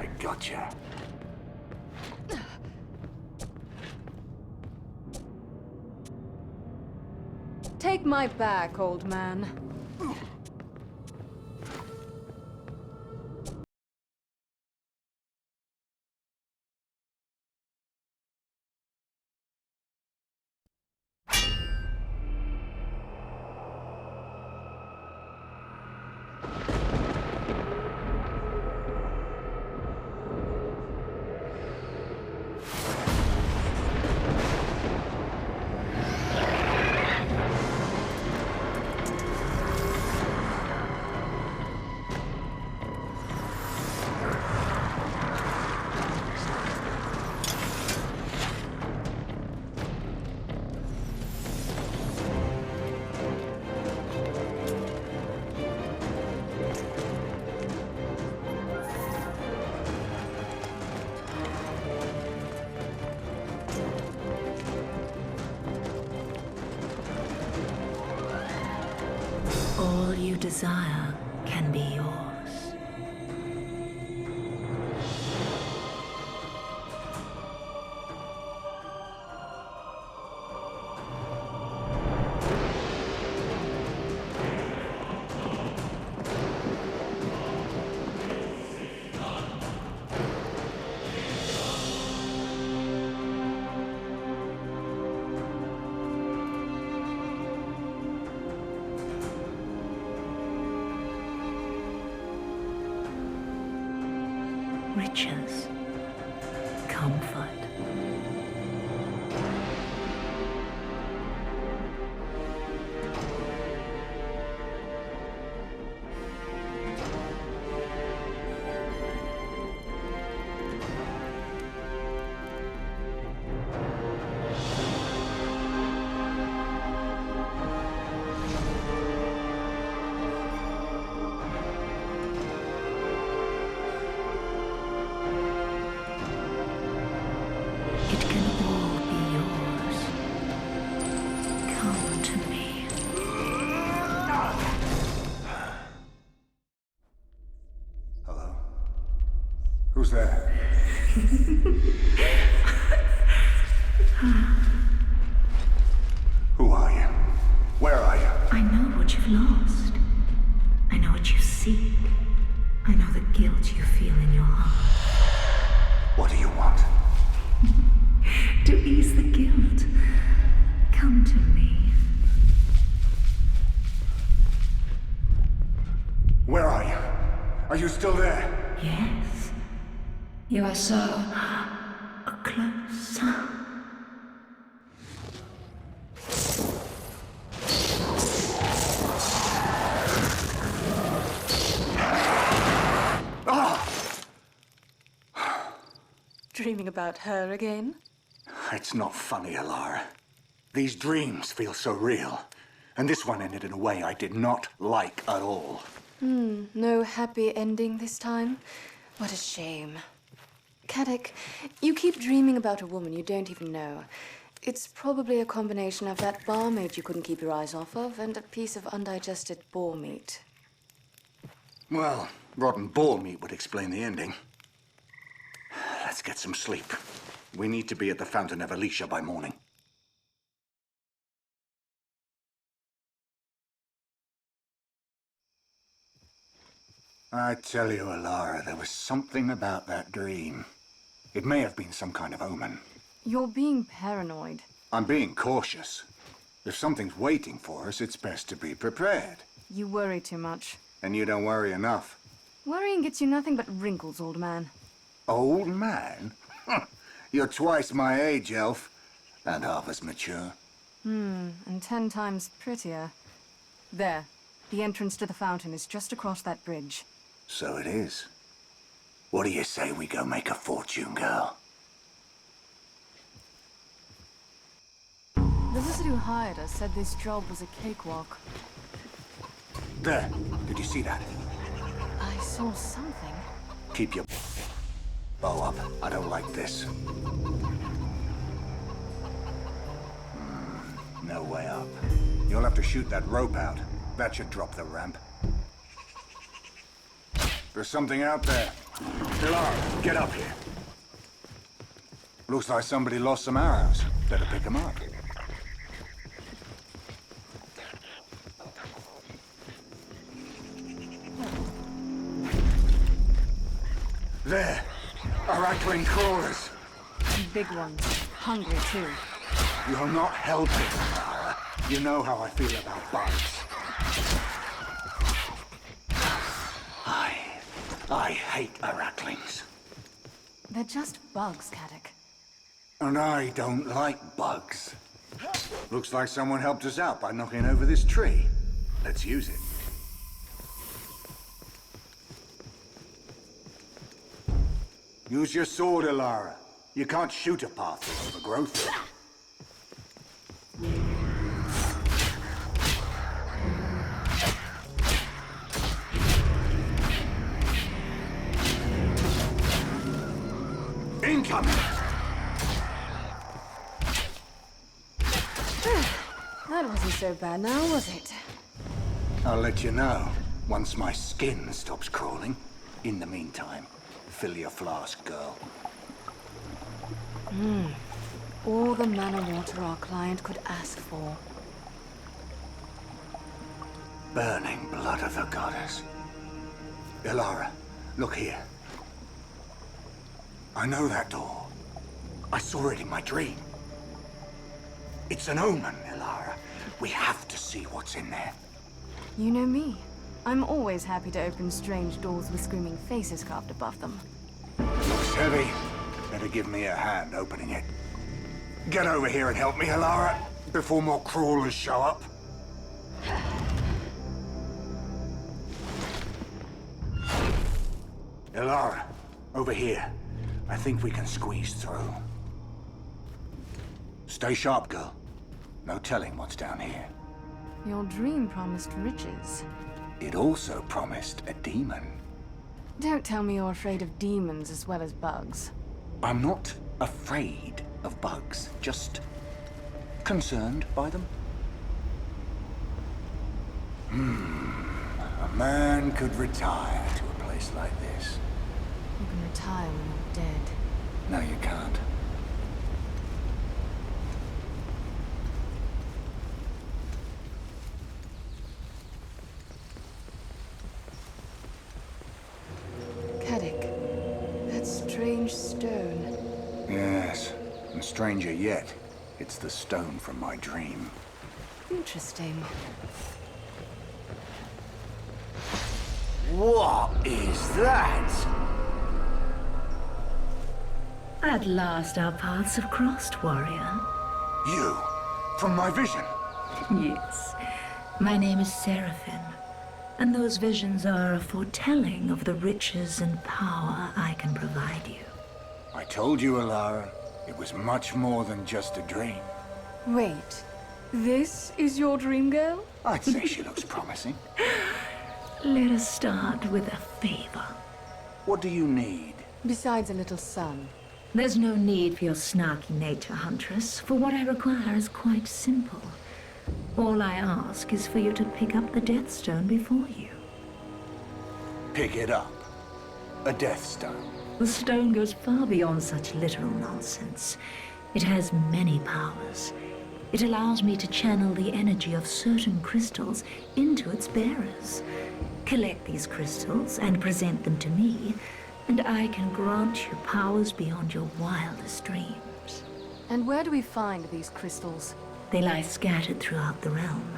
I gotcha. Take my back, old man. All you desire can be yours. Riches, comfort. It can all be yours. Come to me. Hello? Who's there? Who are you? Where are you? I know what you've lost. I know what you seek. I know the guilt you feel in your heart. What do you want? To ease the guilt, come to me. Where are you? Are you still there? Yes, you are so close. Dreaming about her again? It's not funny, Alara. These dreams feel so real. And this one ended in a way I did not like at all. No happy ending this time? What a shame. Caddick, you keep dreaming about a woman you don't even know. It's probably a combination of that barmaid you couldn't keep your eyes off of and a piece of undigested boar meat. Well, rotten boar meat would explain the ending. Let's get some sleep. We need to be at the Fountain of Alicia by morning. I tell you, Alara, there was something about that dream. It may have been some kind of omen. You're being paranoid. I'm being cautious. If something's waiting for us, it's best to be prepared. You worry too much. And you don't worry enough. Worrying gets you nothing but wrinkles, old man. Old man? You're twice my age, elf. And half as mature. And 10 times prettier. There. The entrance to the fountain is just across that bridge. So it is. What do you say we go make a fortune, girl? The wizard who hired us said this job was a cakewalk. There. Did you see that? I saw something. Keep your bow up. I don't like this. No way up. You'll have to shoot that rope out. That should drop the ramp. There's something out there. Ilara, get up here. Looks like somebody lost some arrows. Better pick them up. There. Arackling crawlers. Big ones. Hungry, too. You're not helping, Ilara. You know how I feel about bugs. I hate Aracklings. They're just bugs, Caddick. And I don't like bugs. Looks like someone helped us out by knocking over this tree. Let's use it. Use your sword, Ilara. You can't shoot a path through the growth. Incoming! That wasn't so bad now, was it? I'll let you know once my skin stops crawling. In the meantime, fill your flask, girl. All the mana water our client could ask for. Burning blood of the goddess. Ilara, look here. I know that door. I saw it in my dream. It's an omen, Ilara. We have to see what's in there. You know me. I'm always happy to open strange doors with screaming faces carved above them. Looks heavy. Better give me a hand opening it. Get over here and help me, Ilara, before more crawlers show up. Ilara, over here. I think we can squeeze through. Stay sharp, girl. No telling what's down here. Your dream promised riches. It also promised a demon. Don't tell me you're afraid of demons as well as bugs. I'm not afraid of bugs, just concerned by them. A man could retire to a place like this. You can retire when you're dead. No, you can't. Caddick, that strange stone. Yes, and stranger yet, it's the stone from my dream. Interesting. What is that? At last our paths have crossed, warrior. You, from my vision. Yes. My name is Seraphim, and those visions are a foretelling of the riches and power I can provide you. I told you, Ilara, it was much more than just a dream. Wait, this is your dream girl? I'd say she looks promising. Let us start with a favor. What do you need? Besides a little sun. There's no need for your snarky nature, Huntress, for what I require is quite simple. All I ask is for you to pick up the Death Stone before you. Pick it up. A Death Stone. The stone goes far beyond such literal nonsense. It has many powers. It allows me to channel the energy of certain crystals into its bearers. Collect these crystals and present them to me, and I can grant you powers beyond your wildest dreams. And where do we find these crystals? They lie scattered throughout the realm.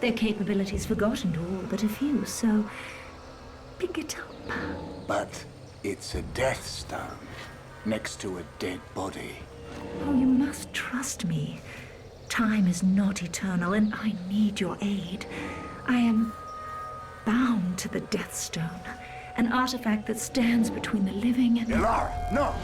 Their capabilities forgotten to all but a few, so pick it up. But it's a Death Stone, next to a dead body. Oh, you must trust me. Time is not eternal, and I need your aid. I am bound to the Death Stone, an artifact that stands between the living and... Ilara, no!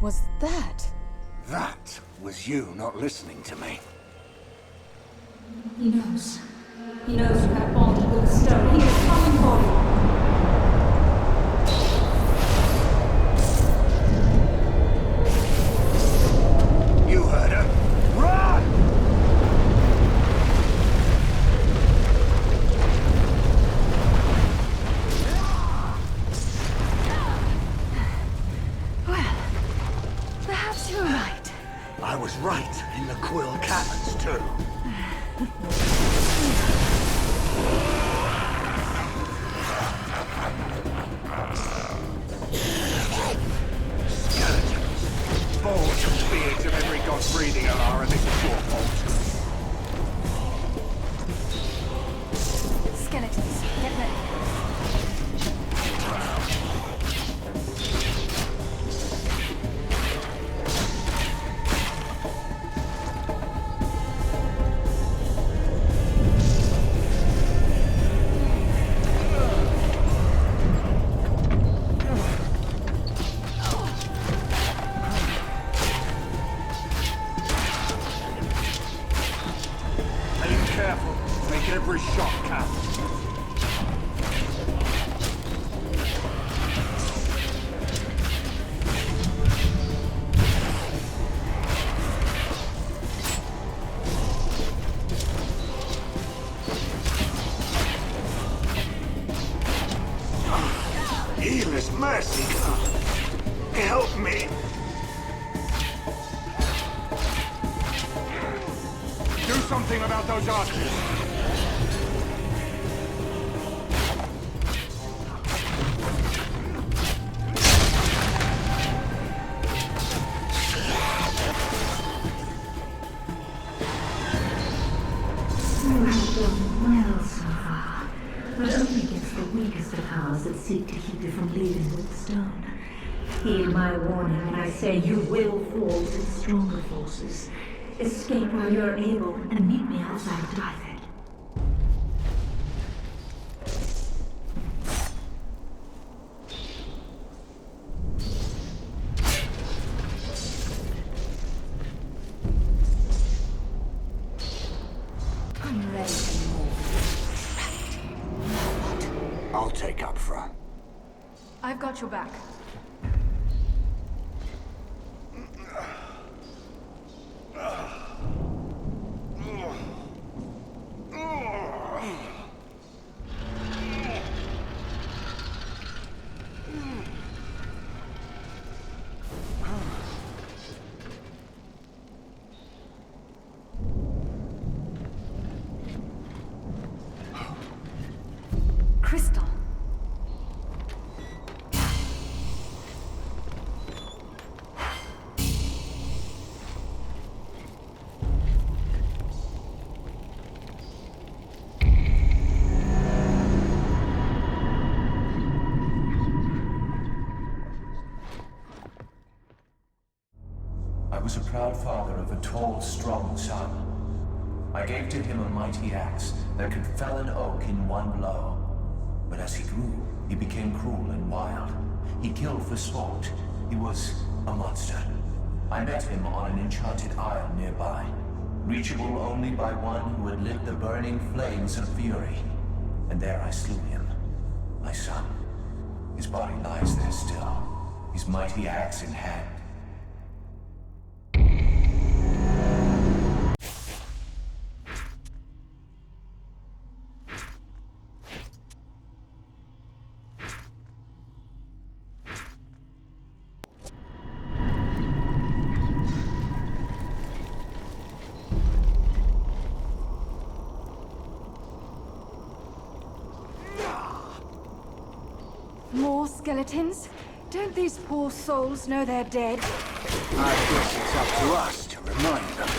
was that? That was you not listening to me. He knows. He knows you have bonded with the stone. He is coming for you. You heard her. Run! Well, perhaps you're right. I was right in the quill caverns too. Balls and beards of every god's breathing alarm, and this is your fault. Skeletons, get ready. Aim careful. Make every shot count. Healer's mercy. Help me. Do something about those archers. You have done well so far, but only against the weakest of powers that seek to keep you from leaving with the stone. Heed my warning when I say you will fall to the stronger forces. Escape while you're able and meet me outside of David. I'm ready to move. Right. I'll take up front. I've got your back. Crystal. I was a proud father of a tall, strong son. I gave to him a mighty axe that could fell an oak in one blow. But as he grew, he became cruel and wild. He killed for sport. He was a monster. I met him on an enchanted isle nearby, reachable only by one who had lit the burning flames of fury. And there I slew him, my son. His body lies there still, his mighty axe in hand. More skeletons? Don't these poor souls know they're dead? I guess it's up to us to remind them.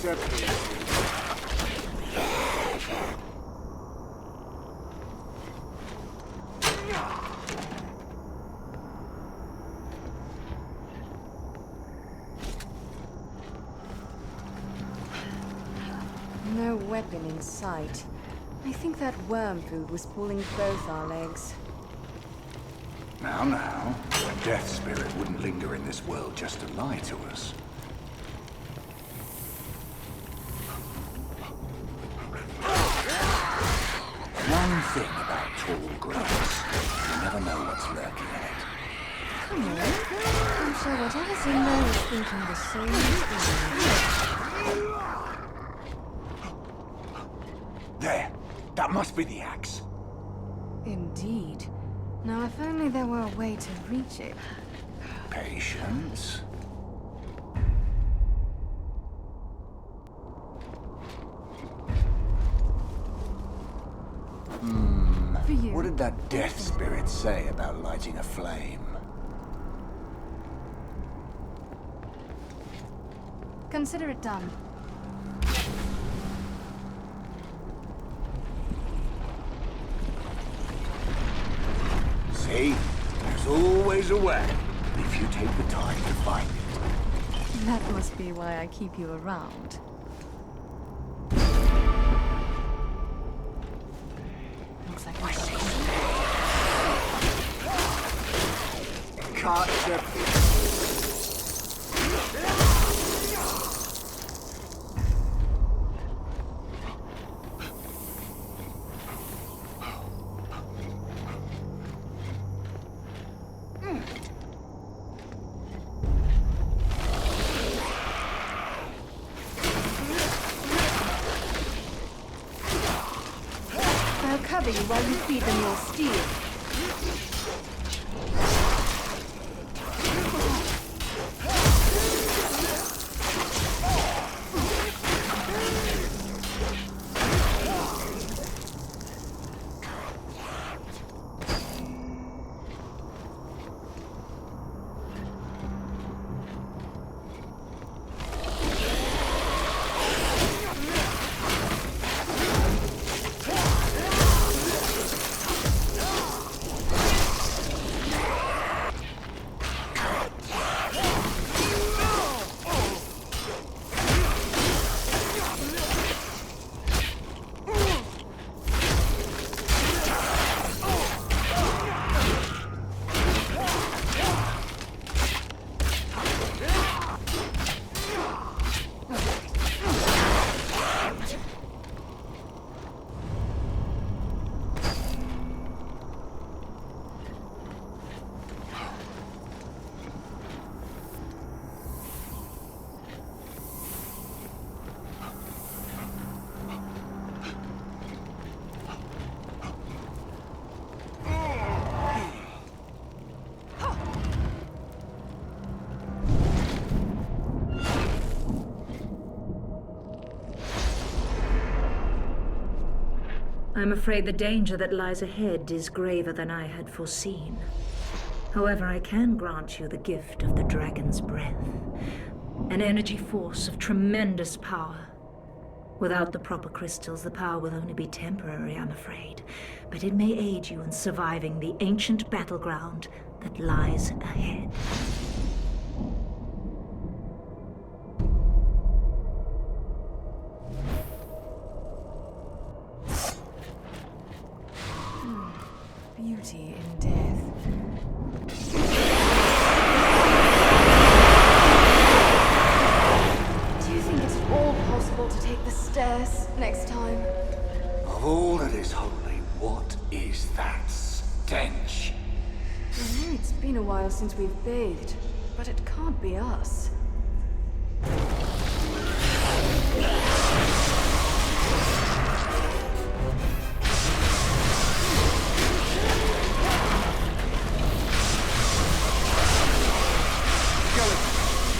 Accept this. had been in sight. I think that worm food was pulling both our legs. Now, a death spirit wouldn't linger in this world just to lie to us. One thing about tall grass, you never know what's lurking in it. Come on. I'm sure whatever's in there is thinking the same thing. There! That must be the axe. Indeed. Now, if only there were a way to reach it. Patience. For you. What did that death spirit say about lighting a flame? Consider it done. See? There's always a way, if you take the time to find it. That must be why I keep you around. Looks like I'll cover you while you feed them your steel. I'm afraid the danger that lies ahead is graver than I had foreseen. However, I can grant you the gift of the dragon's breath, an energy force of tremendous power. Without the proper crystals, the power will only be temporary, I'm afraid, but it may aid you in surviving the ancient battleground that lies ahead. Beauty in death. Do you think it's at all possible to take the stairs next time? Of all that is holy, what is that stench? I know it's been a while since we've bathed, but it can't be us.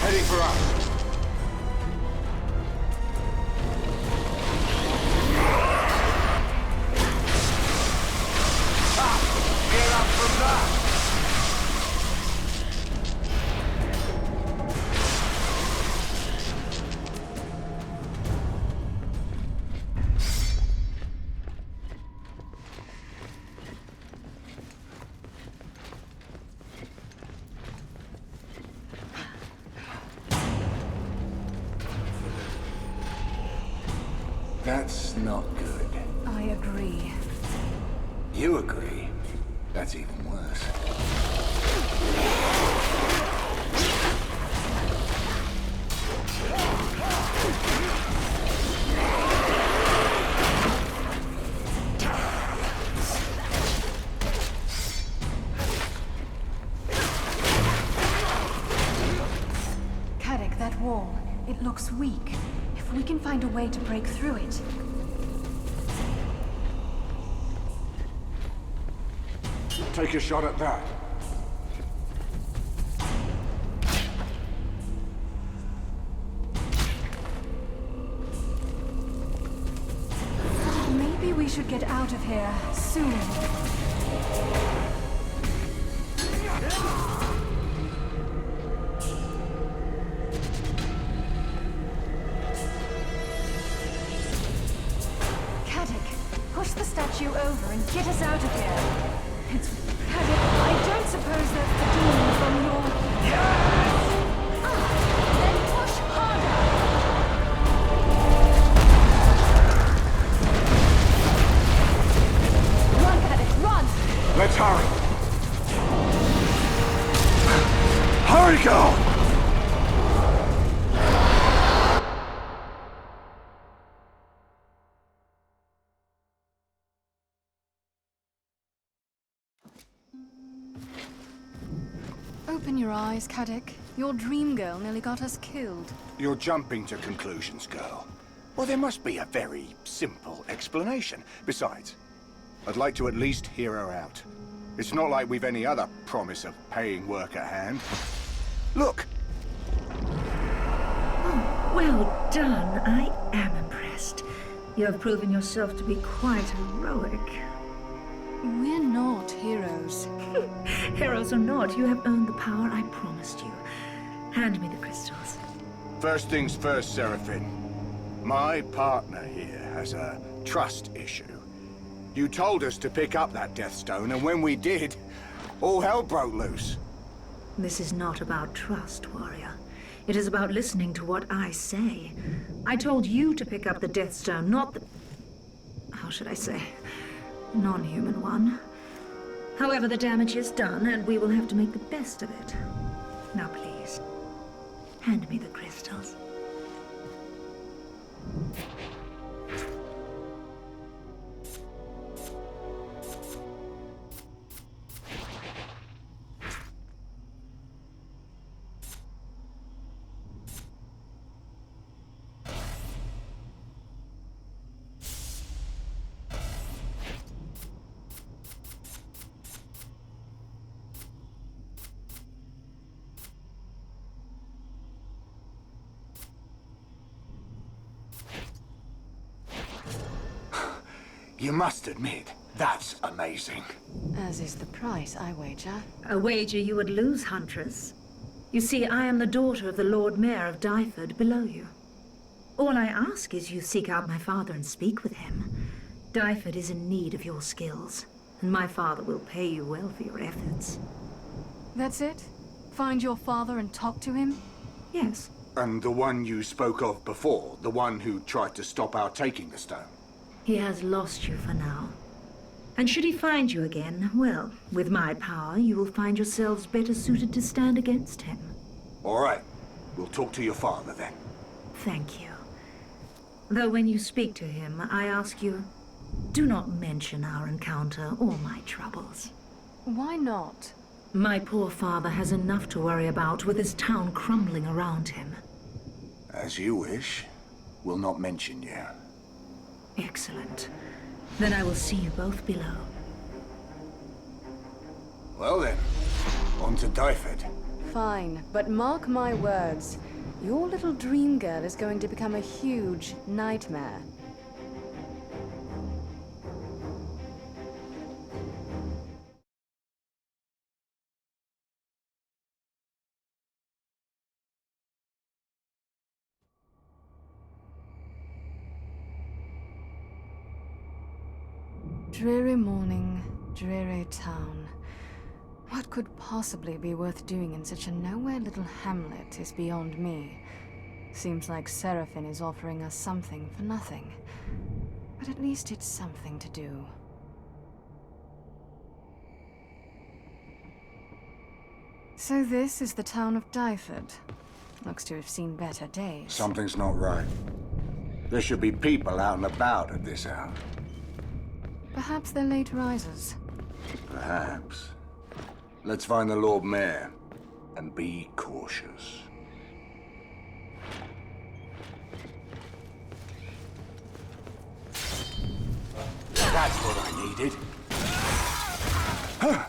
Heading for us. Get up from that! That's not good. I agree. You agree? That's even worse. Caddick, that wall. It looks weak. If we can find a way to break through it. Take a shot at that. Maybe we should get out of here soon. Push the statue over and get us out of here. It's... Caddick, I don't suppose that's the demon from your... Yes! Then push harder! Run, Caddick, run! Let's hurry. Hurry, girl! Open your eyes, Caddick. Your dream girl nearly got us killed. You're jumping to conclusions, girl. Well, there must be a very simple explanation. Besides, I'd like to at least hear her out. It's not like we've any other promise of paying work at hand. Look! Oh, well done. I am impressed. You have proven yourself to be quite heroic. We're not heroes. Heroes or not, you have earned the power I promised you. Hand me the crystals. First things first, Seraphine. My partner here has a trust issue. You told us to pick up that Death Stone, and when we did, all hell broke loose. This is not about trust, warrior. It is about listening to what I say. I told you to pick up the Death Stone, not the... how should I say? Non-human one. However, the damage is done, and we will have to make the best of it. Now, please, hand me the crystals. You must admit, that's amazing. As is the price, I wager. A wager you would lose, Huntress. You see, I am the daughter of the Lord Mayor of Dyford below you. All I ask is you seek out my father and speak with him. Dyford is in need of your skills, and my father will pay you well for your efforts. That's it? Find your father and talk to him? Yes. And the one you spoke of before, the one who tried to stop our taking the stone? He has lost you for now. And should he find you again, well, with my power, you will find yourselves better suited to stand against him. All right. We'll talk to your father then. Thank you. Though when you speak to him, I ask you, do not mention our encounter or my troubles. Why not? My poor father has enough to worry about with his town crumbling around him. As you wish. We'll not mention you. Excellent. Then I will see you both below. Well then, on to Dyford. Fine, but mark my words. Your little dream girl is going to become a huge nightmare. Dreary morning, dreary town. What could possibly be worth doing in such a nowhere little hamlet is beyond me. Seems like Seraphine is offering us something for nothing. But at least it's something to do. So this is the town of Dyford. Looks to have seen better days. Something's not right. There should be people out and about at this hour. Perhaps they're late risers. Perhaps. Let's find the Lord Mayor and be cautious. That's what I needed. Huh.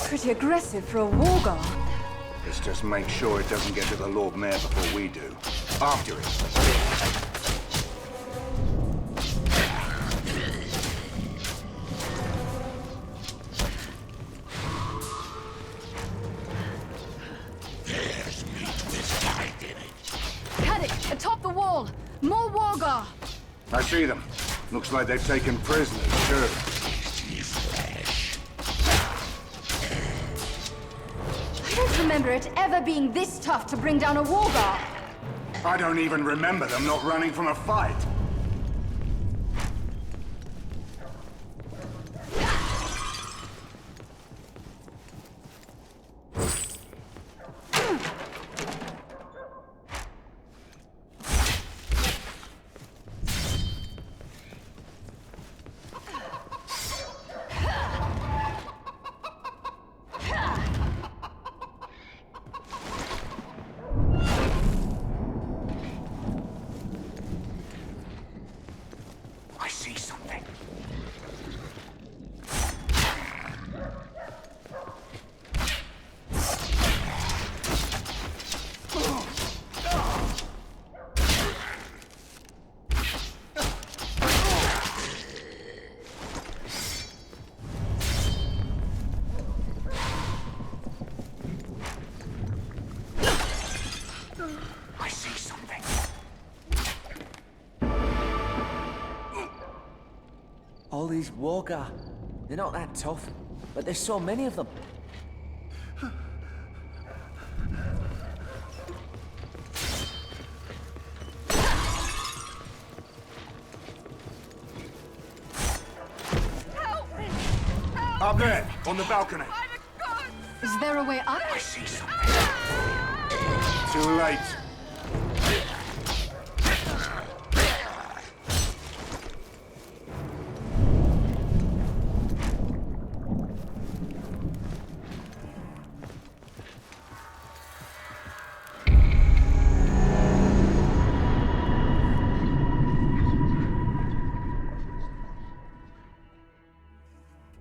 Pretty aggressive for a wargar. Let's just make sure it doesn't get to the Lord Mayor before we do. After it. There's meat with light in it. Caddick, atop the wall! More wargar! I see them. Looks like they've taken prisoners, too. I don't remember it ever being this tough to bring down a wargar. I don't even remember them not running from a fight. I see something. I see something. All these Woga, they're not that tough, but there's so many of them. Up there, on the balcony. Is there a way up? I see something. Too late.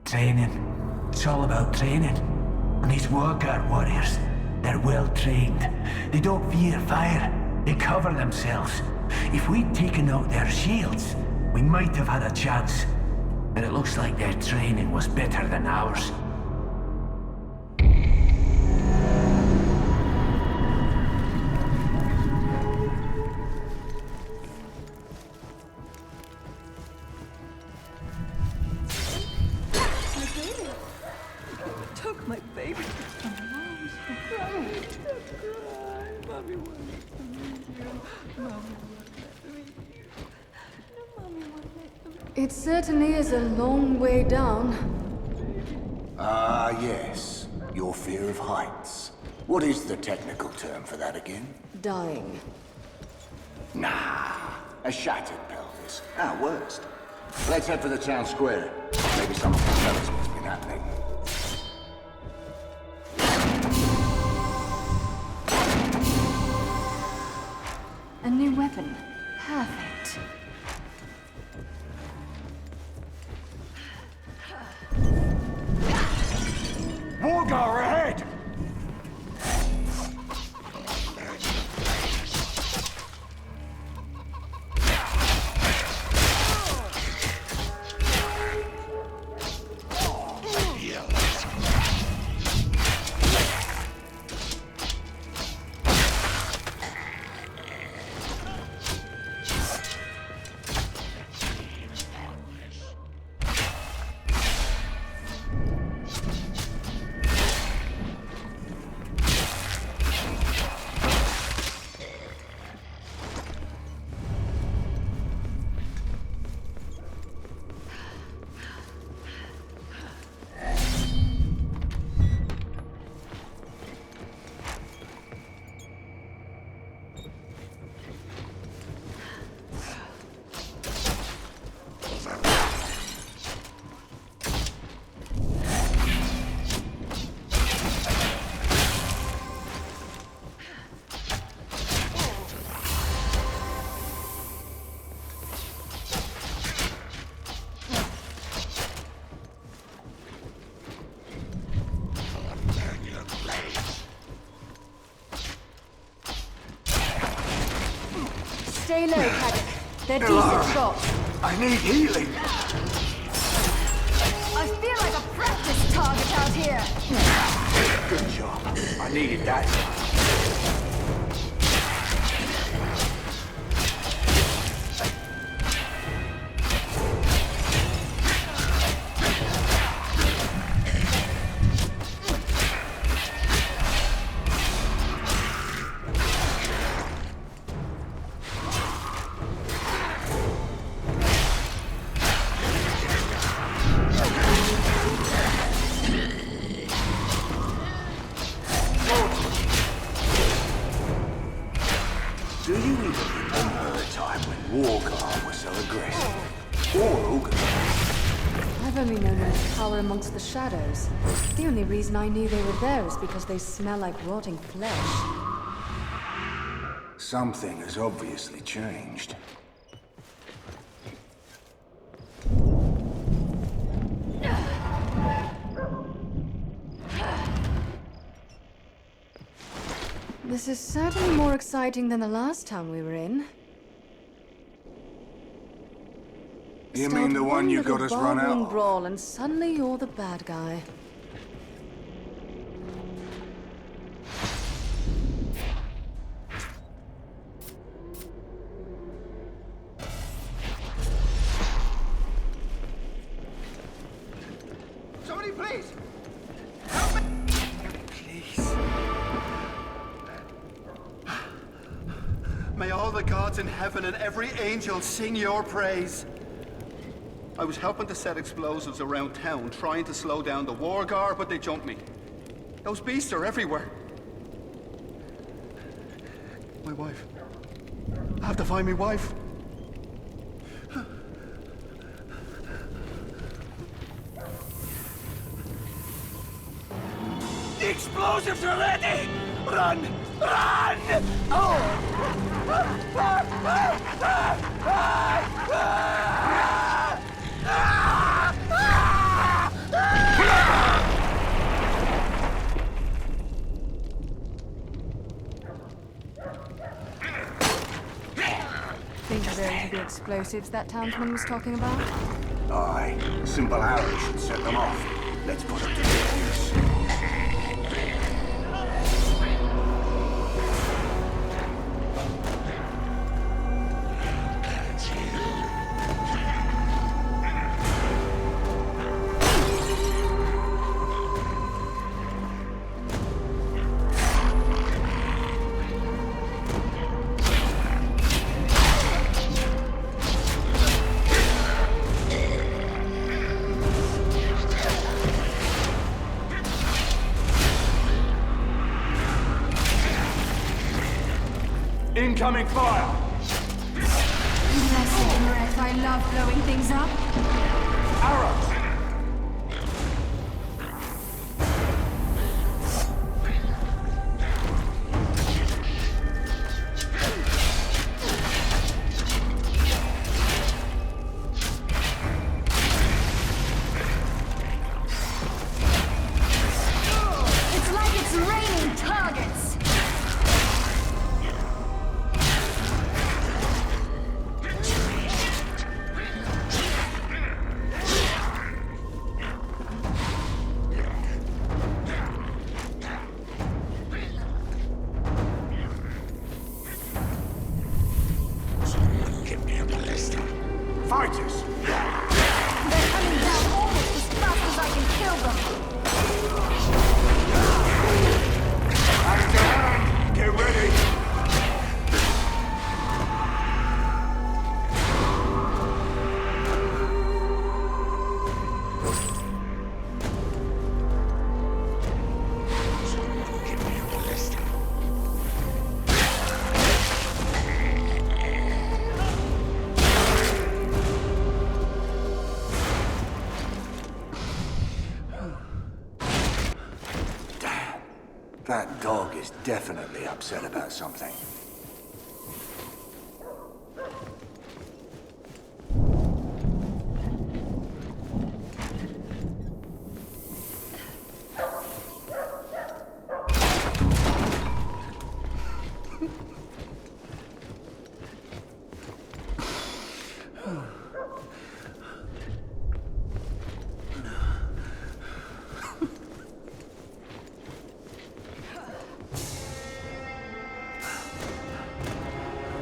Training. It's all about training. And these Warguard warriors, they're well trained. They don't fear fire. They cover themselves. If we'd taken out their shields, we might have had a chance. And it looks like their training was better than ours. Took my baby from my arms and cried. Mommy won't let me leave you. Mommy won't let me leave you. No, Mommy won't let me. It certainly is a long way down. Ah, yes. Your fear of heights. What is the technical term for that again? Dying. Nah, a shattered pelvis. Our worst. Let's head for the town square. Maybe someone can tell us what's been happening. A new weapon. Perfect. Wargar ahead! Be alive. Stay low, Caddick. They're decent shots. I need healing. I feel like a practice target out here. Good job. I needed that. Do you even remember a time when Wargar was so aggressive? Or Ogre? I've only known them to cower amongst the shadows. The only reason I knew they were there is because they smell like rotting flesh. Something has obviously changed. This is certainly more exciting than the last town we were in. You mean the one you got us run out Barroom of? brawl, and suddenly you're the bad guy. Somebody please! Please. May all the gods in heaven and every angel sing your praise. I was helping to set explosives around town, trying to slow down the Wargar, but they jumped me. Those beasts are everywhere. My wife. I have to find my wife. The explosives are ready! Run! Run! Think those are the explosives that townsman was talking about? Aye. Simple arrows should set them off. Let's put them to use. Incoming fire! Blessed breath, I love blowing things up. Arrows! It's like it's raining targets. Fighters! They're coming down almost as fast as I can kill them. Hand to hand! Get ready! That dog is definitely upset about something.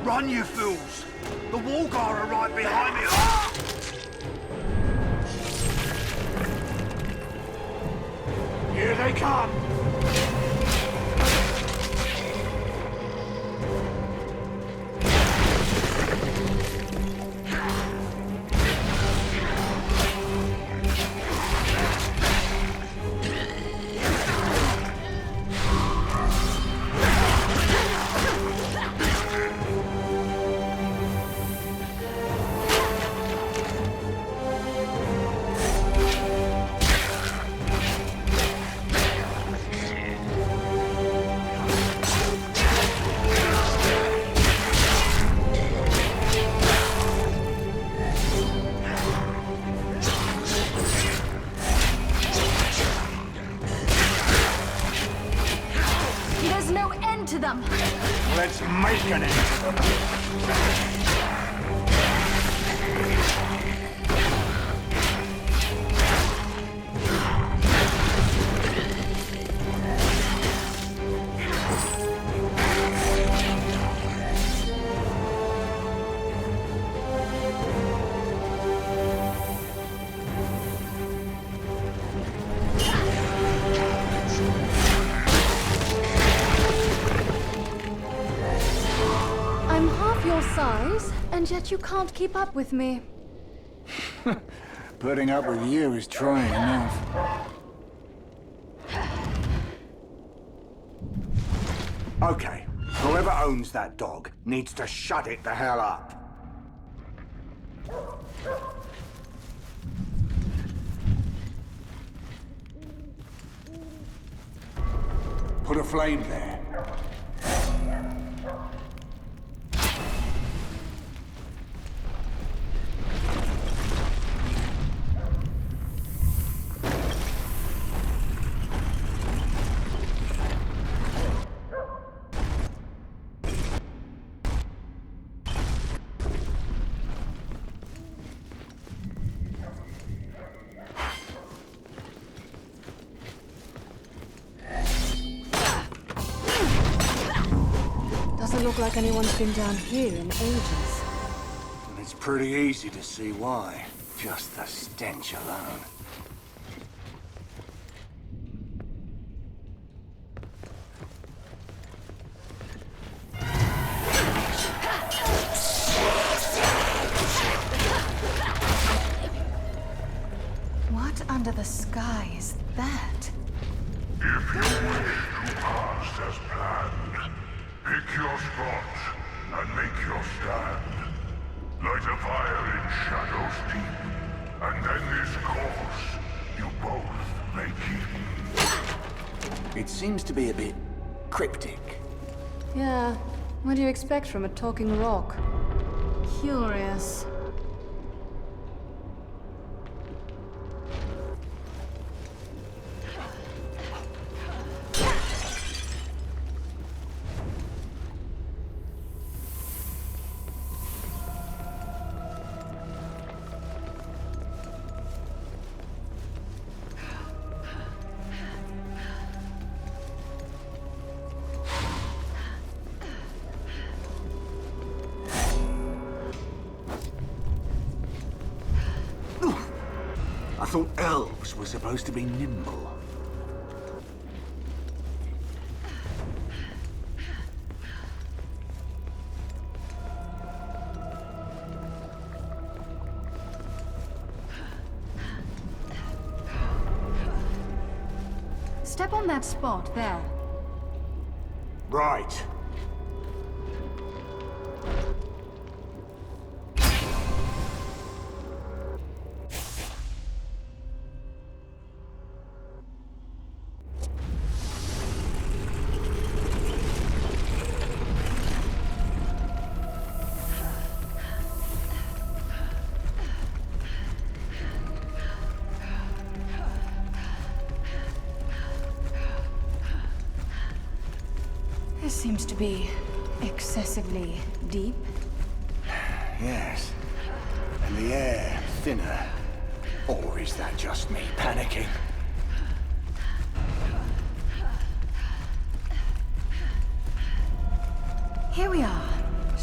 Run, you fools! The Walgar are right behind me! Ah! Here they come! There's no end to them. Let's make an end to them. I'm half your size, and yet you can't keep up with me. Putting up with you is trying enough. Okay, whoever owns that dog needs to shut it the hell up. Put a flame there. Doesn't look like anyone's been down here in ages. And it's pretty easy to see why. Just the stench alone. What under the sky is that? If you wish to pass as planned, pick your spot and make your stand. Light a fire in shadows deep, and then this course you both may keep. It seems to be a bit cryptic. Yeah, what do you expect from a talking rock? Curious. I thought elves were supposed to be nimble. Step on that spot there. Right. This seems to be excessively deep. Yes. And the air thinner. Or is that just me panicking? Here we are.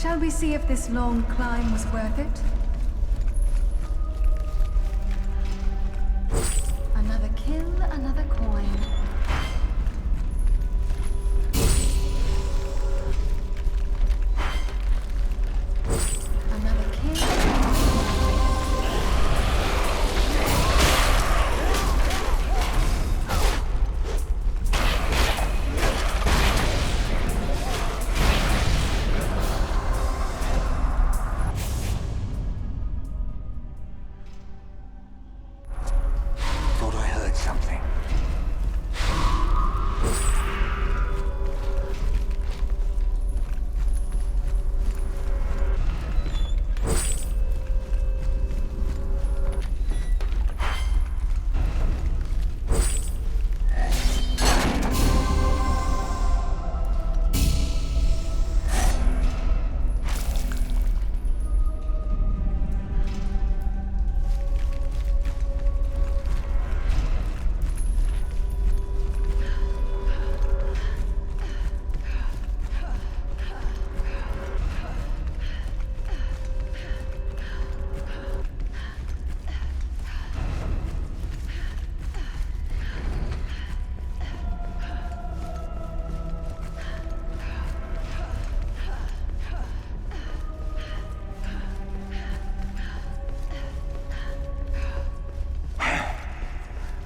Shall we see if this long climb was worth it? Another kill, another coin. Another kill. Thought I heard something.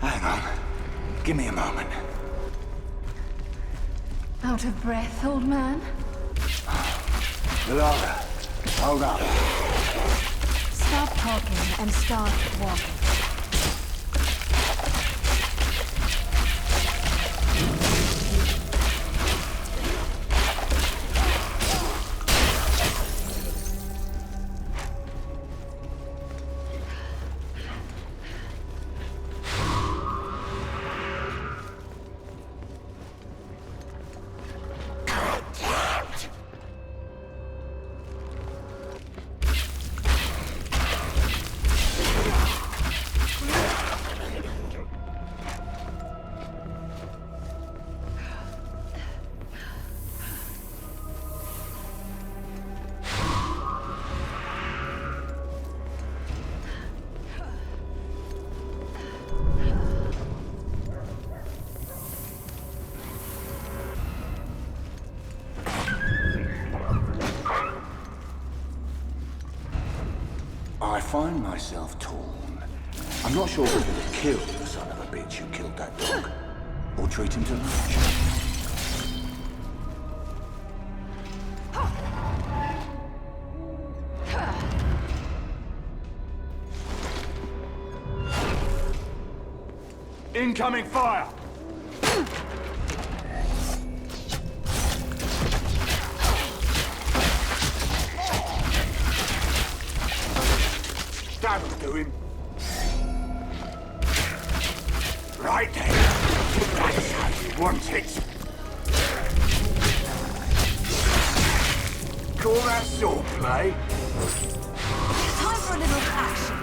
Hang on. Give me a moment. Out of breath, old man? Lara, hold up. Stop talking and start walking. I find myself torn. I'm not sure whether to kill the son of a bitch who killed that dog, or treat him to lunch. Incoming fire! That'll do him. Right then. That's how you want it. Call that swordplay? Time for a little action.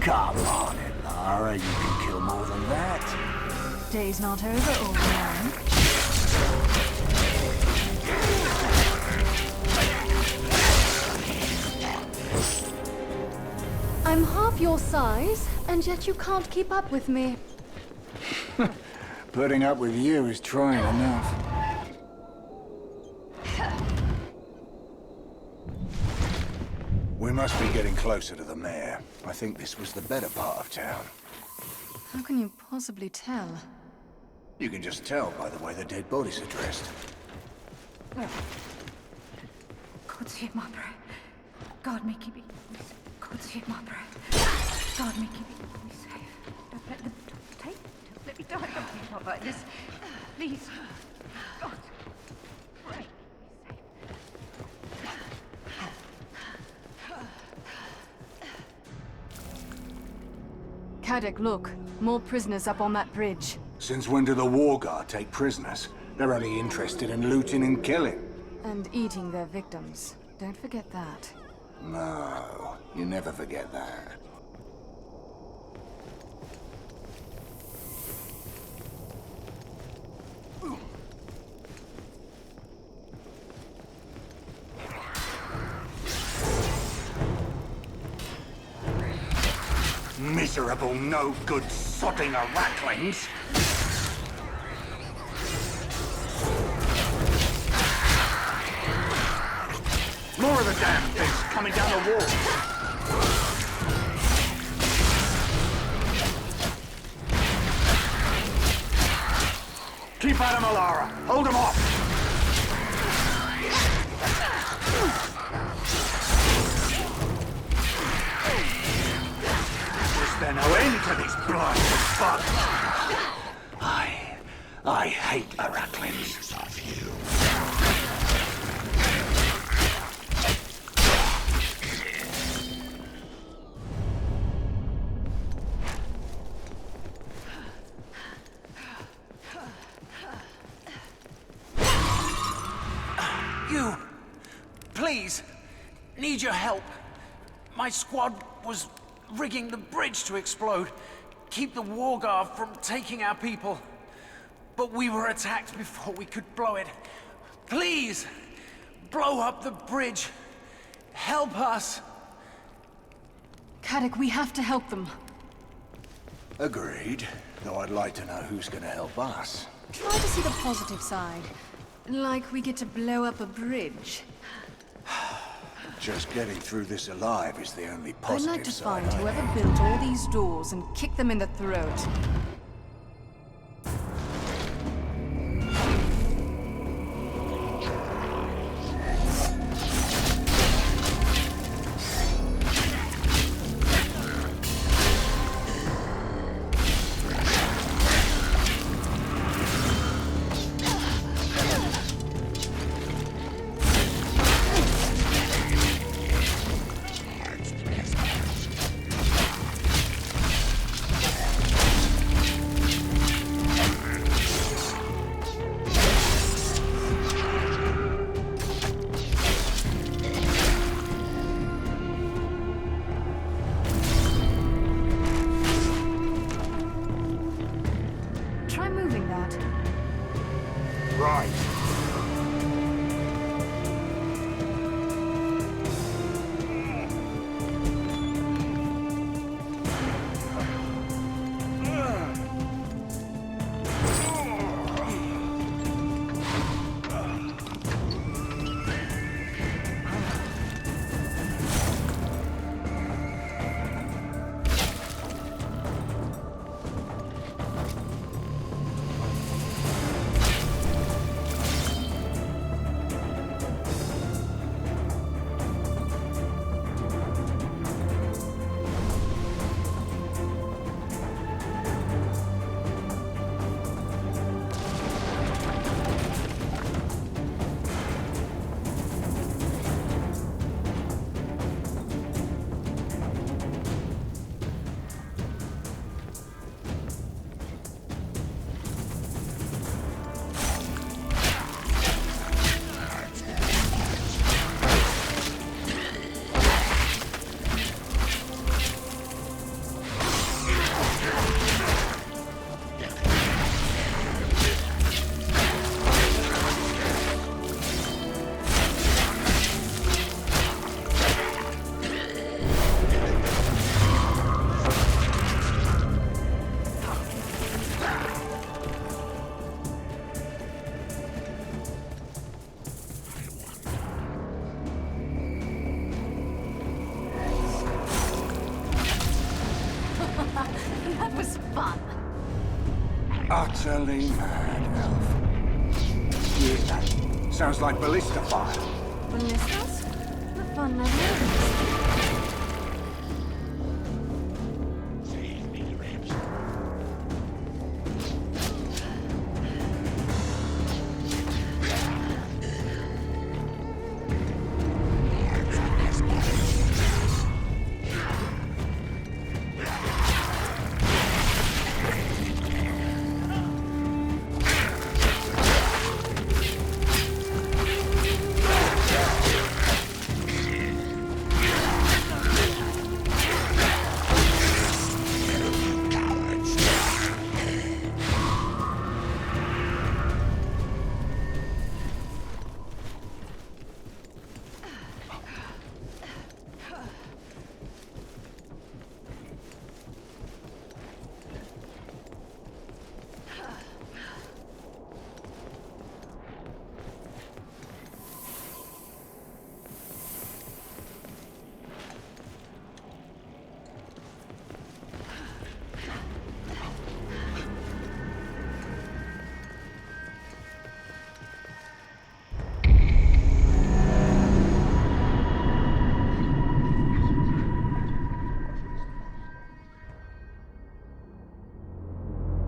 Come on, Lara, you can kill more than that. Day's not over, old man. I'm half your size, and yet you can't keep up with me. Putting up with you is trying enough. We must be getting closer to the mayor. I think this was the better part of town. How can you possibly tell? You can just tell by the way the dead bodies are dressed. God's hear my prayer. God may keep me. God's hear my prayer. God may keep me safe. Don't let them take. Don't let me die. Don't let me die like this. Please. God. Pray. Caddick, look. More prisoners up on that bridge. Since when do the War Guard take prisoners? They're only interested in looting and killing. And eating their victims. Don't forget that. No, you never forget that. Miserable, no-good, sodding arachlings! More of the damn things coming down the wall! Keep at him, Alara! Hold him off! Is there no end to this blind fuck? I hate arachlings. You, please, need your help. My squad was rigging the bridge to explode, keep the war guard from taking our people. But we were attacked before we could blow it. Please, blow up the bridge. Help us. Caddock, we have to help them. Agreed. Though I'd like to know who's gonna help us. Try to see the positive side. Like we get to blow up a bridge. Just getting through this alive is the only I'd positive like to side. find whoever built all these doors and kick them in the throat. Try moving that. Right. That was fun. Utterly mad, Elf. Yeah, sounds like ballista fire. Ballistas? The fun never ends.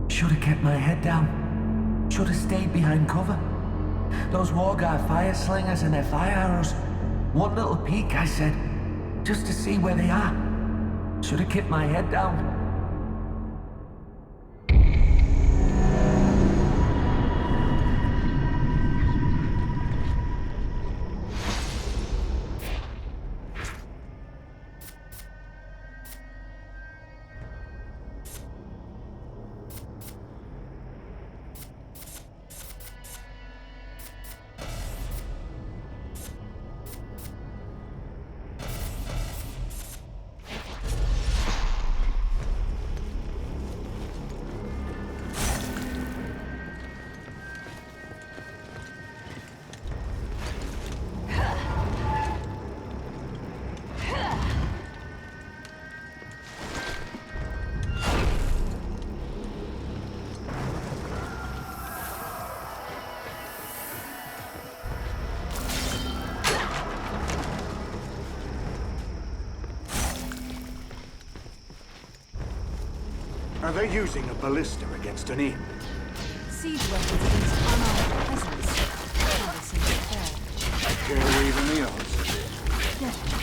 Should have kept my head down. Should have stayed behind cover. Those Wargar fire slingers and their fire arrows. One little peek, I said, just to see where they are. Should have kept my head down. Are they using a ballista against an inn? Siege weapons against unarmed peasants. That seems fair. Dare we even the odds? Definitely.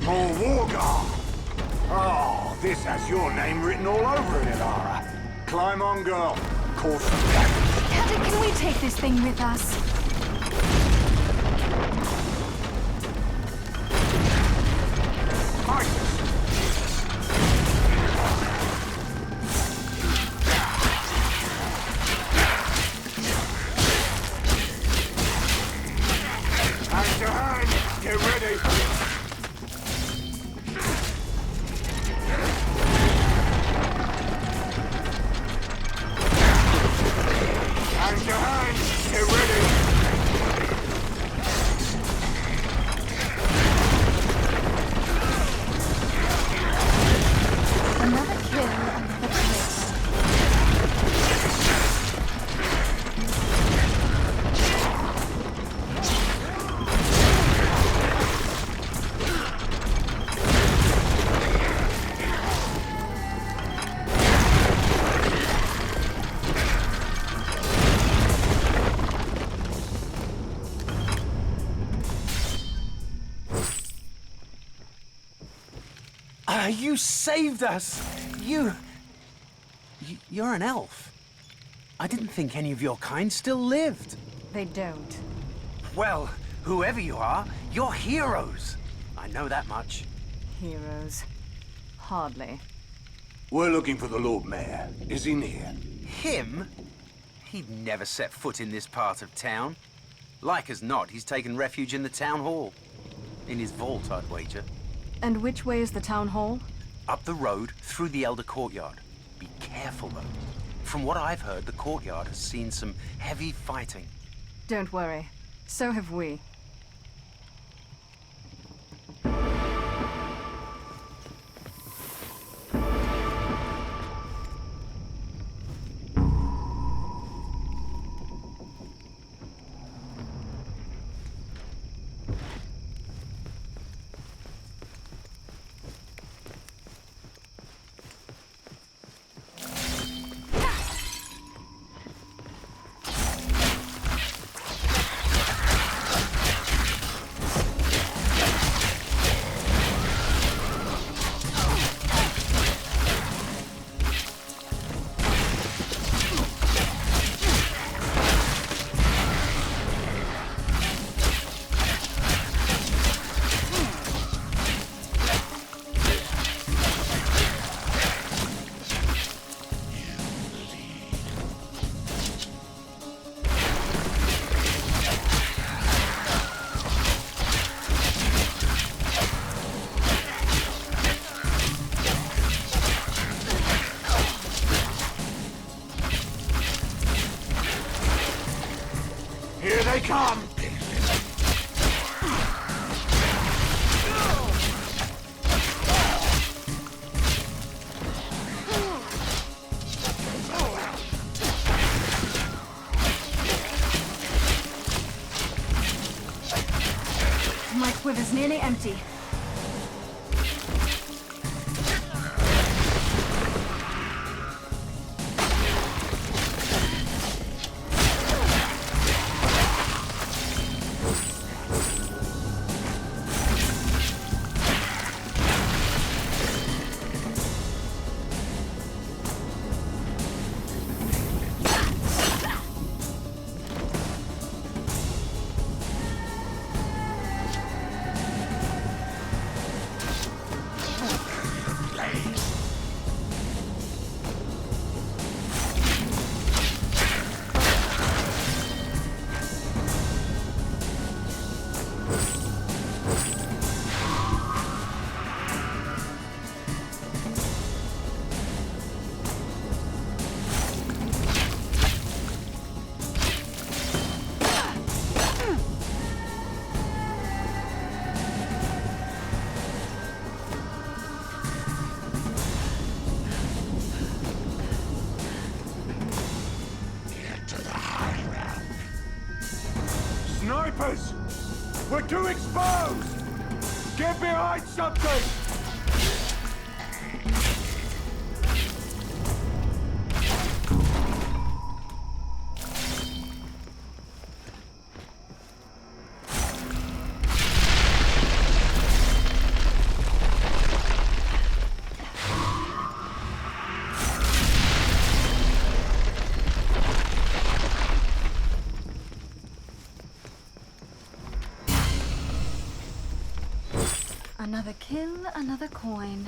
More Wargar! Oh, this has your name written all over it, Ilara. Climb on, girl. Course of battle. Captain, can we take this thing with us? Hand to hand! Get ready! Hand to hand! Get ready! Another kill, another kill. You saved us! You're an elf. I didn't think any of your kind still lived. They don't. Well, whoever you are, you're heroes. I know that much. Heroes. Hardly. We're looking for the Lord Mayor. Is he near? Him? He'd never set foot in this part of town. Like as not, he's taken refuge in the town hall. In his vault, I'd wager. And which way is the town hall? Up the road, through the Elder Courtyard. Be careful, though. From what I've heard, the courtyard has seen some heavy fighting. Don't worry. So have we. they come! My quiver's nearly empty. Snipers! We're too exposed! Get behind something! Another kill, another coin.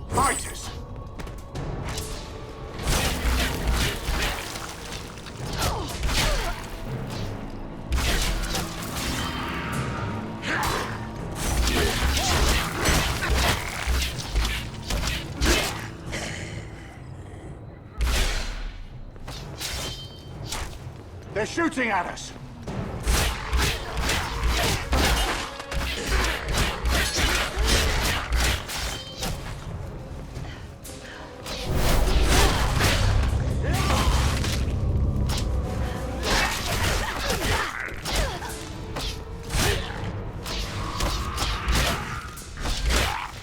Fighters! They're shooting at us!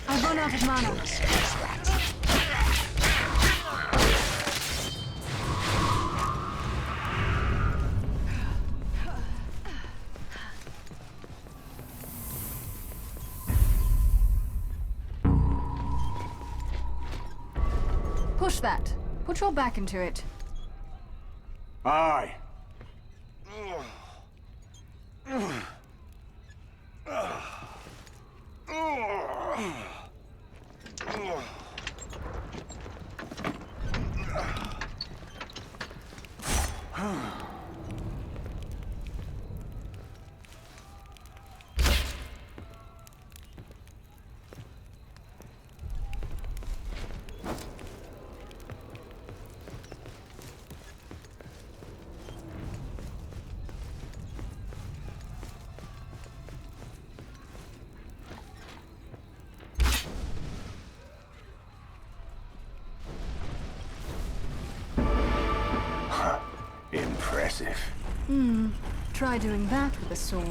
I've run out of mana. Push that. Put your back into it. Aye. impressive. Try doing that with a sword.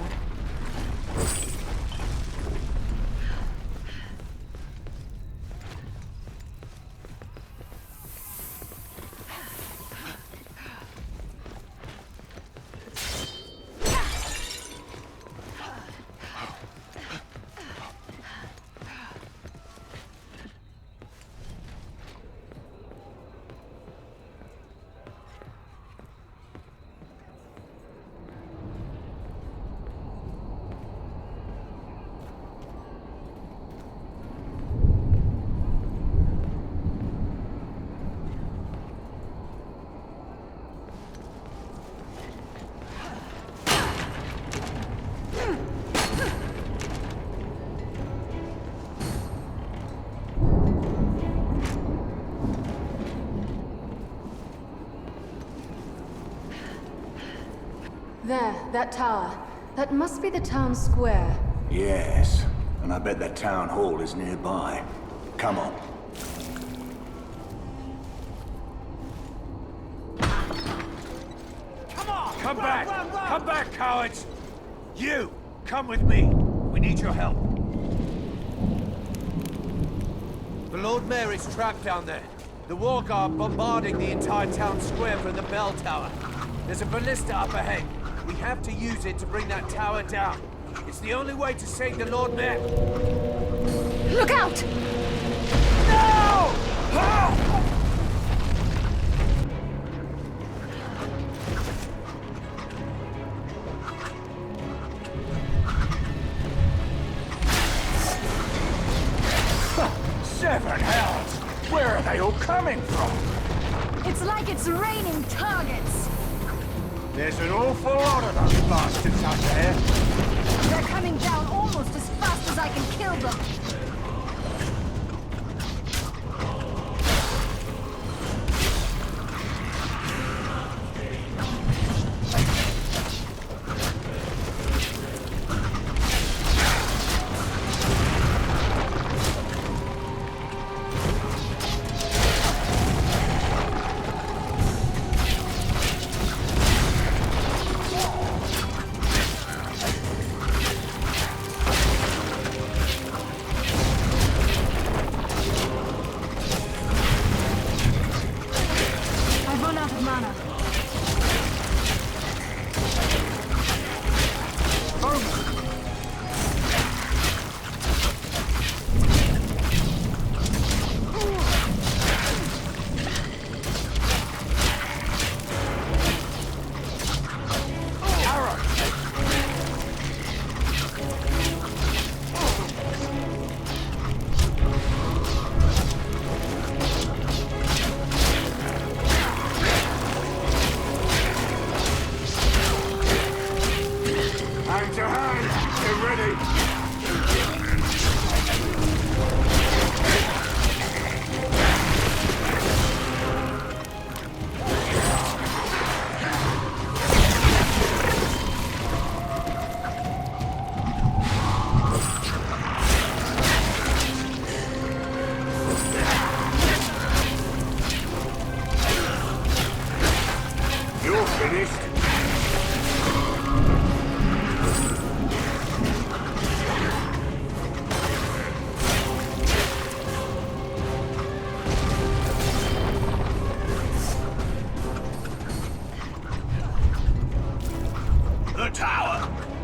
There, that tower. That must be the town square. Yes, and I bet the town hall is nearby. Come on. Come back! Come back, cowards! You! Come with me! We need your help. The Lord Mayor is trapped down there. The war guard bombarding the entire town square from the bell tower. There's a ballista up ahead. We have to use it to bring that tower down. It's the only way to save the Lord Mayor. Look out! No! Oh! Seven hells! Where are they all coming from? It's like it's raining targets. There's an awful lot of those bastards up there. They're coming down almost as fast as I can kill them.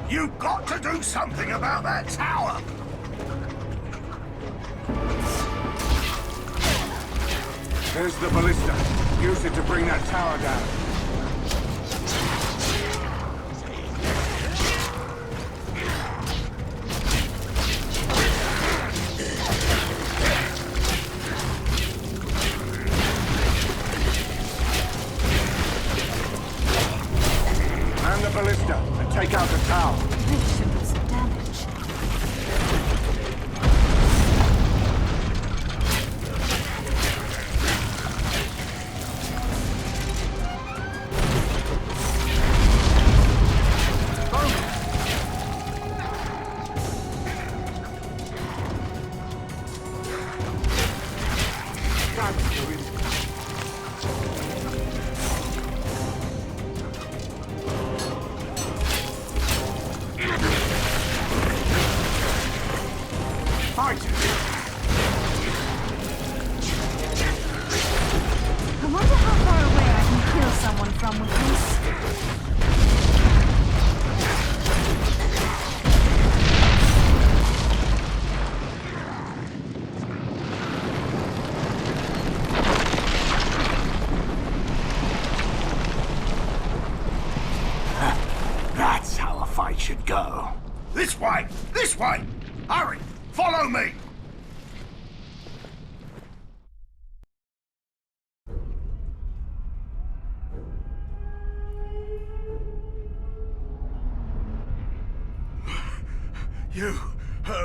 You've got to do something about that tower! There's the ballista. Use it to bring that tower down. Man the ballista and take out the tower. This should do some damage.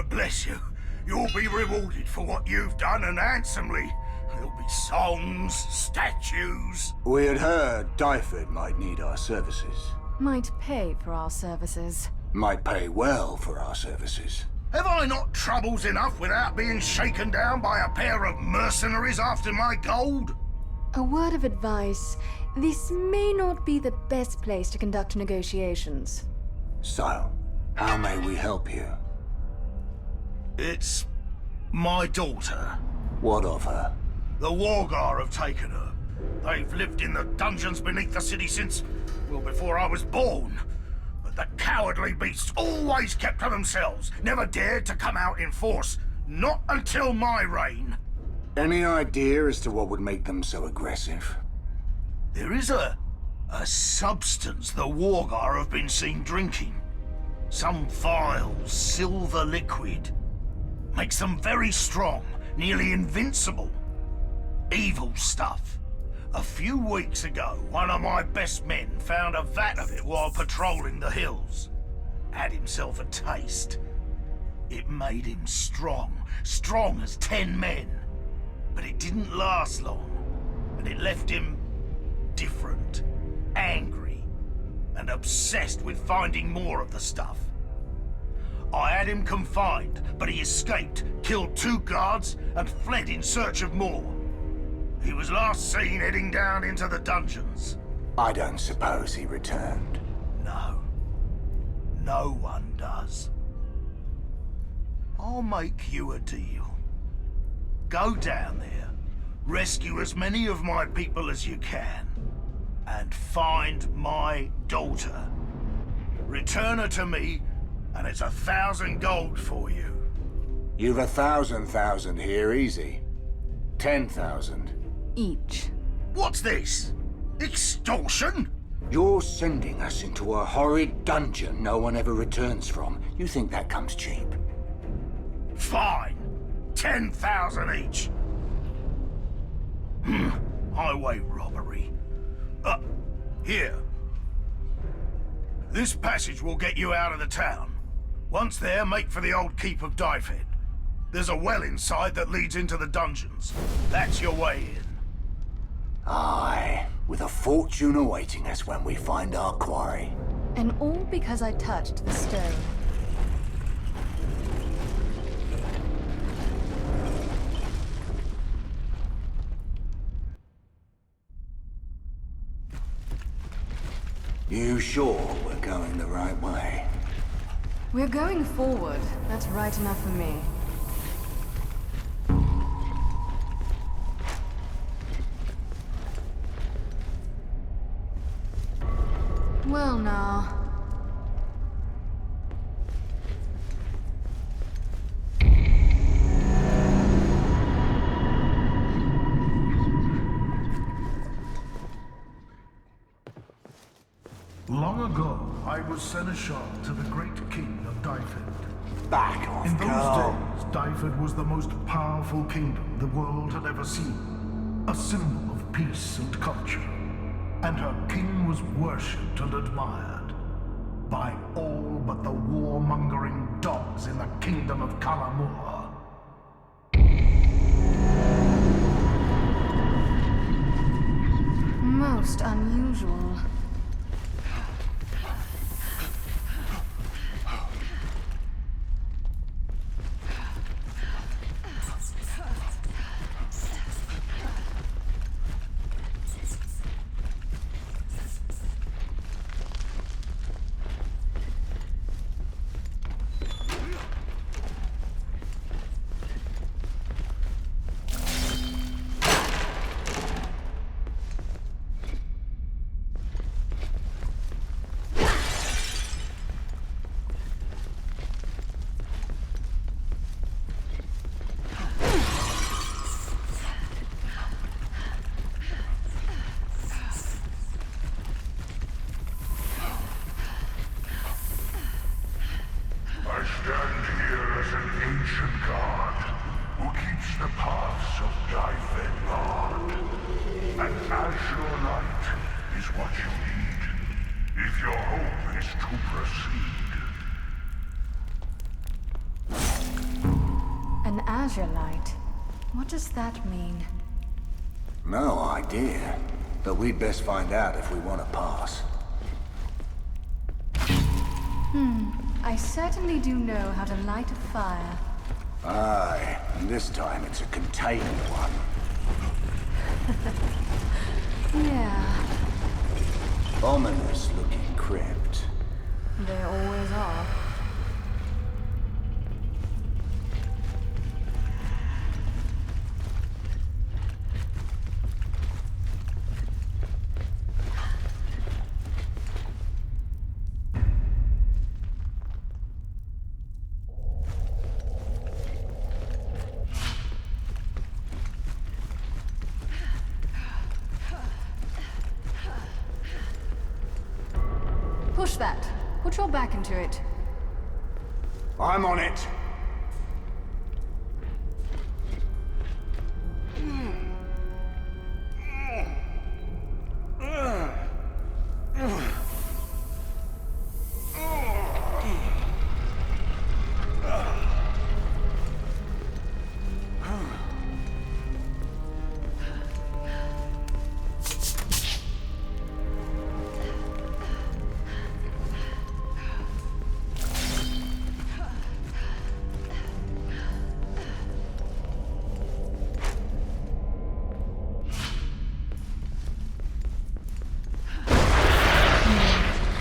Bless you. You'll be rewarded for what you've done, and handsomely. There'll be songs, statues. We had heard Dyford might need our services. Might pay for our services. Might pay well for our services. Have I not troubles enough without being shaken down by a pair of mercenaries after my gold? A word of advice. This may not be the best place to conduct negotiations. So, how may we help you? It's my daughter. What of her? The Wargar have taken her. They've lived in the dungeons beneath the city since, well, before I was born. But the cowardly beasts always kept to themselves, never dared to come out in force. Not until my reign. Any idea as to what would make them so aggressive? There is a substance the Wargar have been seen drinking. Some vile silver liquid. Makes them very strong, nearly invincible. Evil stuff. A few weeks ago, one of my best men found a vat of it while patrolling the hills. Had himself a taste. It made him strong as 10 men. But it didn't last long, and it left him different, angry, and obsessed with finding more of the stuff. I had him confined, but he escaped, killed 2 guards, and fled in search of more. He was last seen heading down into the dungeons. I don't suppose he returned. No. No one does. I'll make you a deal. Go down there, rescue as many of my people as you can, and find my daughter. Return her to me, and it's 1,000 gold for you. You've 1,000 here, easy. 10,000. Each. What's this? Extortion? You're sending us into a horrid dungeon no one ever returns from. You think that comes cheap? Fine. 10,000 each. Highway robbery. Here. This passage will get you out of the town. Once there, make for the old keep of Dyfed. There's a well inside that leads into the dungeons. That's your way in. Aye, with a fortune awaiting us when we find our quarry. And all because I touched the stone. You sure we're going the right way? We're going forward. That's right enough for me. Well, now. Long ago, I was seneschal to the great king of Dyfed. Back off, In those girl. days, Dyfed was the most powerful kingdom the world had ever seen. A symbol of peace and culture. And her king was worshipped and admired by all but the warmongering dogs in the kingdom of Kalamur. Most unusual. I stand here as an ancient god who keeps the paths of Dyfed barred. And as your light is what you need, if your hope is to proceed. azure light. What does that mean? No idea. But we'd best find out if we want to pass. I certainly do know how to light a fire. Aye, and this time it's a contained one. Yeah, Ominous looking crypt. they always are. Push that. Put your back into it. I'm on it.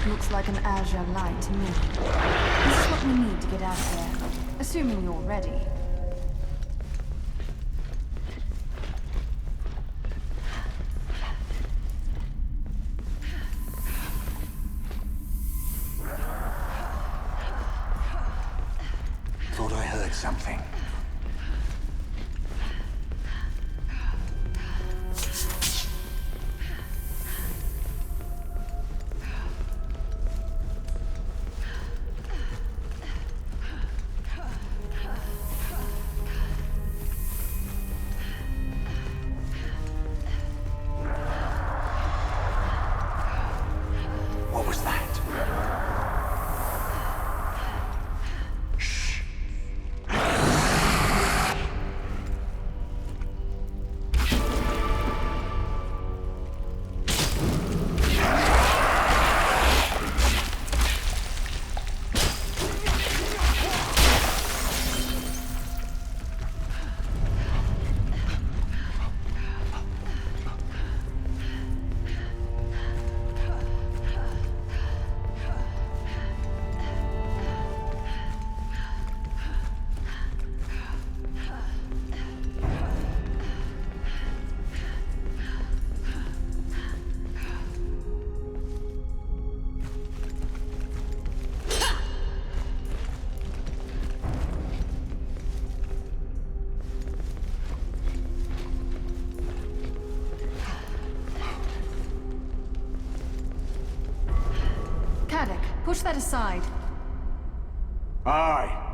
Looks like an azure light to me. This is what we need to get out of there. Assuming you're ready. Thought I heard something. What was that? Shh. Caddock, push that aside. Aye.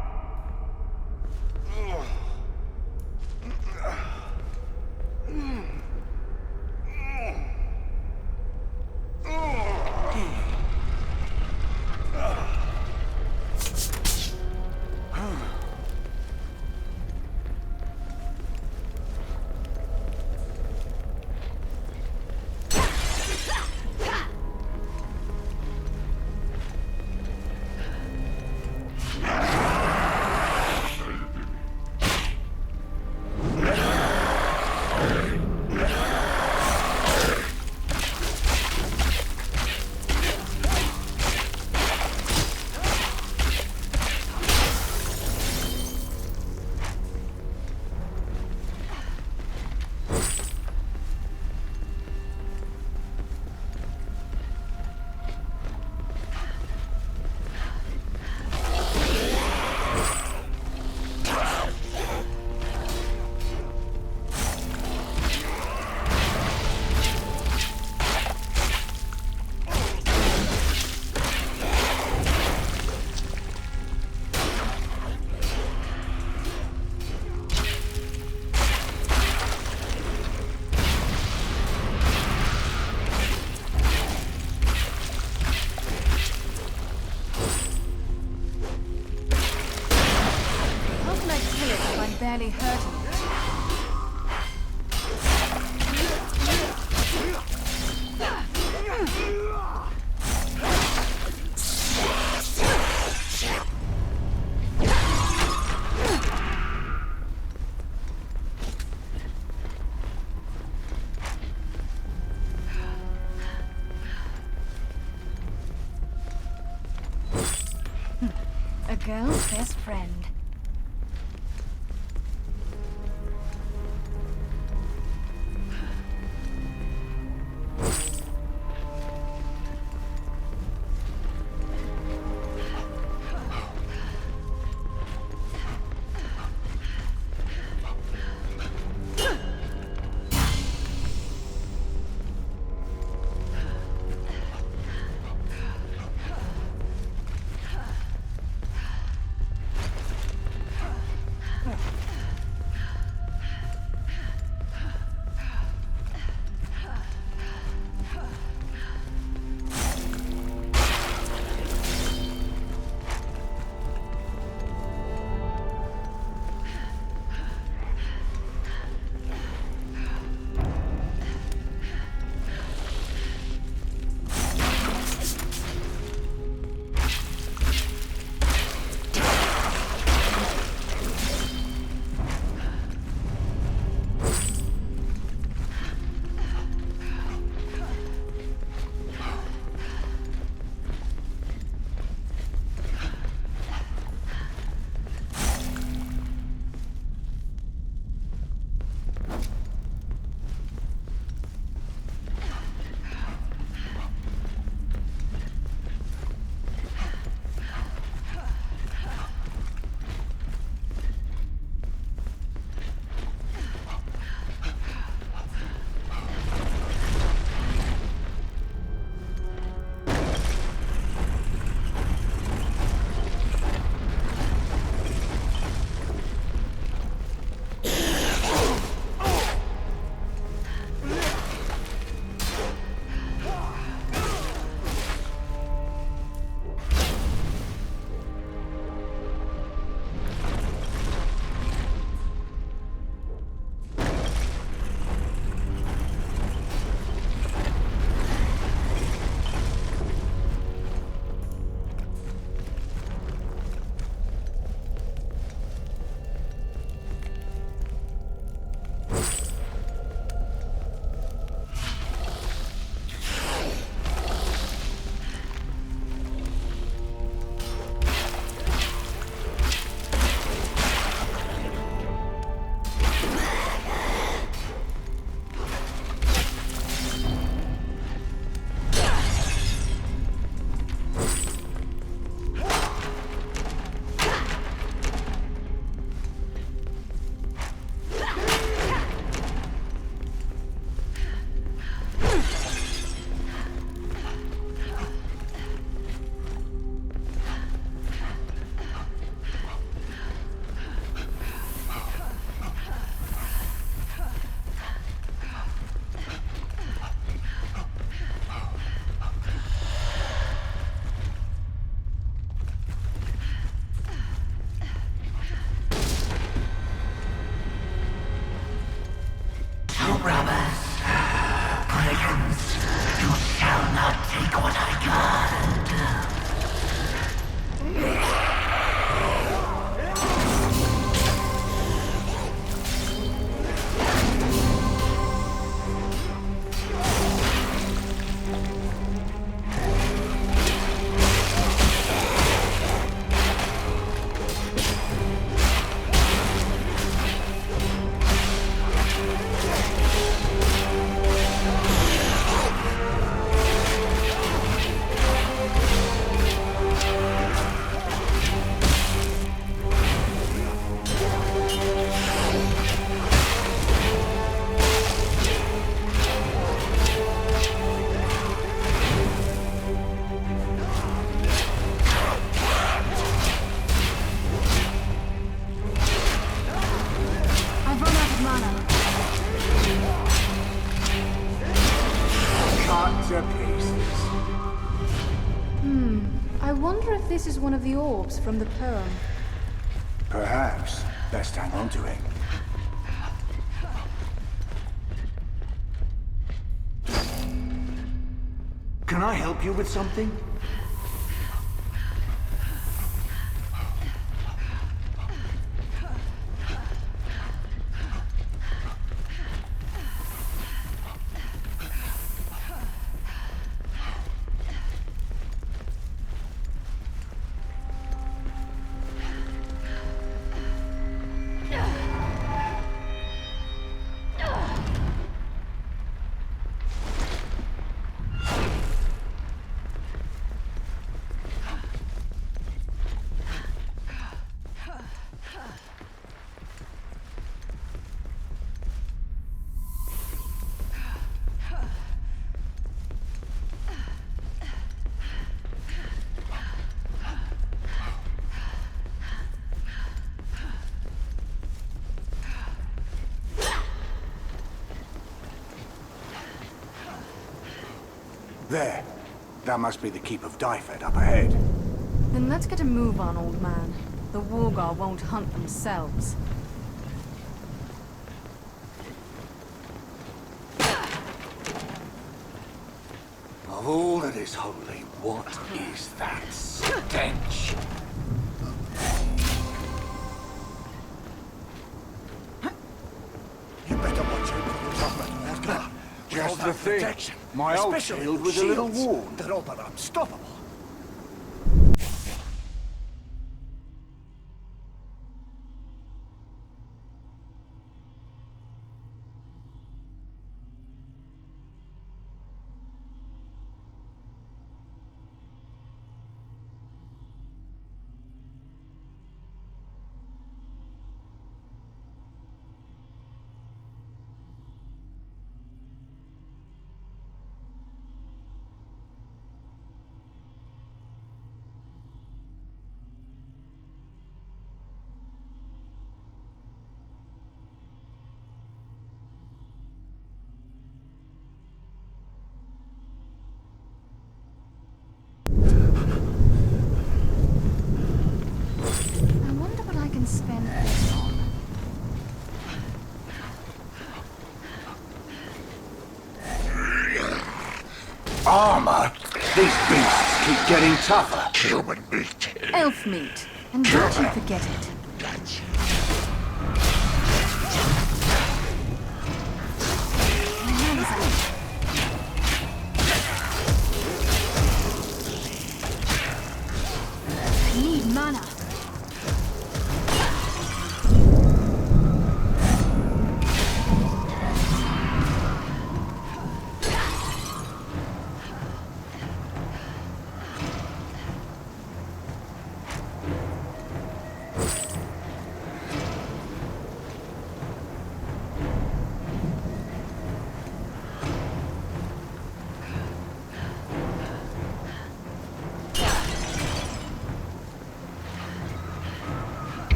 friend. This is one of the orbs from the poem. Perhaps. Best hang on to it. Can I help you with something? There. That must be the Keep of Dyfed up ahead. Then let's get a move on, old man. The Wargar won't hunt themselves. Of all that is holy, what is that stench? You better watch out for the government, Wargar. Just the thing. My old shield was a little worn. They're all but unstoppable. Spend this on. Armor? These beasts keep getting tougher. Human meat. Elf meat. And don't you forget it. I need mana.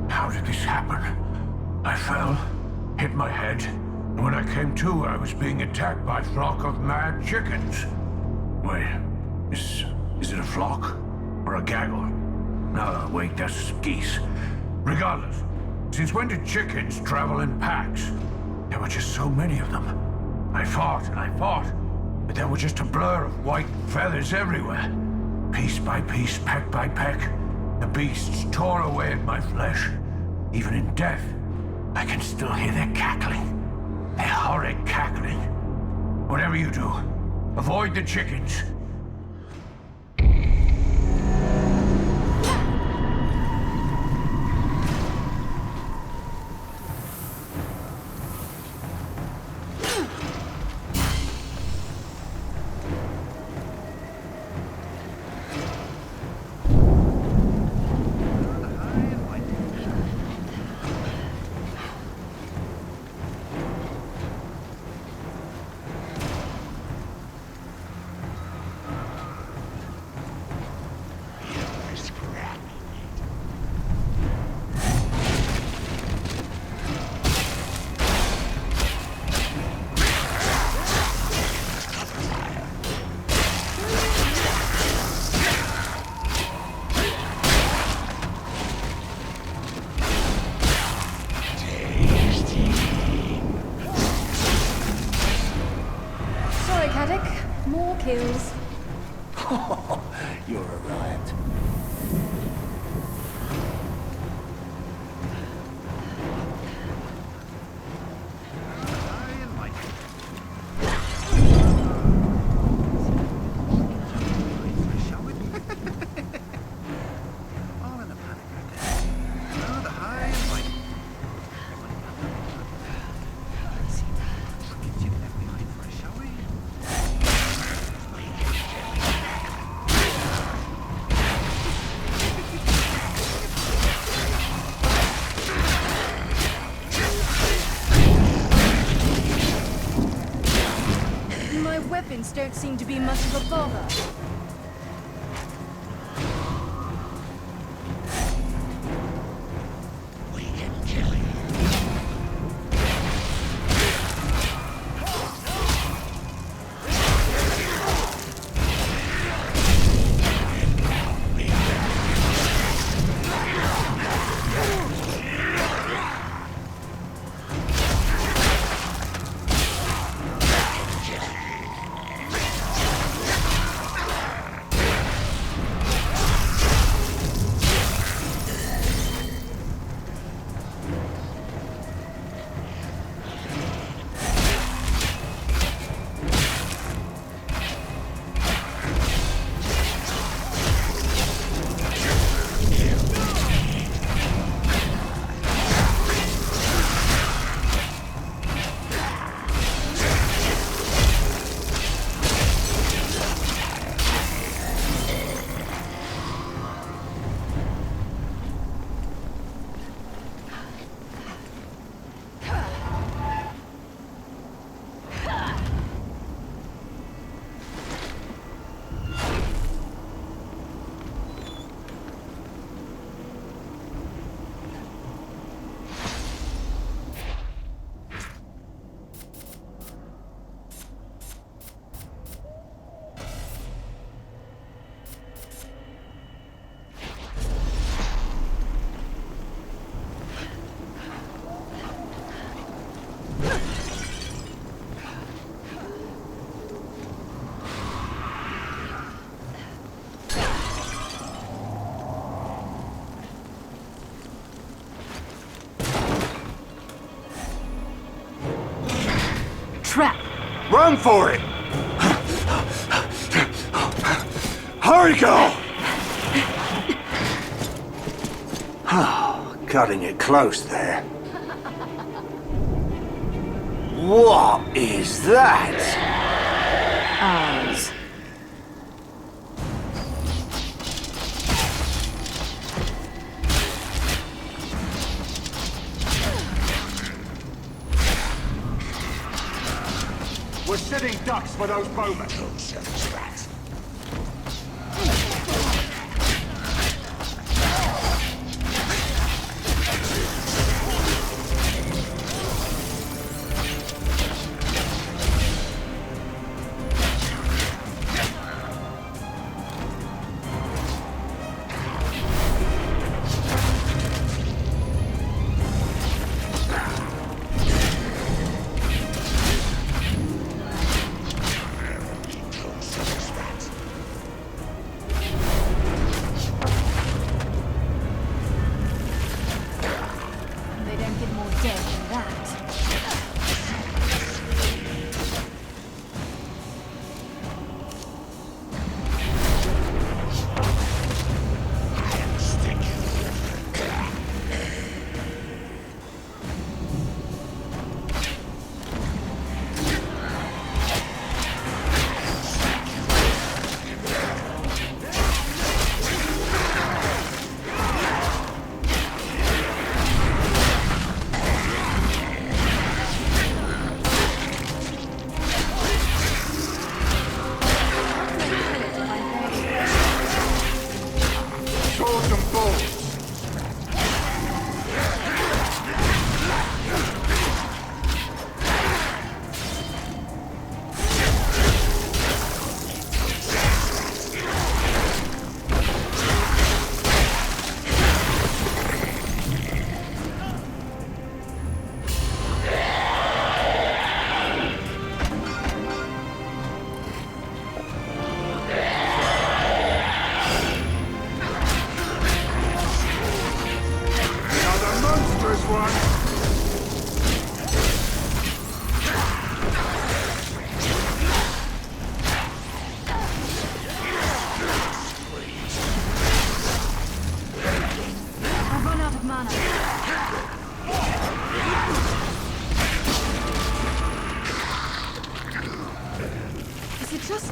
How did this happen? I fell, hit my head, and when I came to, I was being attacked by a flock of mad chickens. Wait, is it a flock? Or a gaggle? No, wait, that's geese. Regardless, since when did chickens travel in packs? There were just so many of them. I fought and I fought, but there was just a blur of white feathers everywhere. Piece by piece, peck by peck, the beasts tore away at my flesh. Even in death, I can still hear their cackling. Their horrid cackling. Whatever you do, avoid the chickens. More kills. You're a riot. weapons don't seem to be much of a bother. Trap! Run for it! Hurry, girl! Cutting it close there. What is that? Ours. We're sitting ducks for those bowmen.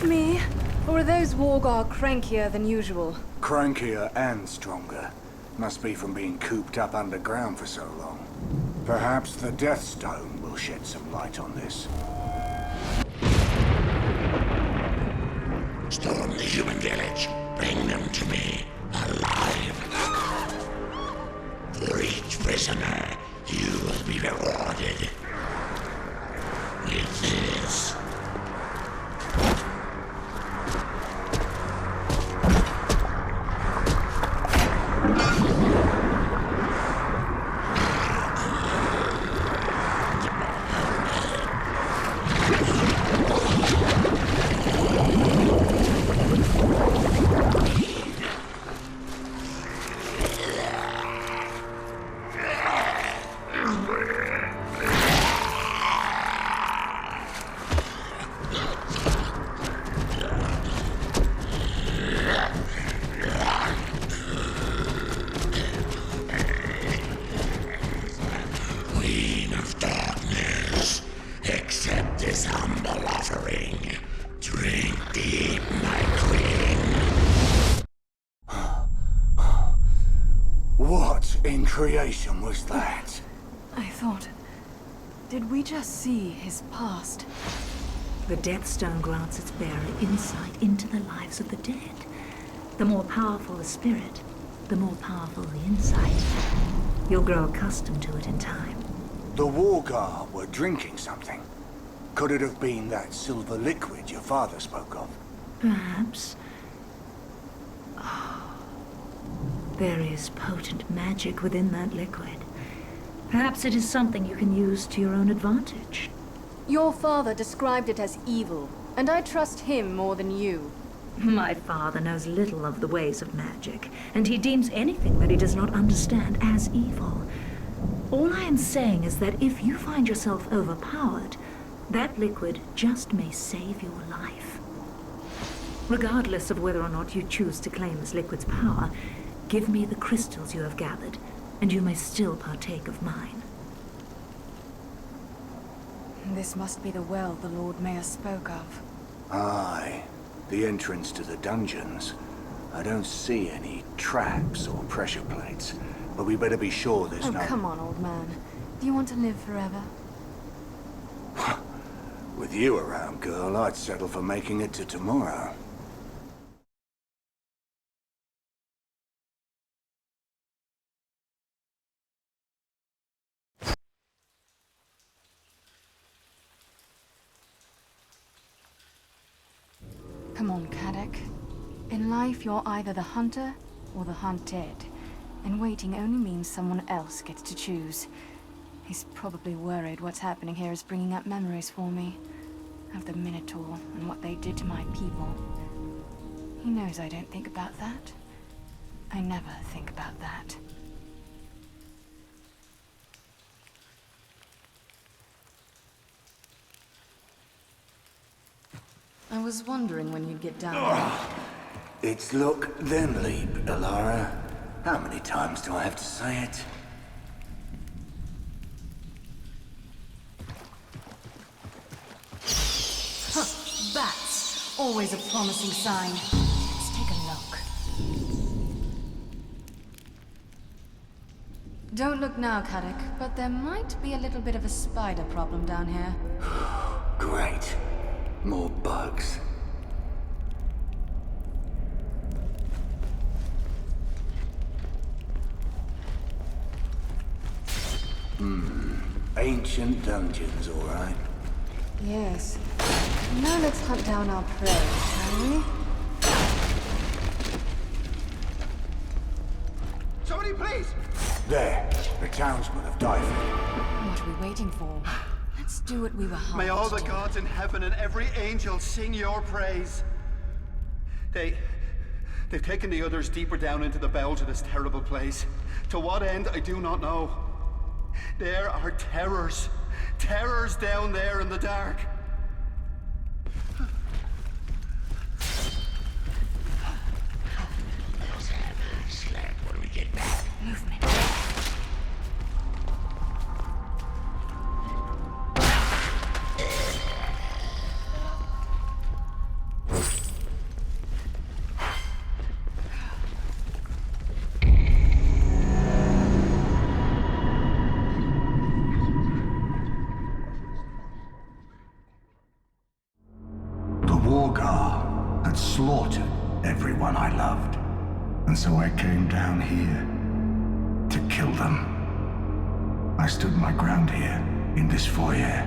Me? Or are those Wargar crankier than usual? Crankier and stronger. Must be from being cooped up underground for so long. Perhaps the Death Stone will shed some light on this. Storm the human village. Bring them to me, alive. For each prisoner, you will be rewarded with this. Creation was that? I thought... Did we just see his past? The Death Stone grants its bearer insight into the lives of the dead. The more powerful the spirit, the more powerful the insight. You'll grow accustomed to it in time. The Wargar were drinking something. Could it have been that silver liquid your father spoke of? Perhaps. There is potent magic within that liquid. Perhaps it is something you can use to your own advantage. Your father described it as evil, and I trust him more than you. My father knows little of the ways of magic, and he deems anything that he does not understand as evil. All I am saying is that if you find yourself overpowered, that liquid just may save your life. Regardless of whether or not you choose to claim this liquid's power, give me the crystals you have gathered, and you may still partake of mine. This must be the well the Lord Mayor spoke of. Aye. The entrance to the dungeons. I don't see any traps or pressure plates, but we better be sure there's no... Oh, come on, old man. Do you want to live forever? With you around, girl, I'd settle for making it to tomorrow. Come on, Caddock. In life, you're either the hunter or the hunted. And waiting only means someone else gets to choose. He's probably worried what's happening here is bringing up memories for me. Of the Minotaur and what they did to my people. He knows I don't think about that. I never think about that. I was wondering when you'd get down there. It's look, then leap, Alara. How many times do I have to say it? Huh, bats. Always a promising sign. Let's take a look. Don't look now, Caddock, but there might be a little bit of a spider problem down here. Great. More bugs. Ancient dungeons, all right. Yes. Now let's hunt down our prey, shall we? Somebody, please! There. The townsmen have died. What are we waiting for? Let's do what we were hired May all to the do. gods in heaven and every angel sing your praise. They've taken the others deeper down into the bowels of this terrible place. To what end, I do not know. There are terrors. Terrors down there in the dark. Slack when we get back. Movement. The Wargar had had slaughtered everyone I loved. And so I came down here to kill them. I stood my ground here, in this foyer,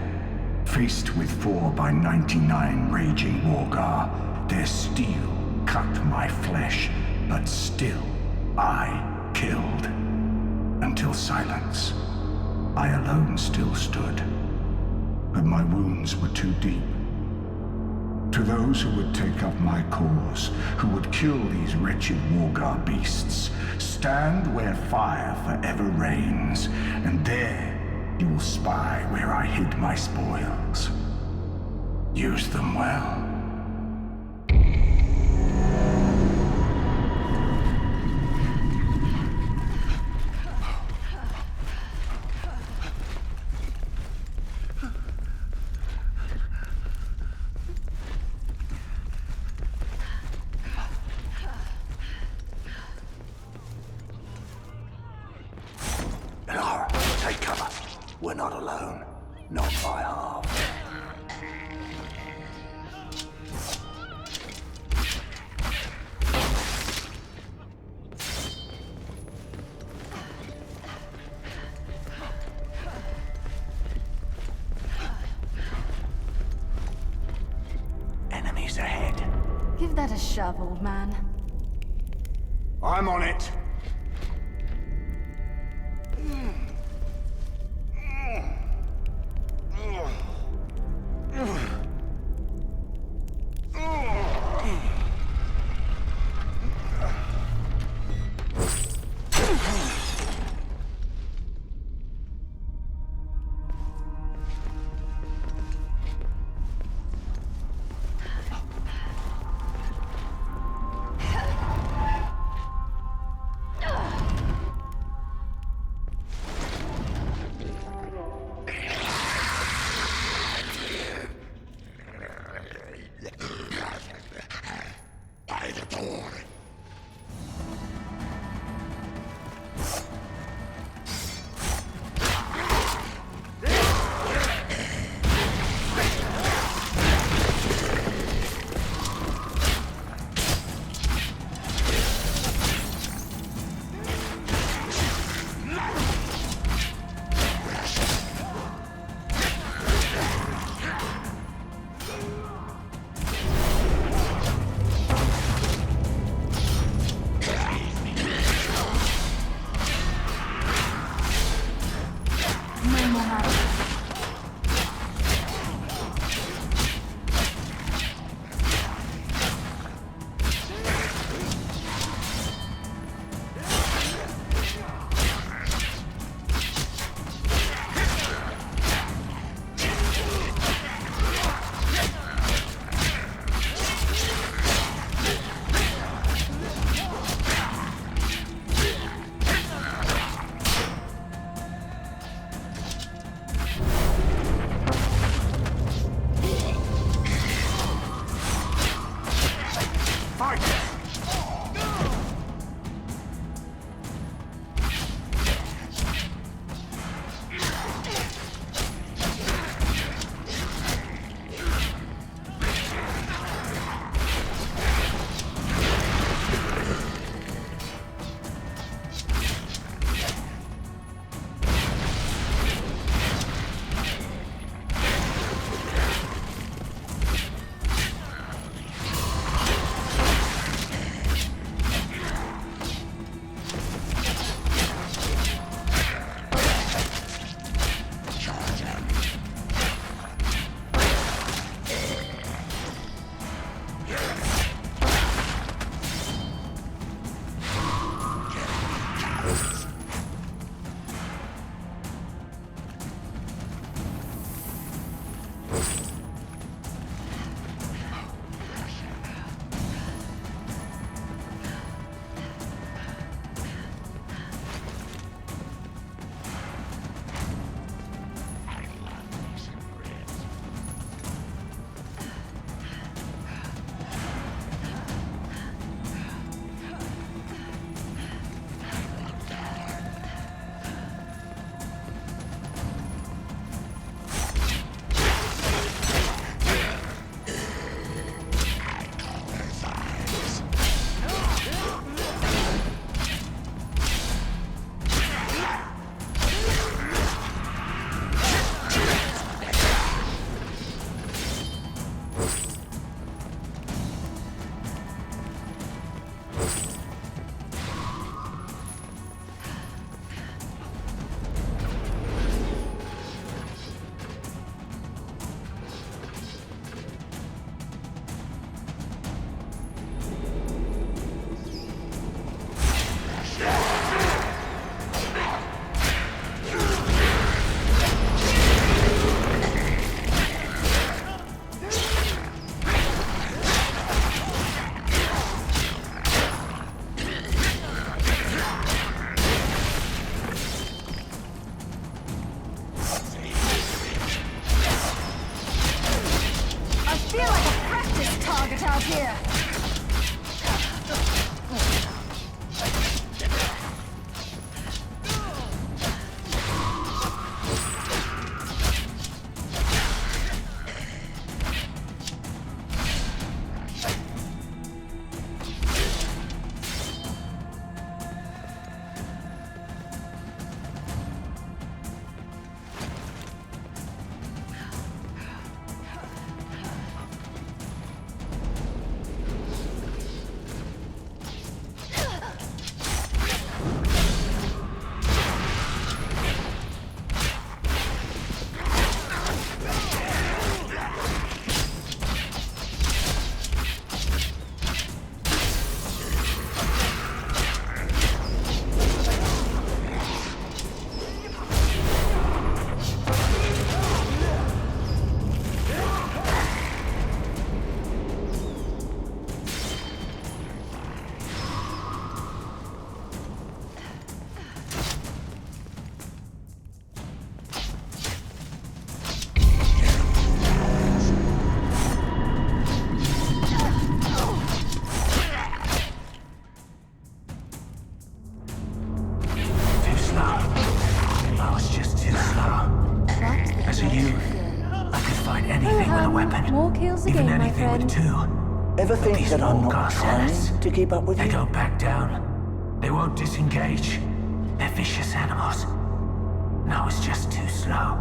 faced with 4x99 raging Wargar. Their steel cut my flesh, but still I killed. Until silence. I alone still stood, but my wounds were too deep. To those who would take up my cause, who would kill these wretched Wargar beasts, stand where fire forever reigns, and there you will spy where I hid my spoils. Use them well. Take cover. We're not alone. Not by half. Enemies ahead. Give that a shove, old man. I'm on it. Even anything with two. Ever think that I'm not trying to keep up with you? They don't back down. They won't disengage. They're vicious animals. No, it's just too slow.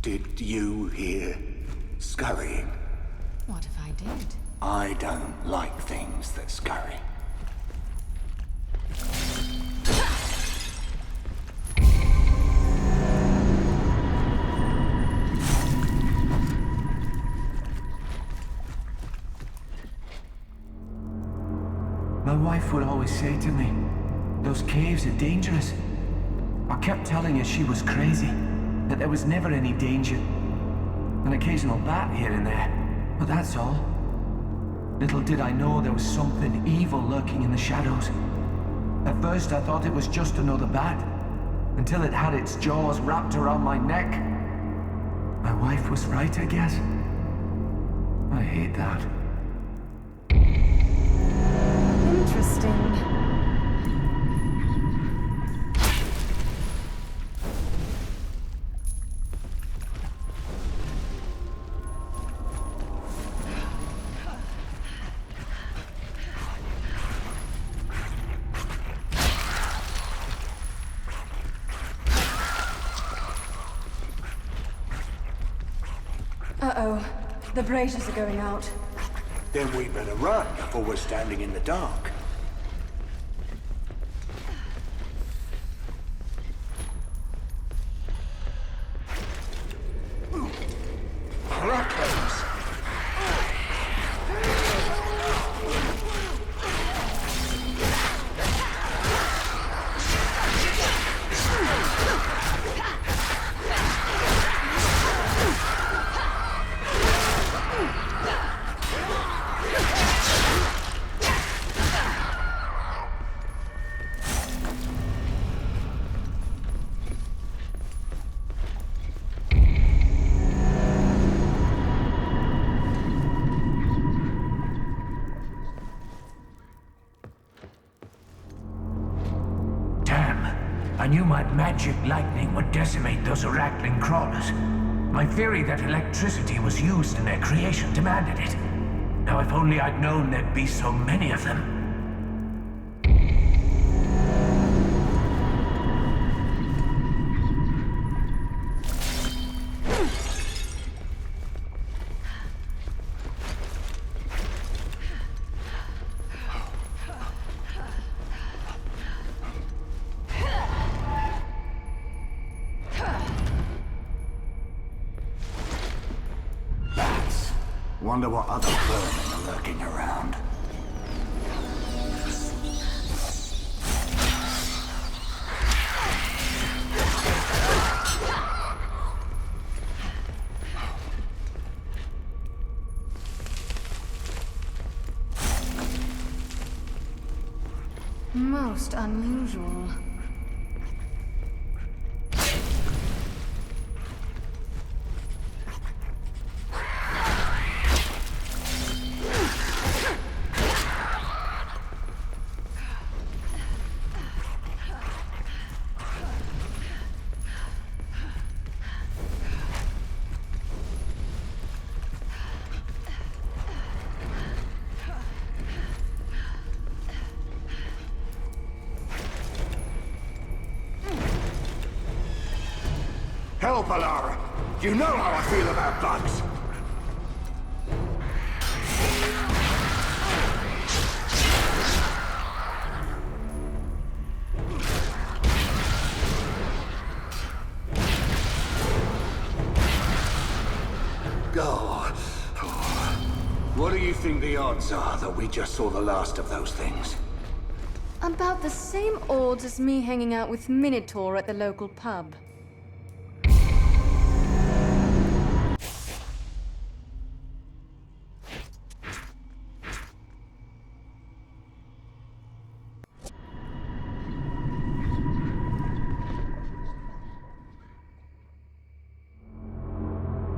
Did you hear scurrying? What if I did? I don't like things that scurry. My wife would always say to me, those caves are dangerous. I kept telling her she was crazy. that there was never any danger. An occasional bat here and there, but that's all. Little did I know there was something evil lurking in the shadows. At first I thought it was just another bat, until it had its jaws wrapped around my neck. My wife was right, I guess. I hate that. Interesting. Uh-oh. The braziers are going out. Then we better run before we're standing in the dark. Crackers! I knew my magic lightning would decimate those rattling crawlers. My theory that electricity was used in their creation demanded it. Now if only I'd known there'd be so many of them. Wonder what other vermin are lurking around. Most unusual. Help, Alara! You know how I feel about bugs! Go. What do you think the odds are that we just saw the last of those things? About the same odds as me hanging out with Minotaur at the local pub.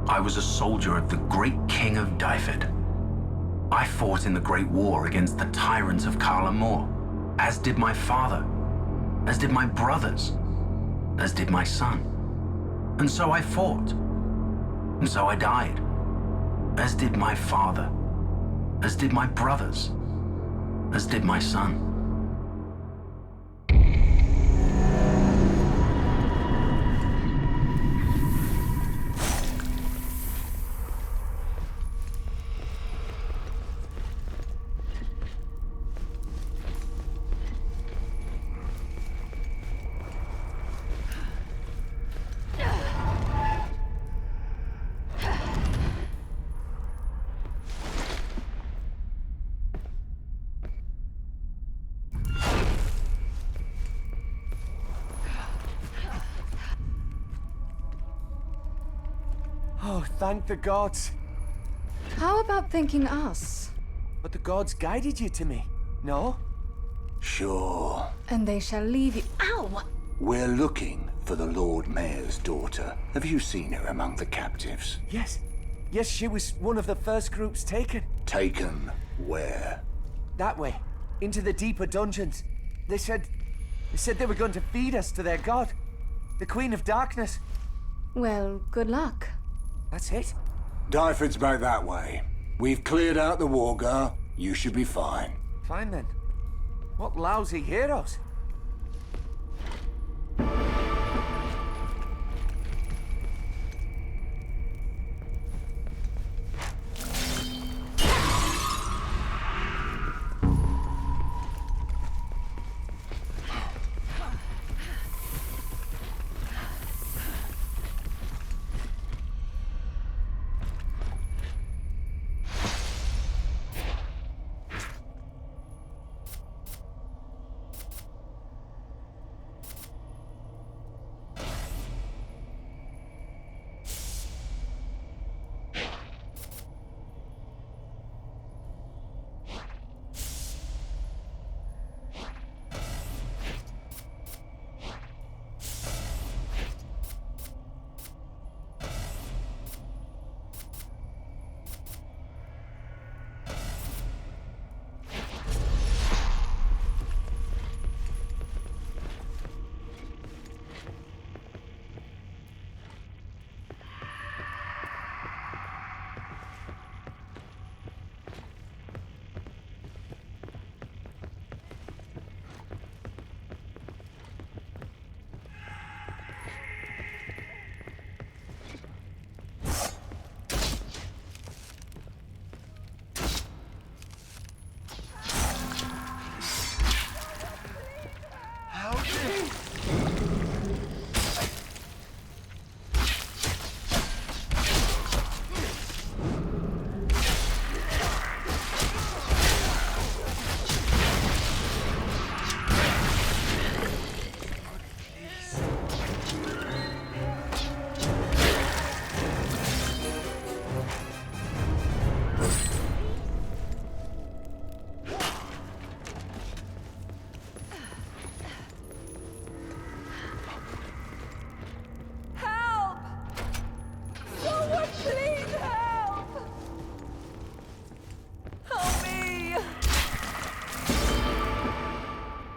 I was a soldier of the great king of Dyfed. I fought in the Great War against the tyrants of Kala Mor, as did my father, as did my brothers, as did my son. And so I fought, and so I died, as did my father, as did my brothers, as did my son. Oh, thank the gods. How about thanking us? But the gods guided you to me, no? Sure. And they shall leave you. Ow! We're looking for the Lord Mayor's daughter. Have you seen her among the captives? Yes. Yes, she was one of the first groups taken. Taken where? That way. Into the deeper dungeons. They said they were going to feed us to their god. The Queen of Darkness. Well, good luck. That's it. Dyford's back that way. We've cleared out the Wargar. You should be fine. Fine then. What lousy heroes.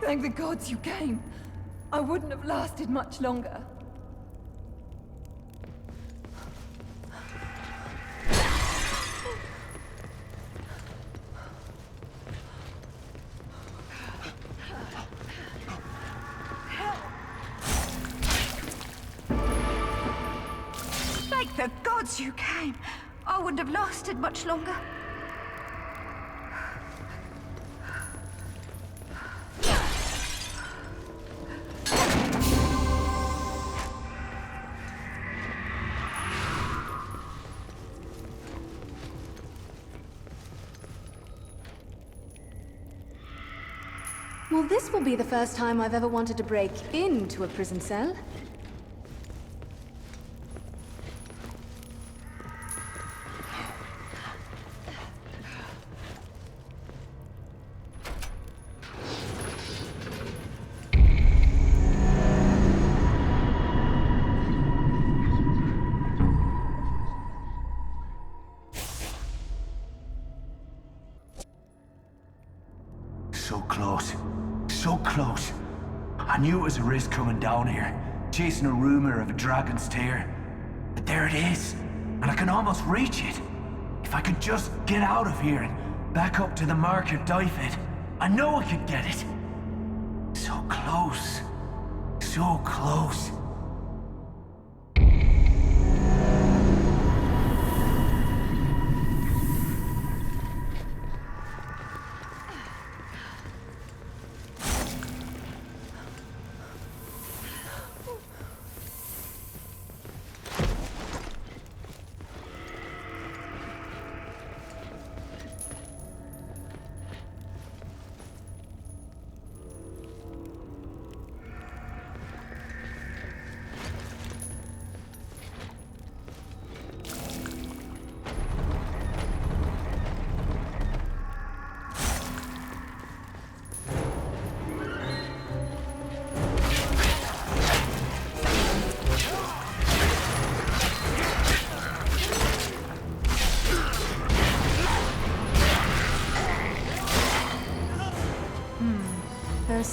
Thank the gods you came. I wouldn't have lasted much longer. Thank the gods you came. I wouldn't have lasted much longer. Well, this will be the first time I've ever wanted to break into a prison cell. So close. So close. I knew it was a risk coming down here, chasing a rumor of a dragon's tear. But there it is, and I can almost reach it. If I could just get out of here and back up to the mark of Dyfed, I know I could get it. So close. So close.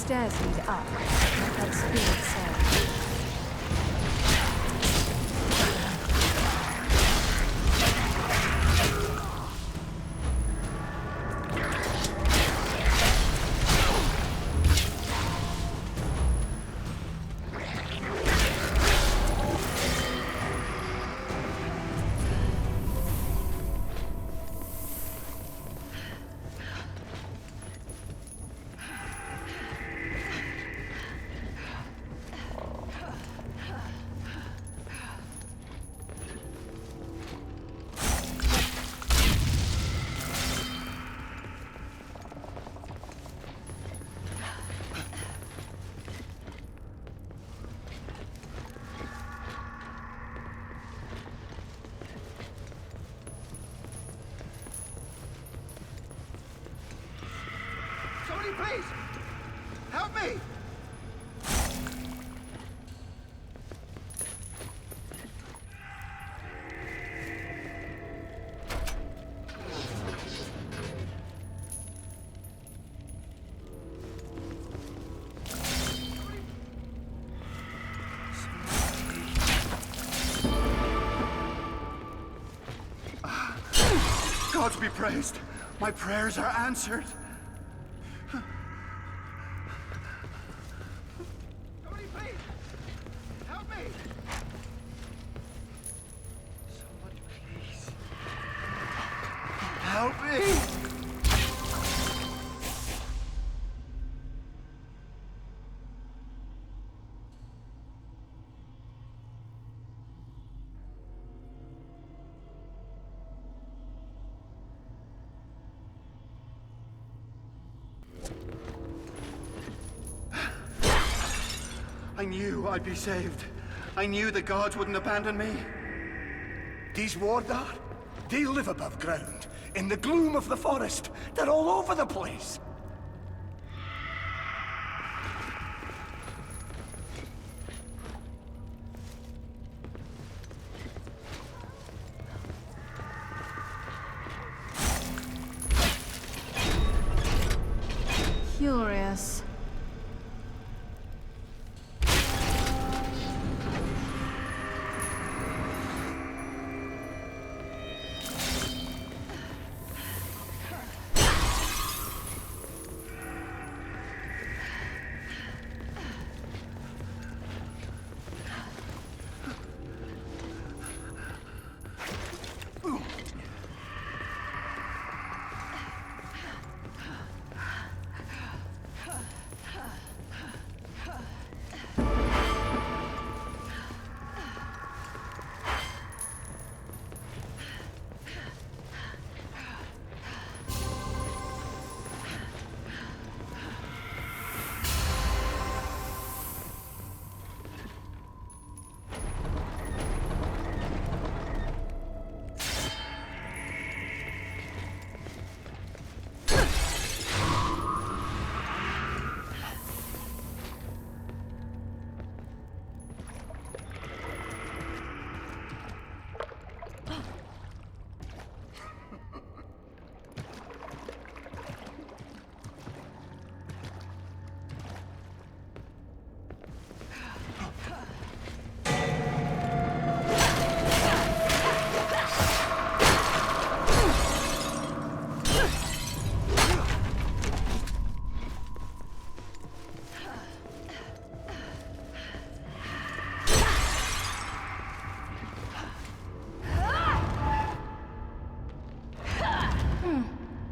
stairs lead up, like that spirit said. Please! Help me! Gods be praised! My prayers are answered! I knew I'd be saved. I knew the gods wouldn't abandon me. These Wardar, they live above ground, in the gloom of the forest. They're all over the place. Curious.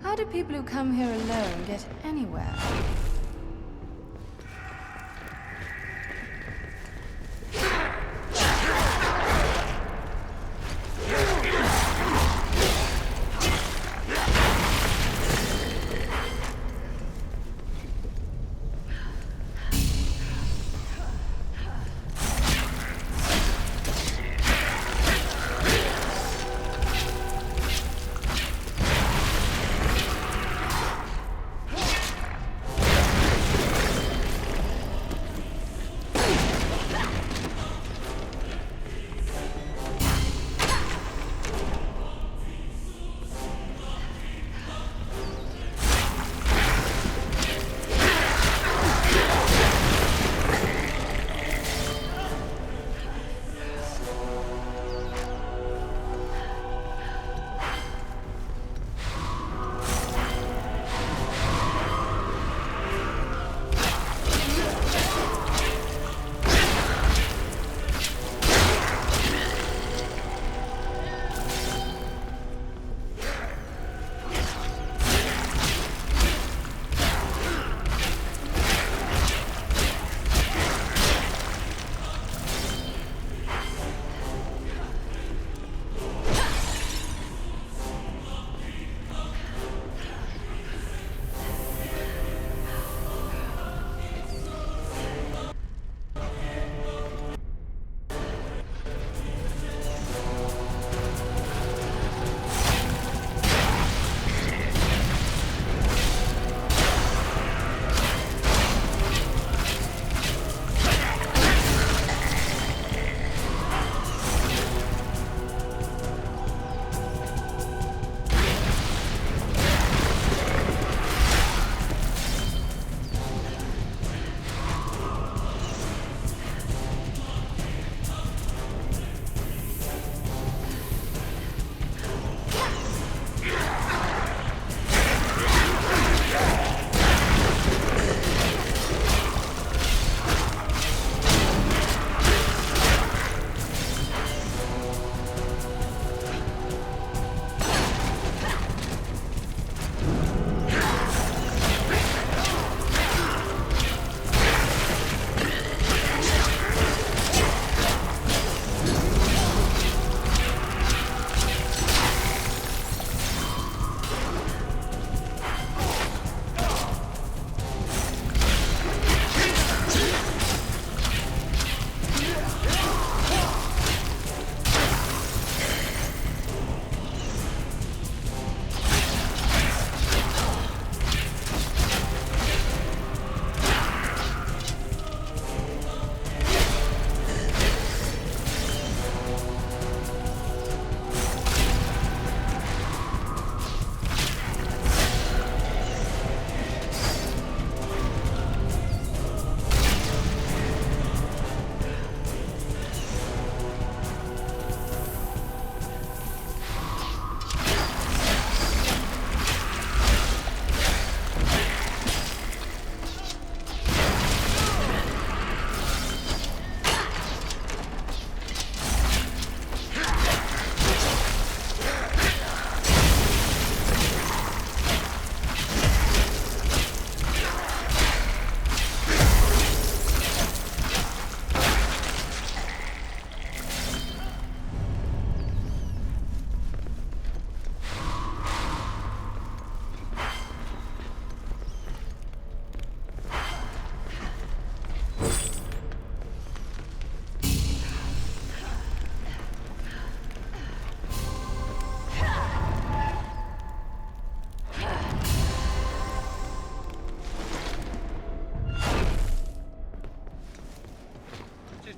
How do people who come here alone get anywhere?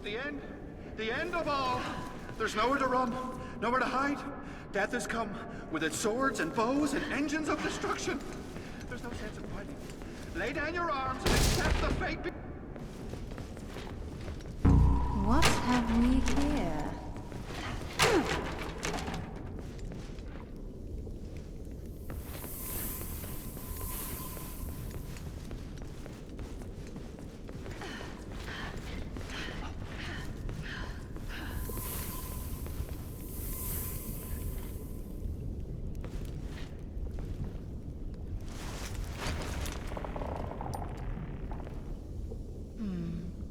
The end. The end of all. There's nowhere to run, nowhere to hide. Death has come with its swords and bows and engines of destruction. There's no sense in fighting. Lay down your arms and accept the fate. What have we here?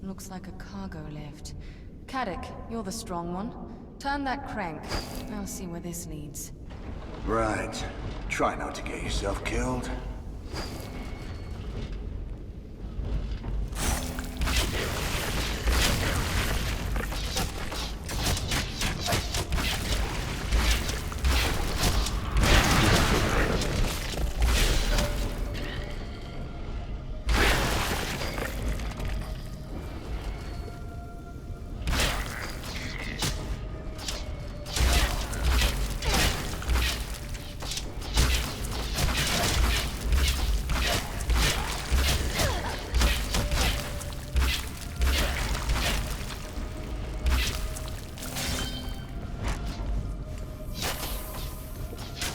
Looks like a cargo lift. Caddick, you're the strong one. Turn that crank. I'll see where this leads. Right. Try not to get yourself killed.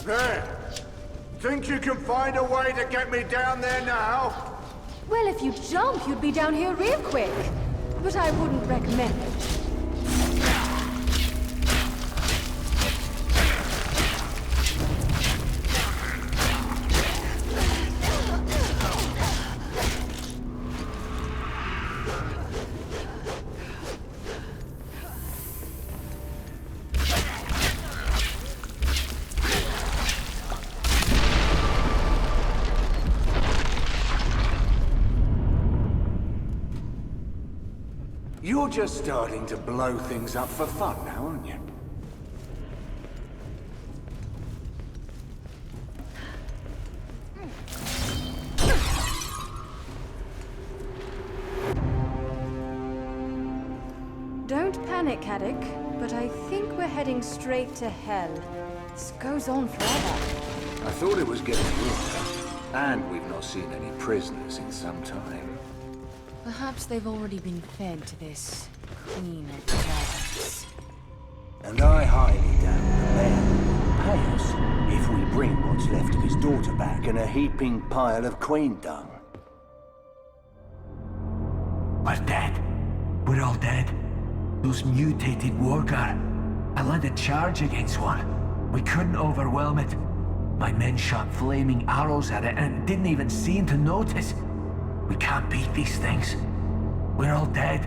There! Think you can find a way to get me down there now? Well, if you jump, you'd be down here real quick. But I wouldn't recommend it. You're just starting to blow things up for fun now, aren't you? Don't panic, Caddick, but I think we're heading straight to hell. This goes on forever. I thought it was getting warmer, and we've not seen any prisoners in some time. Perhaps they've already been fed to this queen of chaos. And I highly doubt the mayor will pay us if we bring what's left of his daughter back in a heaping pile of queen dung. We're dead. We're all dead. Those mutated wargar. I led a charge against one. We couldn't overwhelm it. My men shot flaming arrows at it and it didn't even seem to notice. We can't beat these things. We're all dead.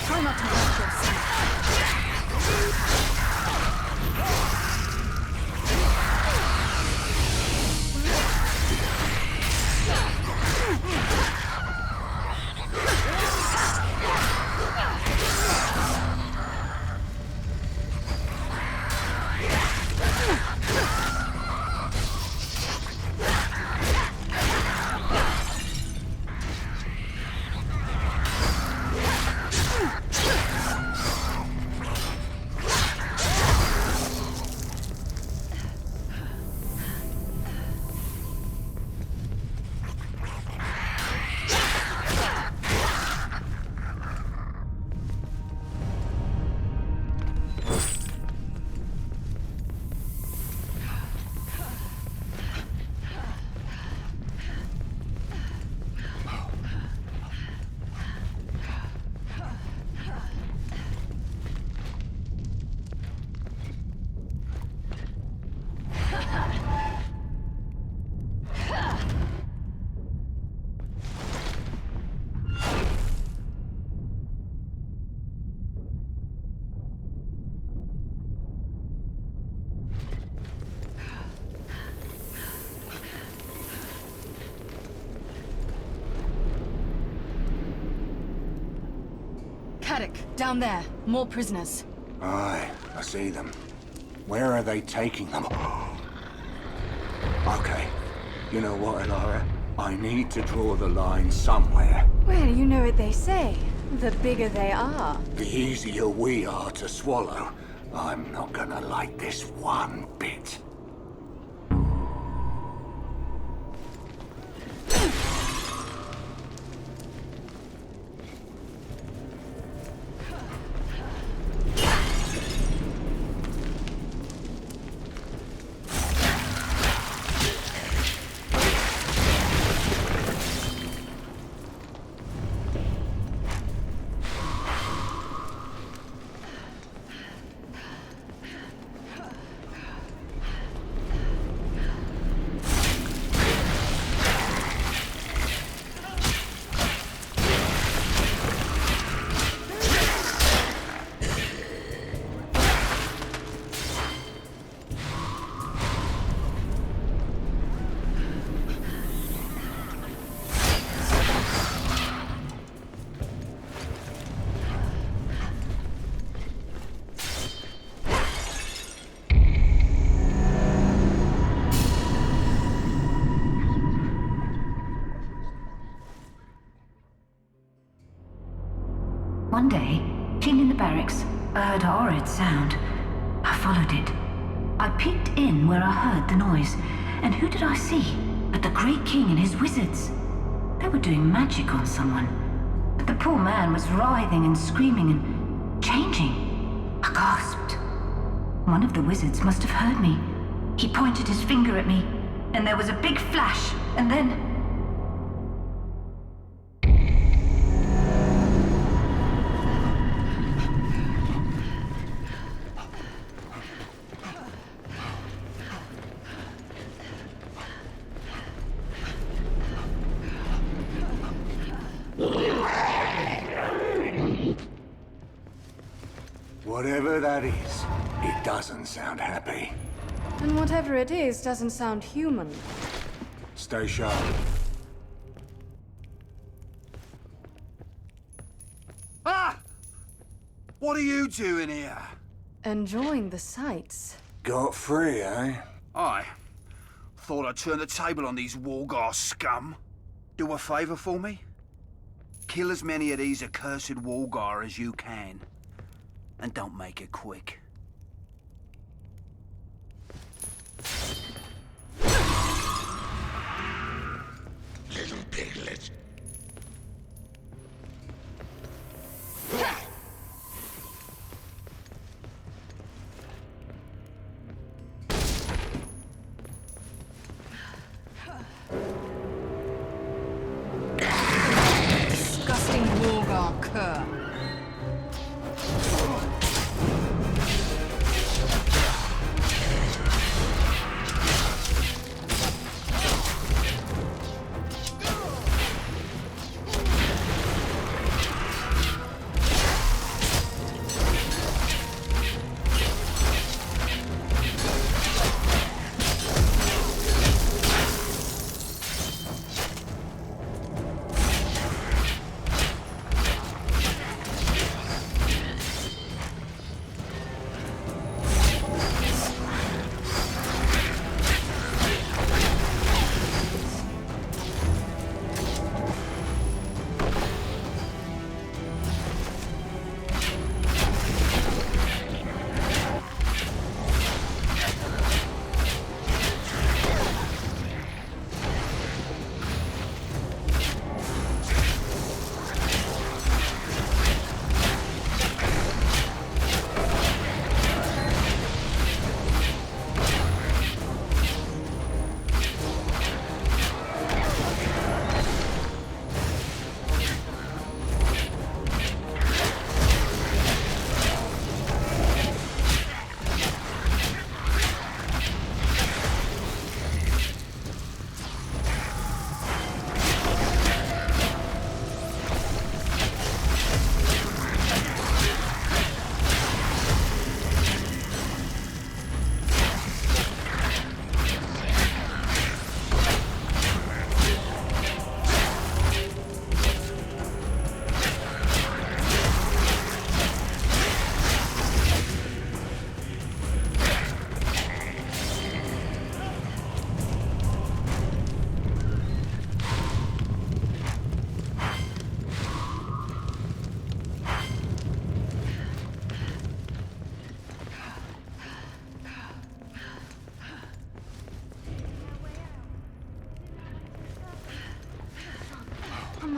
Try not to hurt yourself. Down there, more prisoners. Aye, I see them. Where are they taking them? Okay, you know what, Elara? I need to draw the line somewhere. Well, you know what they say. The bigger they are. The easier we are to swallow. I'm not gonna like this one bit. One day, cleaning the barracks, I heard a horrid sound. I followed it. I peeked in where I heard the noise, and who did I see but the Great King and his wizards? They were doing magic on someone, but the poor man was writhing and screaming and changing. I gasped. One of the wizards must have heard me. He pointed his finger at me, and there was a big flash, and then... Whatever that is, it doesn't sound happy. And whatever it is doesn't sound human. Stay sharp. Ah! What are you doing here? Enjoying the sights. Got free, eh? Aye. Thought I'd turn the table on these Walgar scum. Do a favour for me? Kill as many of these accursed Walgar as you can. And don't make it quick. Little piglet. Disgusting Walgar cur.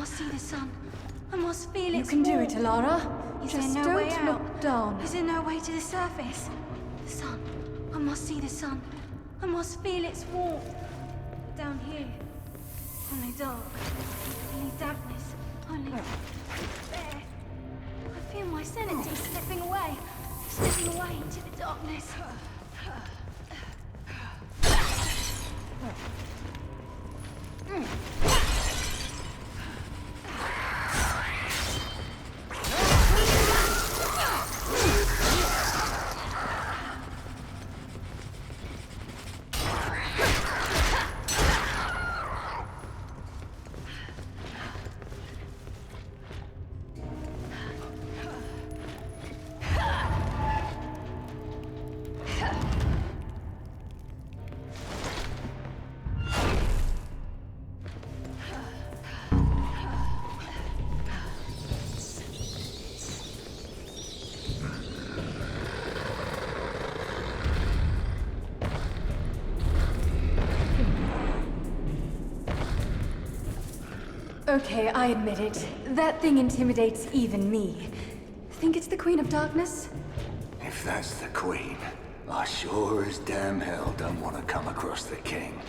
must see the sun. I must feel it. You can do it, Alara. Just Just no way don't out? look down. Is there no way to the surface? The sun. I must see the sun. I must feel its warmth. Down here. Only dark. Only dampness. Only... There. I feel my sanity slipping away. Slipping away into the darkness. Okay, I admit it. That thing intimidates even me. Think it's the Queen of Darkness? If that's the Queen, I sure as damn hell don't want to come across the King.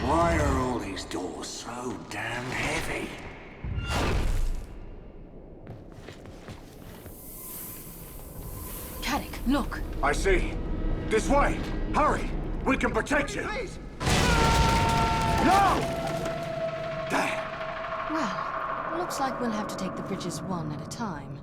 Why are all these doors so damn heavy? Caddick, look. I see. This way! Hurry! We can protect you! Please! No! Damn! Well, looks like we'll have to take the bridges one at a time.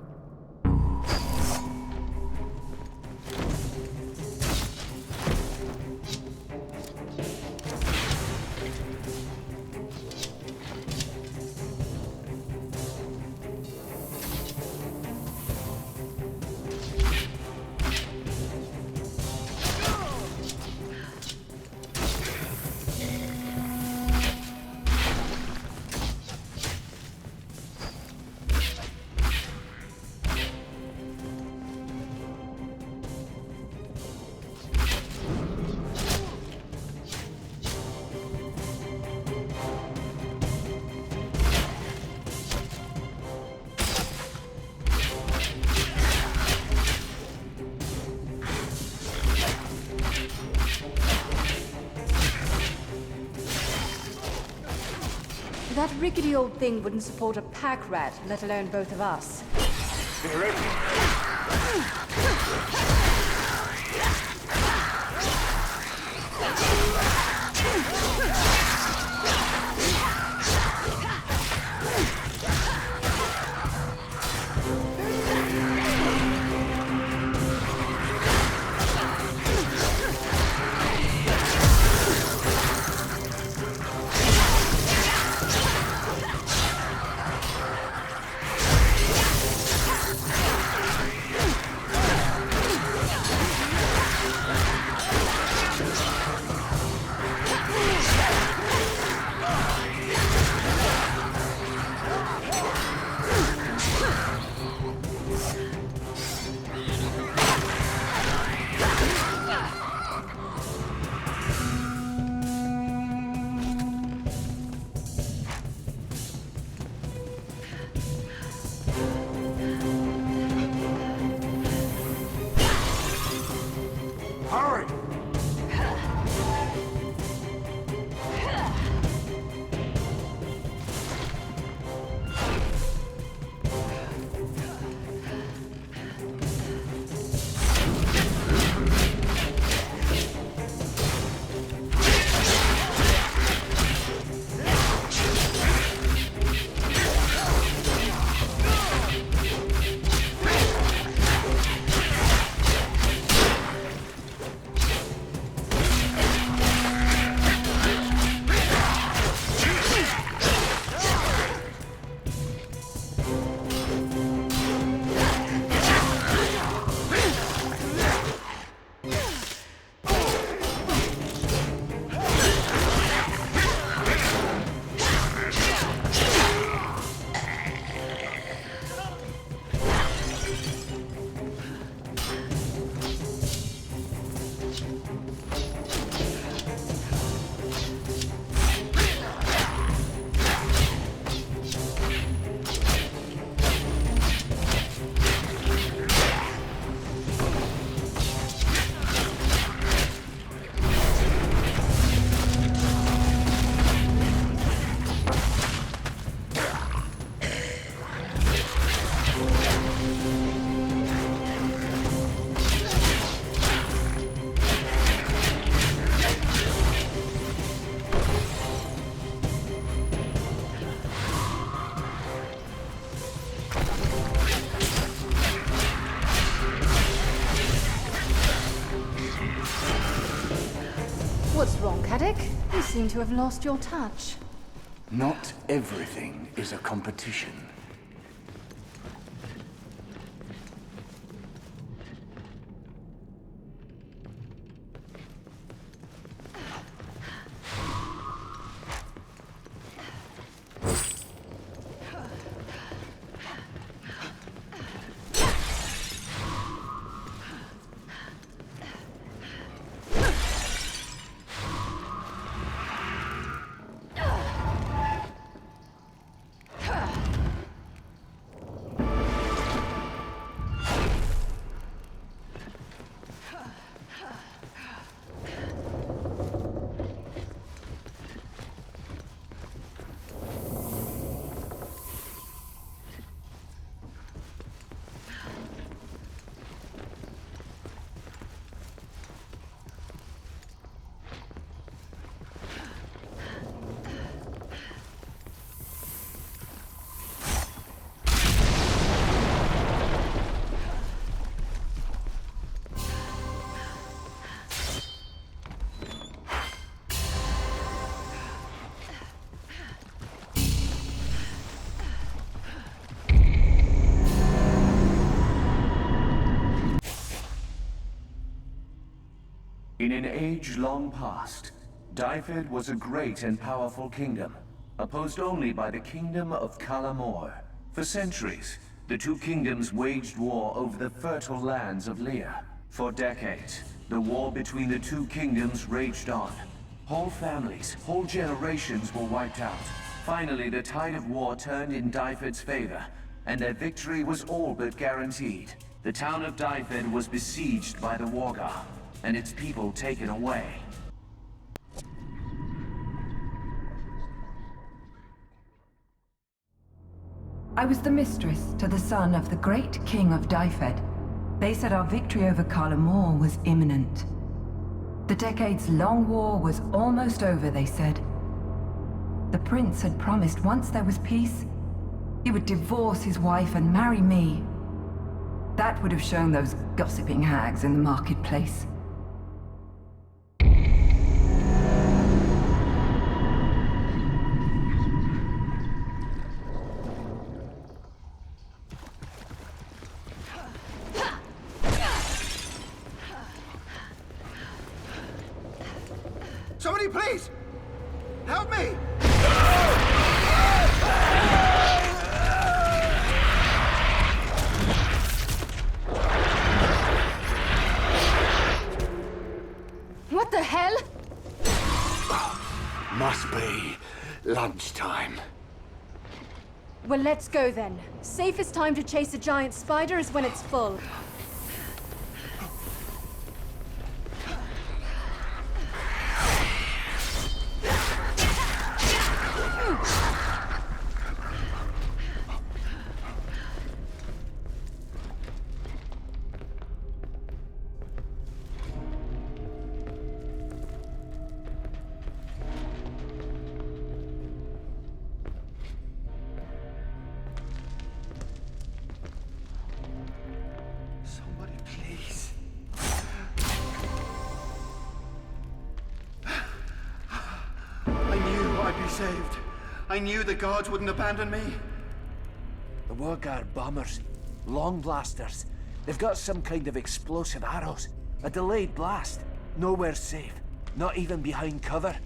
That rickety old thing wouldn't support a pack rat, let alone both of us. What's wrong, Caddick? You seem to have lost your touch. Not everything is a competition. In an age long past, Dyfed was a great and powerful kingdom, opposed only by the kingdom of Kalamor. For centuries, the two kingdoms waged war over the fertile lands of Lear. For decades, the war between the two kingdoms raged on. Whole families, whole generations were wiped out. Finally, the tide of war turned in Dyfed's favor, and their victory was all but guaranteed. The town of Dyfed was besieged by the Wargar, and its people taken away. I was the mistress to the son of the great king of Dyfed. They said our victory over Carlamore was imminent. The decades-long war was almost over, they said. The prince had promised once there was peace, he would divorce his wife and marry me. That would have shown those gossiping hags in the marketplace. Somebody please! Help me! What the hell? Must be lunchtime. Well, let's go then. Safest time to chase a giant spider is when it's full. Somebody please. I knew I'd be saved. I knew the gods wouldn't abandon me. The Warguard bombers. Long blasters. They've got some kind of explosive arrows. A delayed blast. Nowhere safe. Not even behind cover.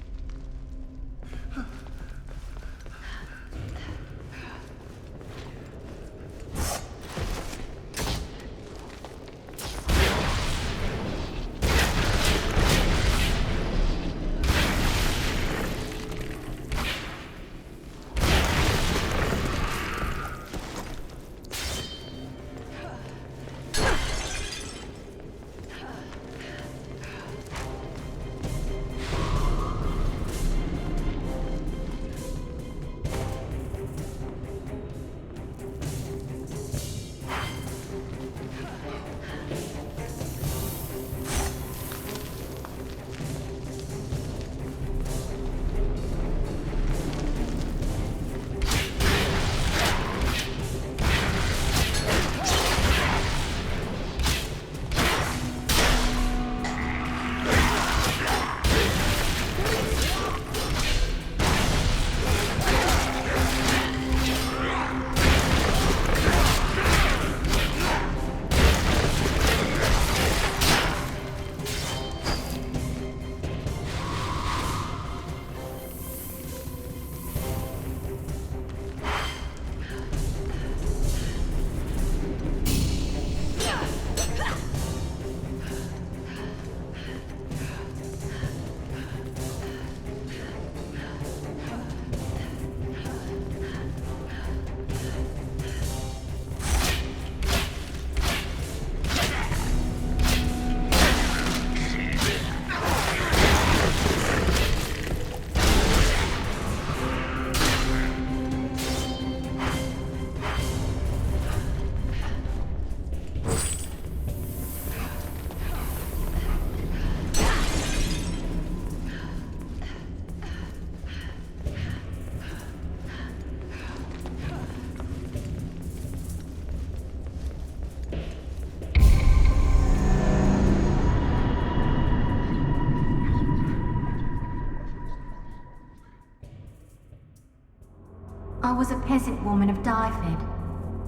I was a peasant woman of Dyfed.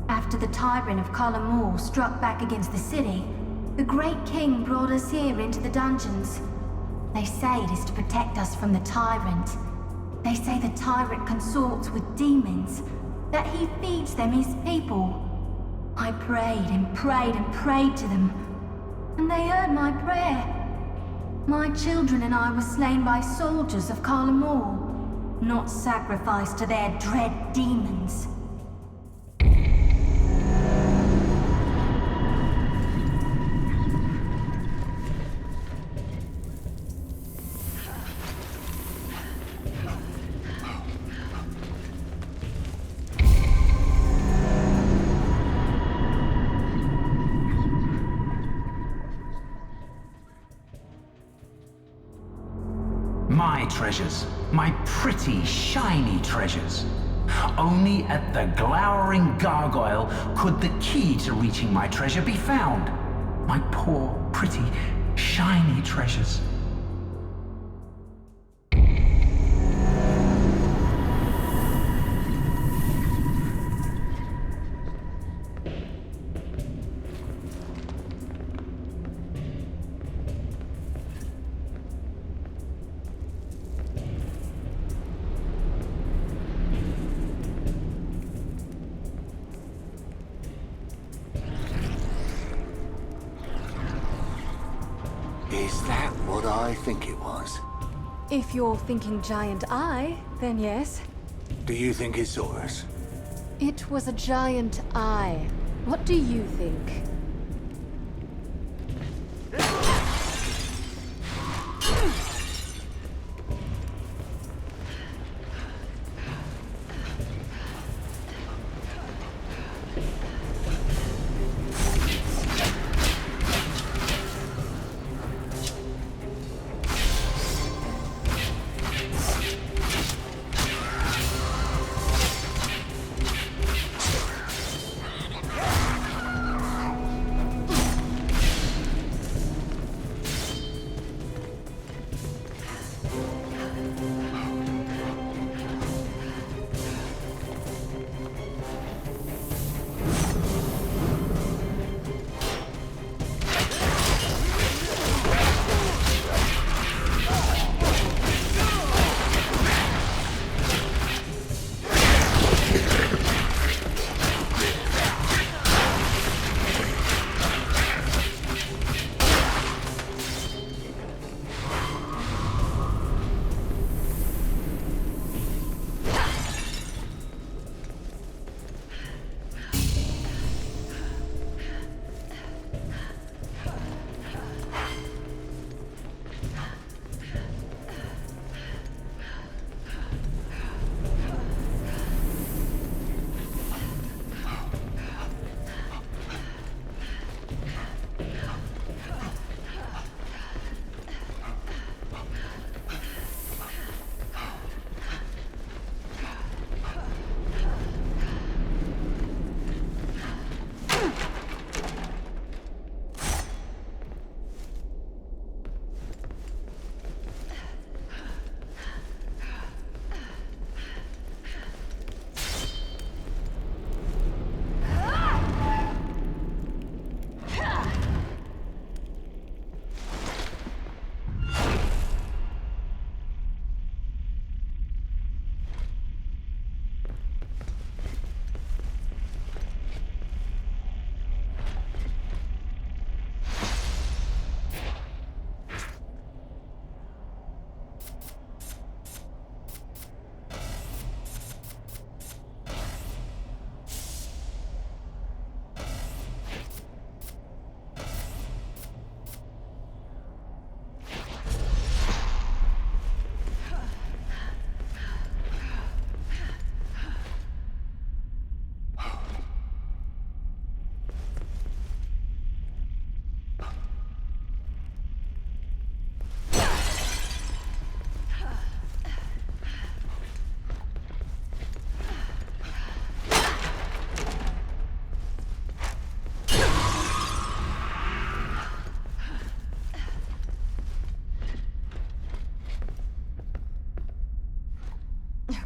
After the tyrant of Carlamore struck back against the city, the great king brought us here into the dungeons. They say it is to protect us from the tyrant. They say the tyrant consorts with demons, that he feeds them his people. I prayed and prayed and prayed to them, and they heard my prayer. My children and I were slain by soldiers of Carlamore, not sacrificed to their dread demons. my treasures, my pretty, shiny treasures. Only at the glowering gargoyle could the key to reaching my treasure be found. My poor, pretty, shiny treasures. Is that what I think it was? If you're thinking giant eye, then yes. Do you think it saw us? It was a giant eye. What do you think?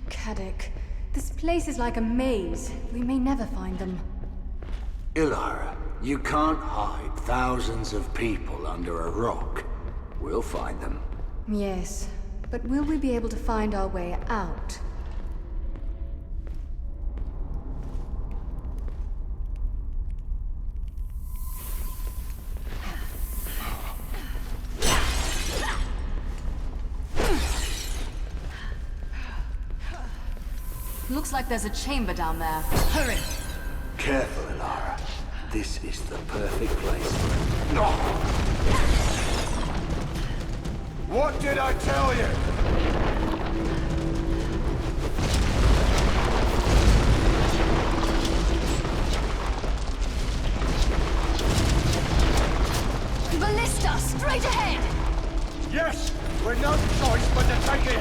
Caddick, this place is like a maze. We may never find them. Ilara, you can't hide thousands of people under a rock. We'll find them. Yes, but will we be able to find our way out? Looks like there's a chamber down there. Hurry! Careful, Ilara. This is the perfect place for it. No! What did I tell you? Ballista, straight ahead! Yes! We've no choice but to take it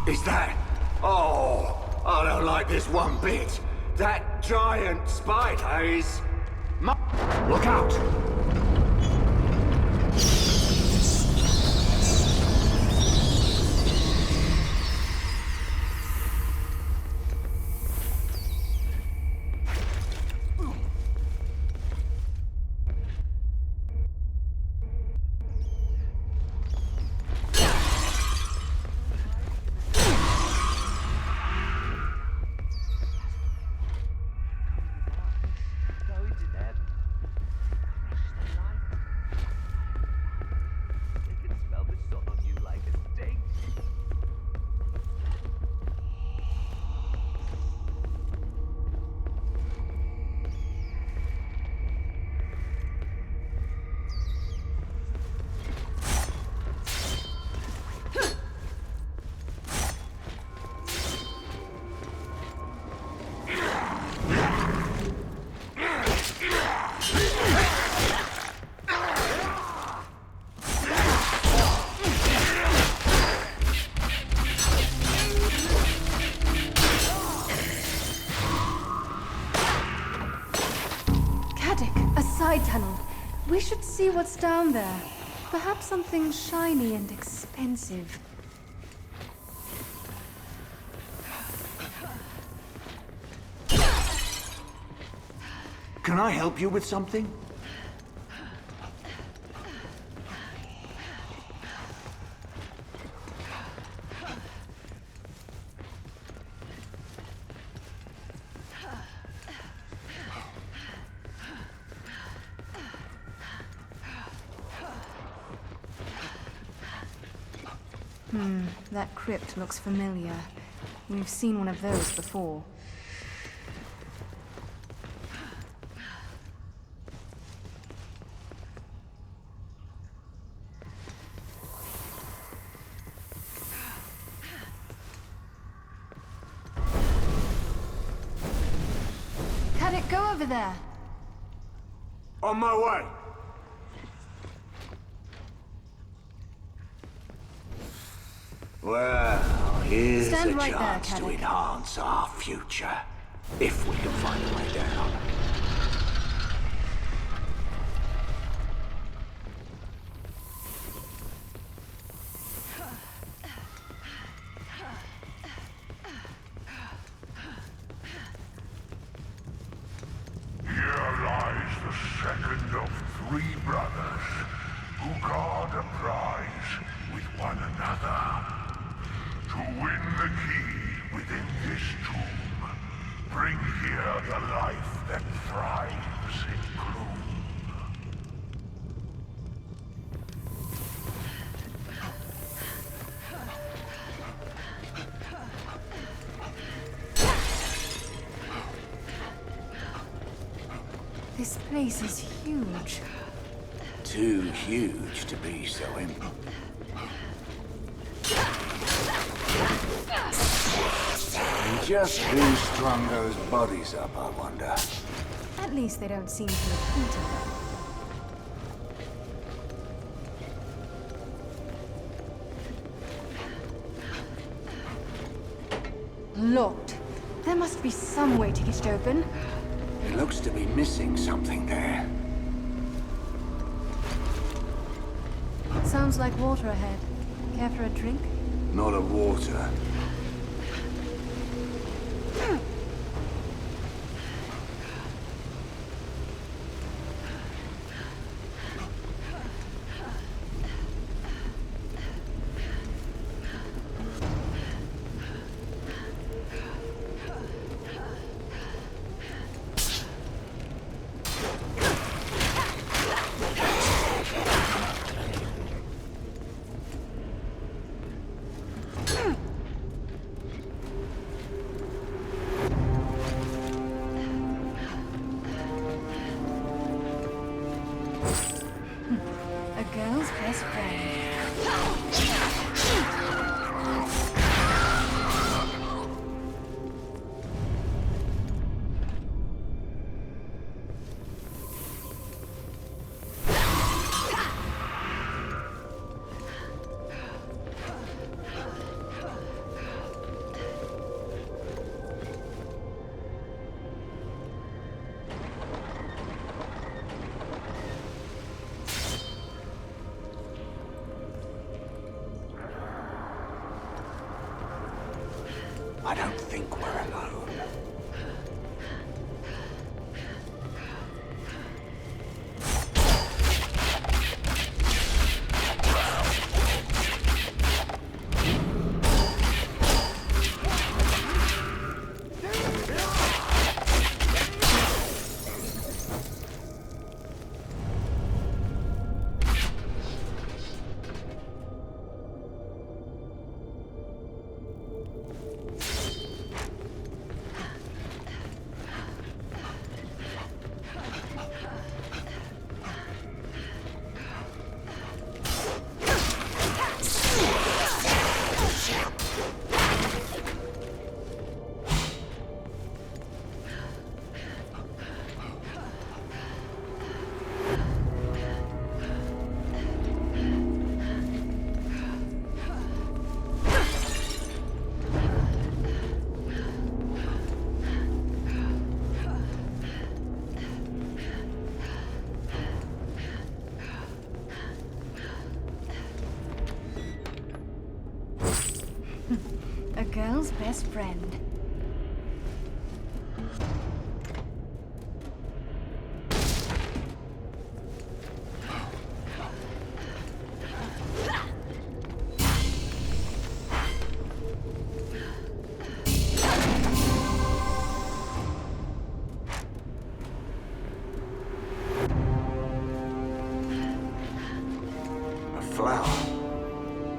Is that... Oh, I don't like this one bit. That giant spider is... Look out! Side tunnel. We should see what's down there. Perhaps something shiny and expensive. Can I help you with something? That crypt looks familiar. We've seen one of those before. Caddick, go over there. On my way. Well, here's Stand a right there, chance to Caddick. enhance our future, if we can find a way down. Here lies the second of three brothers who guard a prize with one another. To win the key within this tomb, bring here the life that thrives in gloom. This place is huge. Too huge to be so empty. And just who strung those bodies up, I wonder? At least they don't seem to have eaten them. Locked. There must be some way to get it open. It looks to be missing something there. Sounds like water ahead. Care for a drink? Not of water. A girl's best friend. best friend.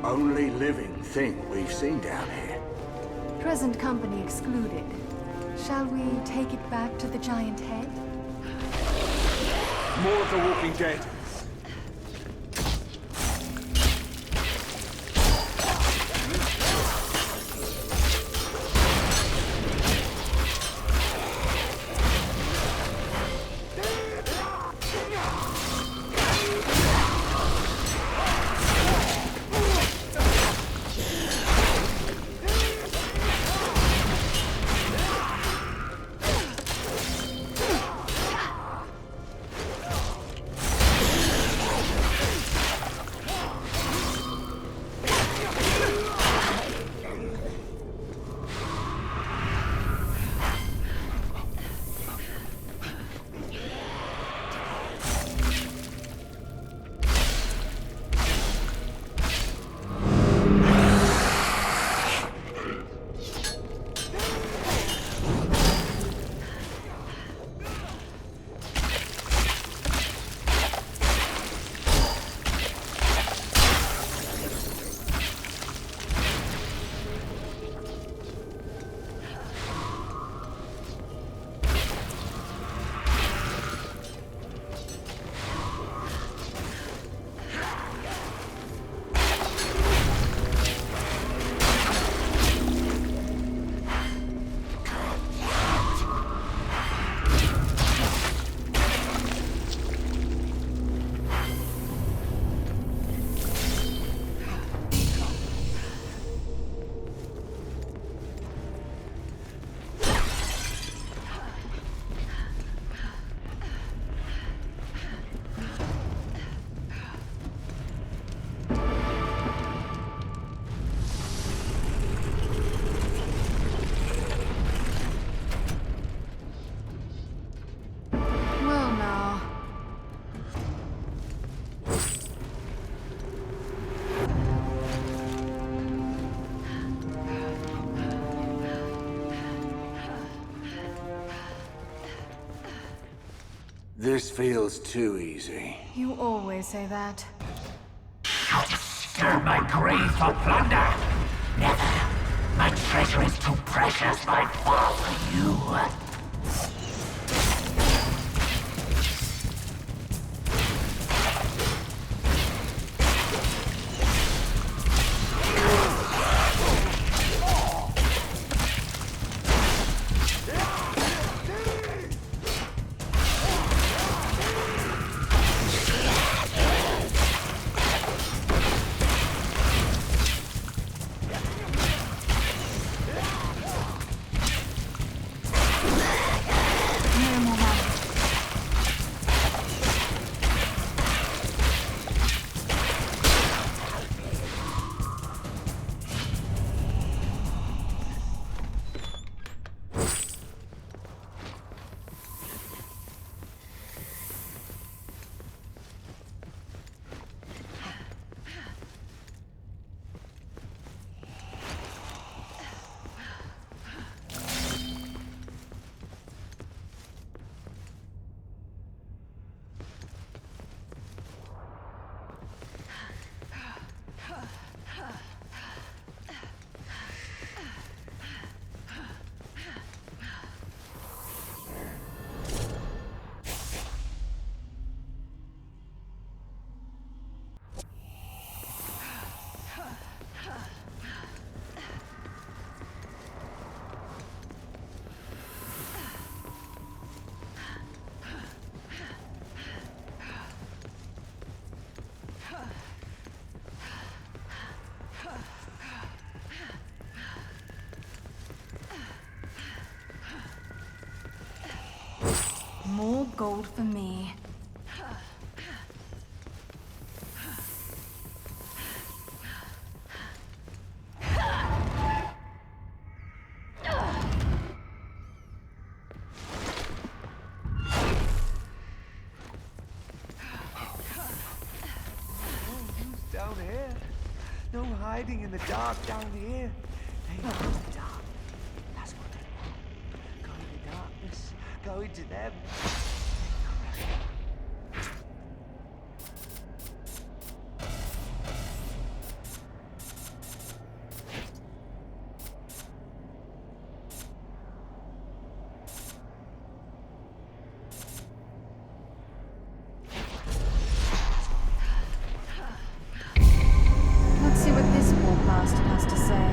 Only living thing we've seen down here. Present company excluded. Shall we take it back to the giant head? More of the Walking Dead. This feels too easy. You always say that. Disturb my grave for plunder! Never! My treasure is too precious by far for you. More gold for me. hiding in the dark down here. They are the dark. That's what they want. Go into darkness. Go into them. Let's see what this poor bastard has to say.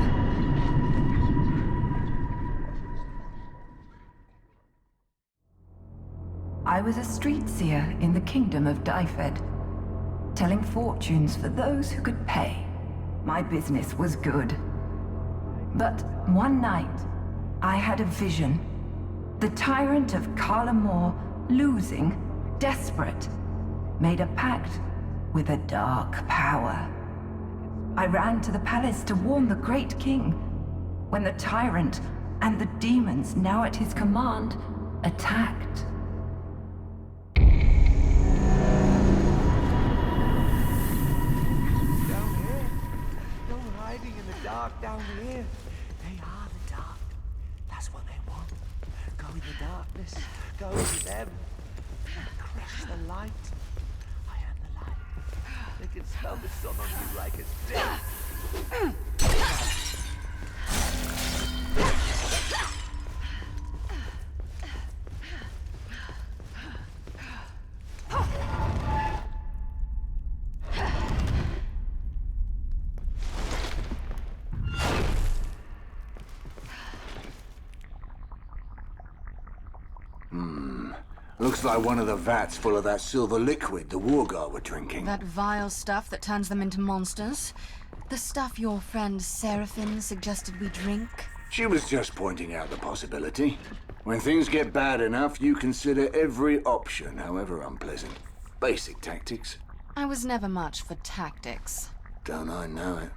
I was a street seer in the kingdom of Dyfed, telling fortunes for those who could pay. My business was good. But one night, I had a vision. The tyrant of Carlamore, losing, desperate, made a pact with a dark power. I ran to the palace to warn the great king, when the tyrant and the demons now at his command attacked. Down here. They are the dark. That's what they want. Go in the darkness. Go into them. Crush the light. I am the light. They can smell the sun on you like it's dead. Looks like one of the vats full of that silver liquid the Wargar were drinking. That vile stuff that turns them into monsters? The stuff your friend Seraphine suggested we drink? She was just pointing out the possibility. When things get bad enough, you consider every option, however unpleasant. Basic tactics. I was never much for tactics. Don't I know it?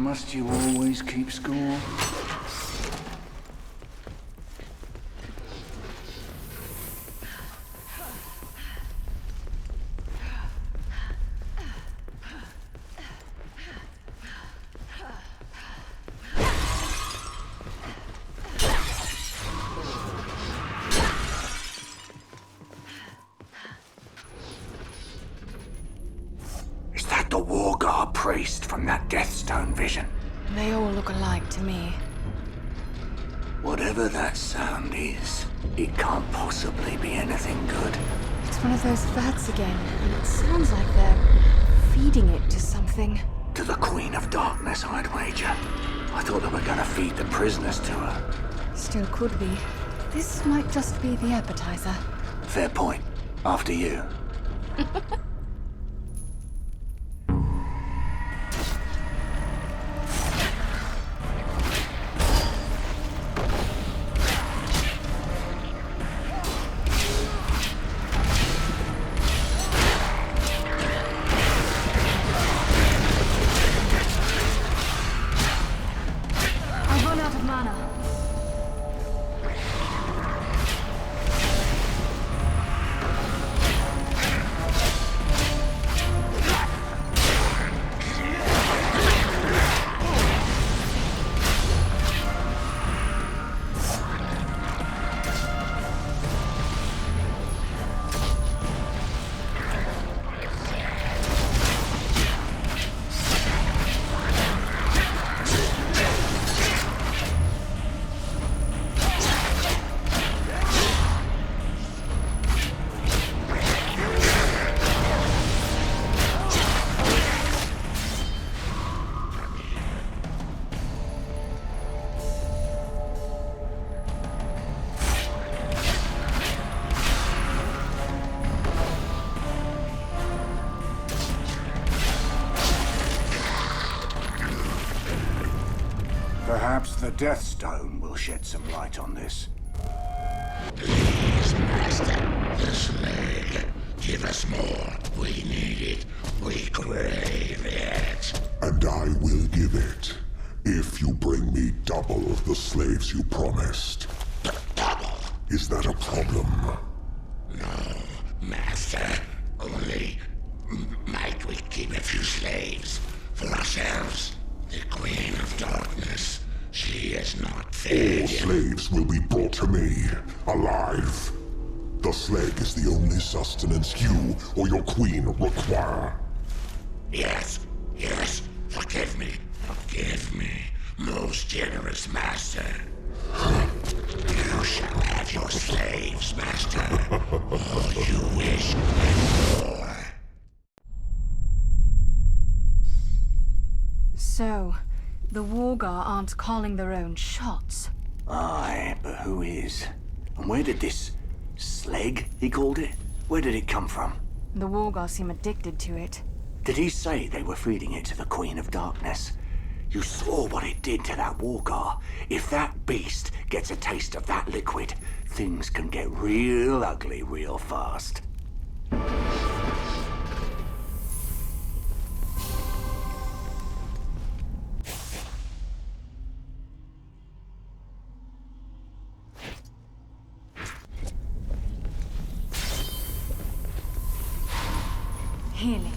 Must you always keep score? The Wargar priest from that Deathstone vision. They all look alike to me. Whatever that sound is, it can't possibly be anything good. It's one of those vats again, and it sounds like they're feeding it to something. To the Queen of Darkness, I'd wager. I thought they were gonna feed the prisoners to her. Still could be. This might just be the appetizer. Fair point. After you. Perhaps the Deathstone will shed some light on this. Please, Master, the slag. Give us more. We need it. We crave it. And I will give it, if you bring me double of the slaves you promised. Double? Is that a problem? No, Master. Only... might we keep a few slaves for ourselves? The Queen of Darkness. She is not fair. All slaves will be brought to me, alive. The slag is the only sustenance you or your queen require. Yes, yes. Forgive me. Forgive me, most generous master. You shall have your slaves, master. All you wish and more. So, the Wargar aren't calling their own shots. Aye, but who is? And where did this slag, he called it? Where did it come from? The Wargar seem addicted to it. Did he say they were feeding it to the Queen of Darkness? You saw what it did to that Wargar. If that beast gets a taste of that liquid, things can get real ugly real fast. Healing.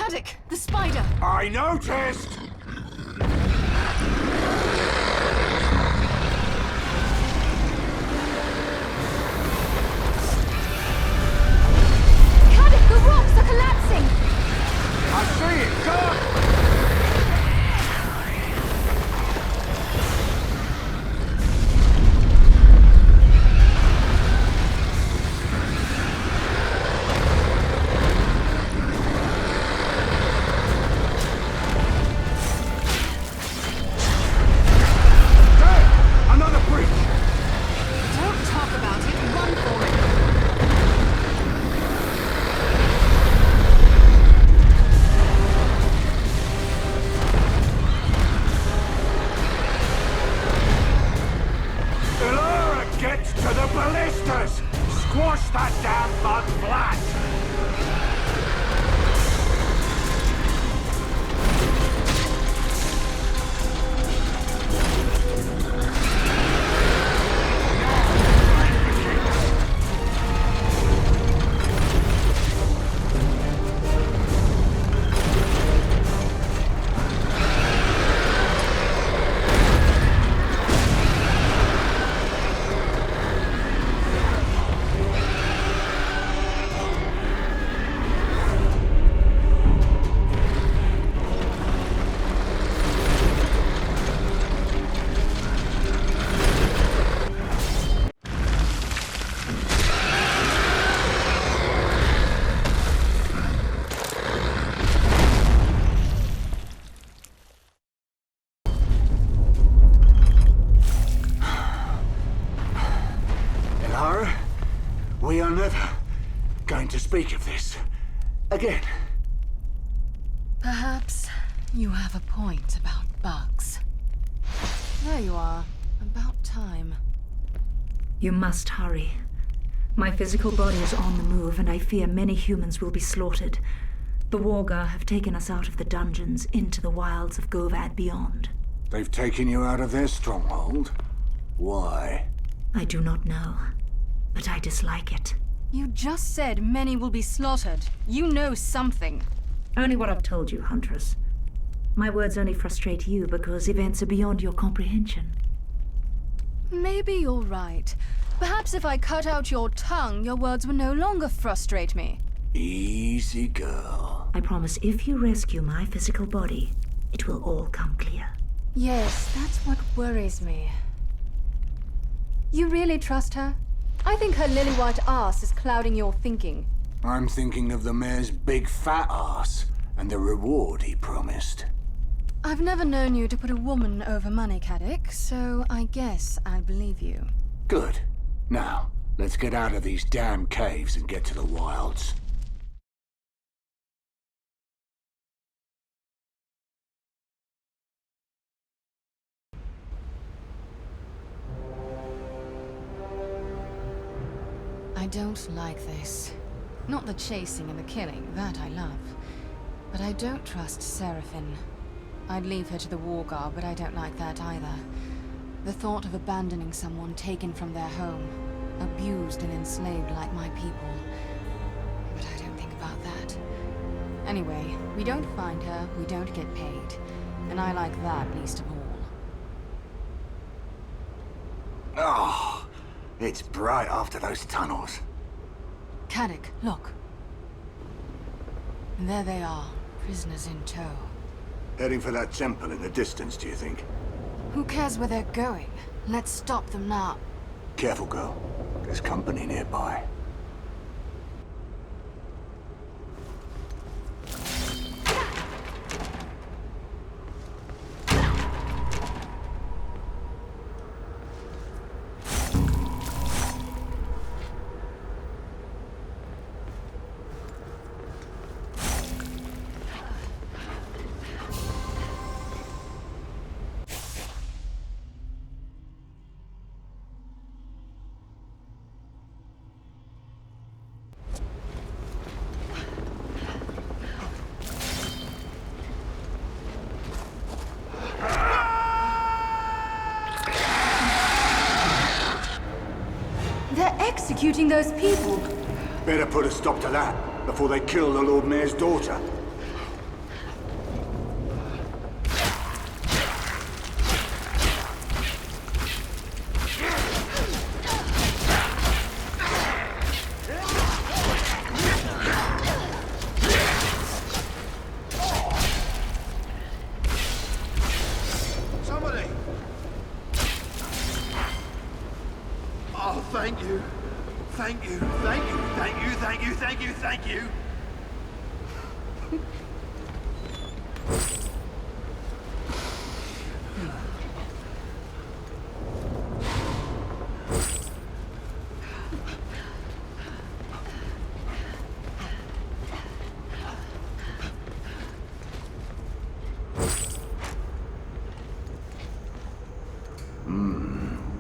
Caddick, the spider! I noticed! Caddick, the rocks are collapsing! I see it! Go! Squash that damn bug flat! We are never going to speak of this again. Perhaps you have a point about bugs. There you are. About time. You must hurry. My physical body is on the move, and I fear many humans will be slaughtered. The Wargar have taken us out of the dungeons into the wilds of Govad beyond. They've taken you out of their stronghold? Why? I do not know, but I dislike it. You just said many will be slaughtered. You know something. Only what I've told you, Huntress. My words only frustrate you because events are beyond your comprehension. Maybe you're right. Perhaps if I cut out your tongue, your words would no longer frustrate me. Easy, girl. I promise if you rescue my physical body, it will all come clear. Yes, that's what worries me. You really trust her? I think her lily-white ass is clouding your thinking. I'm thinking of the mayor's big fat ass and the reward he promised. I've never known you to put a woman over money, Caddick, so I guess I believe you. Good. Now, let's get out of these damn caves and get to the wilds. I don't like this. Not the chasing and the killing, that I love. But I don't trust Seraphine. I'd leave her to the Wargar, but I don't like that either. The thought of abandoning someone taken from their home, abused and enslaved like my people. But I don't think about that. Anyway, we don't find her, we don't get paid. And I like that least of all. Oh, it's bright after those tunnels. Caddick, look. And there they are, prisoners in tow. Heading for that temple in the distance, do you think? Who cares where they're going? Let's stop them now. Careful, girl. There's company nearby. Executing those people. Better put a stop to that before they kill the Lord Mayor's daughter. Thank you, thank you, thank you, thank you, thank you, thank you.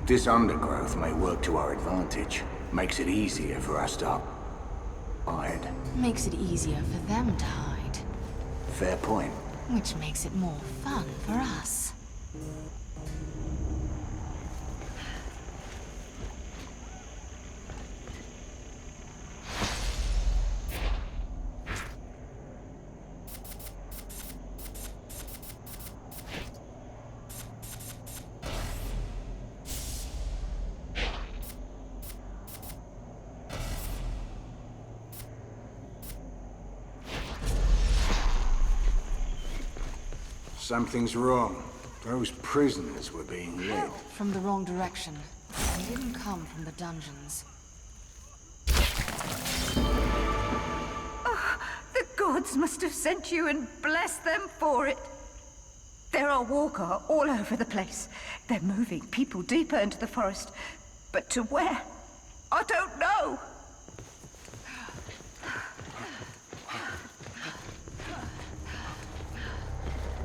This undergrowth may work to our advantage. Makes it easier for us to hide. Makes it easier for them to hide. Fair point. Which makes it more fun for us. Something's wrong. Those prisoners were being led. From the wrong direction. They didn't come from the dungeons. Oh, the gods must have sent you and blessed them for it. There are Walker all over the place. They're moving people deeper into the forest. But to where? I don't know.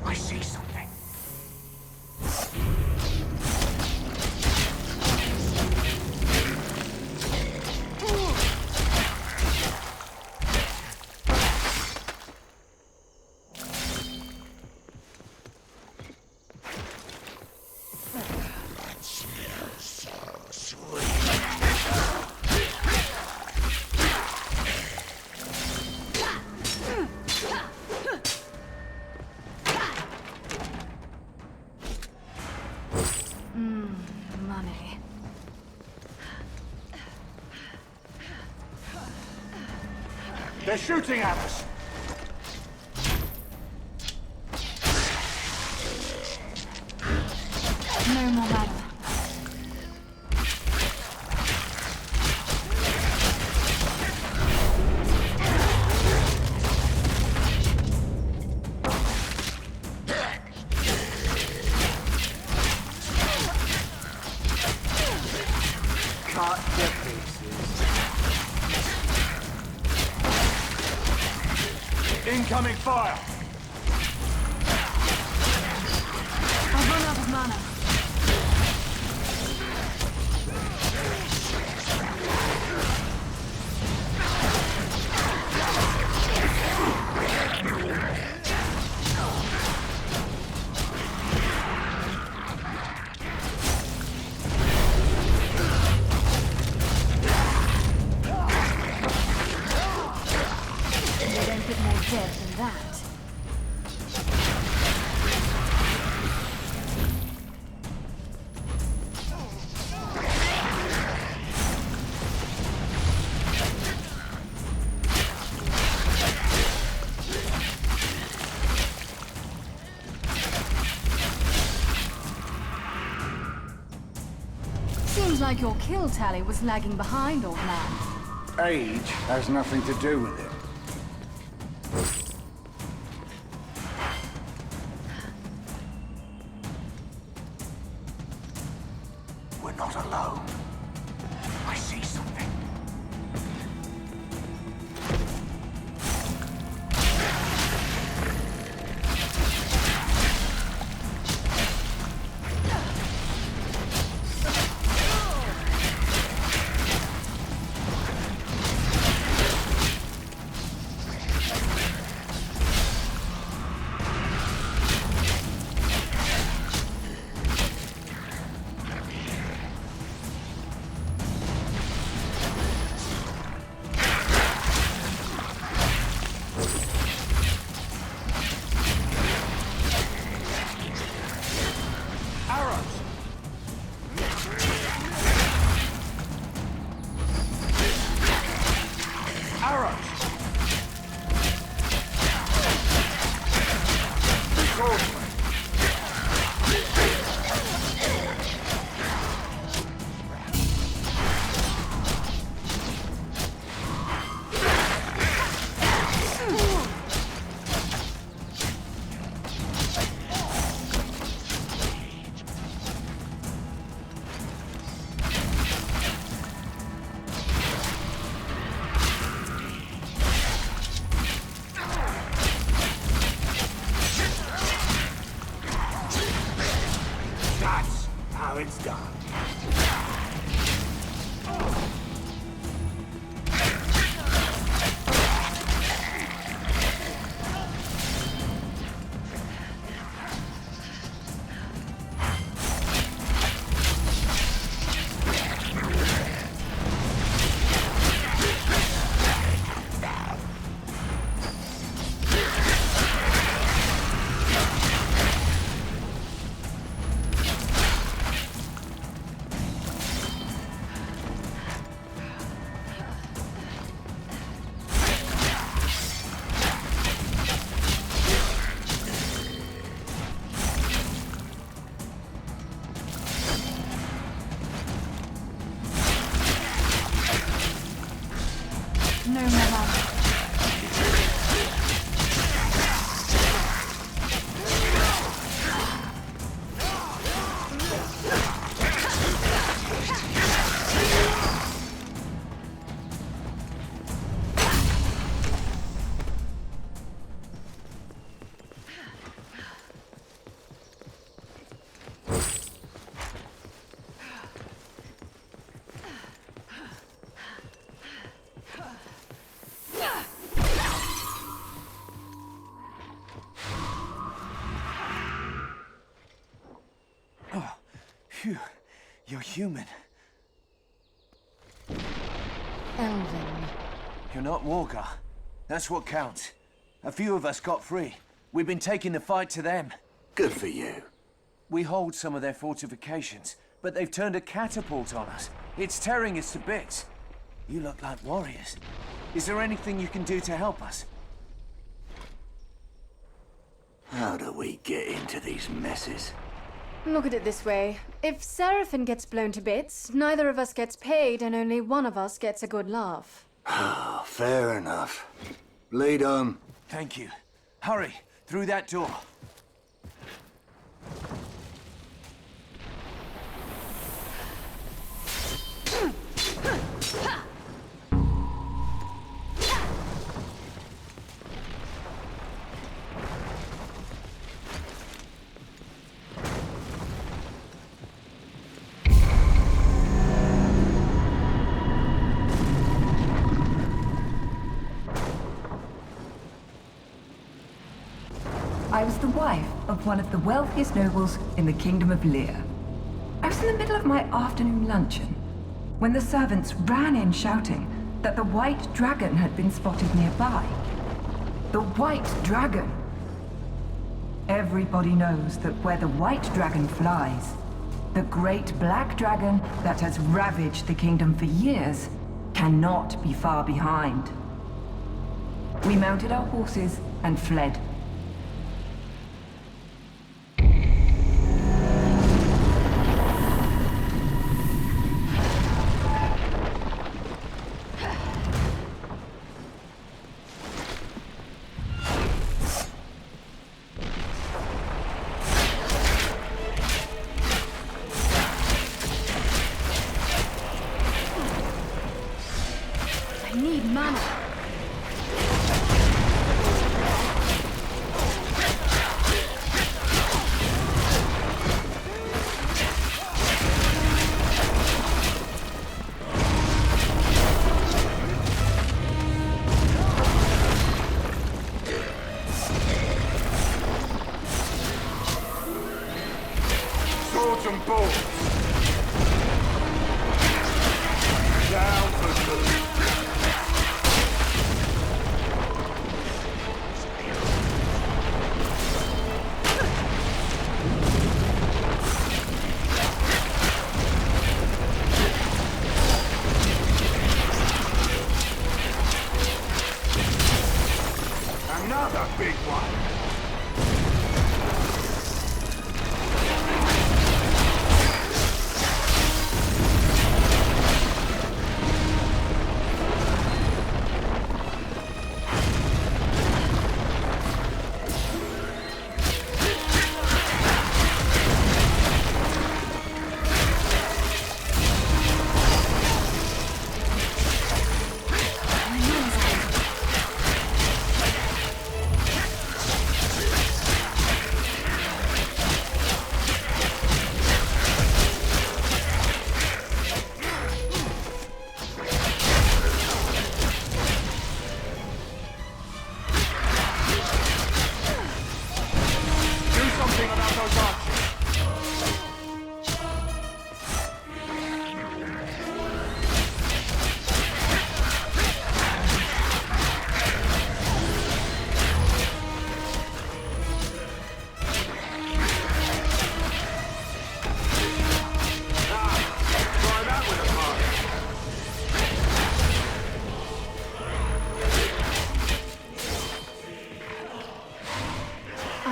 I see something. Money. They're shooting at us! No more battle. Cut to pieces. Incoming fire! I've run out of mana. They don't get more dead than that. Seems like your kill tally was lagging behind, old man. Age has nothing to do with it. We're not alone. I see something. it's done. No more lava. Phew, you're human. Elven. You're not Wargar. That's what counts. A few of us got free. We've been taking the fight to them. Good for you. We hold some of their fortifications, but they've turned a catapult on us. It's tearing us to bits. You look like warriors. Is there anything you can do to help us? How do we get into these messes? Look at it this way. If Seraphim gets blown to bits, neither of us gets paid and only one of us gets a good laugh. Fair enough. Lead on. Thank you. Hurry, through that door. I was the wife of one of the wealthiest nobles in the Kingdom of Lear. I was in the middle of my afternoon luncheon when the servants ran in shouting that the White Dragon had been spotted nearby. The White Dragon! Everybody knows that where the White Dragon flies, the great Black Dragon that has ravaged the kingdom for years cannot be far behind. We mounted our horses and fled. I need mana. Swords and bolts. Down for good. Another big one.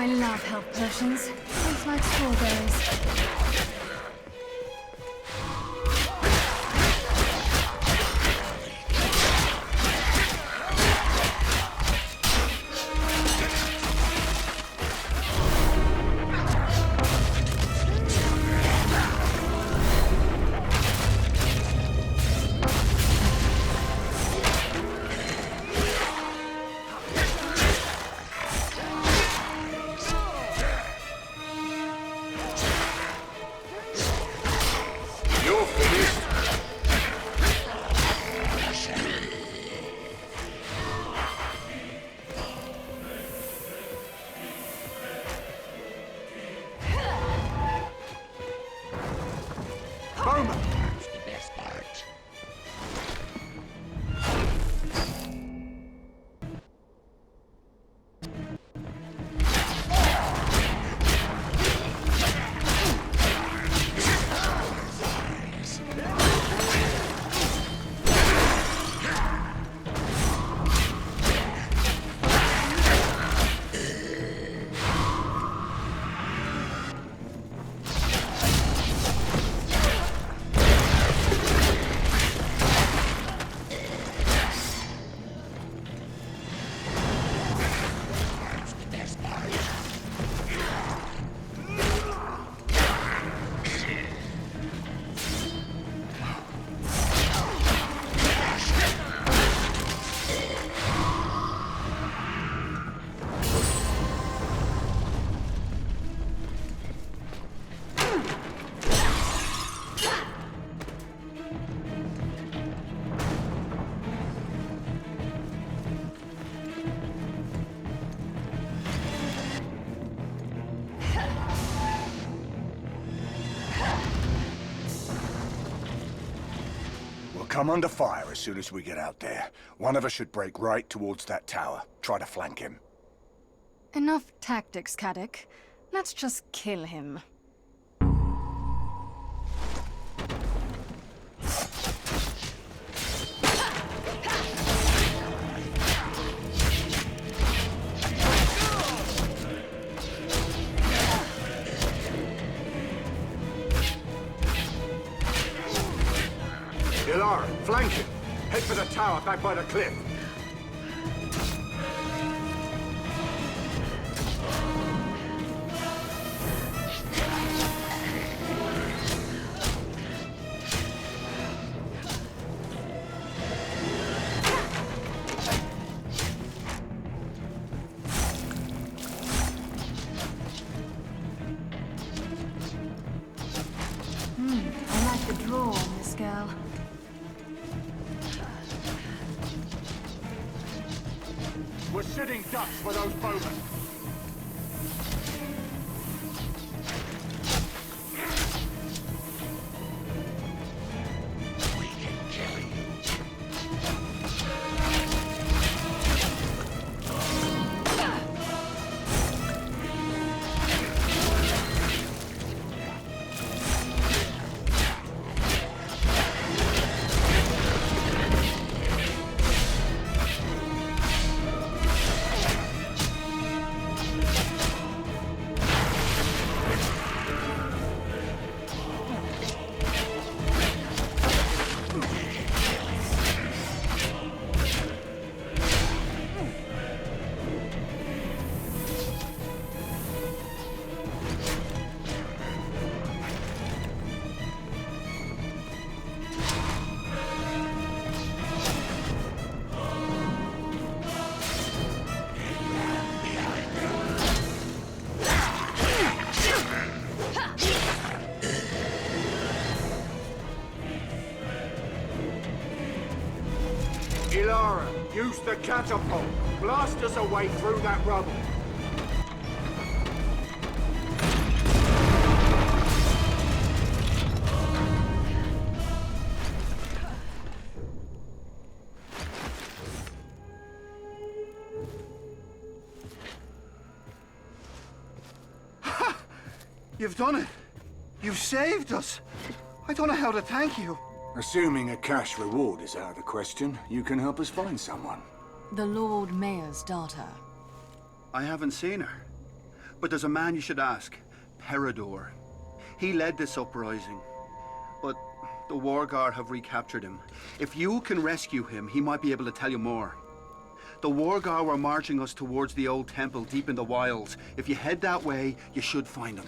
I love health potions. Tastes like strawberries. Come under fire as soon as we get out there. One of us should break right towards that tower. Try to flank him. Enough tactics, Caddick. Let's just kill him. Ilara, flank him. Head for the tower back by the cliff. I like the draw on this girl. We're sitting ducks for those bowmen. We can kill you. Ilara, use the catapult. Blast us away through that rubble. You've done it. You've saved us. I don't know how to thank you. Assuming a cash reward is out of the question, you can help us find someone. The Lord Mayor's daughter. I haven't seen her. But there's a man you should ask. Peridor. He led this uprising. But the Wargar have recaptured him. If you can rescue him, he might be able to tell you more. The Wargar were marching us towards the old temple deep in the wilds. If you head that way, you should find him.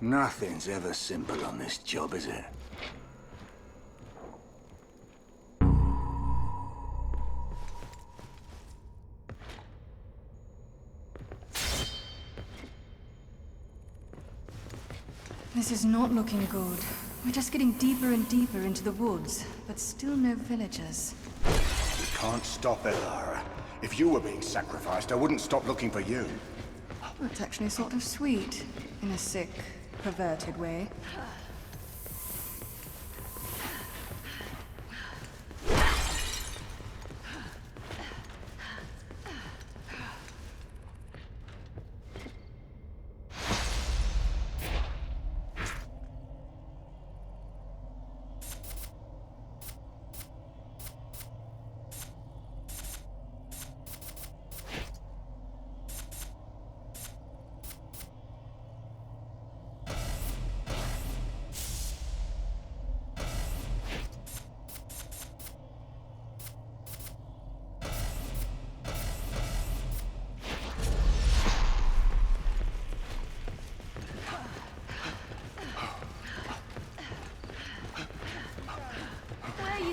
Nothing's ever simple on this job, is it? This is not looking good. We're just getting deeper and deeper into the woods, but still no villagers. We can't stop Elara. If you were being sacrificed, I wouldn't stop looking for you. That's actually sort of sweet, in a sick, perverted way.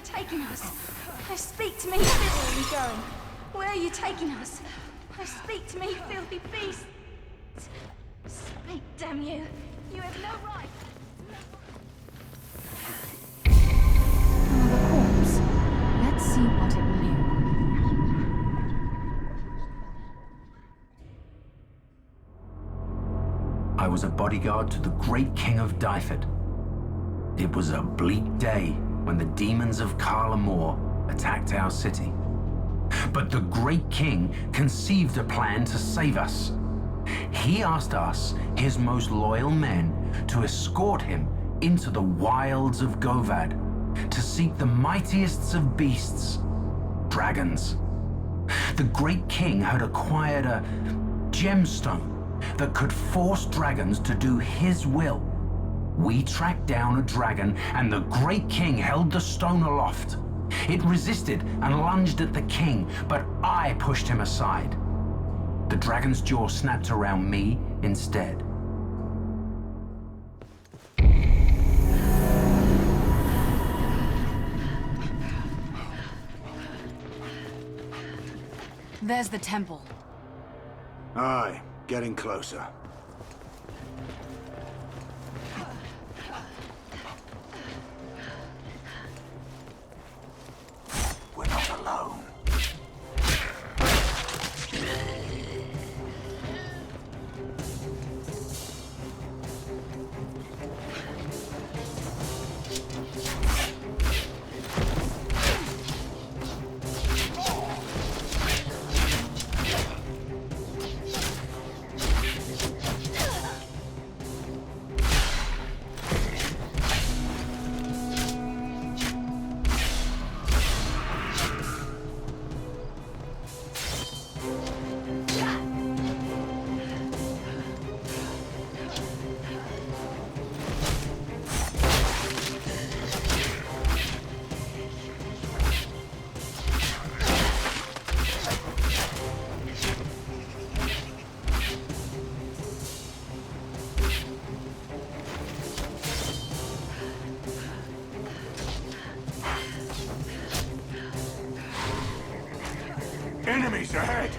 Taking us? Now speak to me. Where are you going? Where are you taking us? Now speak to me, filthy beast. Speak, damn you. You have no right. Another corpse. Let's see what it knew. I was a bodyguard to the great king of Dyfed. It was a bleak day when the demons of Kalamor attacked our city. But the great king conceived a plan to save us. He asked us, his most loyal men, to escort him into the wilds of Govad to seek the mightiest of beasts, dragons. The great king had acquired a gemstone that could force dragons to do his will. We tracked down a dragon, and the great king held the stone aloft. It resisted and lunged at the king, but I pushed him aside. The dragon's jaw snapped around me instead. There's the temple. Aye, getting closer. We're not alone. Enemies ahead!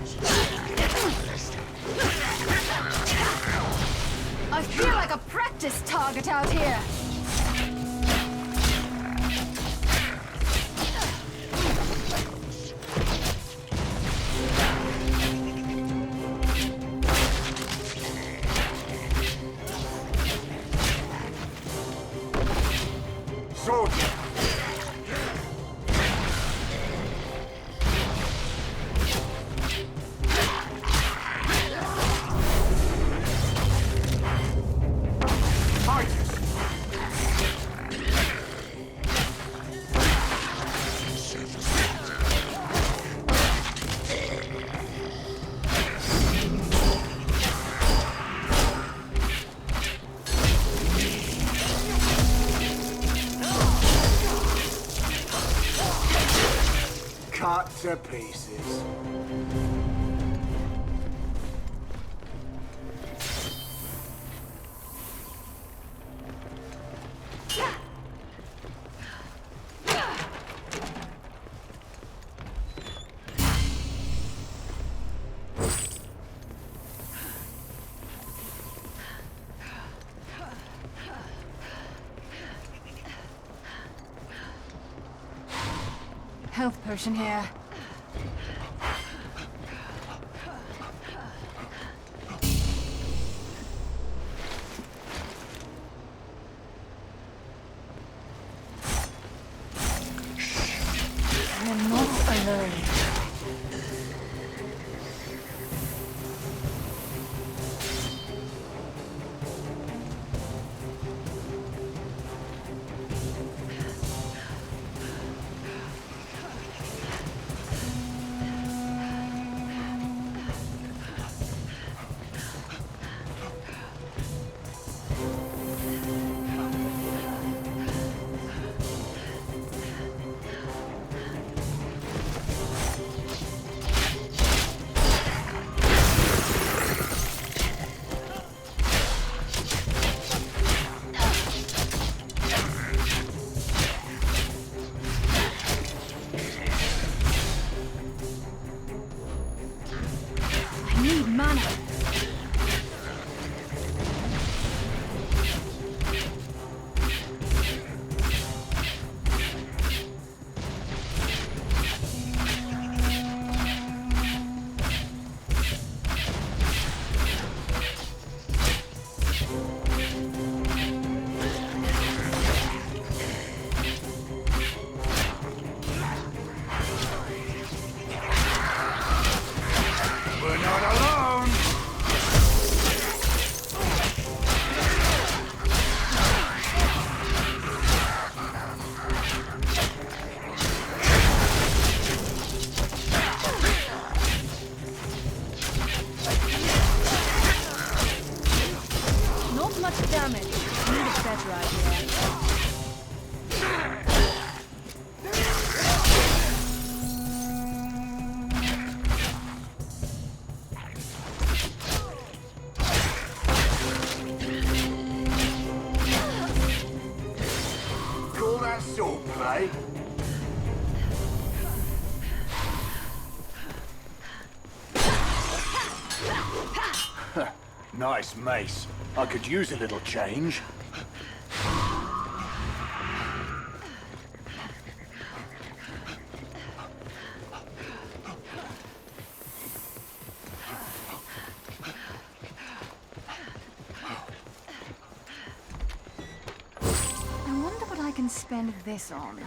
I feel like a practice target out here. Soldier! to pieces. Health potion here. You're not alone. Nice mace. I could use a little change. I wonder what I can spend this on.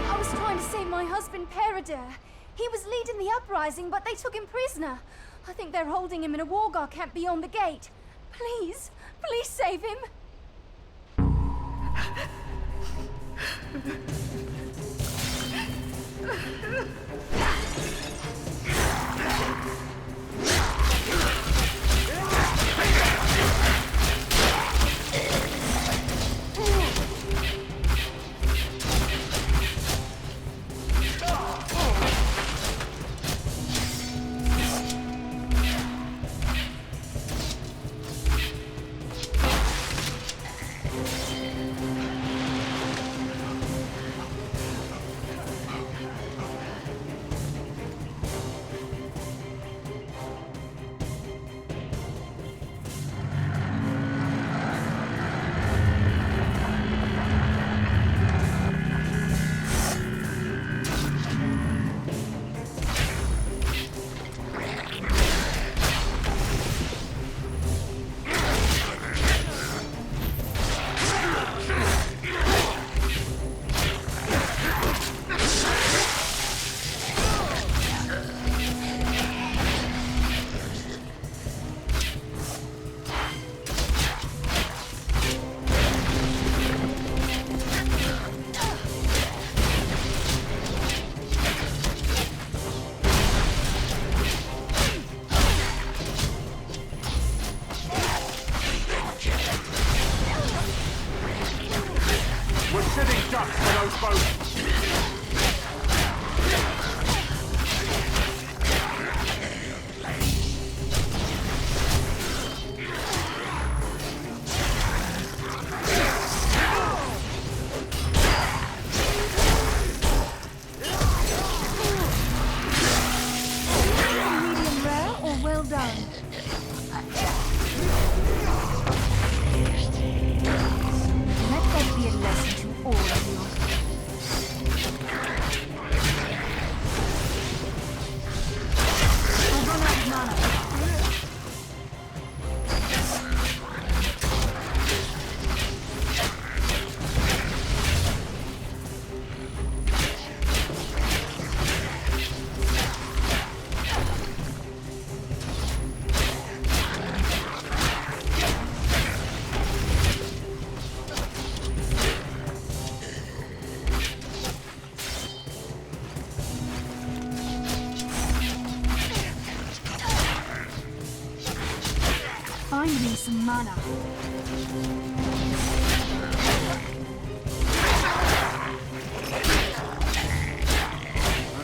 I was trying to save my husband, Peredur. He was leading the uprising, but they took him prisoner. I think they're holding him in a wargar camp beyond the gate. Please, please save him. ducks for those boats. Medium rare or well done? Let that be a lesson to all of you. I've run out of mana. Find me some mana.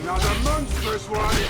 Another monstrous one.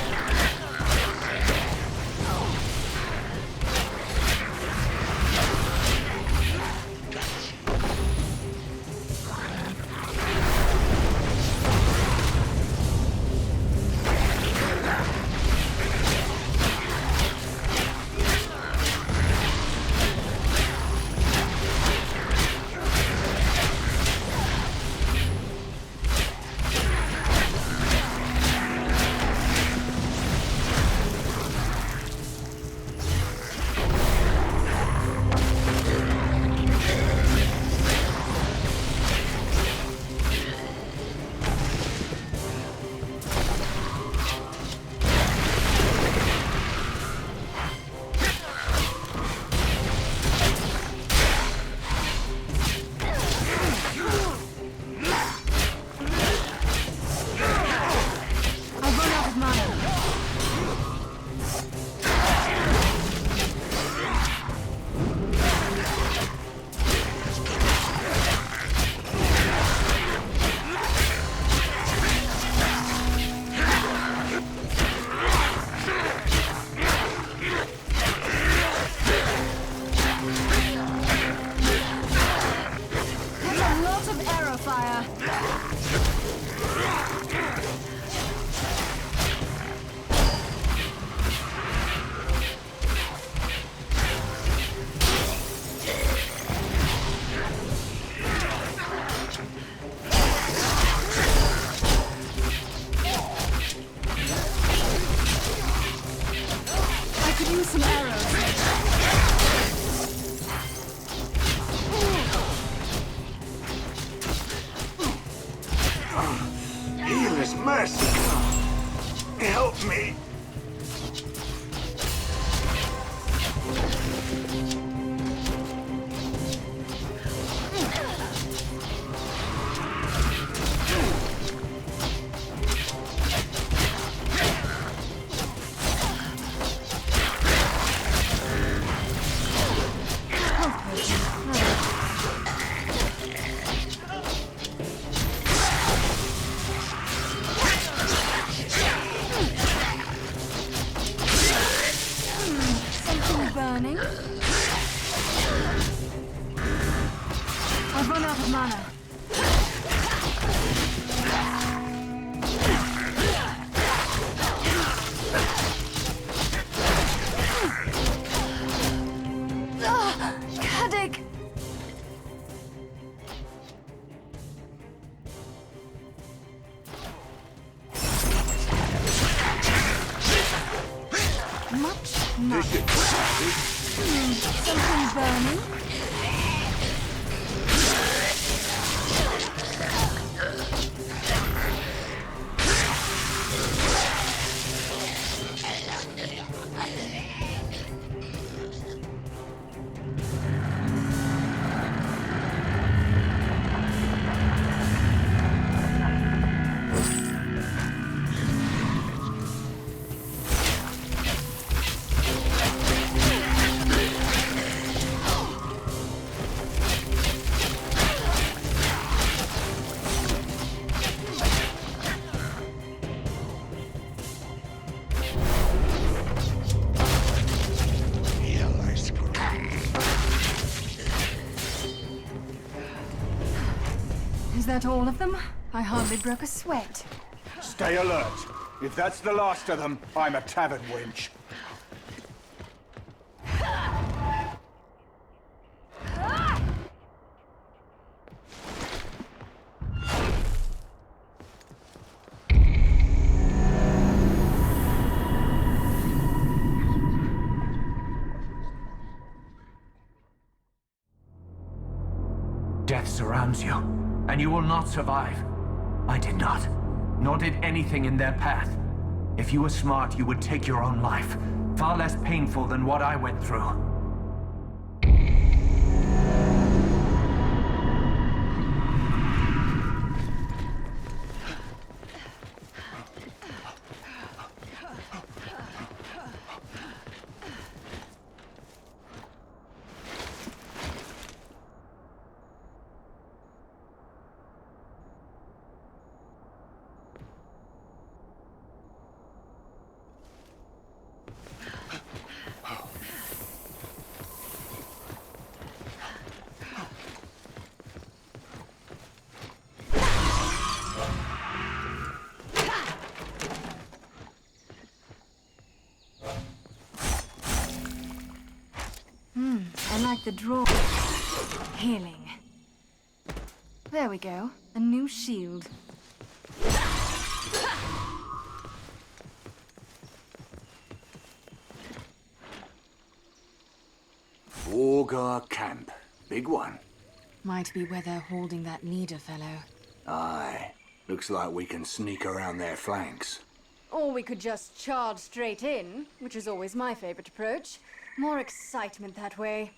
Mercy! Help me! Burning. I've run out of mana. Caddick! Much. Something burning. Is that all of them? I hardly broke a sweat. Stay alert. If that's the last of them, I'm a tavern wench. Death surrounds you, and you will not survive. I did not, nor did anything in their path. If you were smart, you would take your own life, far less painful than what I went through. I like the draw. Healing. There we go. A new shield. Wargar camp. Big one. Might be where they're holding that leader fellow. Aye. Looks like we can sneak around their flanks. Or we could just charge straight in, which is always my favorite approach. More excitement that way.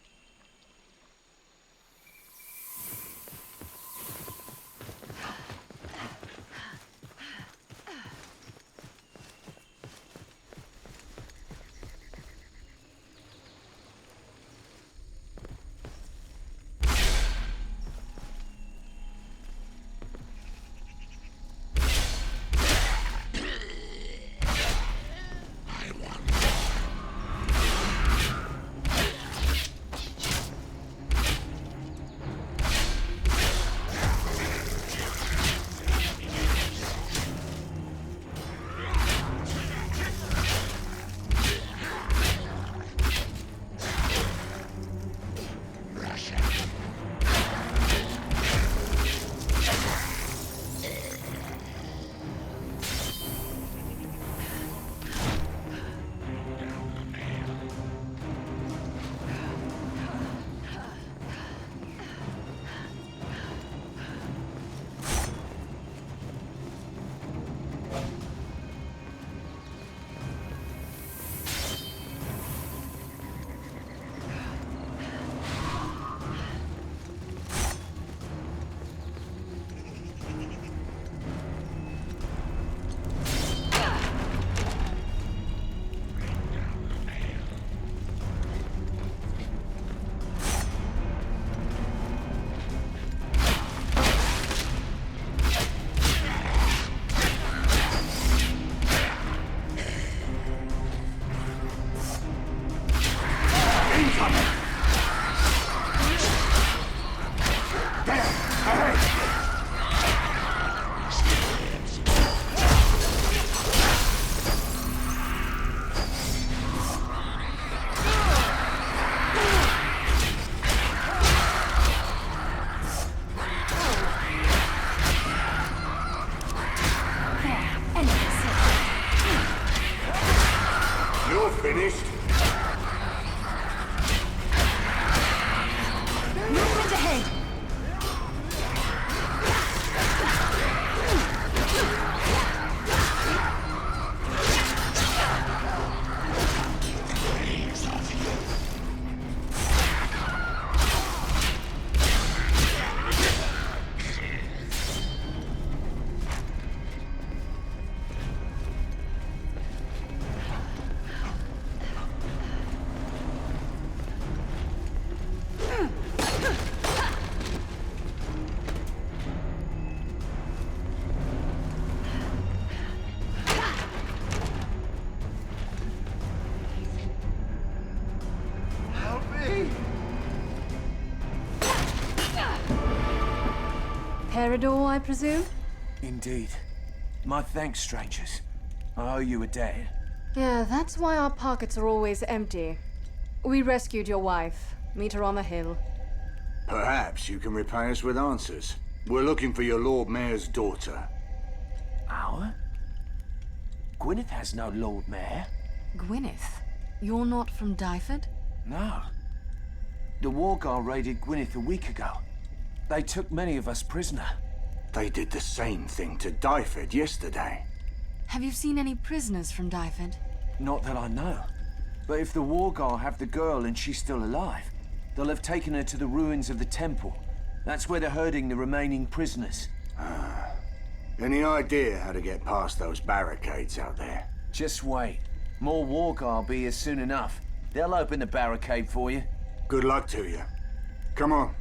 Peridor, I presume? Indeed. My thanks, strangers. I owe you a debt. Yeah, that's why our pockets are always empty. We rescued your wife. Meet her on the hill. Perhaps you can repay us with answers. We're looking for your Lord Mayor's daughter. Our? Gwyneth has no Lord Mayor. Gwyneth? You're not from Dyfed? No. The Wargar raided Gwyneth a week ago. They took many of us prisoner. They did the same thing to Dyfed yesterday. Have you seen any prisoners from Dyfed? Not that I know. But if the Wargar have the girl and she's still alive, they'll have taken her to the ruins of the temple. That's where they're herding the remaining prisoners. Any idea how to get past those barricades out there? Just wait. More Wargar be here soon enough. They'll open the barricade for you. Good luck to you. Come on.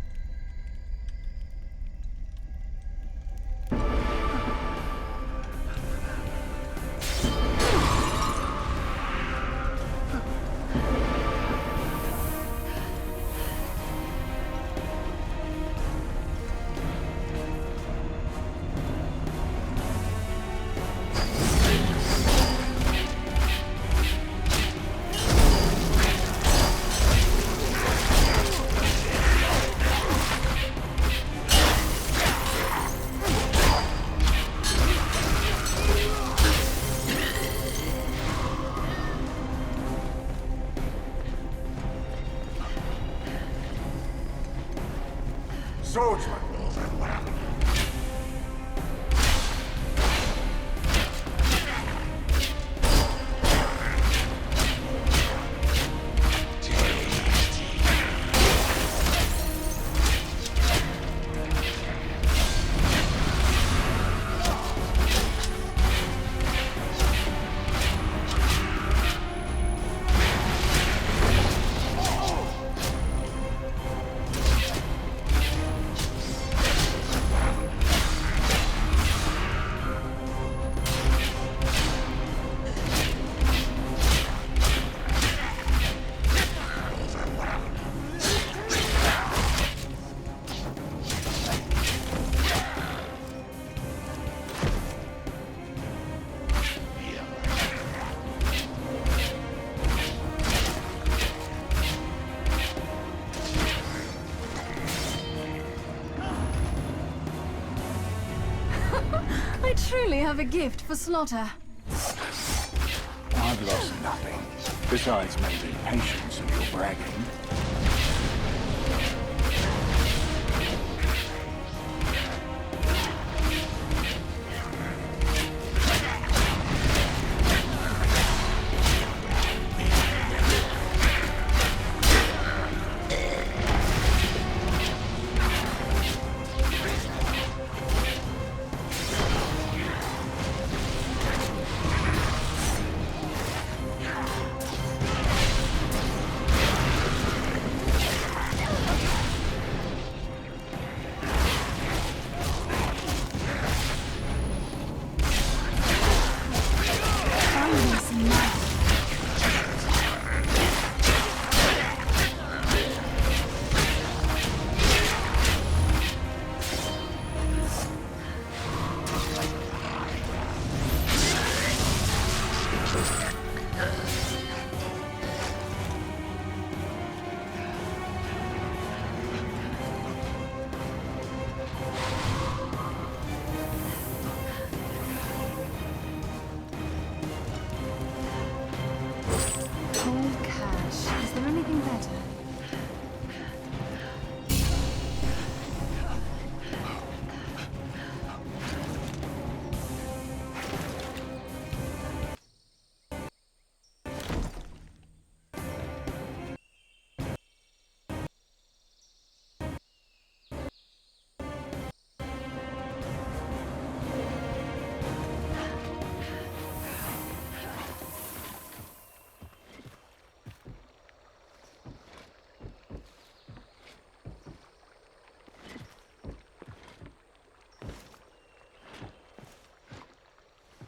Swordsman! I truly have a gift for slaughter. I've lost nothing. Besides maybe patience of your bragging.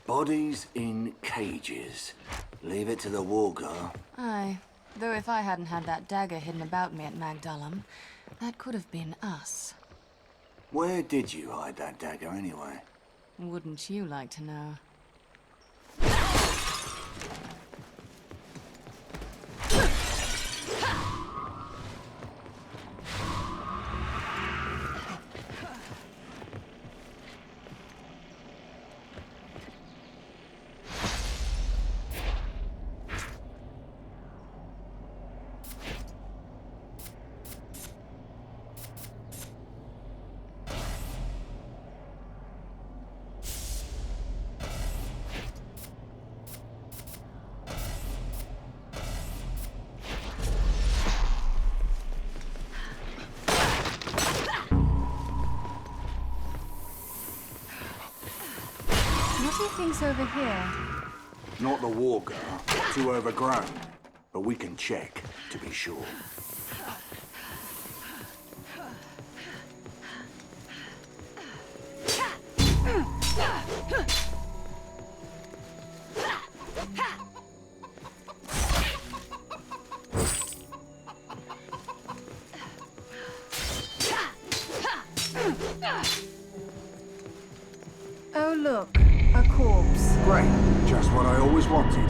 Bodies in cages. Leave it to the Wargar. Aye. Though if I hadn't had that dagger hidden about me at Magdallum, that could have been us. Where did you hide that dagger anyway? Wouldn't you like to know? What do you think's over here? Not the Wargar. Too overgrown. But we can check, to be sure. Oh, look. A corpse. Great. Just what I always wanted.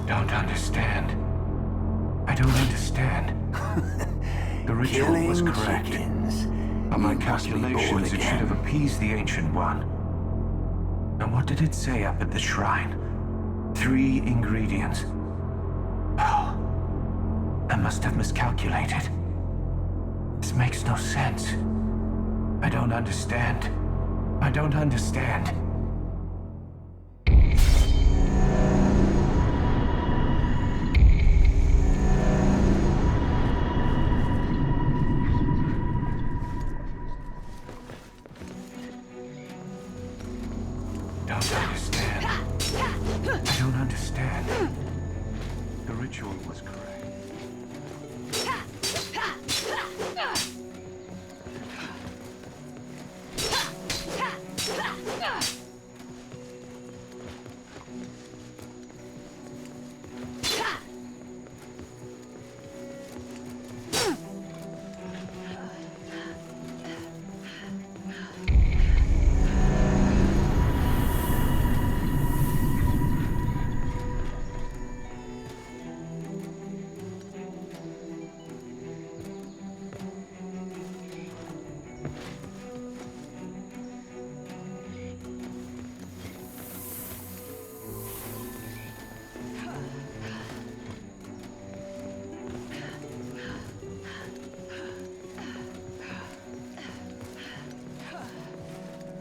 Don't understand. I don't understand. The ritual Killing was correct. chickens. By my You must be bored calculations, it should again. have appeased the Ancient One. And what did it say up at the shrine? 3 ingredients. Oh, I must have miscalculated. This makes no sense. I don't understand. I don't understand. Don't understand. I don't understand. The ritual was correct.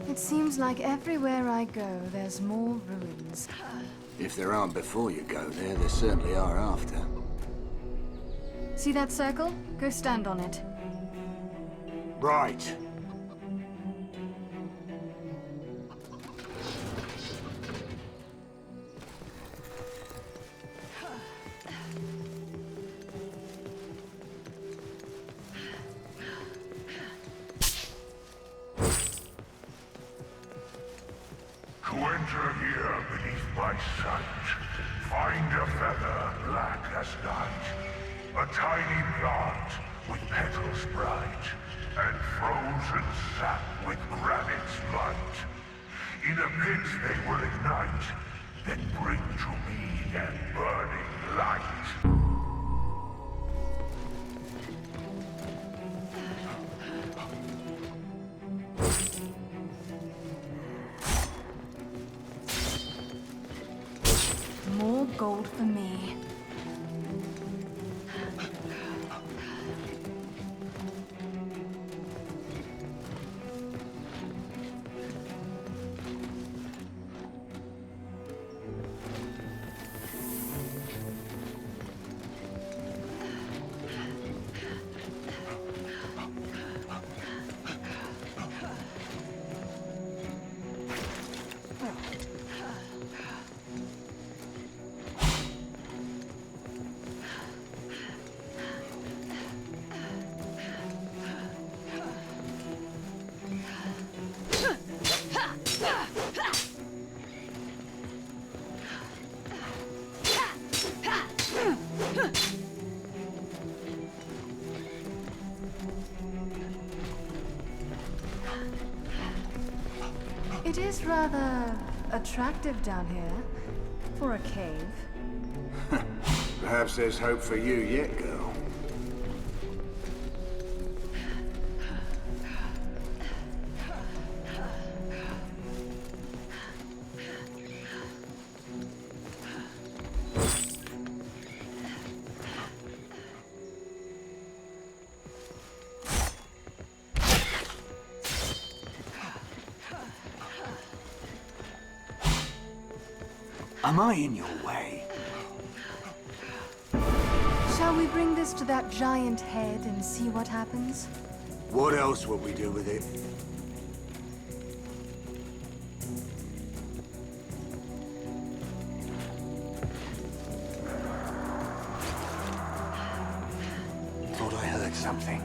It seems like everywhere I go, there's more ruins. If there aren't before you go there certainly are after. See that circle? Go stand on it. Right. To enter here beneath my sight, find a feather black as night, a tiny plant with petals bright, and frozen sap with granite's light. In a pit they will ignite, then bring to me their burning light. More gold for me. is rather attractive down here for a cave. Perhaps there's hope for you yet, girl. Am I in your way? Shall we bring this to that giant head and see what happens? What else would we do with it? Thought I heard something.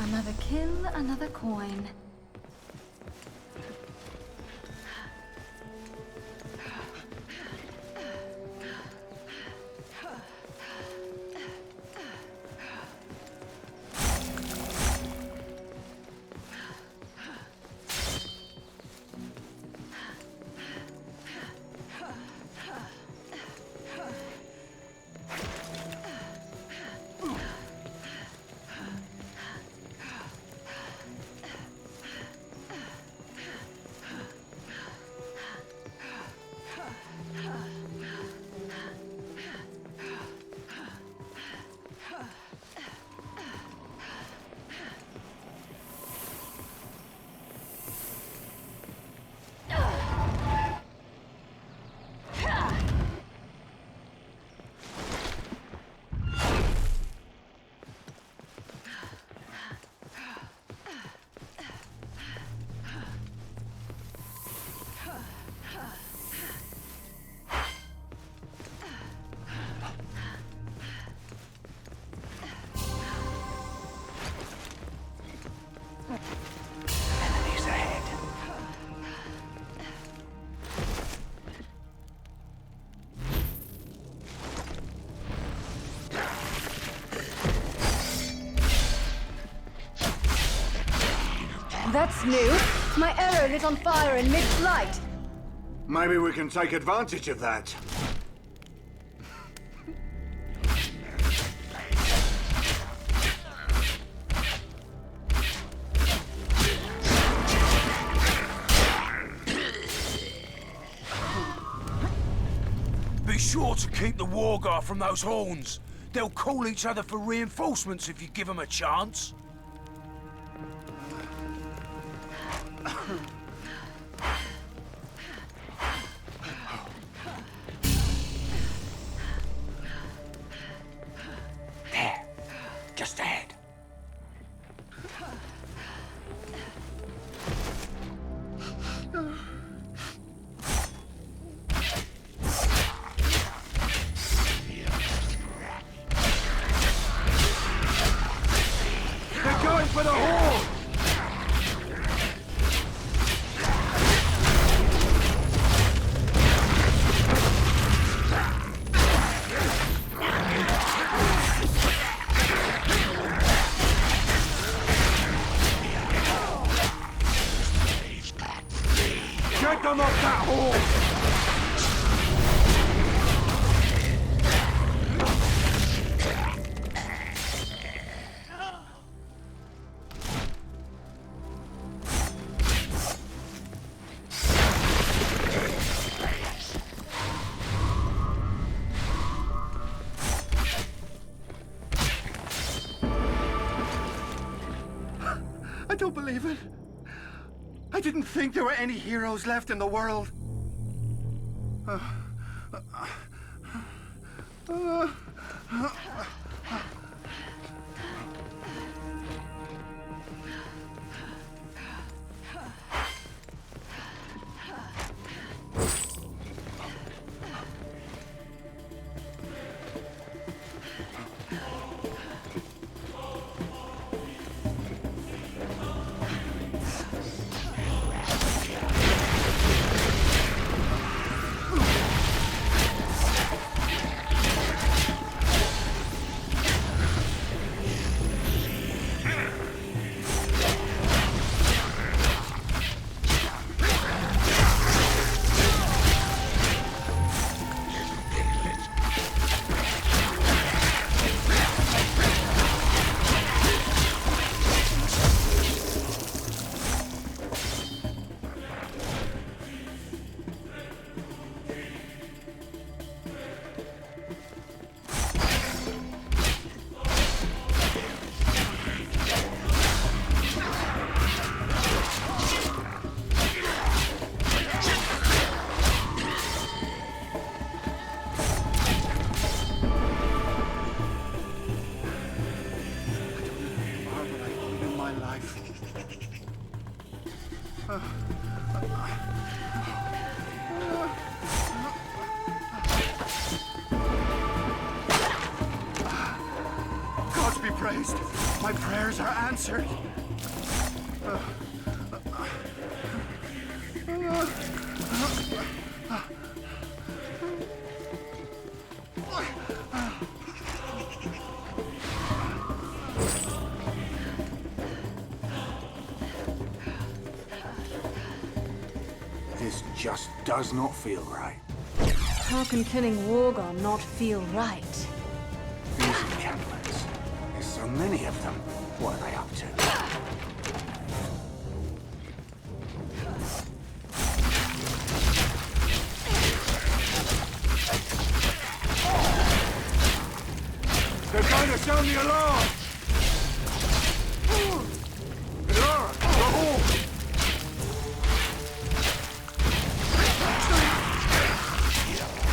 Another kill, another coin. Enemies ahead. That's new. My arrow lit on fire in mid-flight. Maybe we can take advantage of that. Be sure to keep the Wargar from those horns. They'll call each other for reinforcements if you give them a chance. There. Just ahead. I don't believe it. I didn't think there were any heroes left in the world. Gods be praised. My prayers are answered. This just does not feel right. How can killing Wargar not feel right? These encampments. There's so many of them. What are they up to? They're going to sound the alarm! Alarm! The horn!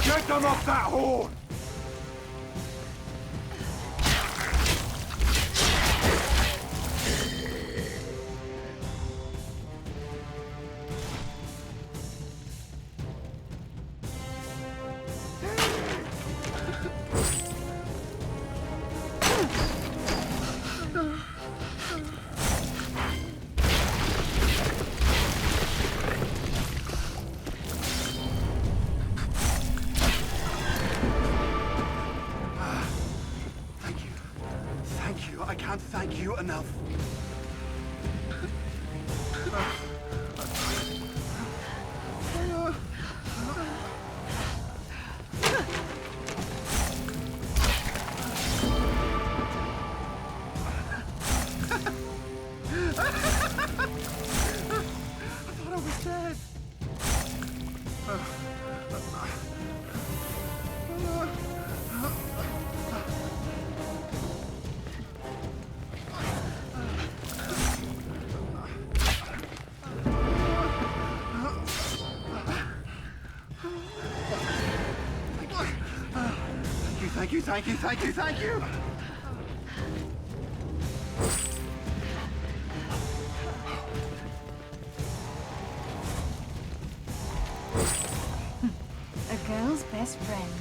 Get them off that horn! I can't thank you enough. I thought I was dead. Thank you, thank you, thank you! A girl's best friend.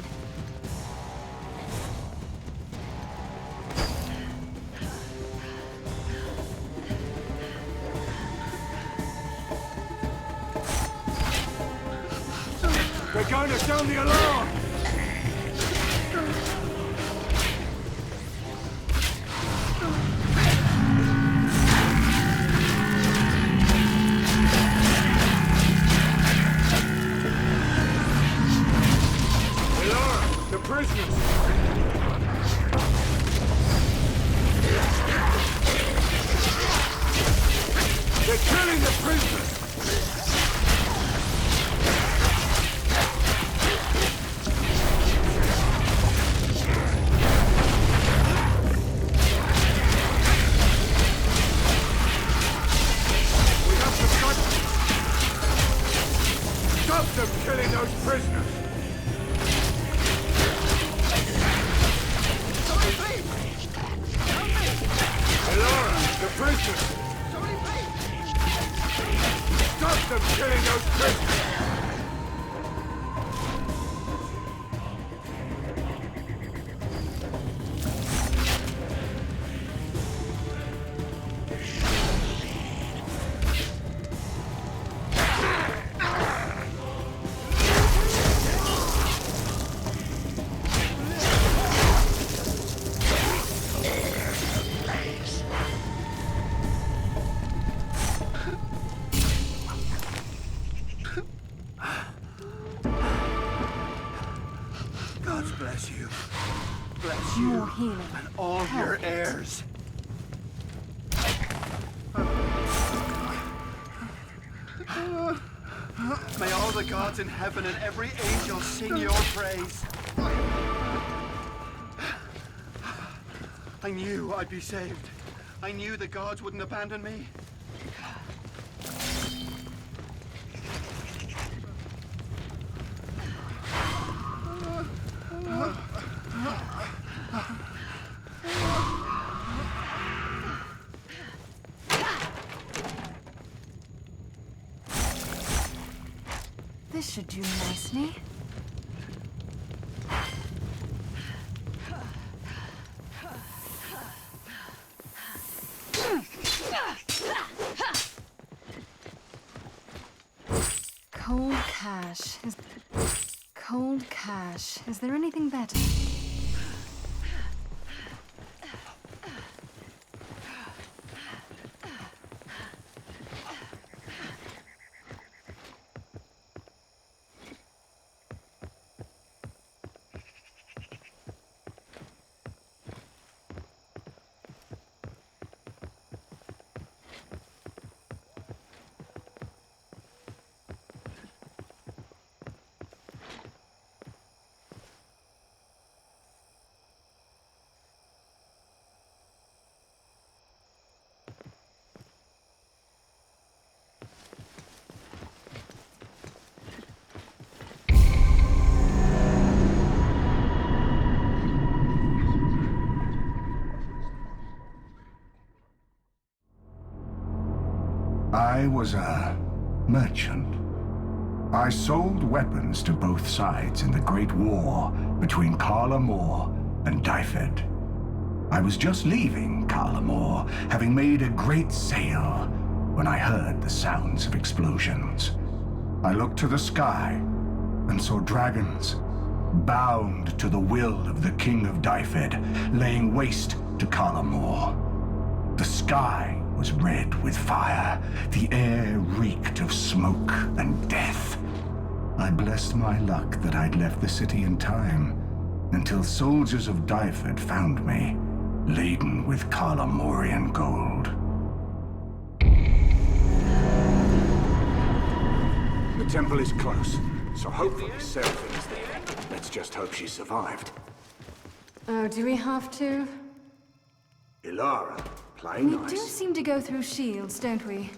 They're going to sound the alarm! Prisoners! They're killing the prisoners! God bless you. Bless you. More healing. And all your heirs. May all the gods in heaven and every angel sing your praise. I knew I'd be saved. I knew the gods wouldn't abandon me. This should do nicely. Cold cash. Cold cash. Is there anything better? I was a merchant. I sold weapons to both sides in the Great War between Karla Moor and Dyfed. I was just leaving Karla Moor, having made a great sale, when I heard the sounds of explosions. I looked to the sky and saw dragons, bound to the will of the King of Dyfed, laying waste to Karla Moor. The sky was red with fire. The air reeked of smoke and death. I blessed my luck that I'd left the city in time, until soldiers of Dyfed found me, laden with Karla Moorian gold. The temple is close, so hopefully Seraphine is there. Let's just hope she survived. Oh, do we have to? Ilara, play We nice. do seem to go through shields, don't we?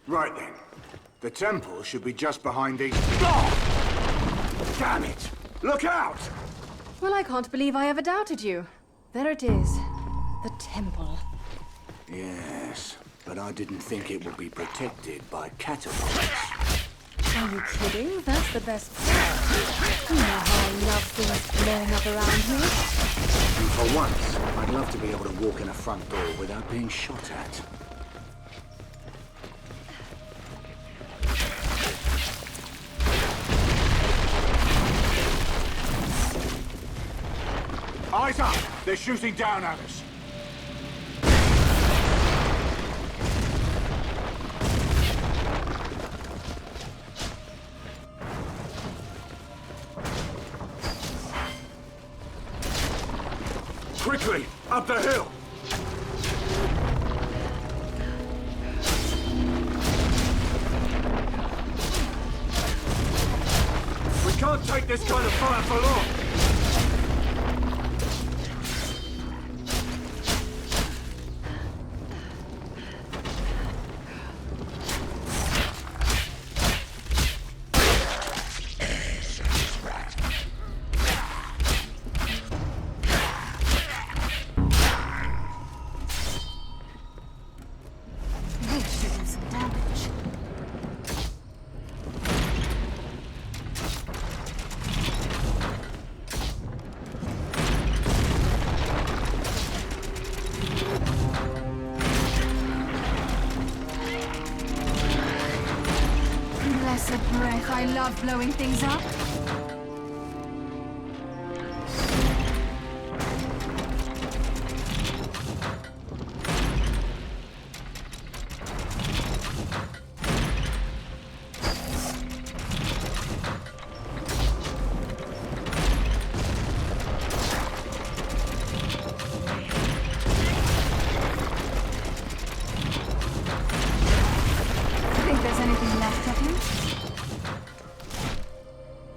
Right then. The temple should be just behind these... Oh! Damn it! Look out! Well, I can't believe I ever doubted you. There it is. The temple. Yes, but I didn't think it would be protected by catapults. Are you kidding? That's the best part. You know how I love things blowing up around here. And for once, I'd love to be able to walk in a front door without being shot at. Eyes up! They're shooting down at us! Quickly! Up the hill! We can't take this kind of fire for long! Blessed breath, I love blowing things up.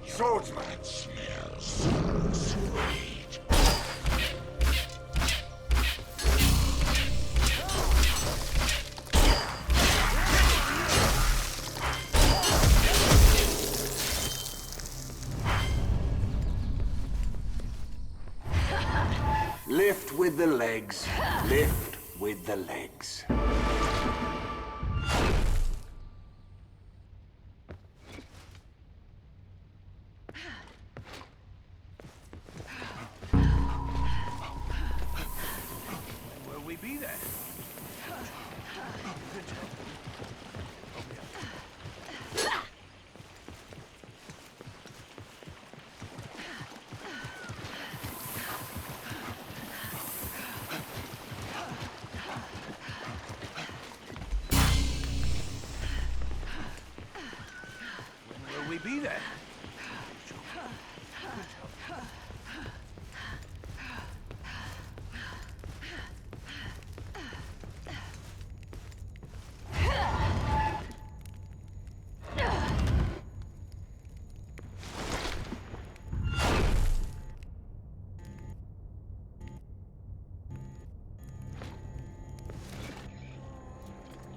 Swordsman! Lift with the legs. Lift with the legs. Will we be there? Will we be there?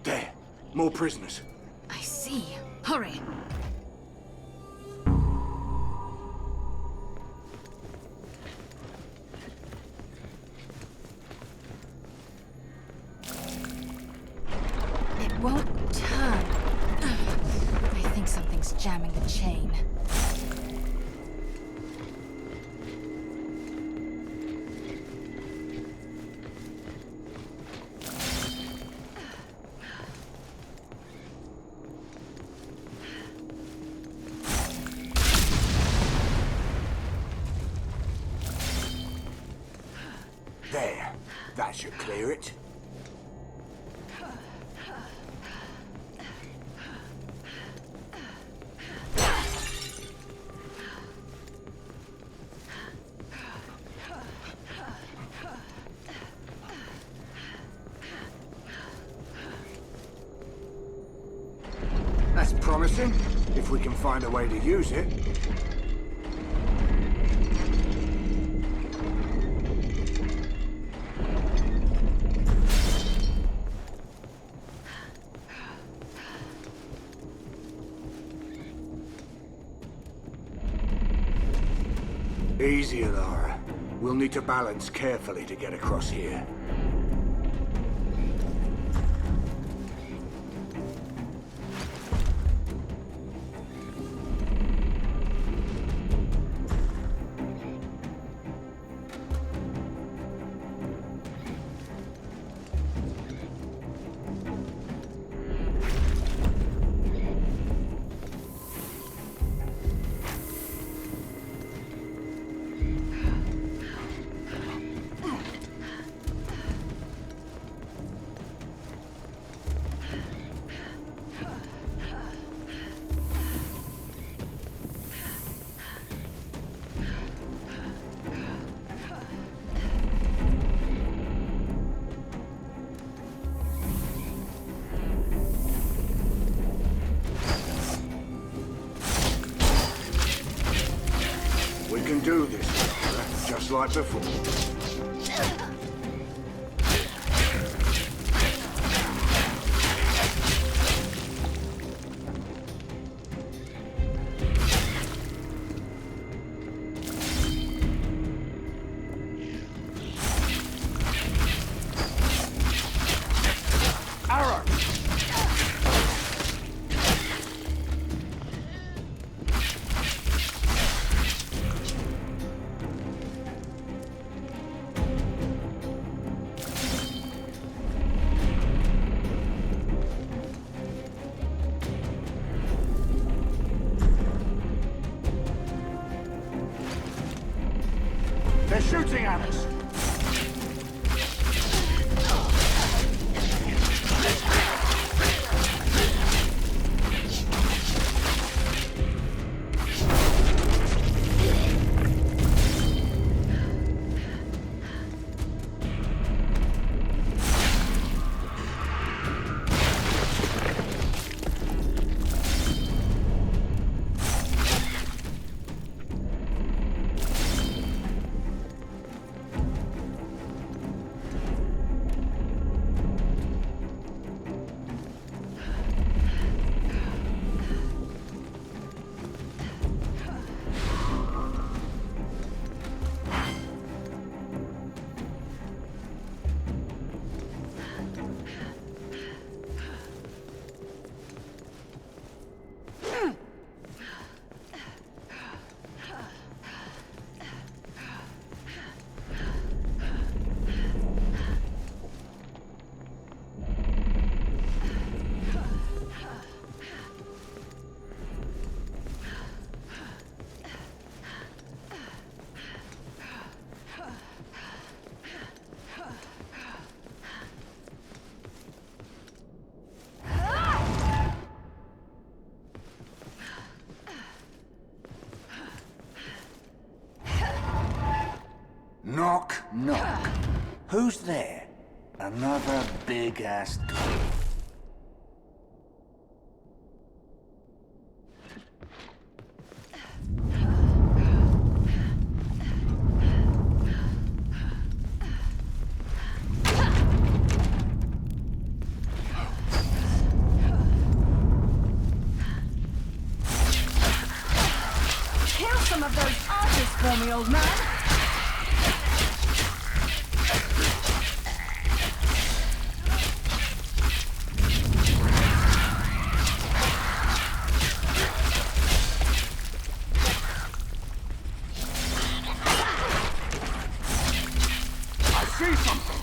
There. More prisoners. I see. Hurry. It won't turn. I think something's jamming the chain. There. That should clear it. That's promising, if we can find a way to use it. Easy, Alara. We'll need to balance carefully to get across here. We can do this, Alara, just like before. shooting at us! Knock, knock. Who's there? Another big-ass door. Kill some of those artists for me, old man! See something!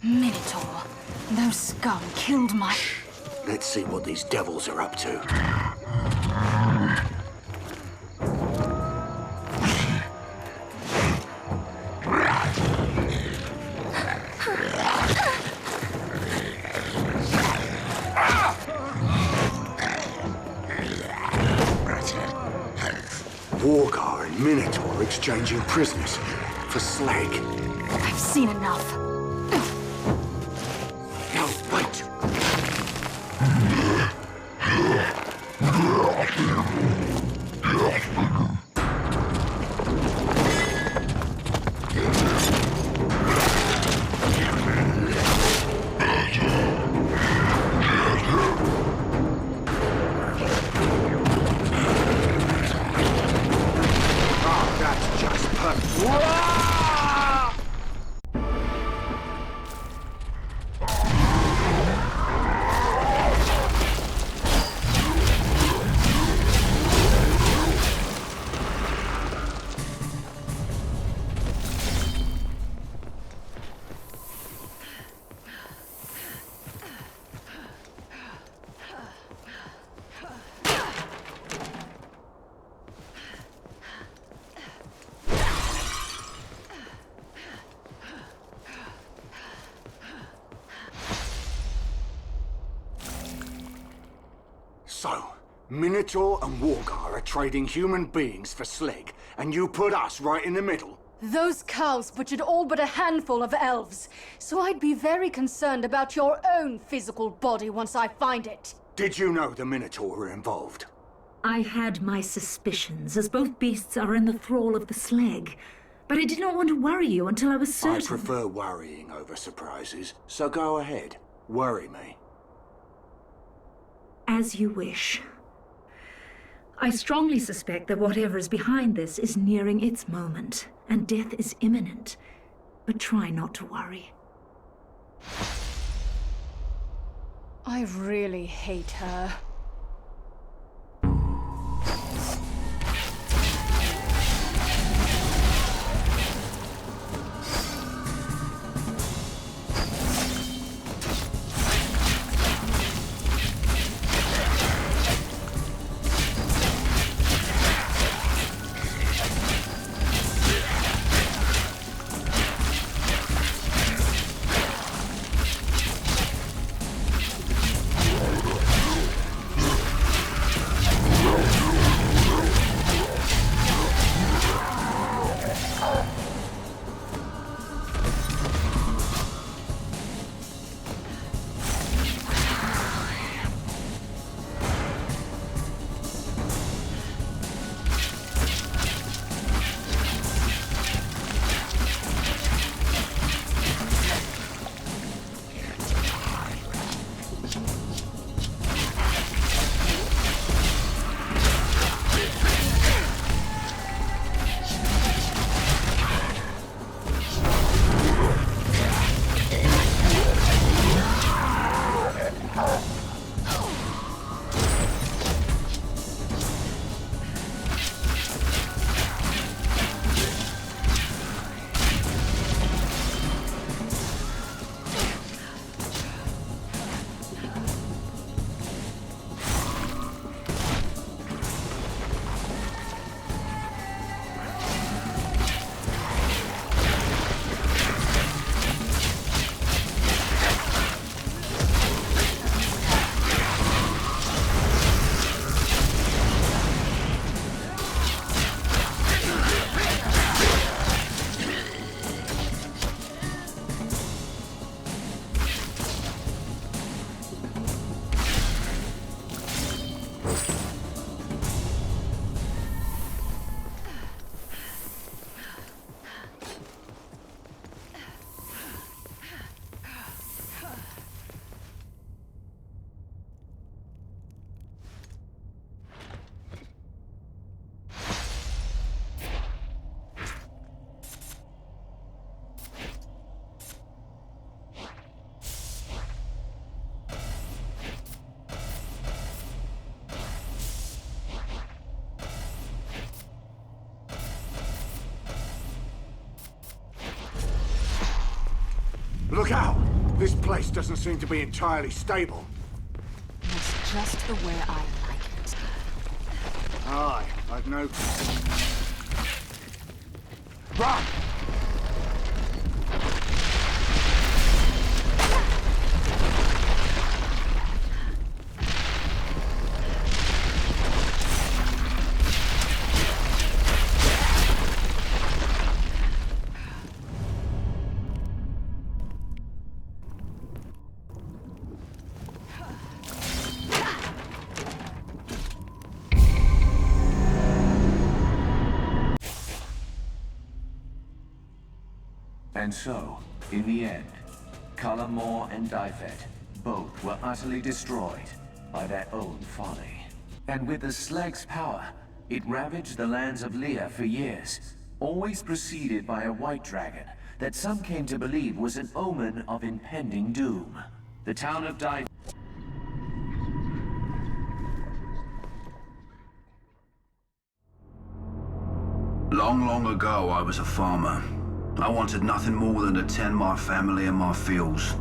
Minotaur, those scum killed my... Let's see what these devils are up to. Wargar and Minotaur exchanging prisoners for slag. I've seen enough. No, wait. Oh, that's just perfect. So, Minotaur and Wargar are trading human beings for slag, and you put us right in the middle? Those cows butchered all but a handful of elves, so I'd be very concerned about your own physical body once I find it. Did you know the Minotaur were involved? I had my suspicions, as both beasts are in the thrall of the slag. But I did not want to worry you until I was certain. I prefer worrying over surprises, so go ahead. Worry me. As you wish. I strongly suspect that whatever is behind this is nearing its moment, and death is imminent. But try not to worry. I really hate her. Look out! This place doesn't seem to be entirely stable. That's just the way I like it. Aye, I've noticed. Run! And so, in the end, Calamore and Dyfed both were utterly destroyed by their own folly. And with the slag's power, it ravaged the lands of Leah for years, always preceded by a white dragon that some came to believe was an omen of impending doom. The town of Dyfed... Long, long ago, I was a farmer. I wanted nothing more than to tend my family and my fields.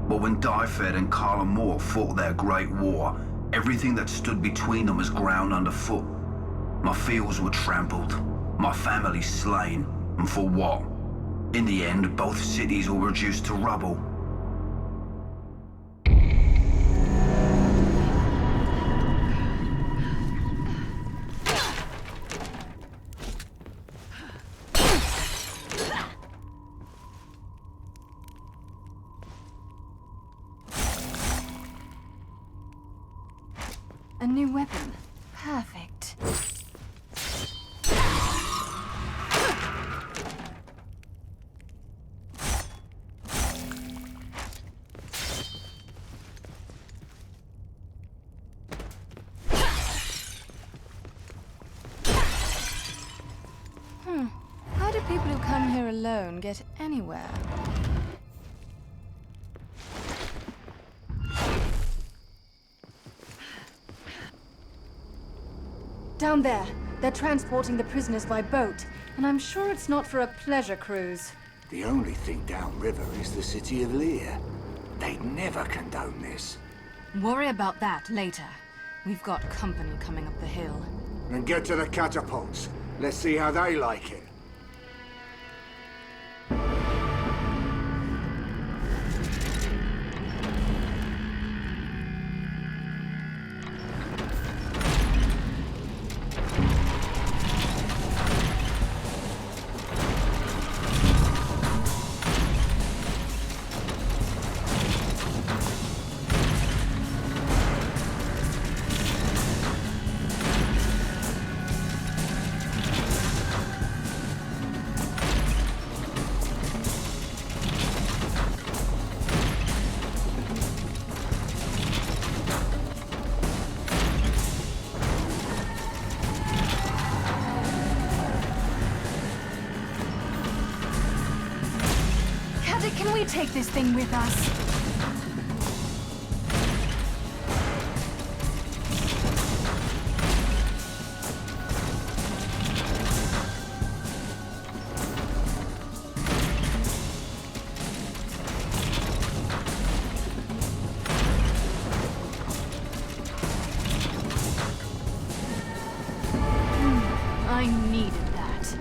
But when Dyfed and Calamore fought their great war, everything that stood between them was ground underfoot. My fields were trampled, my family slain, and for what? In the end, both cities were reduced to rubble. A new weapon. Perfect. How do people who come here alone get anywhere? Down there. They're transporting the prisoners by boat, and I'm sure it's not for a pleasure cruise. The only thing downriver is the city of Lear. They'd never condone this. Worry about that later. We've got company coming up the hill. Then get to the catapults. Let's see how they like it. Can we take this thing with us? I needed that.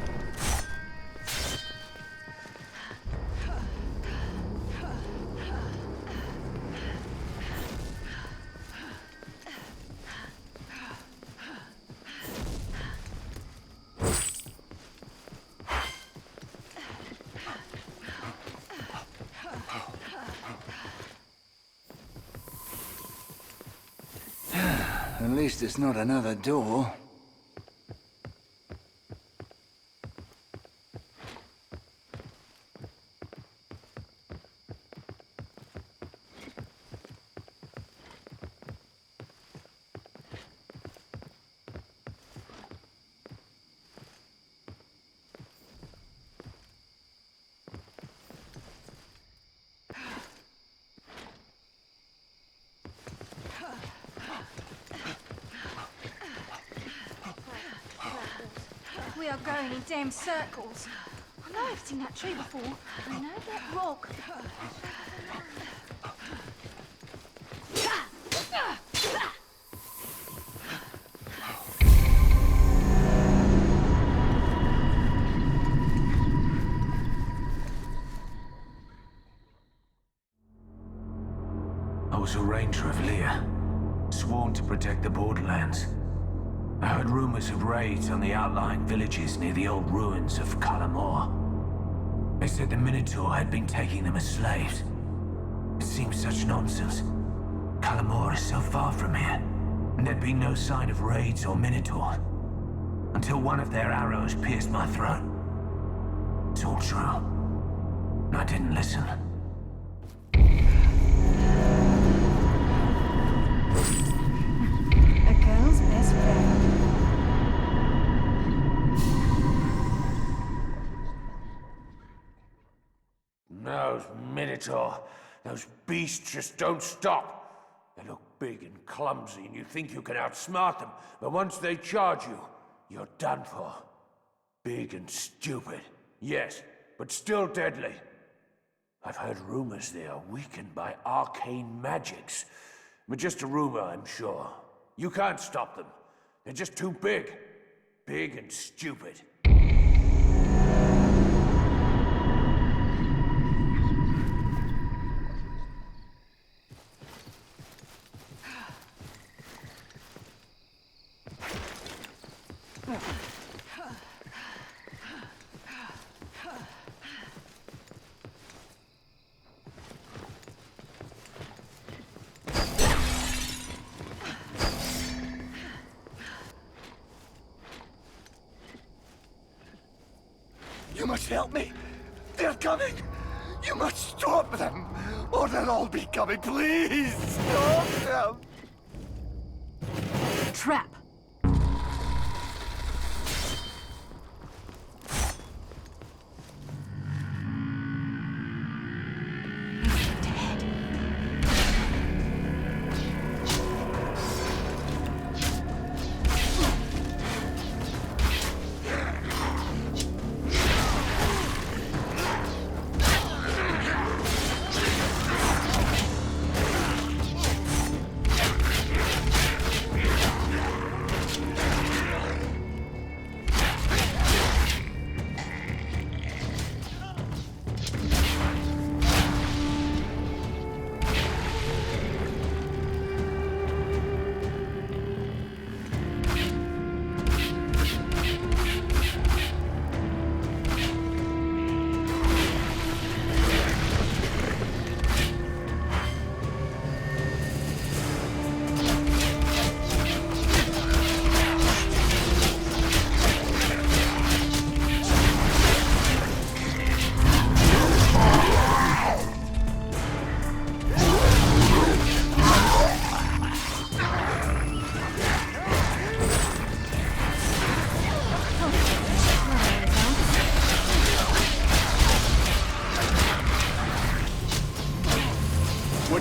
At least it's not another door. We are going in damn circles. I know I've seen that tree before. I know that rock. I was a ranger of Lear, sworn to protect the borderlands. I heard rumors of raids on the outlying villages near the old ruins of Calamore. They said the Minotaur had been taking them as slaves. It seems such nonsense. Calamore is so far from here, and there'd been no sign of raids or Minotaur until one of their arrows pierced my throat. It's all true. And I didn't listen. A girl's best friend. Those Minotaur, those beasts just don't stop. They look big and clumsy, and you think you can outsmart them, but once they charge you, you're done for. Big and stupid, yes, but still deadly. I've heard rumors they are weakened by arcane magics, but just a rumor, I'm sure. You can't stop them. They're just too big. Big and stupid. must help me. They're coming. You must stop them, or they'll all be coming. Please, stop them. Trap.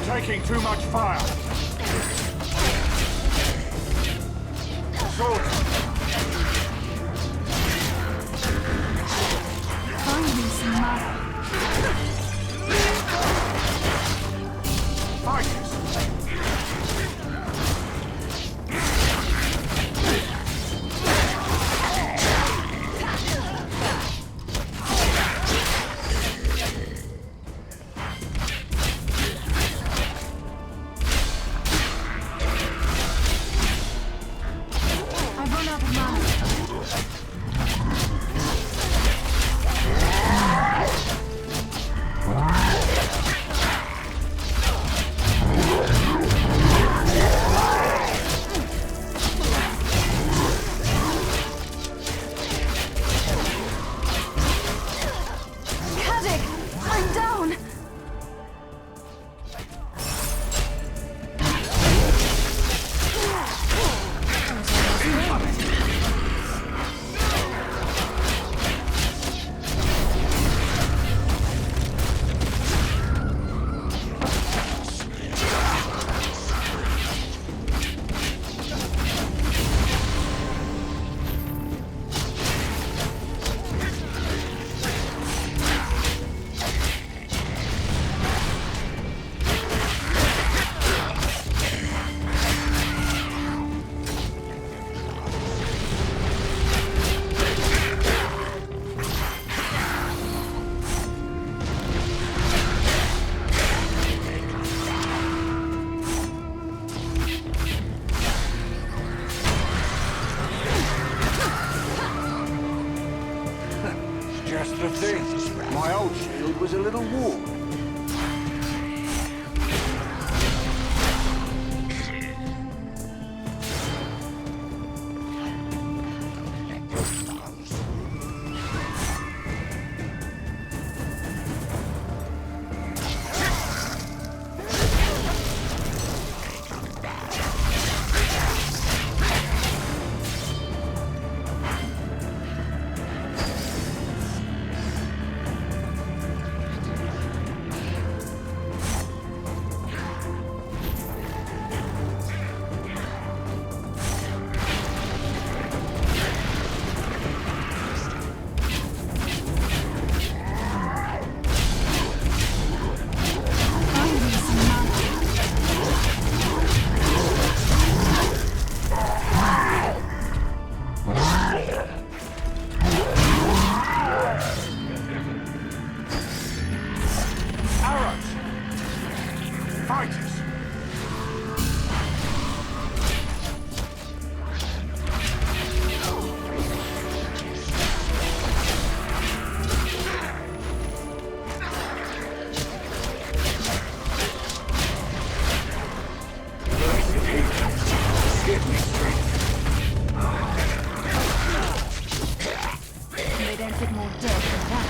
Taking too much fire. Sword. Find me some mother. Fighters. The thing. My old shield was a little warm. They don't get more dead than that.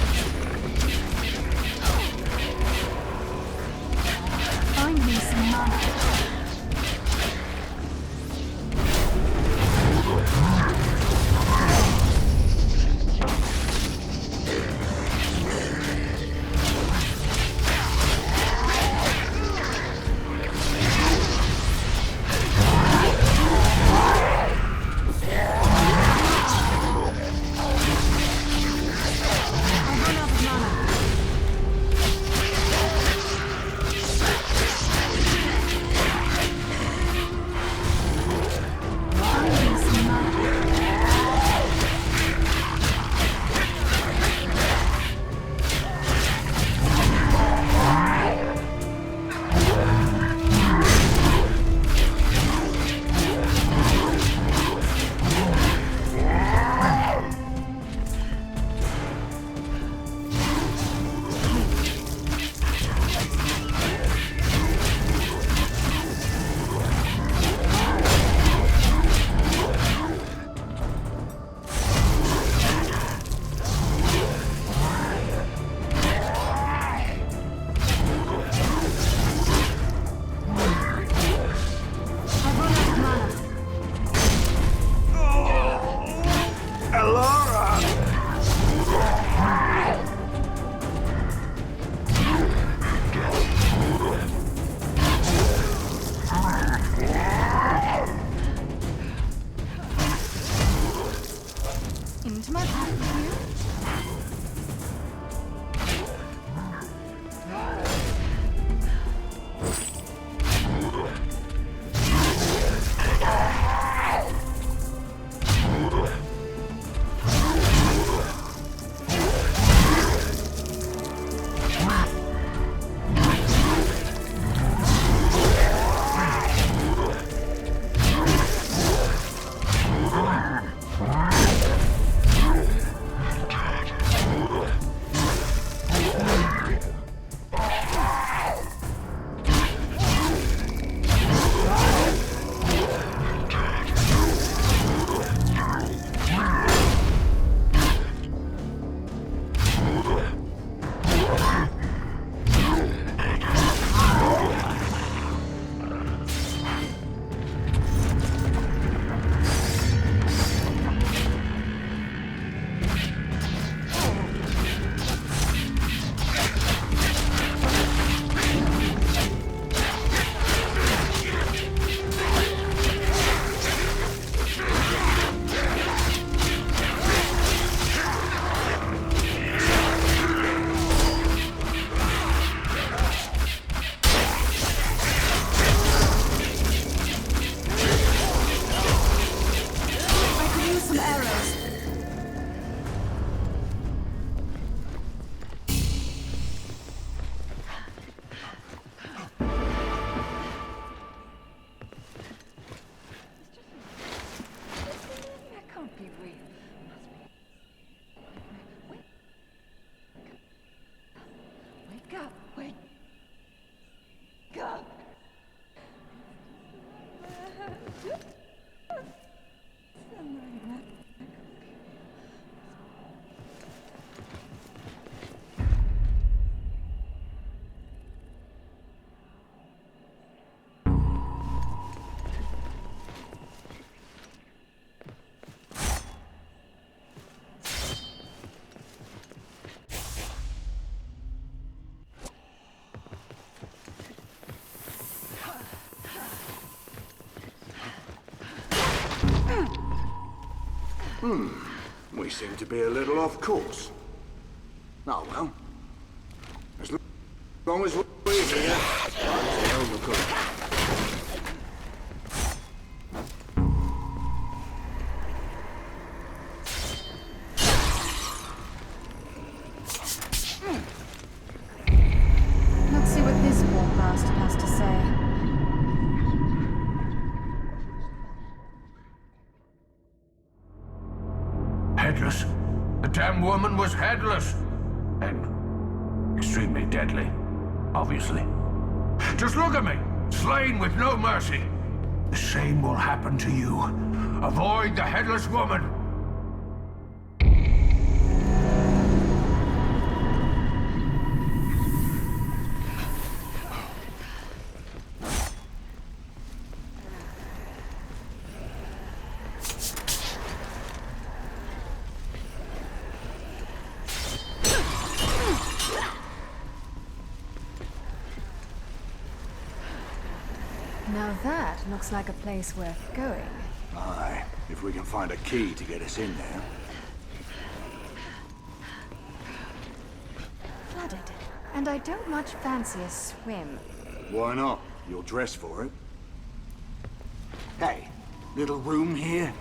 We seem to be a little off course. Oh well. As long as we're here, I'll look up. Let's see what this poor bastard has to say. Headless. The damn woman was headless. And extremely deadly, obviously. Just look at me, slain with no mercy. The same will happen to you. Avoid the headless woman. Now that looks like a place worth going. Aye, if we can find a key to get us in there. Flooded. And I don't much fancy a swim. Why not? You'll dress for it. Hey, little room here?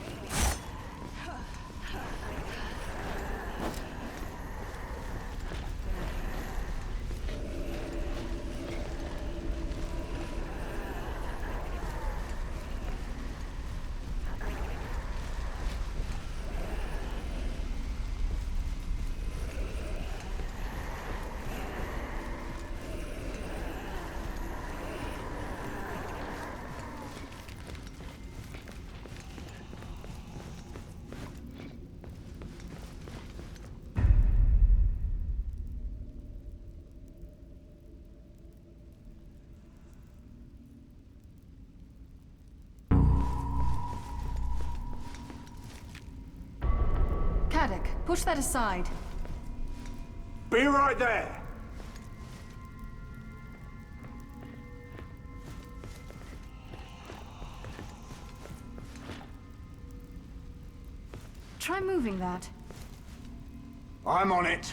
Push that aside. Be right there! Try moving that. I'm on it.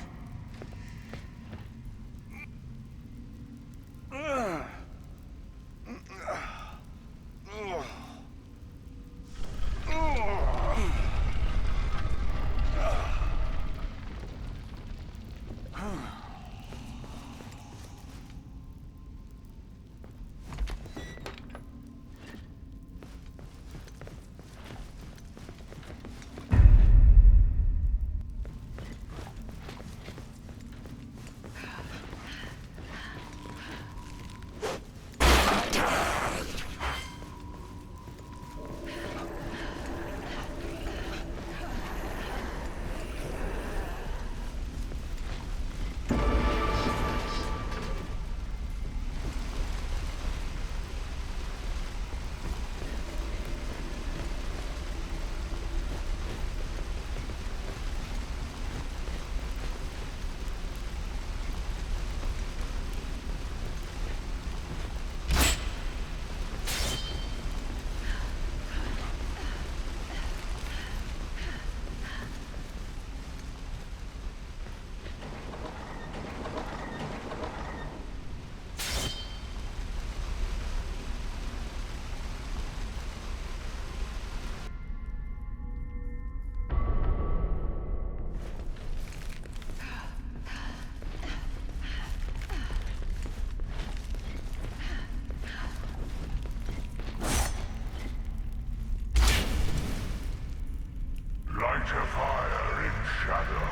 Light a fire in shadow.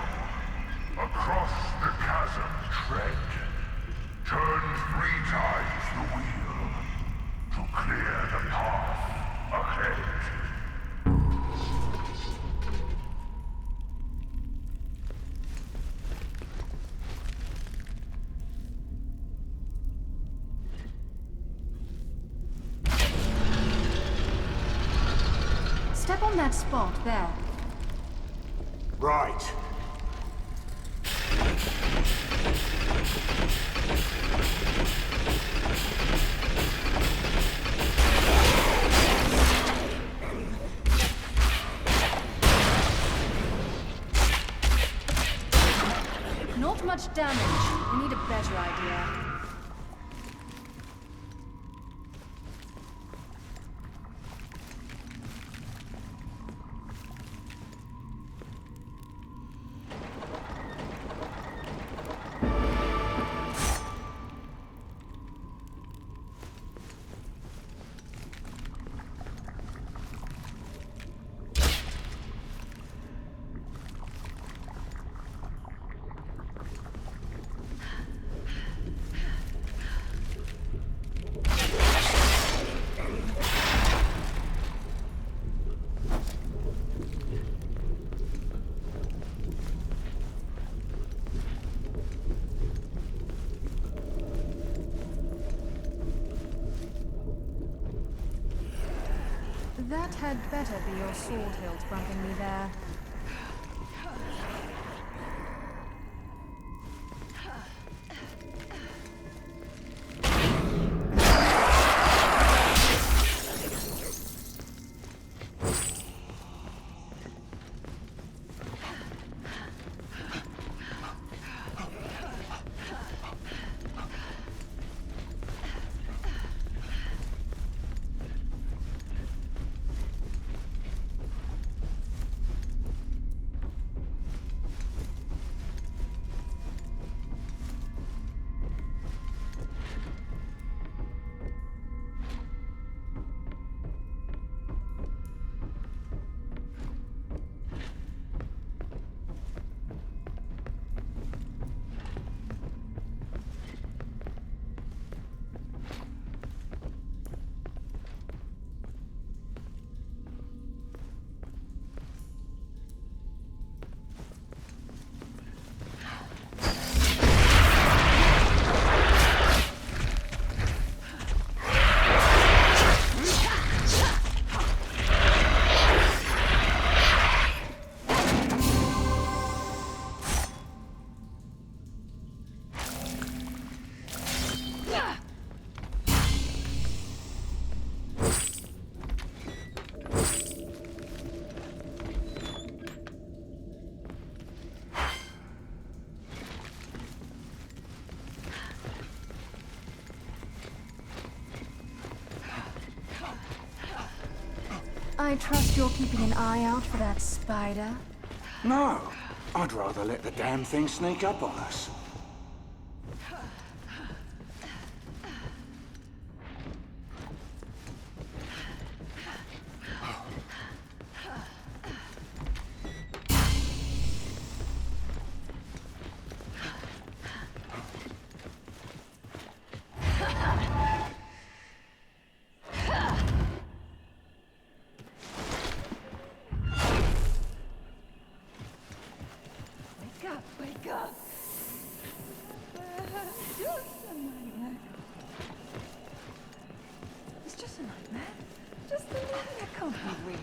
Across the chasm tread. Turn 3 times the wheel to clear the path ahead. Step on that spot there. Right. damage. We need a better idea. That had better be your sword hilt bumping me there. I trust you're keeping an eye out for that spider? No. I'd rather let the damn thing sneak up on us. It's just a nightmare. Just a nightmare. It can't be real.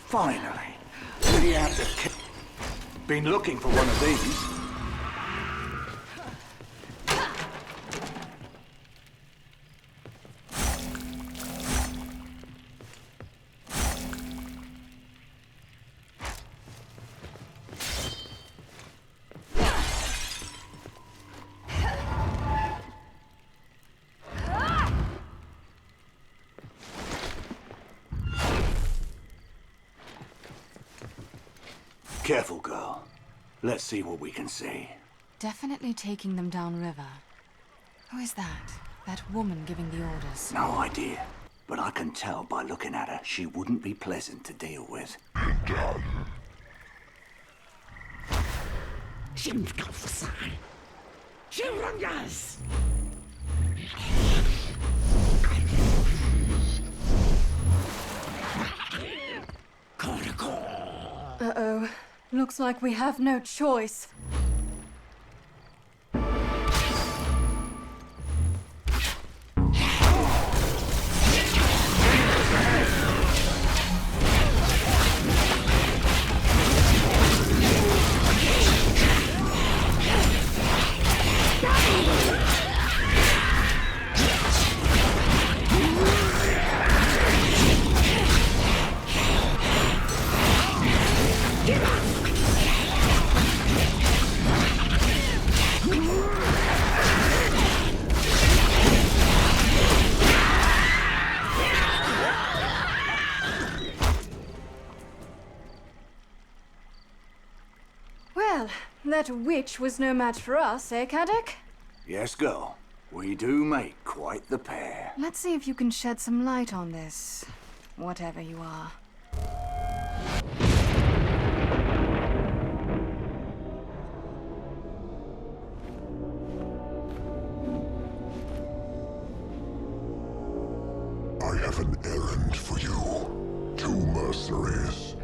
Finally. Did he have to been looking for one of these? Careful, girl. Let's see what we can see. Definitely taking them downriver. Who is that? That woman giving the orders? No idea. But I can tell by looking at her, she wouldn't be pleasant to deal with. Uh-oh. Looks like we have no choice. Well, that witch was no match for us, eh, Caddock? Yes, girl. We do make quite the pair. Let's see if you can shed some light on this, whatever you are. I have an errand for you. Two mercenaries.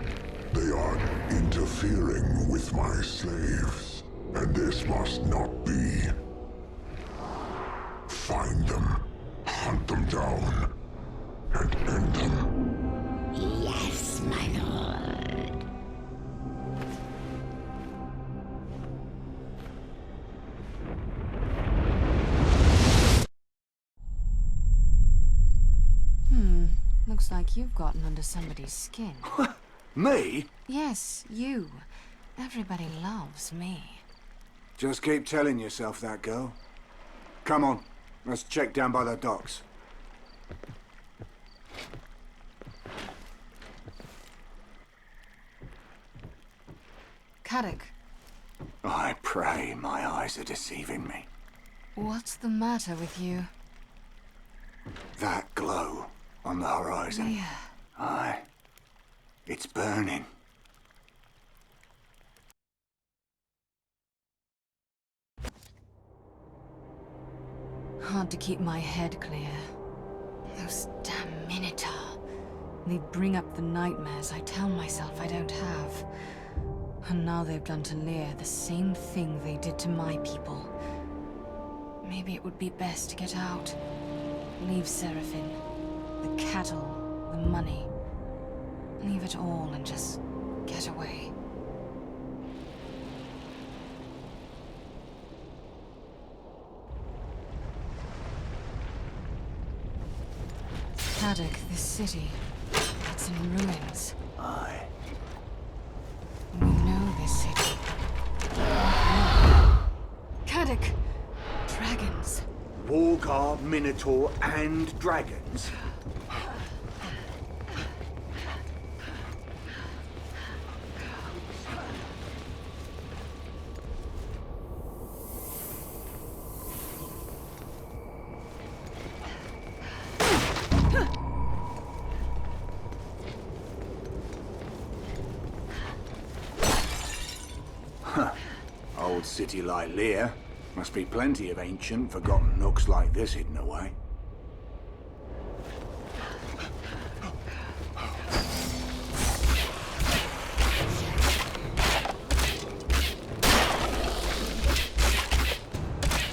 They are interfering with my slaves, and this must not be. Find them, hunt them down, and end them. Yes, my lord. Looks like you've gotten under somebody's skin. Me? Yes, you. Everybody loves me. Just keep telling yourself that, girl. Come on, let's check down by the docks. Caddock, I pray my eyes are deceiving me. what's the matter with you? That glow on the horizon. Yeah. Aye. It's burning. Hard to keep my head clear. Those damn Minotaur. They bring up the nightmares I tell myself I don't have. And now they've done to Lear the same thing they did to my people. Maybe it would be best to get out. Leave Seraphim, the cattle, the money. Leave it all and just get away. Caddock, this city, it's in ruins. Aye. We know this city. Caddock! Dragons. Warguard, Minotaur, and dragons? Old city like Lear. Must be plenty of ancient, forgotten nooks like this hidden away.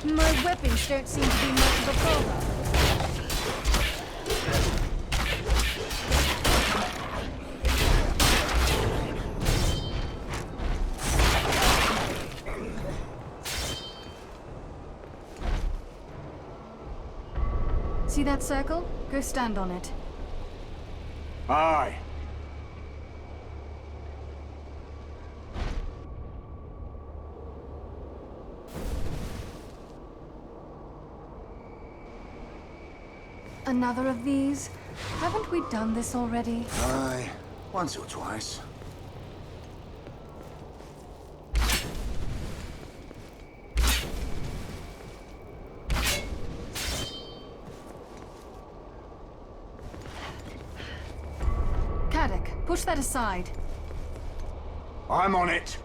My weapons don't seem to be much of a bother. See that circle? Go stand on it. Aye. Another of these? Haven't we done this already? Aye. Once or twice. Caddock, push that aside. I'm on it.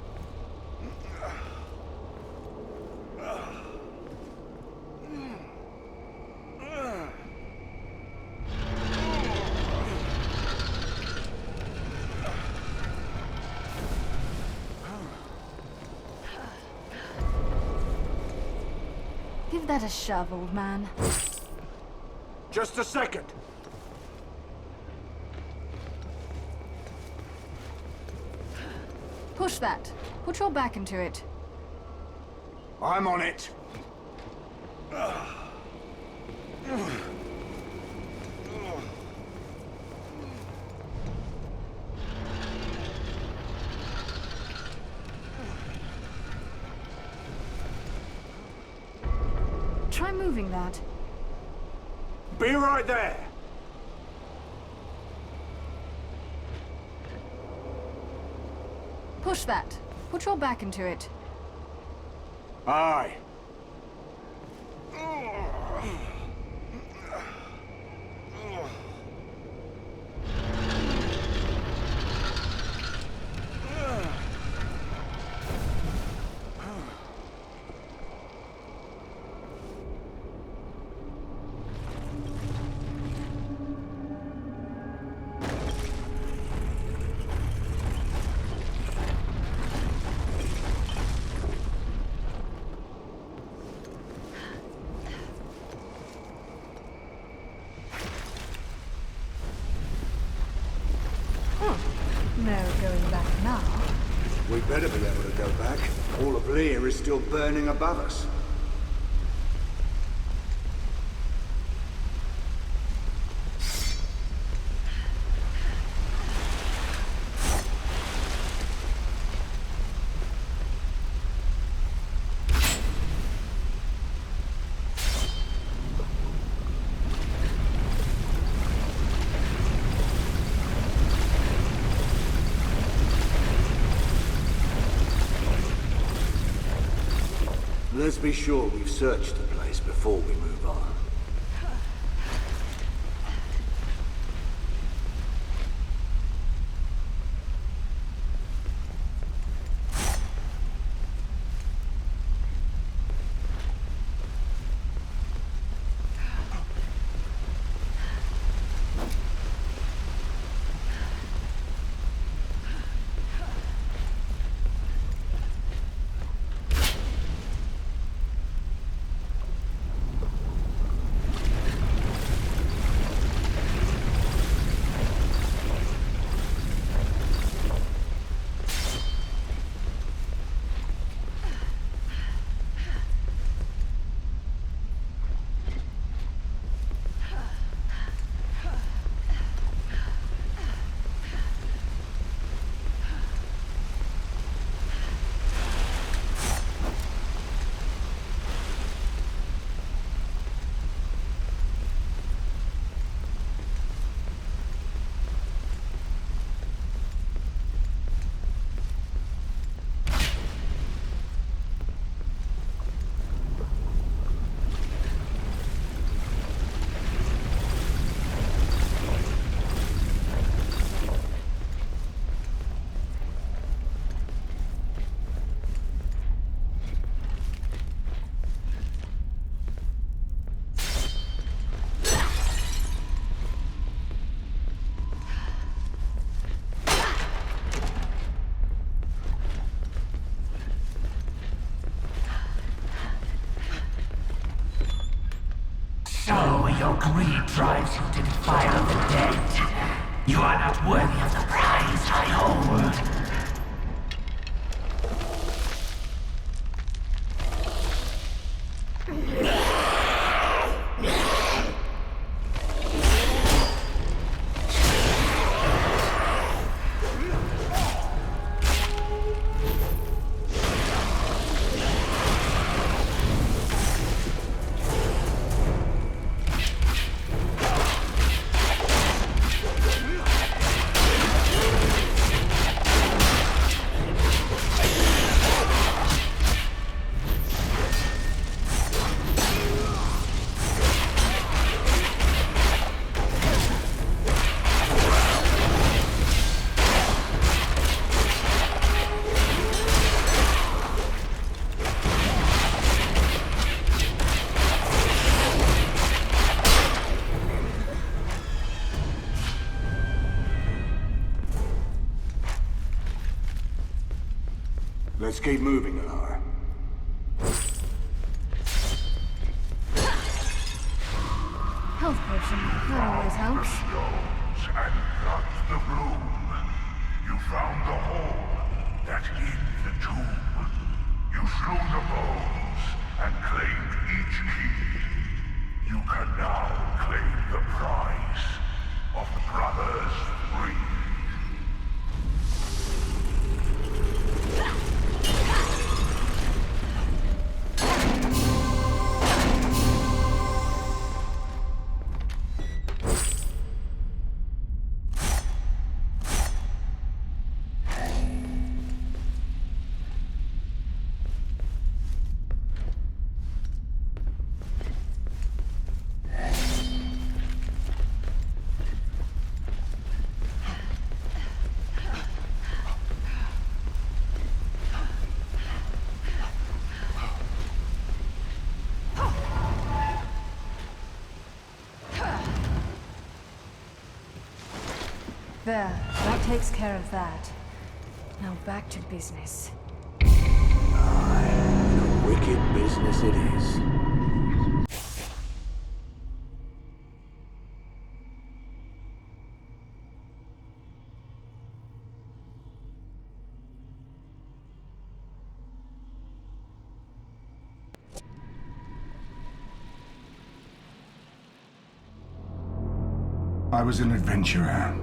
Give that a shove, old man. Just a second. Push that. Put your back into it. I'm on it. Try moving that. Be right there. Push that. Put your back into it. Aye. No going back now. We better be able to go back. All of Lear is still burning above us. Let's be sure we've searched the place before we move on. So your greed drives you to defile the dead. You are not worthy of the prize I hold. Let's keep moving, Alara. interruption. That always helps. And plucked the bloom. You found the hole that hid the tomb. You slew the bones and claimed each key. You can now claim the prize of Brothers Three. There, that takes care of that. Now back to business. Aye, a wicked business it is. I was an adventurer,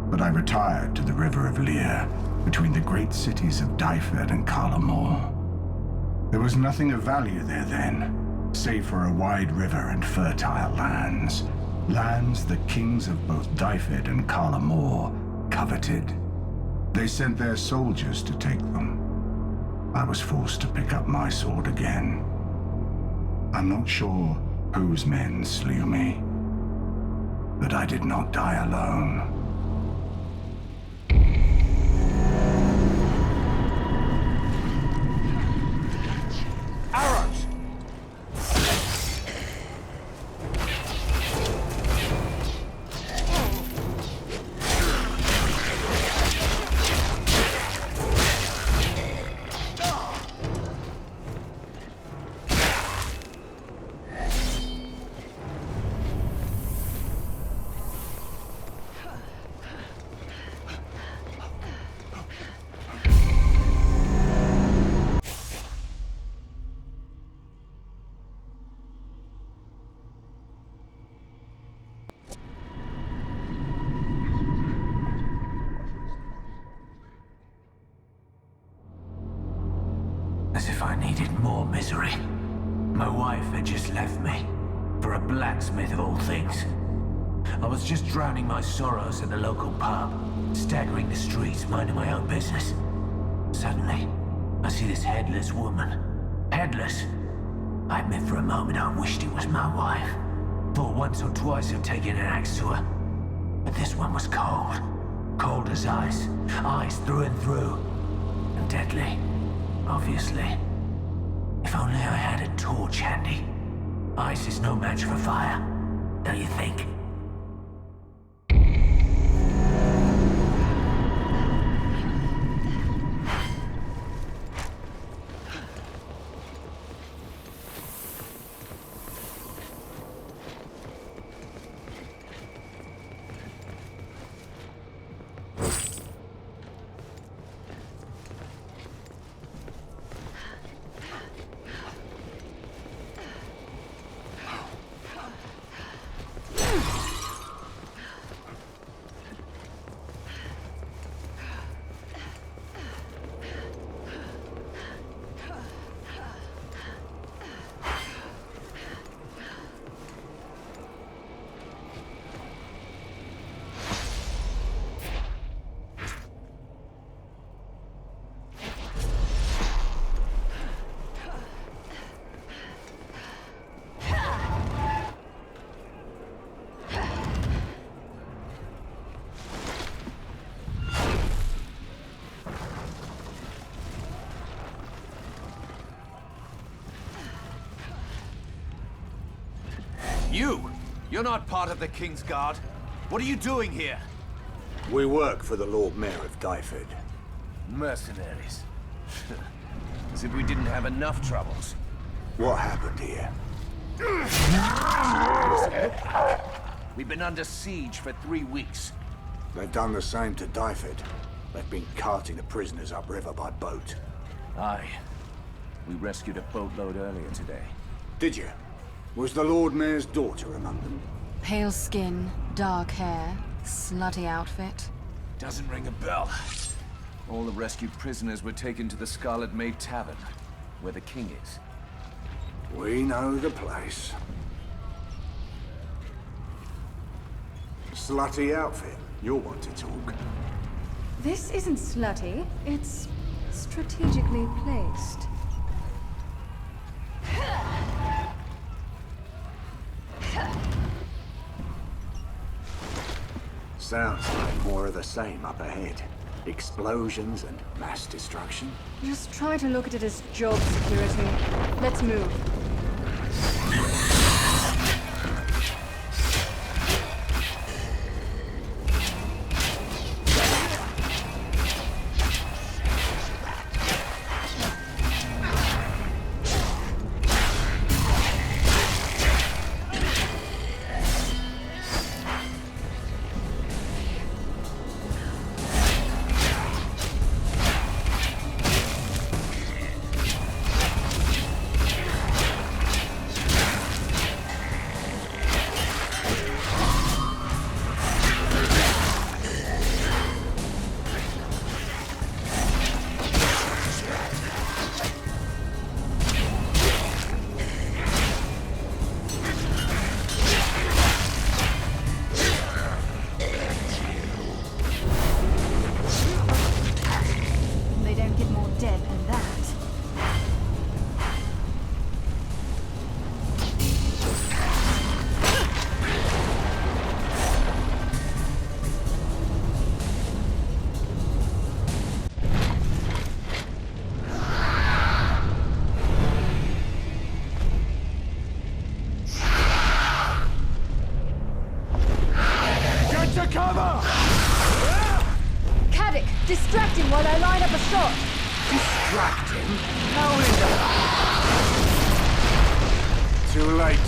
but I retired to the river of Lear, between the great cities of Dyfed and Kalamor. There was nothing of value there then, save for a wide river and fertile lands. Lands the kings of both Dyfed and Kalamor coveted. They sent their soldiers to take them. I was forced to pick up my sword again. I'm not sure whose men slew me, but I did not die alone. Arrows! As if I needed more misery. My wife had just left me, for a blacksmith of all things. I was just drowning my sorrows at the local pub, staggering the streets, minding my own business. Suddenly, I see this headless woman. Headless! I admit for a moment I wished it was my wife. Thought once or twice of taking an axe to her. But this one was cold. Cold as ice. Ice through and through. And deadly. Obviously. If only I had a torch handy. Ice is no match for fire, don't you think? You're not part of the King's Guard. What are you doing here? We work for the Lord Mayor of Dyfed. Mercenaries. As if we didn't have enough troubles. What happened here? We've been under siege for 3 weeks. They've done the same to Dyfed. They've been carting the prisoners upriver by boat. Aye. We rescued a boatload earlier today. Did you? Was the Lord Mayor's daughter among them? Pale skin, dark hair, slutty outfit. Doesn't ring a bell. All the rescued prisoners were taken to the Scarlet Maid Tavern, where the king is. We know the place. Slutty outfit. You'll want to talk. This isn't slutty, it's strategically placed. Sounds like more of the same up ahead. Explosions and mass destruction. Just try to look at it as job security. Let's move. Distract him while I line up a shot. Distract him? How is that? Too late.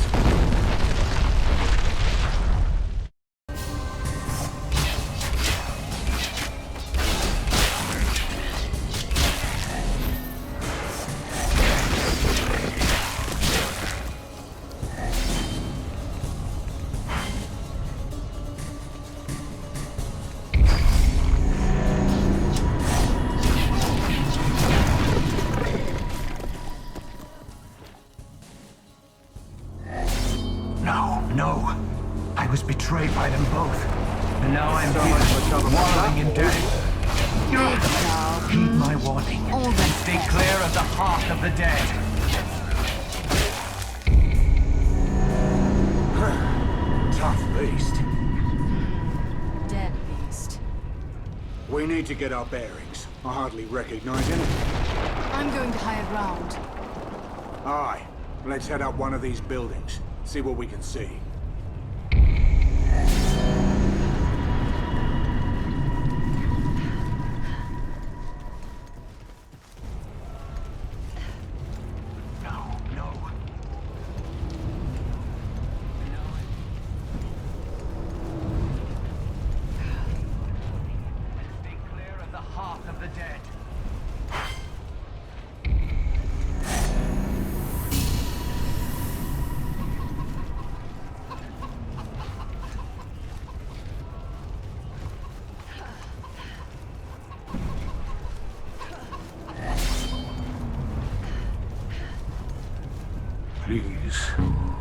No. I was betrayed by them both. And now I'm wallowing in death. Heed my warning. Stay clear of the heart of the dead. Tough beast. Dead beast. We need to get our bearings. I hardly recognize him. I'm going to higher ground. Aye. Let's head up one of these buildings. See what we can see.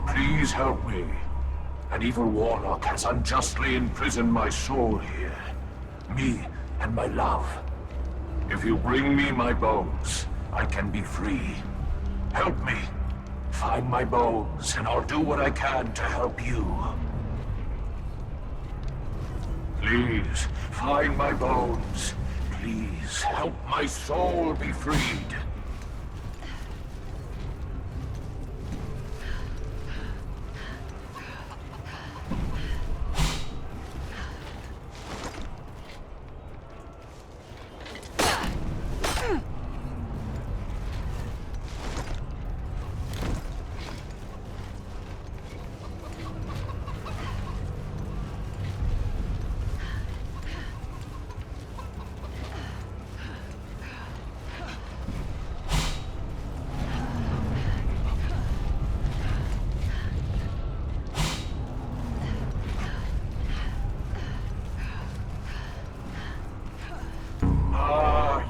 Please help me. An evil warlock has unjustly imprisoned my soul here. Me and my love. If you bring me my bones, I can be free. Help me. Find my bones, and I'll do what I can to help you. Please, find my bones. Please, help my soul be freed.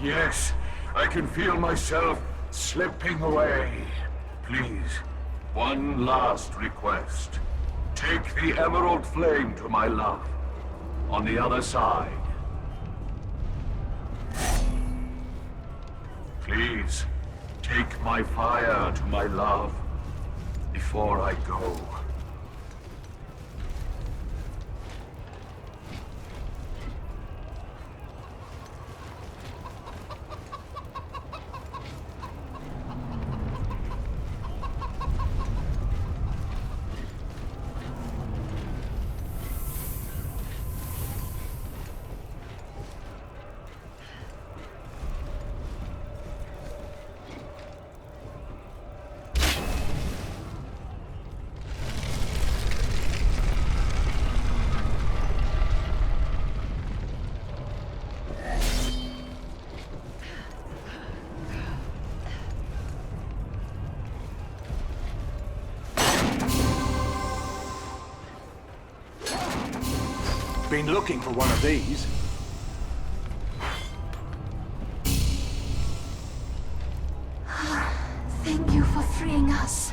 Yes, I can feel myself slipping away. Please, one last request. Take the emerald flame to my love. On the other side. Please, take my fire to my love before I go. Been looking for one of these. Thank you for freeing us.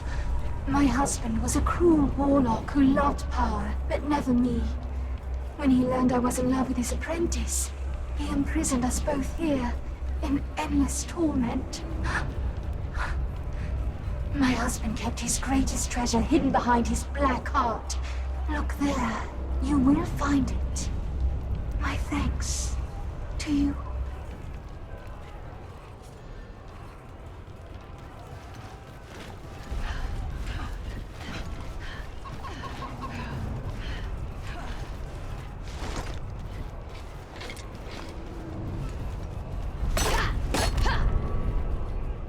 My husband was a cruel warlock who loved power, but never me. When he learned I was in love with his apprentice, he imprisoned us both here, in endless torment. My husband kept his greatest treasure hidden behind his black heart. Look there. You will find it. My thanks to you.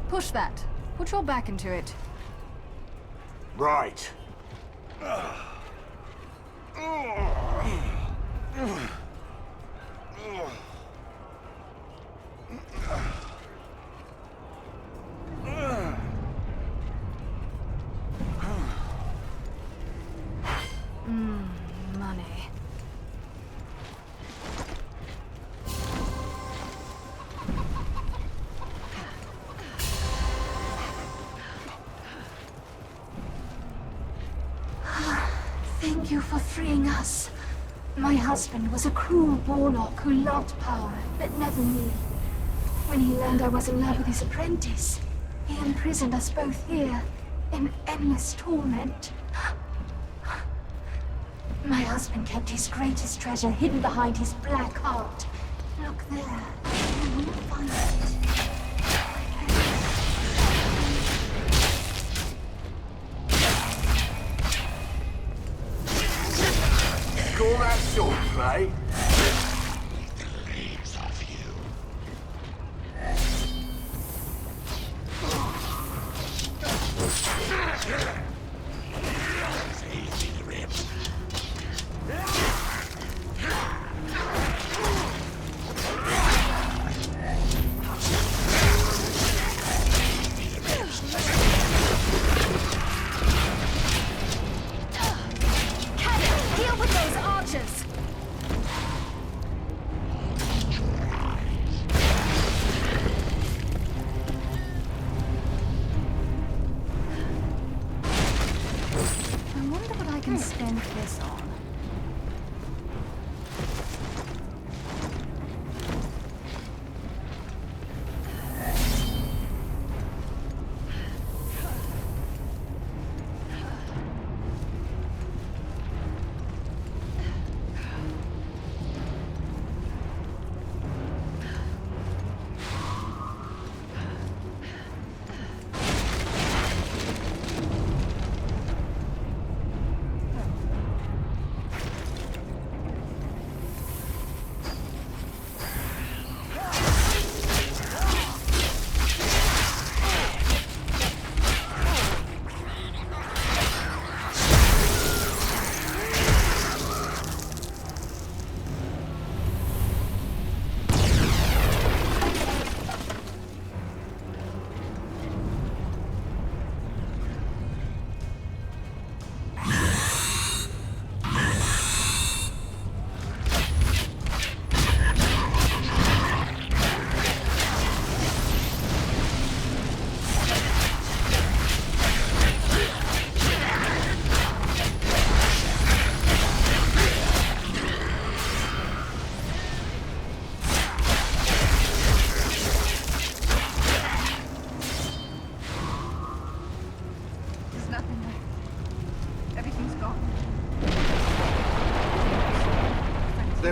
Push that. Put your back into it. Right. Money. Thank you for freeing us. My husband was a cruel warlock who loved power, but never me. When he learned I was in love with his apprentice, he imprisoned us both here, in endless torment. My husband kept his greatest treasure hidden behind his black heart. Look there. You will find it. Call that swordplay?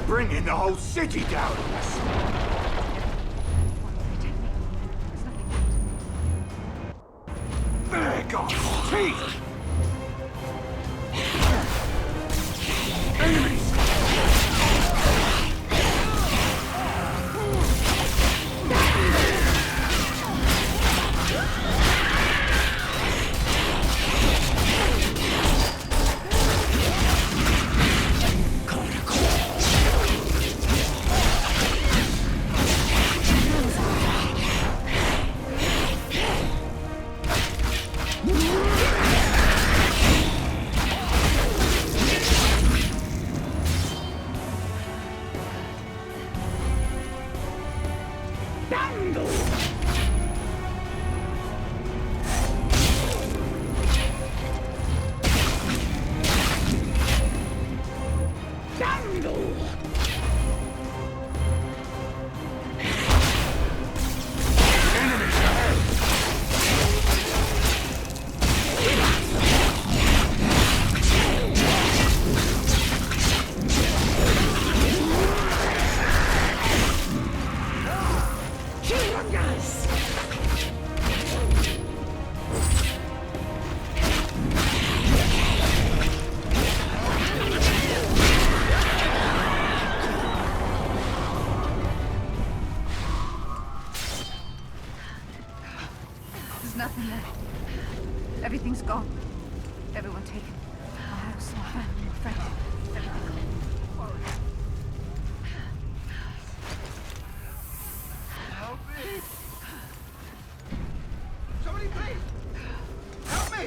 bringing the whole city down on us. There goes teeth! Enemies! Nothing left. Everything's gone. Everyone taken. My house, my family, my friends. Everything gone. Help me! Somebody please! Help me!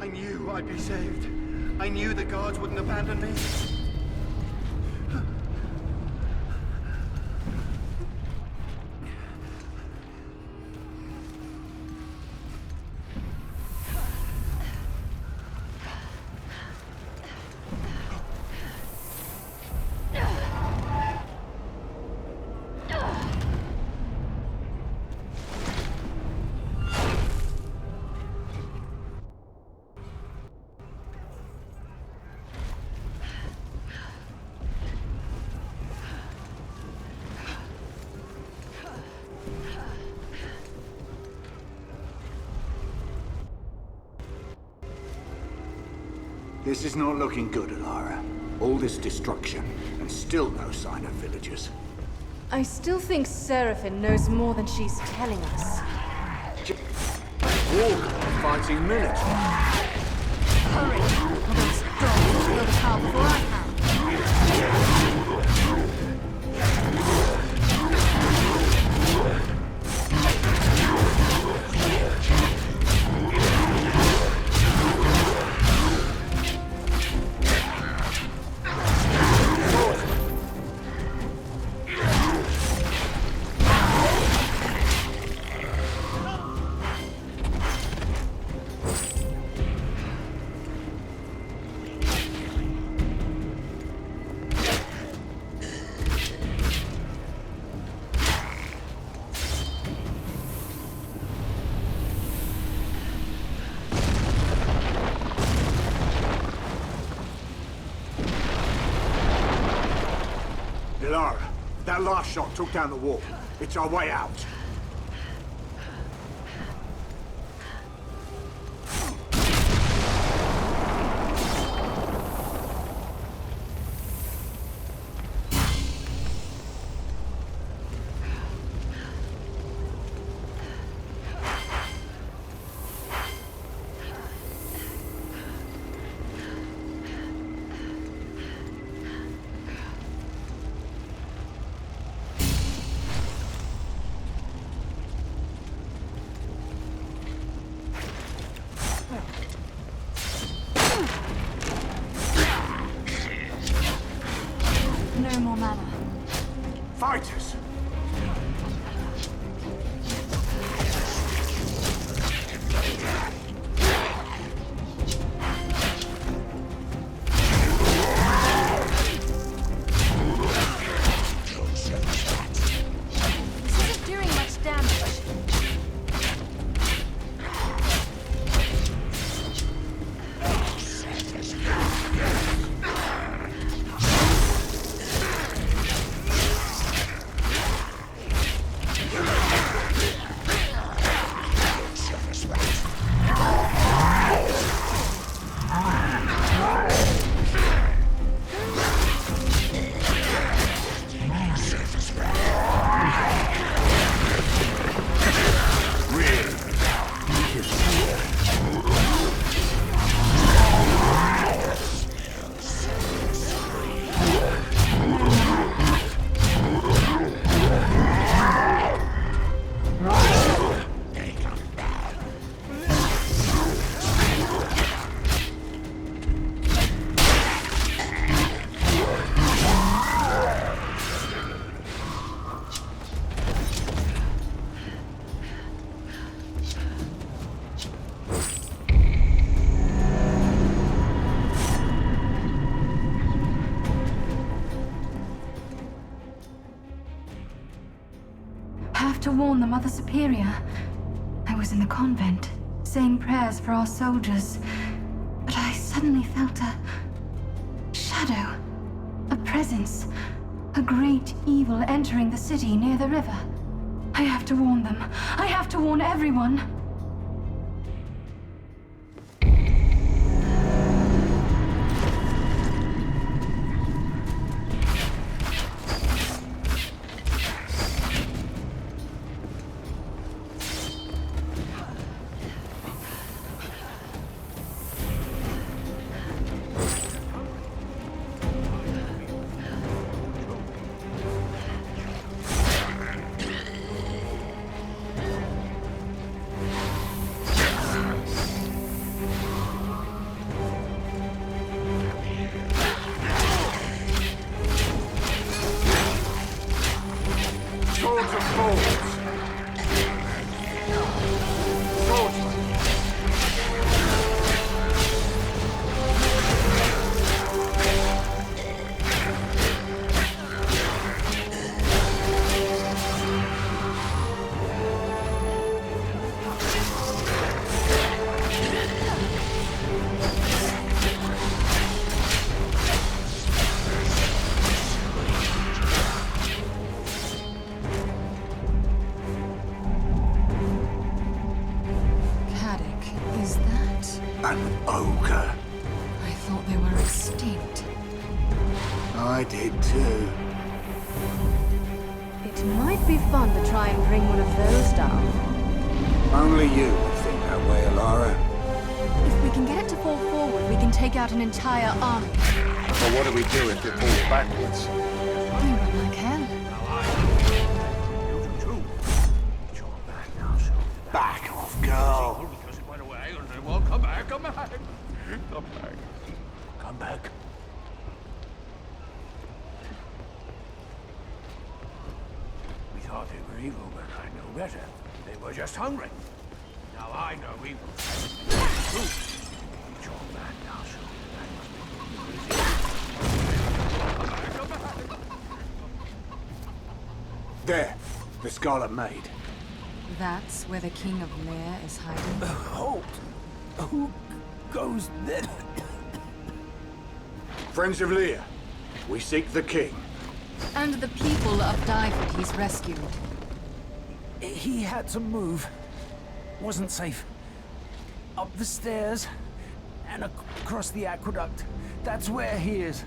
I knew I'd be saved. I knew the guards wouldn't abandon me. This is not looking good, Alara. All this destruction, and still no sign of villagers. I still think Seraphine knows more than she's telling us. Walker fighting Minotaur. Hurry! Or those dogs will build a car before I can. Alara, that last shot took down the wall. It's our way out. No more mana. Fighters! This isn't doing much damage. to warn the Mother Superior. I was in the convent, saying prayers for our soldiers, but I suddenly felt a shadow, a presence, a great evil entering the city near the river. I have to warn them. I have to warn everyone. An ogre. I thought they were extinct. I did too. It might be fun to try and bring one of those down. Only you would think that way, Alara. If we can get it to fall forward, we can take out an entire army. But what do we do if it falls backwards? We run like hell. Back off, girl. Well, come back, come back. Come back. Come back. We thought they were evil, but I know better. They were just hungry. Now I know evil. Eat your man now, so that must be come back. There, the Scarlet Maid. That's where the King of Lear is hiding? Halt! Who goes there? Friends of Lear, we seek the king. And the people of Dyford he's rescued. He had to move. Wasn't safe. Up the stairs and across the aqueduct. That's where he is.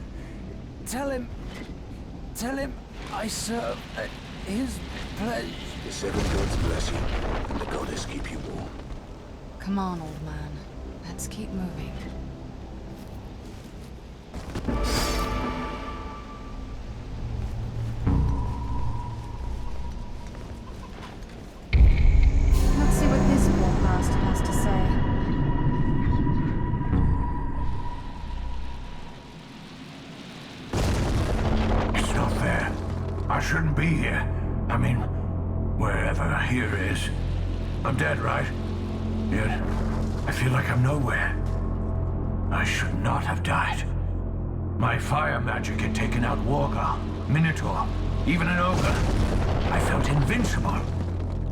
Tell him I serve at his pledge. The seven gods bless you, and the goddess keep you warm. Come on, old man. Let's keep moving. Let's see what this poor bastard has to say. It's not fair. I shouldn't be here. I mean, wherever here is. I'm dead, right? Yet, I feel like I'm nowhere. I should not have died. My fire magic had taken out Wargar, Minotaur, even an ogre. I felt invincible.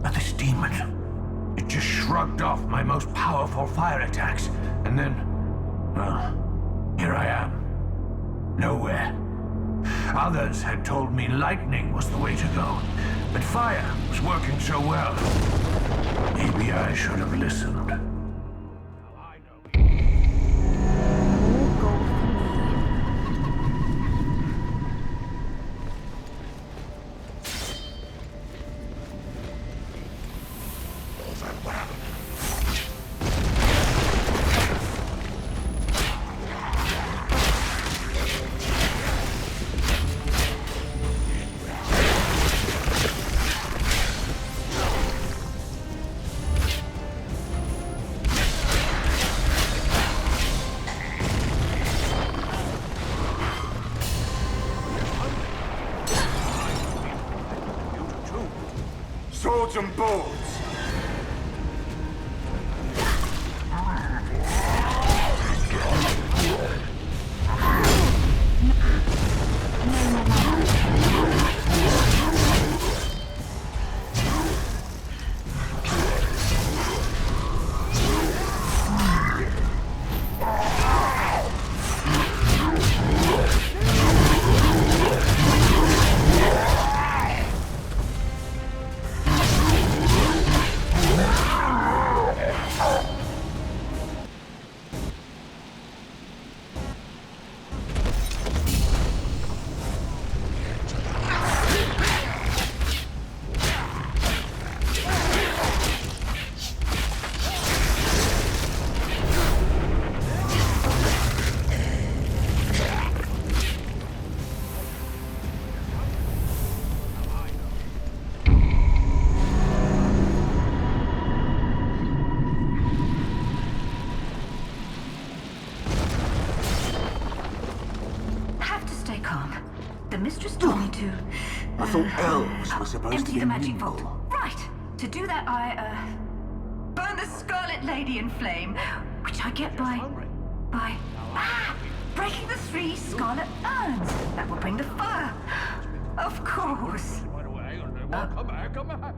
But this demon, it just shrugged off my most powerful fire attacks. And then, well, here I am. Nowhere. Others had told me lightning was the way to go, but fire was working so well. Maybe I should have listened. Swords and boards! calm. The mistress told me to... I thought elves were supposed to empty be the magic nimble. vault. Right. To do that, I, burn the Scarlet Lady in flame, which I get by... breaking the 3 scarlet urns. That will bring the fire. Of course.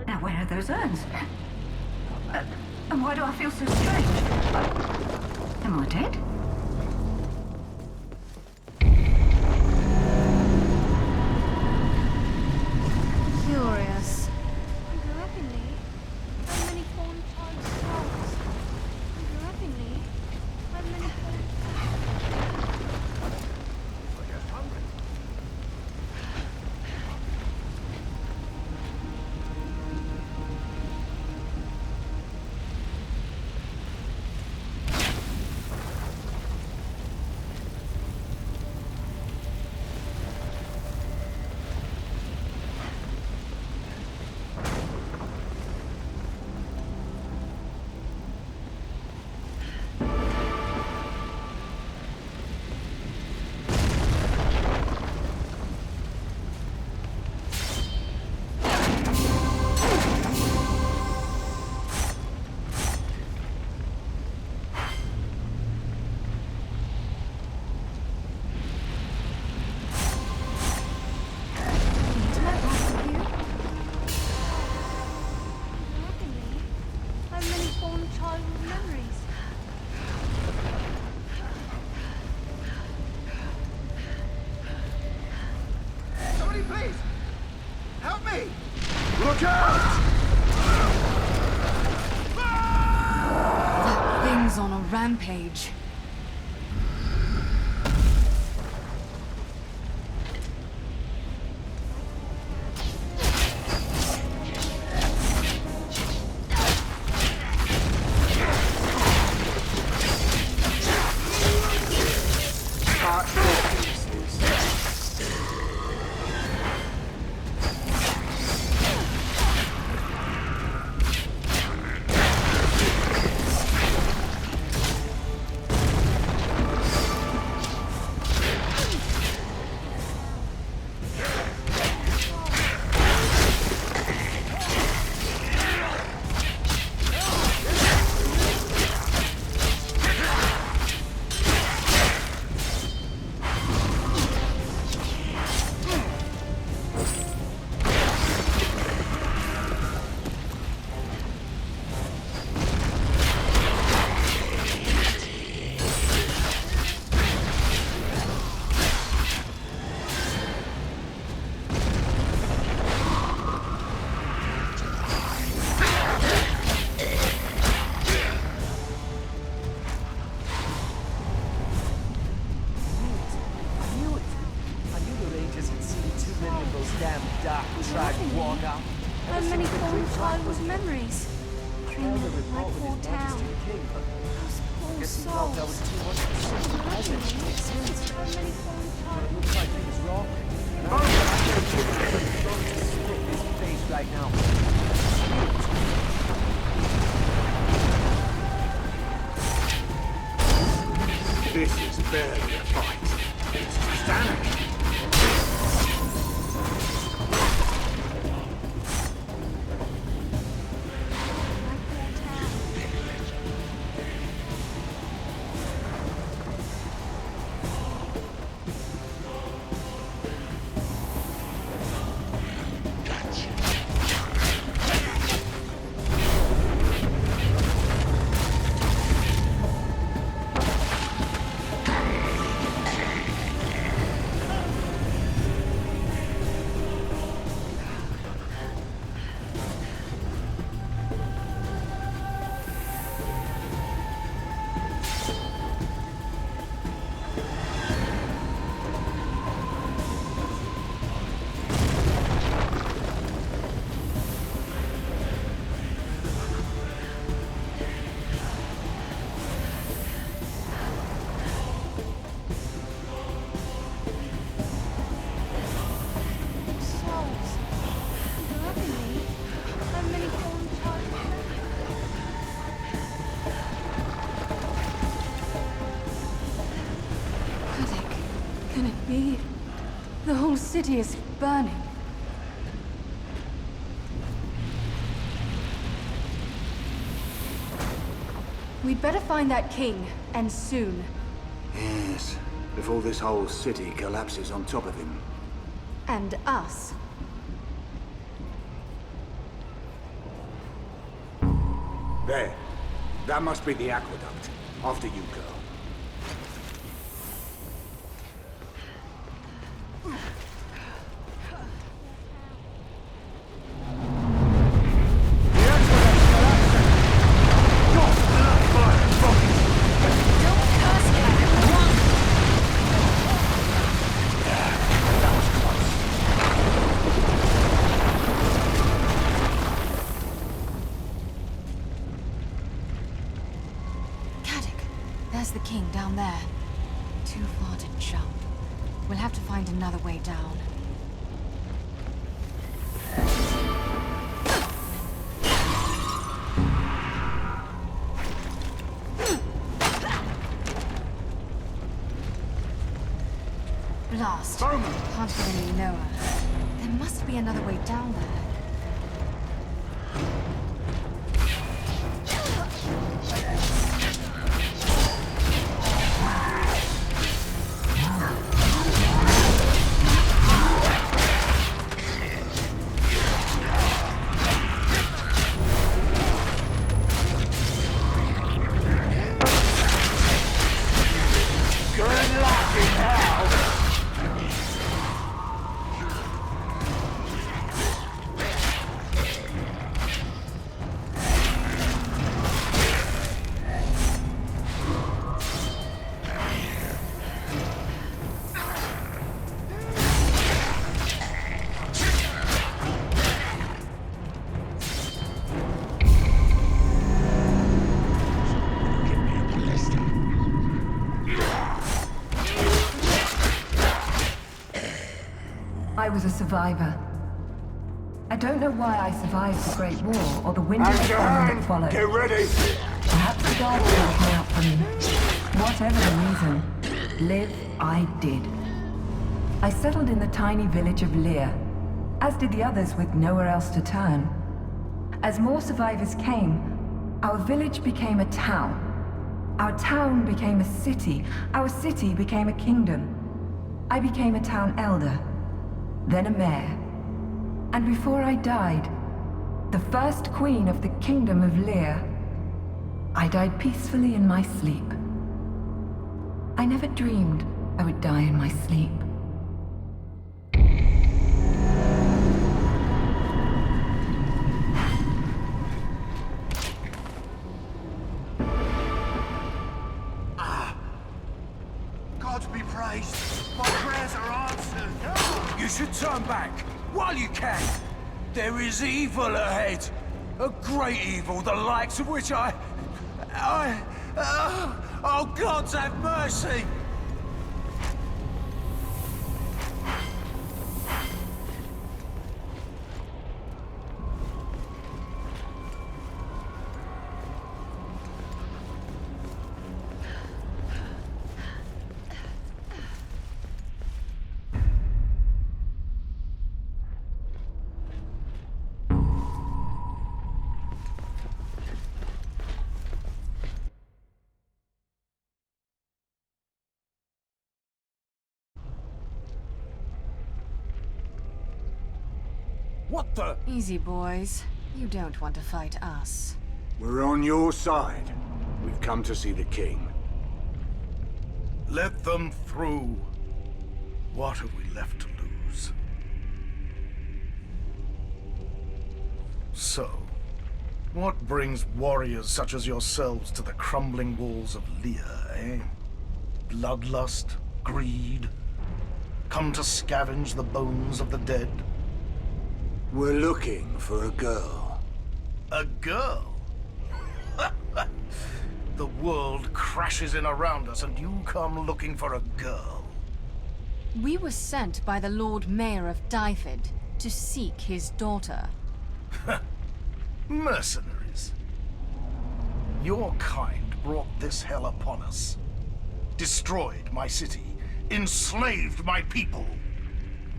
Now, where are those urns? And why do I feel so strange? Am I dead? Curious. Unhappily, how many fallen child souls? Unhappily, how many fallen... Look out! That thing's on a rampage. How many fallen childhood memories? Dreaming of my poor town. Those poor souls. How many fallen childhood Right now. This is barely a fight. It's just anarchy. Can it be? The whole city is burning. We'd better find that king, and soon. Yes, before this whole city collapses on top of him. And us. There. That must be the aqueduct. After you go. There's the king down there. Too far to jump. We'll have to find another way down. Blast. Can't get any lower. There must be another way down there. I was a survivor. I don't know why I survived the Great War or the winter storm that followed. Get ready! Perhaps the gods were looking out for me. Whatever the reason, live I did. I settled in the tiny village of Lear, as did the others with nowhere else to turn. As more survivors came, our village became a town. Our town became a city. Our city became a kingdom. I became a town elder, then a mayor. And before I died, the first queen of the kingdom of Lear, I died peacefully in my sleep. I never dreamed I would die in my sleep. God be praised. My prayers are answered. You should turn back while you can. There is evil ahead. A great evil, the likes of which oh, gods have mercy! What the? Easy, boys. You don't want to fight us. We're on your side. We've come to see the king. Let them through. What have we left to lose? So, what brings warriors such as yourselves to the crumbling walls of Lear, eh? Bloodlust? Greed? Come to scavenge the bones of the dead? We're looking for a girl. A girl? The world crashes in around us and you come looking for a girl. We were sent by the Lord Mayor of Dyfed to seek his daughter. Mercenaries. Your kind brought this hell upon us. Destroyed my city. Enslaved my people.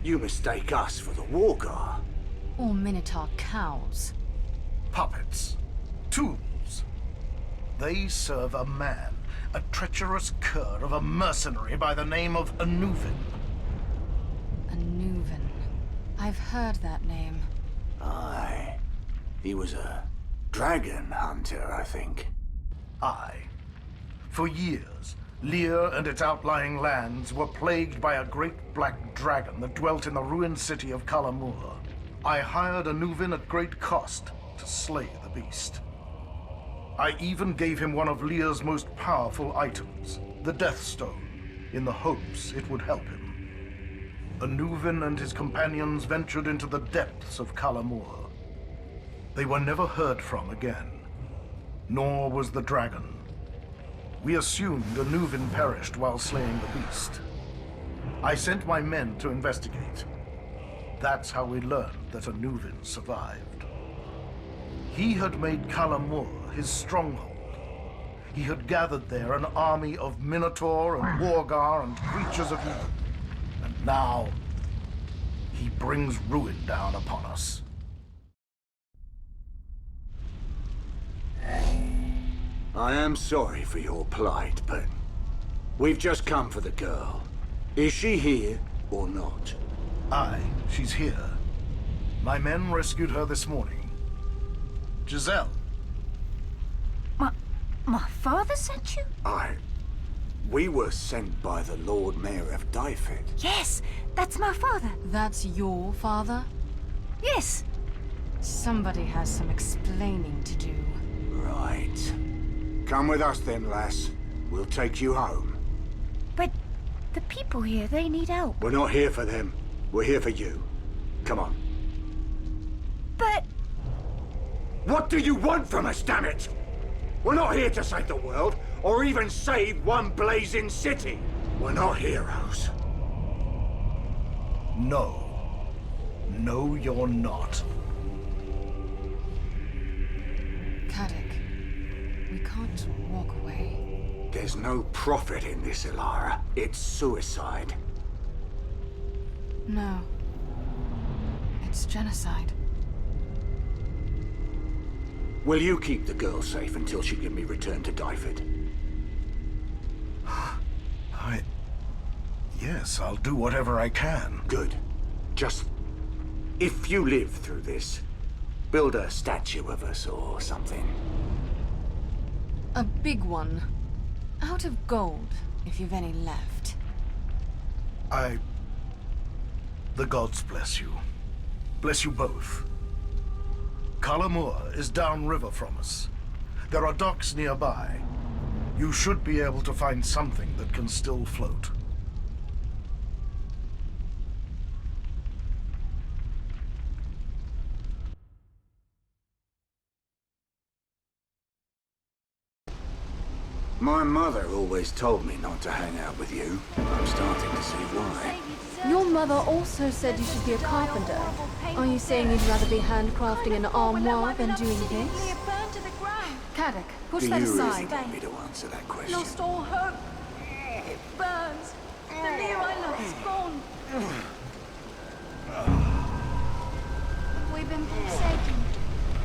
You mistake us for the Wargar. Or Minotaur cows. Puppets. Tools. They serve a man, a treacherous cur of a mercenary by the name of Anuvin. Anuvin. I've heard that name. Aye. He was a dragon hunter, I think. Aye. For years, Lear and its outlying lands were plagued by a great black dragon that dwelt in the ruined city of Kalamur. I hired Anuvin at great cost to slay the beast. I even gave him one of Lear's most powerful items, the Death Stone, in the hopes it would help him. Anuvin and his companions ventured into the depths of Kalamur. They were never heard from again, nor was the dragon. We assumed Anuvin perished while slaying the beast. I sent my men to investigate. That's how we learned that Anuvin survived. He had made Kalamur his stronghold. He had gathered there an army of Minotaur and Wargar and creatures of evil. And now, he brings ruin down upon us. I am sorry for your plight, but we've just come for the girl. Is she here or not? Aye, she's here. My men rescued her this morning. Giselle. My father sent you? Aye. We were sent by the Lord Mayor of Dyfed. Yes, that's my father. That's your father? Yes. Somebody has some explaining to do. Right. Come with us then, lass. We'll take you home. But the people here, they need help. We're not here for them. We're here for you. Come on. But... What do you want from us, damn it? We're not here to save the world, or even save one blazing city. We're not heroes. No. No, you're not. Kadek, we can't walk away. There's no profit in this, Ilara. It's suicide. No. It's genocide. Will you keep the girl safe until she can be returned to Dyfed? Yes, I'll do whatever I can. Good. Just... if you live through this, build a statue of us or something. A big one. Out of gold, if you've any left. The gods bless you. Bless you both. Kalamur is downriver from us. There are docks nearby. You should be able to find something that can still float. My mother always told me not to hang out with you. I'm starting to see why. Your mother also said you should be a carpenter. Are you saying you'd rather be handcrafting an armoire than doing this? Kadek, push that aside. Do you really want me to answer that question? Lost all hope. It burns. The Lear I love is gone. We've been forsaken.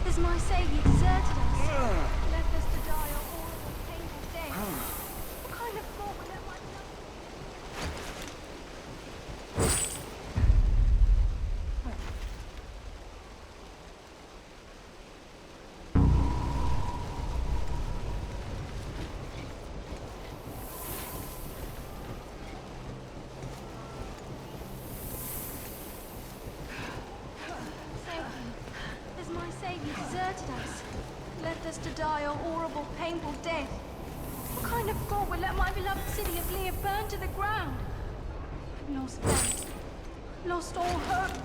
Has my savior deserted us? Left us to die a horrible, painful death. What kind of thought would let my Has my savior deserted us? Left us to die a horrible, painful death? What kind of God would let my beloved city of Lear burn to the ground? I've lost faith. Lost all hope.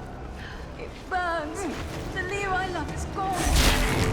It burns. The Lear I love is gone.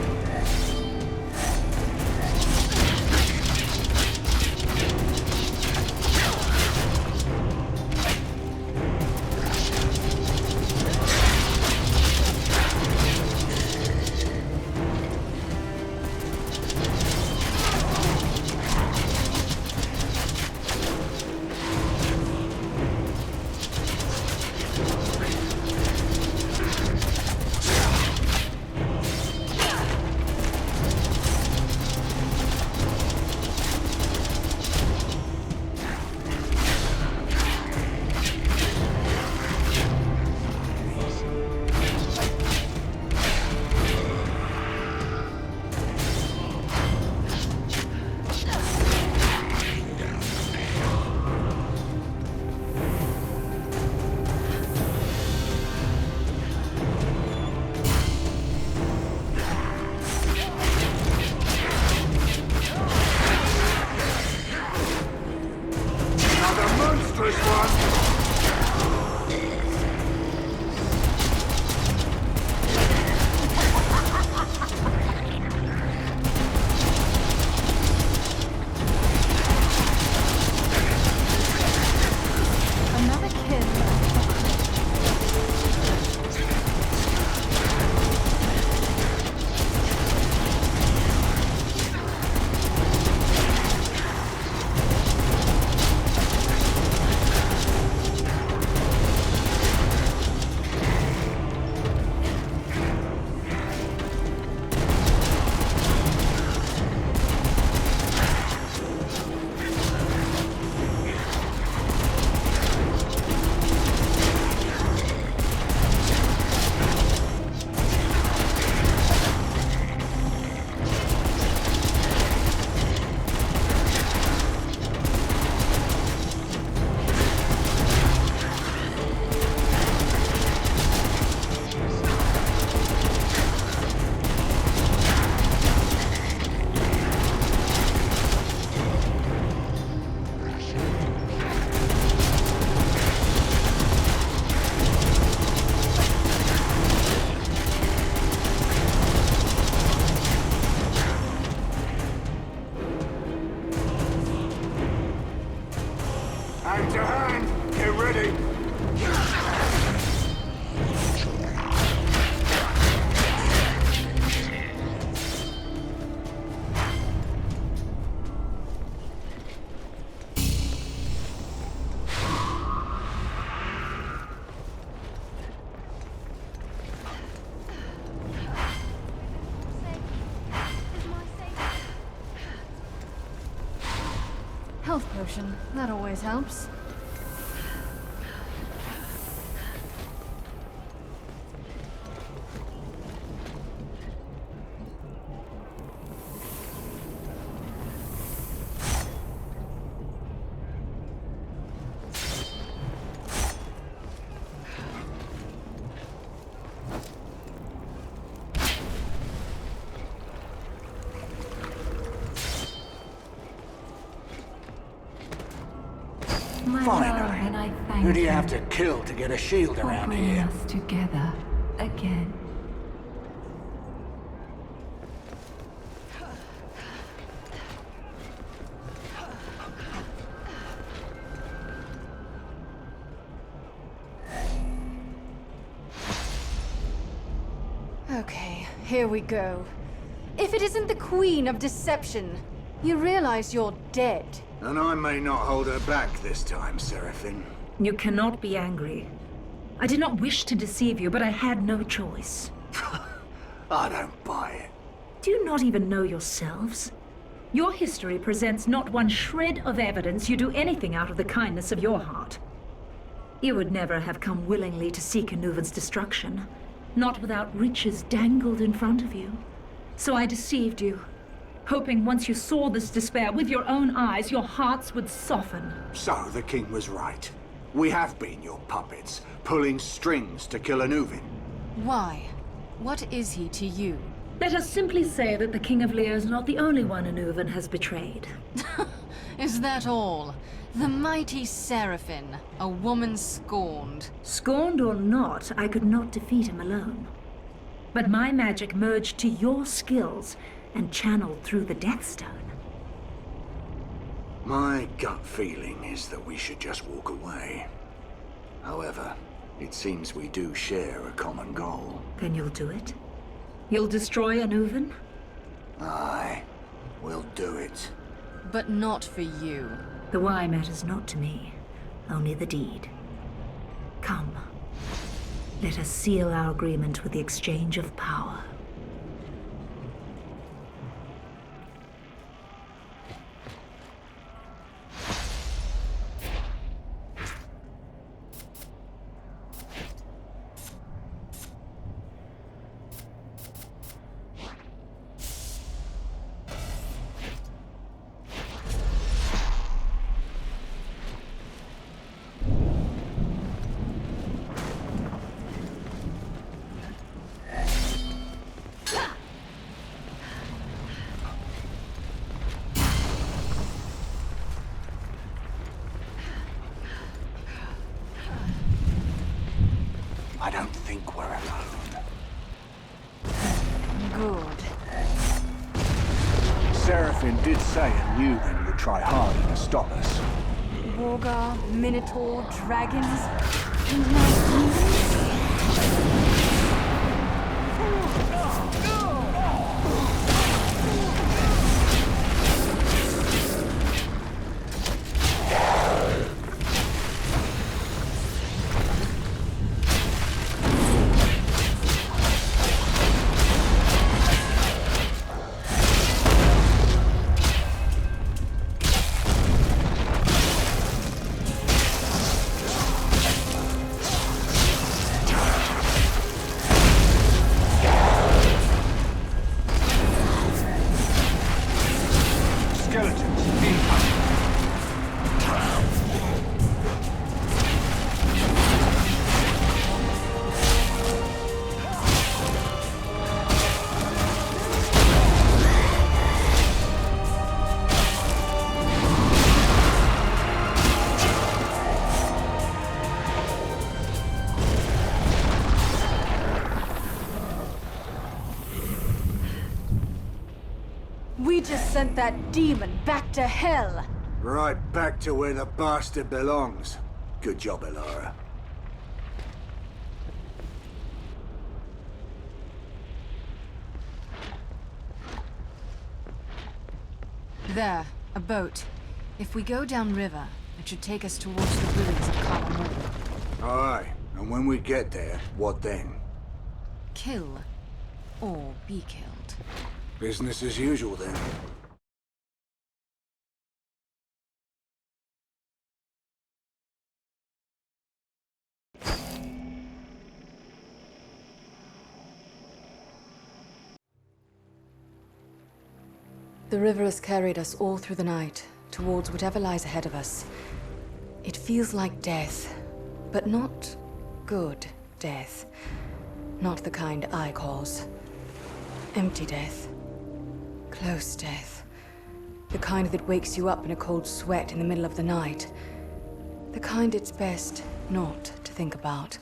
health potion. That always helps. Finally. Who do you have to kill to get a shield around bringing here? us together again. Okay, here we go. If it isn't the Queen of Deception, you realize you're dead. And I may not hold her back this time, Seraphine. You cannot be angry. I did not wish to deceive you, but I had no choice. I don't buy it. Do you not even know yourselves? Your history presents not one shred of evidence you do anything out of the kindness of your heart. You would never have come willingly to seek Anuvin's destruction, not without riches dangled in front of you. So I deceived you, hoping once you saw this despair with your own eyes, your hearts would soften. So the king was right. We have been your puppets, pulling strings to kill Anuvin. Why? What is he to you? Let us simply say that the King of Lear is not the only one Anuvin has betrayed. Is that all? The mighty Seraphine, a woman scorned. Scorned or not, I could not defeat him alone. But my magic merged to your skills and channeled through the Deathstone. My gut feeling is that we should just walk away. However, it seems we do share a common goal. Then you'll do it? You'll destroy Anuvin? Aye, we'll do it. But not for you. The why matters not to me, only the deed. Come, let us seal our agreement with the exchange of power. I don't think we're alone. Good. Seraphine did say Anuvin would try harder to stop us. Wargar, Minotaur, dragons, and now we just sent that demon back to hell. Right back to where the bastard belongs. Good job, Elara. There, a boat. If we go downriver, it should take us towards the ruins of Kalamor. Aye, and when we get there, what then? Kill or be killed. Business as usual then. The river has carried us all through the night, towards whatever lies ahead of us. It feels like death, but not good death. Not the kind I cause. Empty death. Close death. The kind that wakes you up in a cold sweat in the middle of the night. The kind it's best not to think about.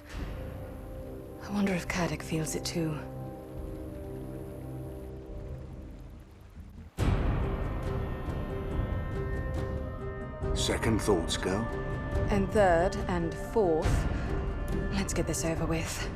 I wonder if Caddick feels it too. Second thoughts, girl? And third and fourth, let's get this over with.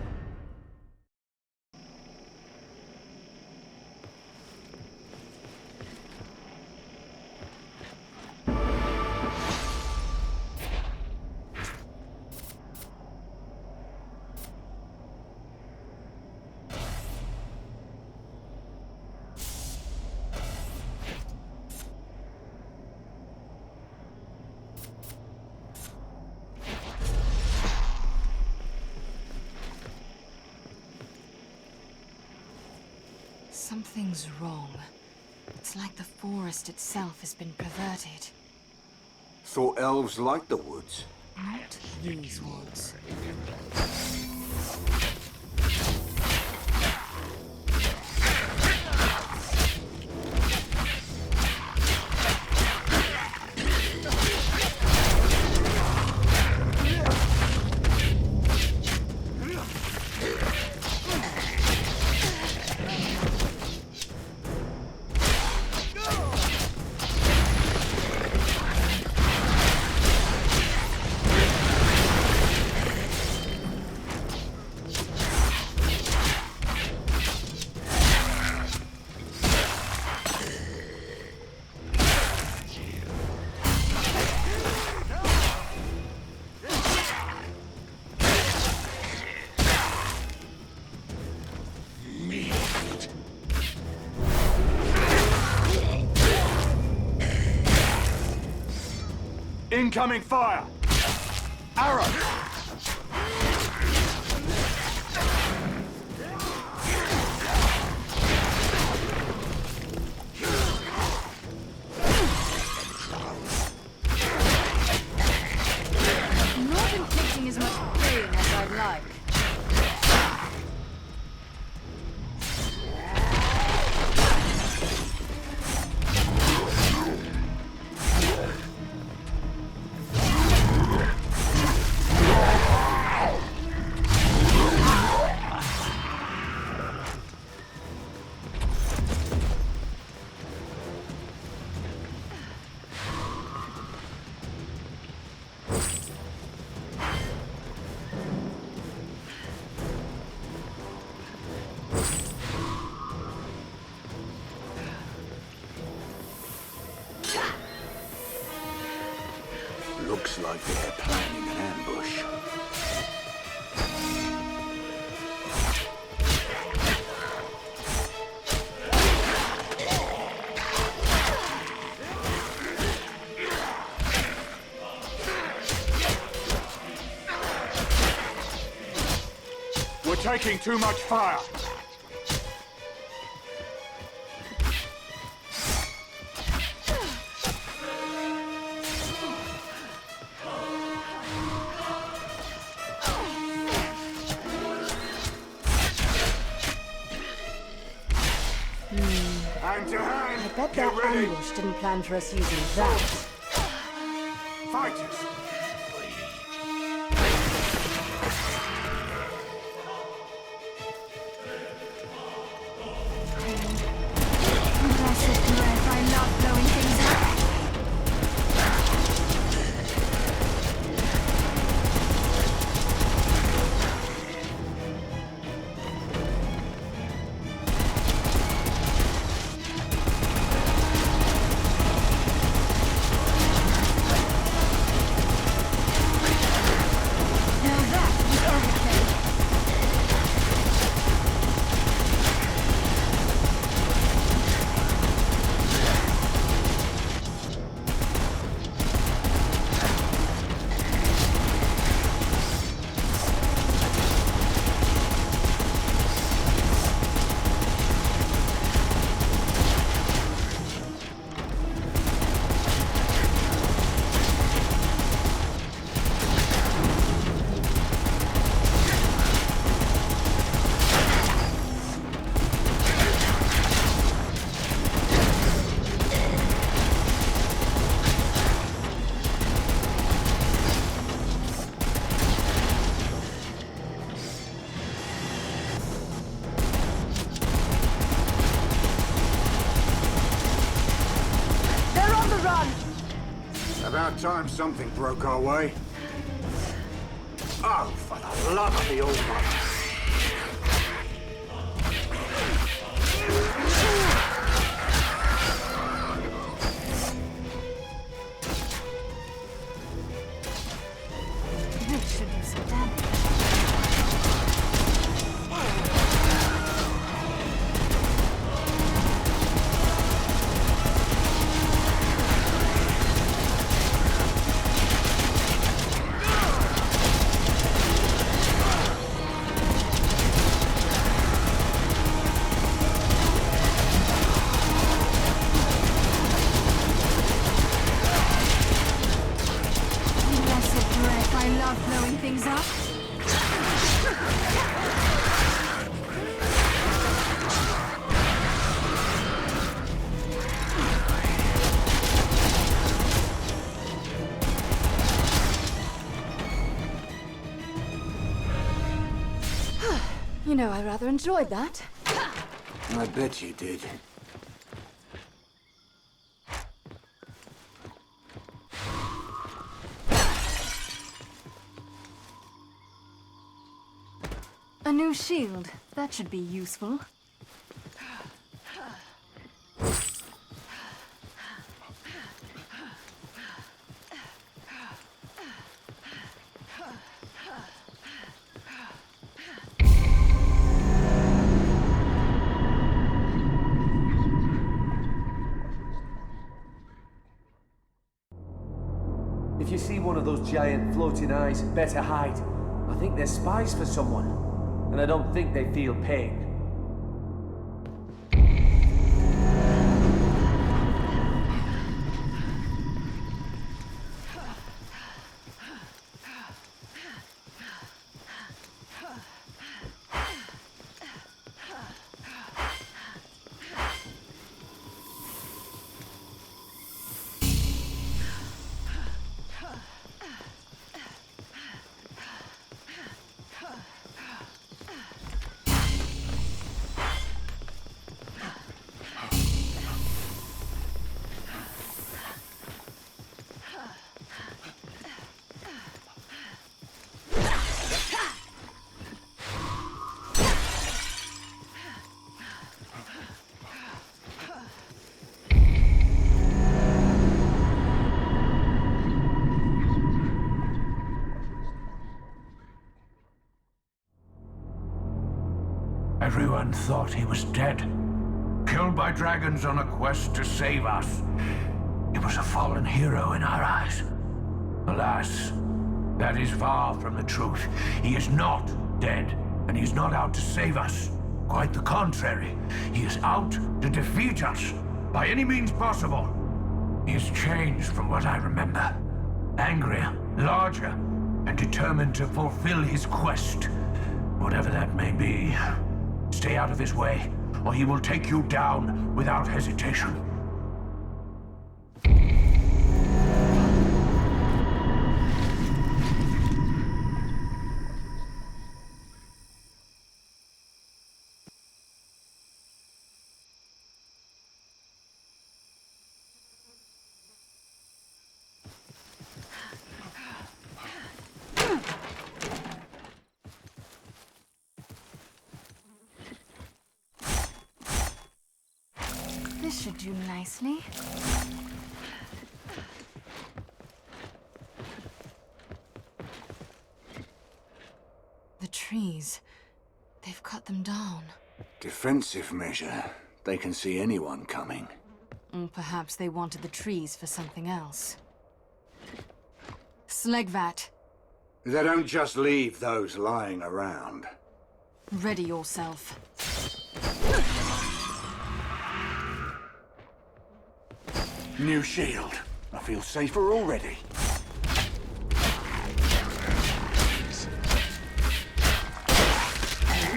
Something's wrong. It's like the forest itself has been perverted. Thought elves liked the woods. Not these woods. Incoming fire! Arrow! Not inflicting as much pain as I'd like. Looks like they're planning an ambush. We're taking too much fire. I bet that ambush didn't plan for us using that. Fighters! Blessed earth, I love blowing things up. About time something broke our way. Oh, for the love of the Almighty. This should do some damage. You know, I rather enjoyed that. I bet you did. A new shield. That should be useful. If you see one of those giant floating eyes, better hide. I think they're spies for someone, and I don't think they feel pain. Everyone thought he was dead. Killed by dragons on a quest to save us. He was a fallen hero in our eyes. Alas, that is far from the truth. He is not dead, and he is not out to save us. Quite the contrary. He is out to defeat us, by any means possible. He has changed from what I remember. Angrier, larger, and determined to fulfill his quest. Whatever that may be. Stay out of his way, or he will take you down without hesitation. This should do nicely. The trees. They've cut them down. Defensive measure. They can see anyone coming. Or perhaps they wanted the trees for something else. Slegvat. They don't just leave those lying around. Ready yourself. New shield. I feel safer already.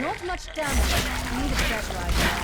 Not much damage. I need a better idea.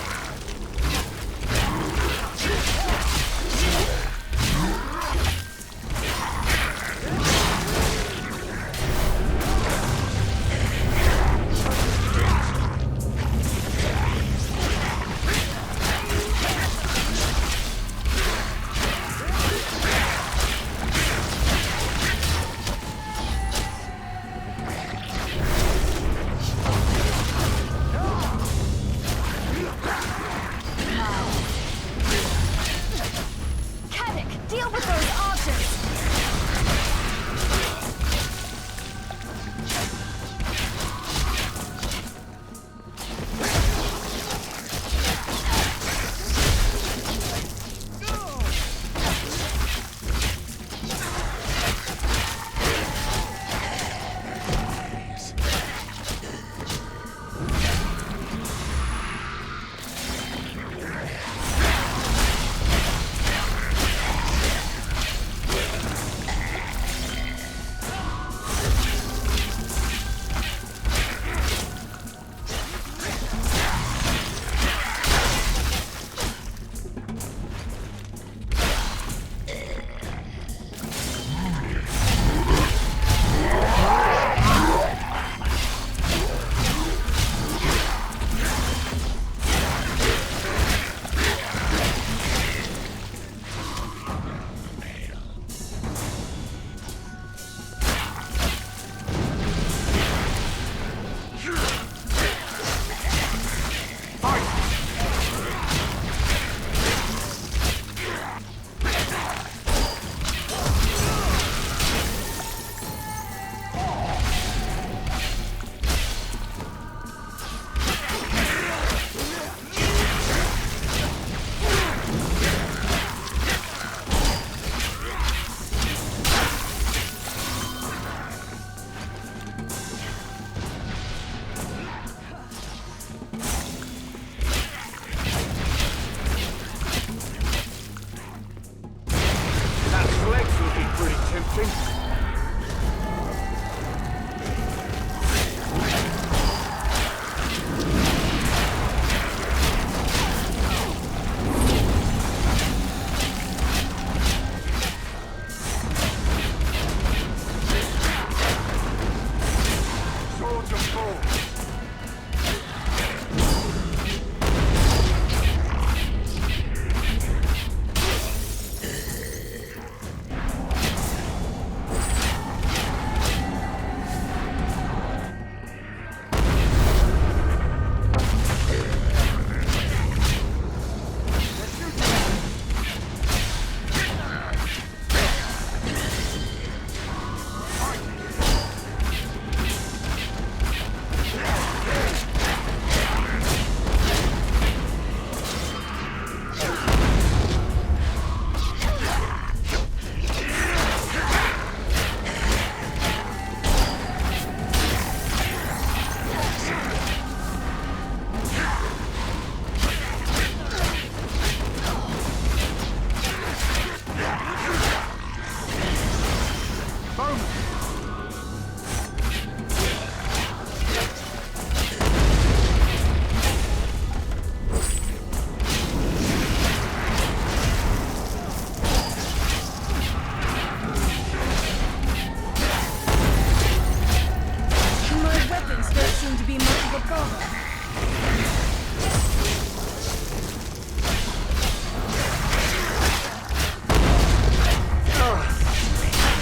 seem to be much of a bother.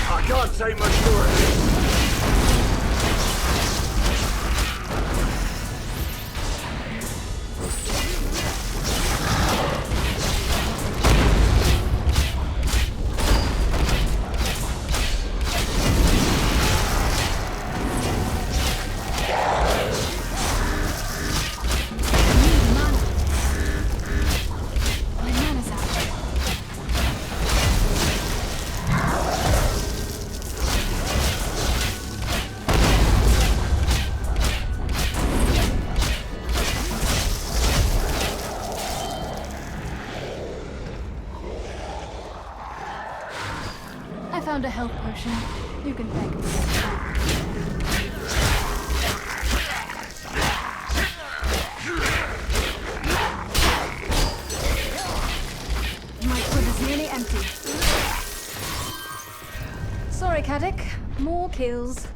I can't take much more of this. I found a health potion. You can thank me. My quiver's nearly empty. Sorry, Caddick. More kills.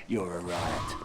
You're a riot.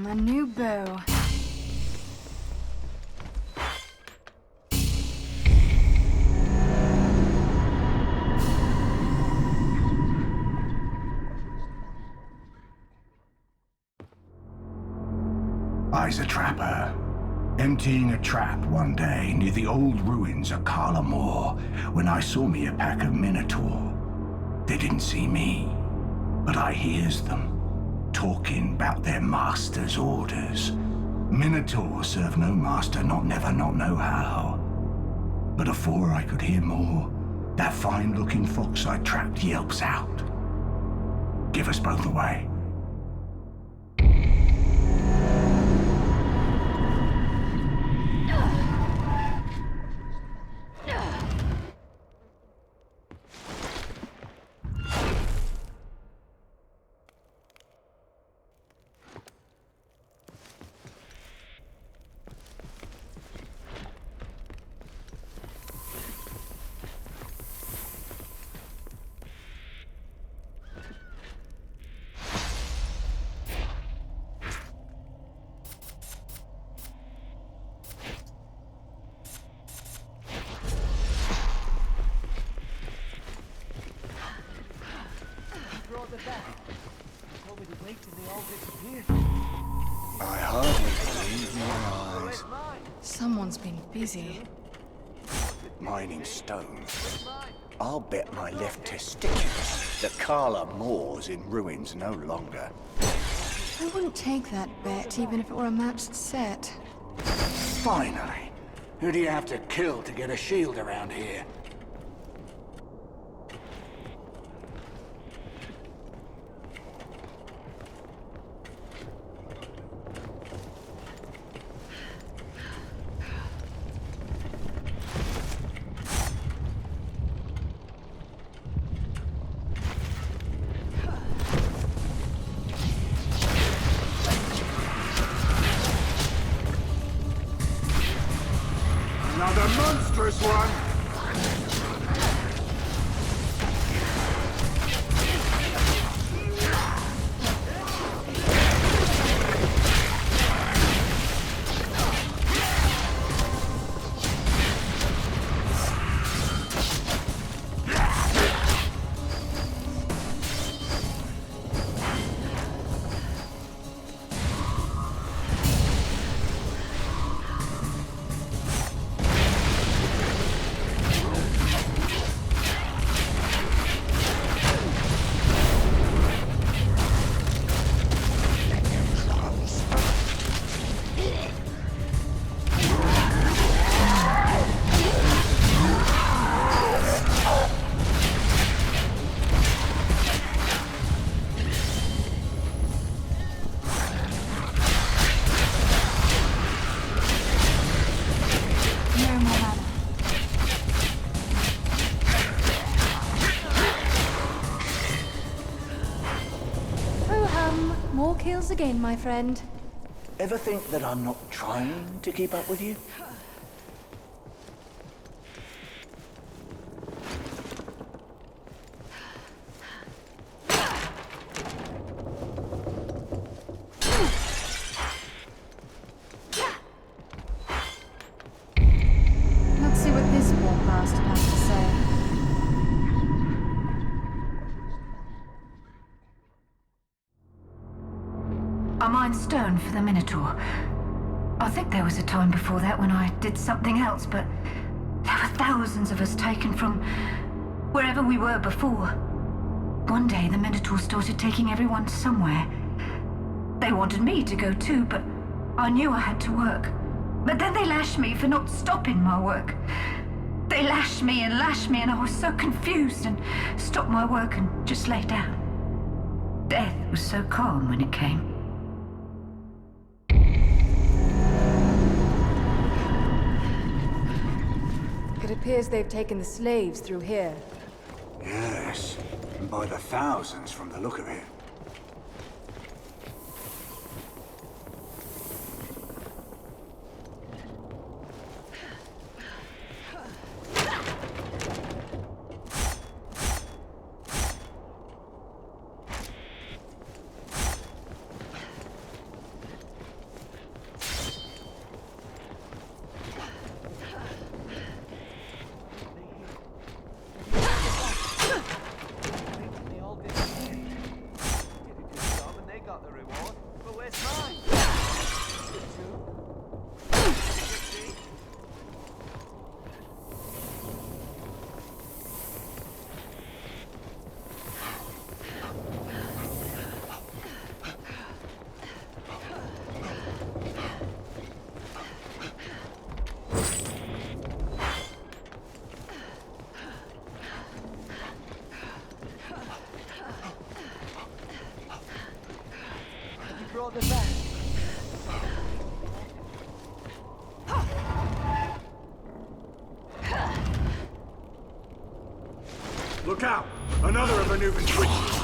A new bow. I's a trapper, emptying a trap one day near the old ruins of Carla Moor when I saw me a pack of Minotaur. They didn't see me, but I hears them. Talking about their master's orders. Minotaur serve no master, not never, not know how. But afore I could hear more, that fine-looking fox I trapped yelps out. Give us both away. I hardly believe my eyes. Someone's been busy. Mining stone. I'll bet my left testicular that Carla Moore's in ruins no longer. I wouldn't take that bet, even if it were a matched set. Finally. Who do you have to kill to get a shield around here? Another monstrous one! again, my friend. Ever think that I'm not trying to keep up with you? Let's see what this poor bastard has to say. I mined stone for the Minotaur. I think there was a time before that when I did something else, but there were thousands of us taken from wherever we were before. One day the Minotaur started taking everyone somewhere. They wanted me to go too, but I knew I had to work. But then they lashed me for not stopping my work. They lashed me, and I was so confused and stopped my work and just lay down. Death was so calm when it came. It appears they've taken the slaves through here. Yes, and by the thousands from the look of it. Look out! Another of Anuvin's witches!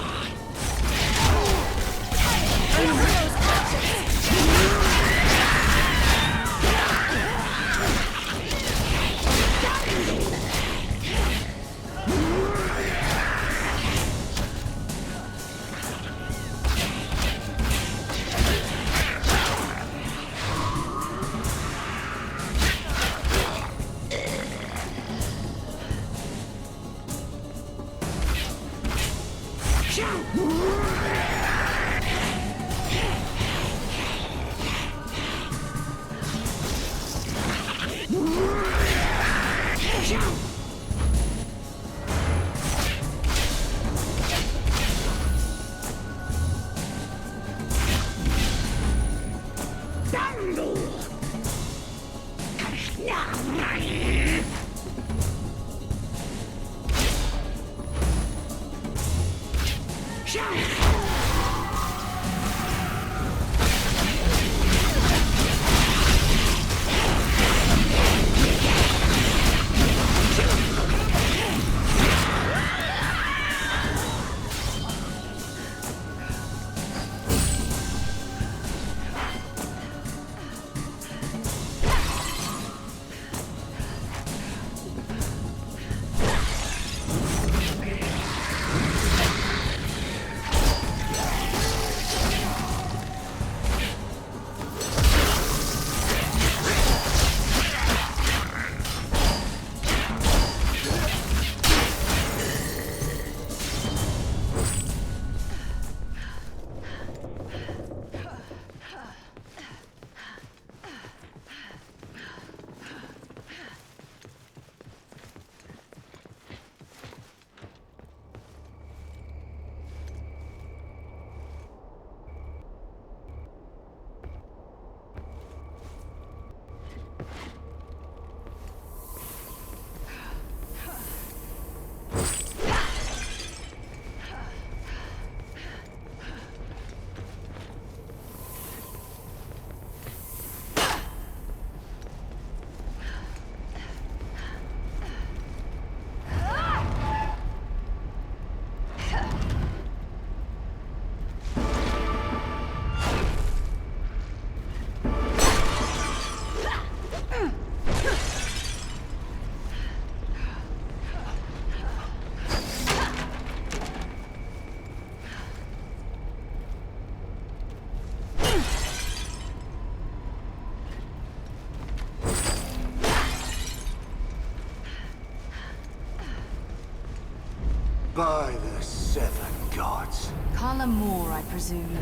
By the seven gods. Carla Moore, I presume.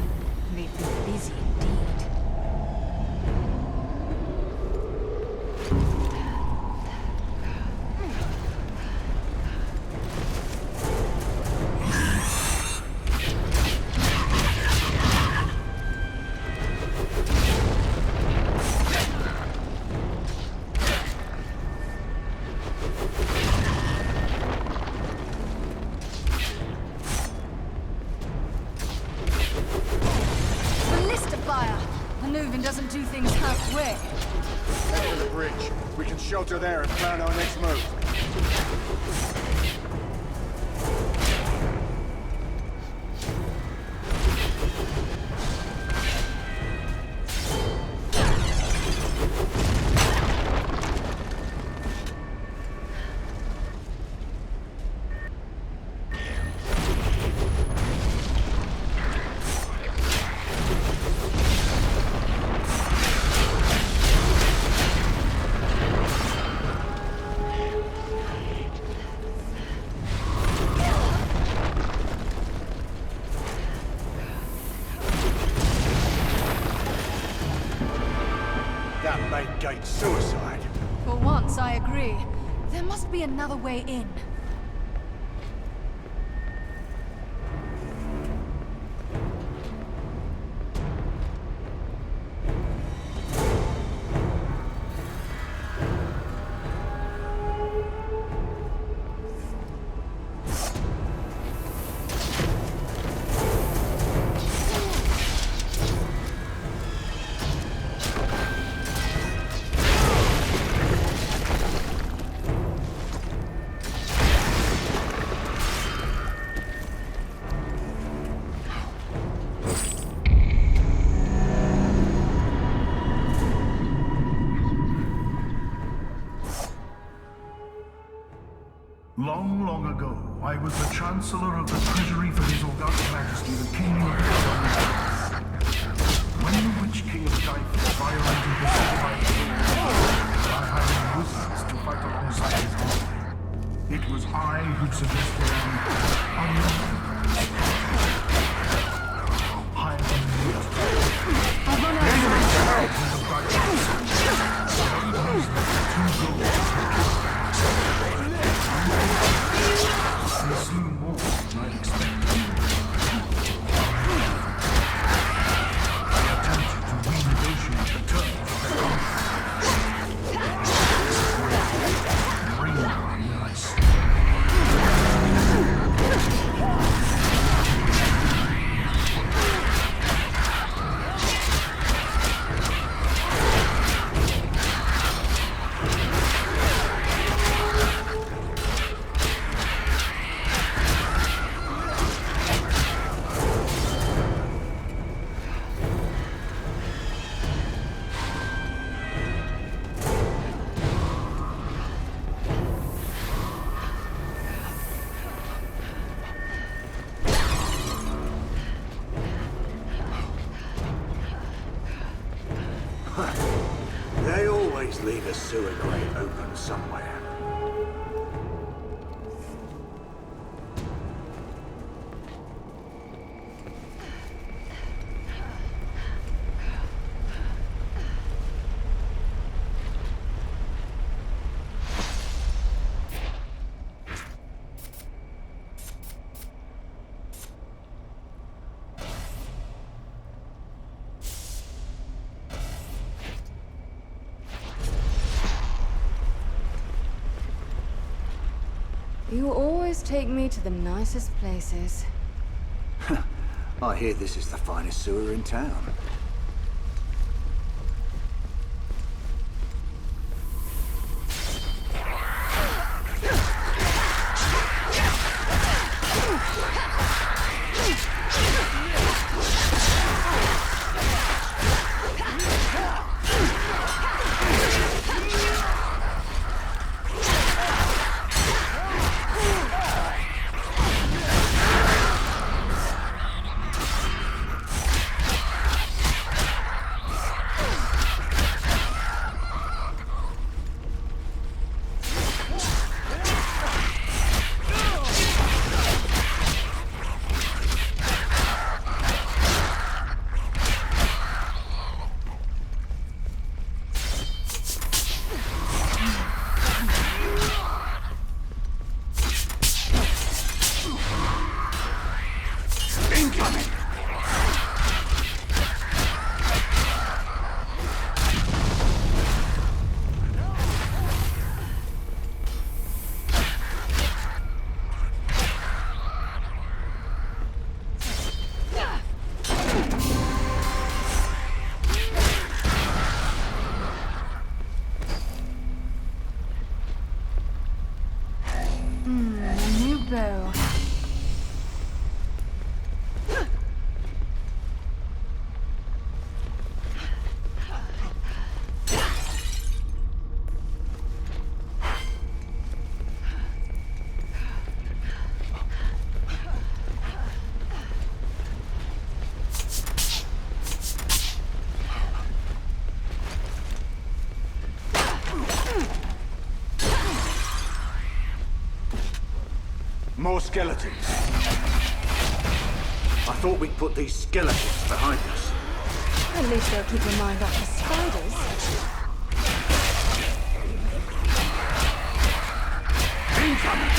They've been busy indeed. Doesn't do things halfway. Head to the bridge. We can shelter there and plan our next move. That main gate's suicide. For once, I agree. There must be another way in. Long, long ago, I was the Chancellor of the Treasury for His August Majesty, the King of Dyfed. When the Witch King of Dyfed violated the Superlight by hiring wizards to fight alongside his army, it was I who suggested an They always leave a sewer grate open somewhere. You always take me to the nicest places. I hear this is the finest sewer in town. bow. More skeletons. I thought we'd put these skeletons behind us. At least they'll keep your mind off the spiders. Incoming!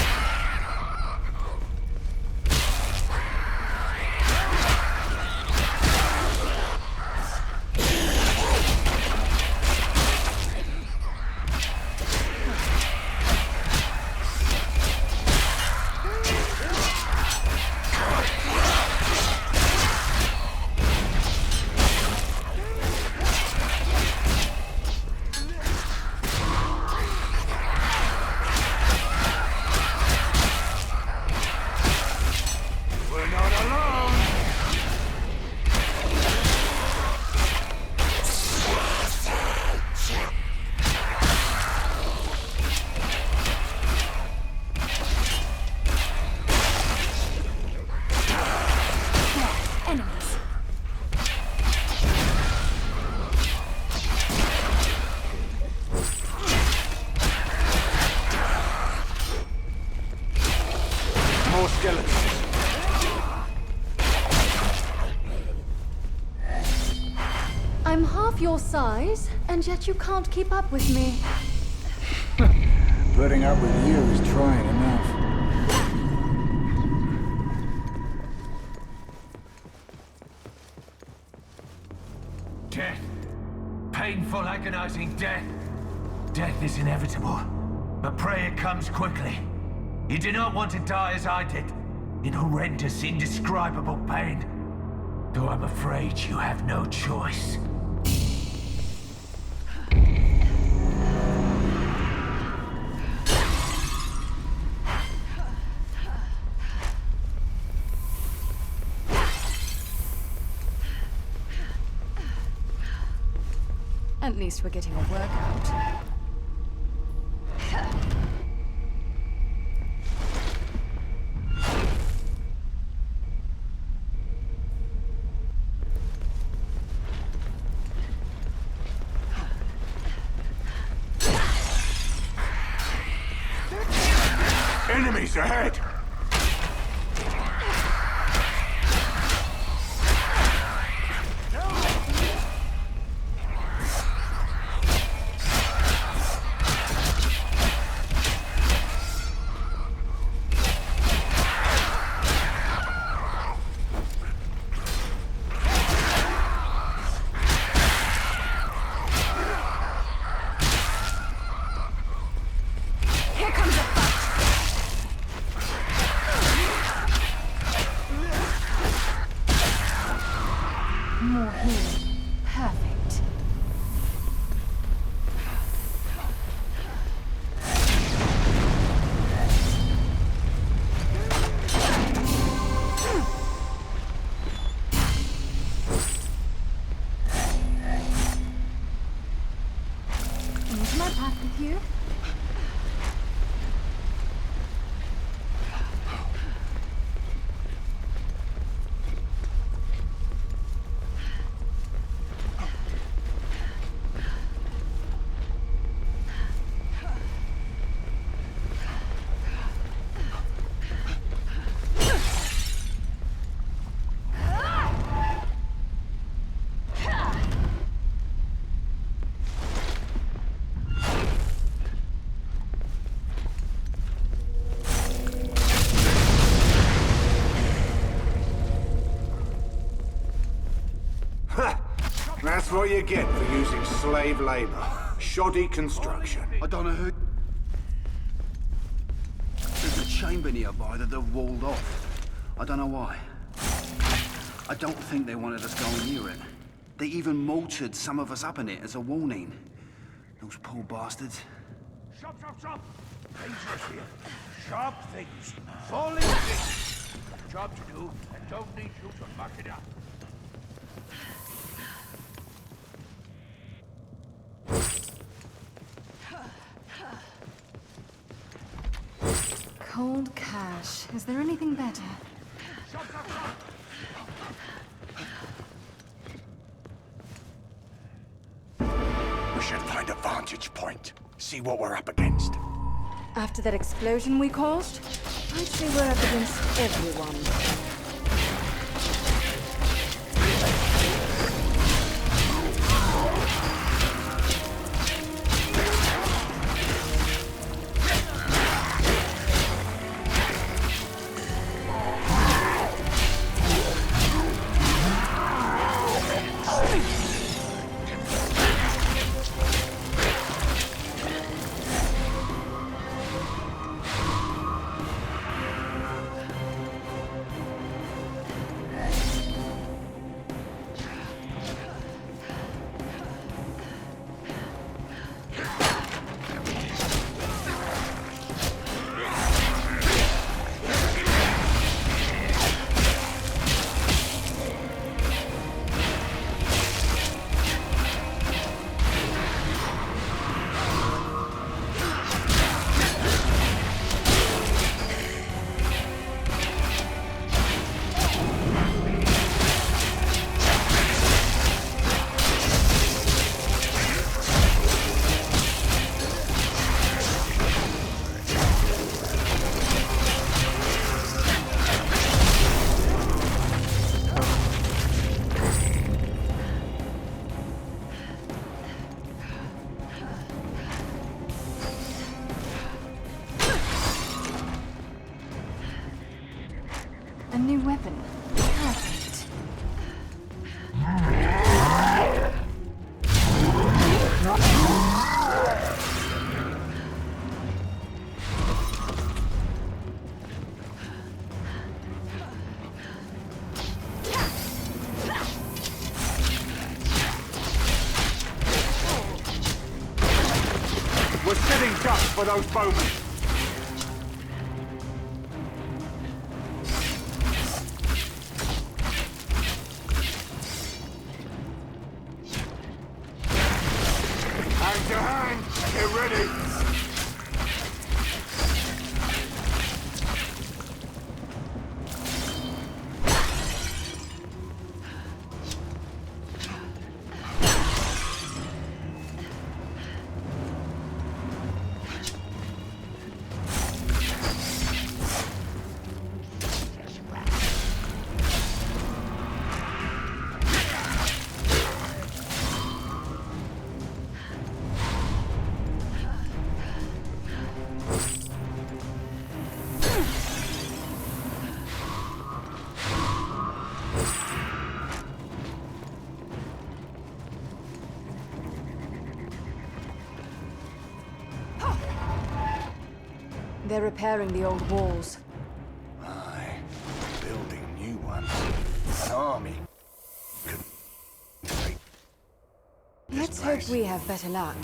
I'm half your size, and yet you can't keep up with me. Putting up with you is trying enough. Death. Painful, agonizing death. Death is inevitable, but pray it comes quickly. You do not want to die as I did, in horrendous, indescribable pain. Though I'm afraid you have no choice. At least we're getting a workout. Enemies ahead! More healing. Perfect. Into my path with you. That's what you get for using slave labor. Shoddy construction. I don't know who... There's a chamber nearby that they've walled off. I don't know why. I don't think they wanted us going near it. They even mortared some of us up in it as a warning. Those poor bastards. Shop, shop, shop! Dangerous here. Sharp things. Falling things. Job to do, and don't need you to muck it up. Cold cash. Is there anything better? We should find a vantage point. See what we're up against. After that explosion we caused, I'd say we're up against everyone. A new weapon. Perfect. We're setting ducks for those bowmen. Hand to hand, get ready. They're repairing the old walls. Aye. Building new ones. An army. Let's hope we have better luck.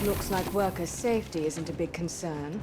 Looks like workers' safety isn't a big concern.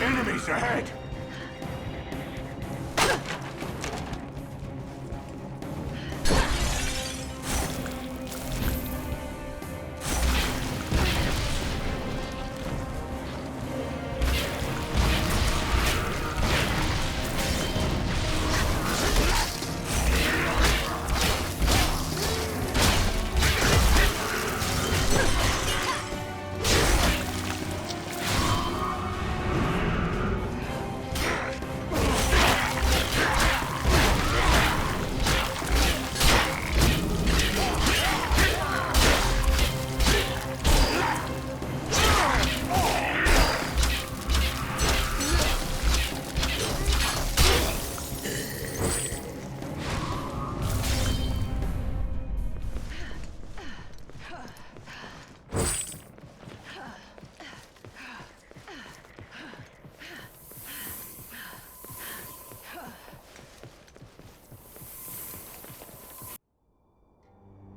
Enemies ahead!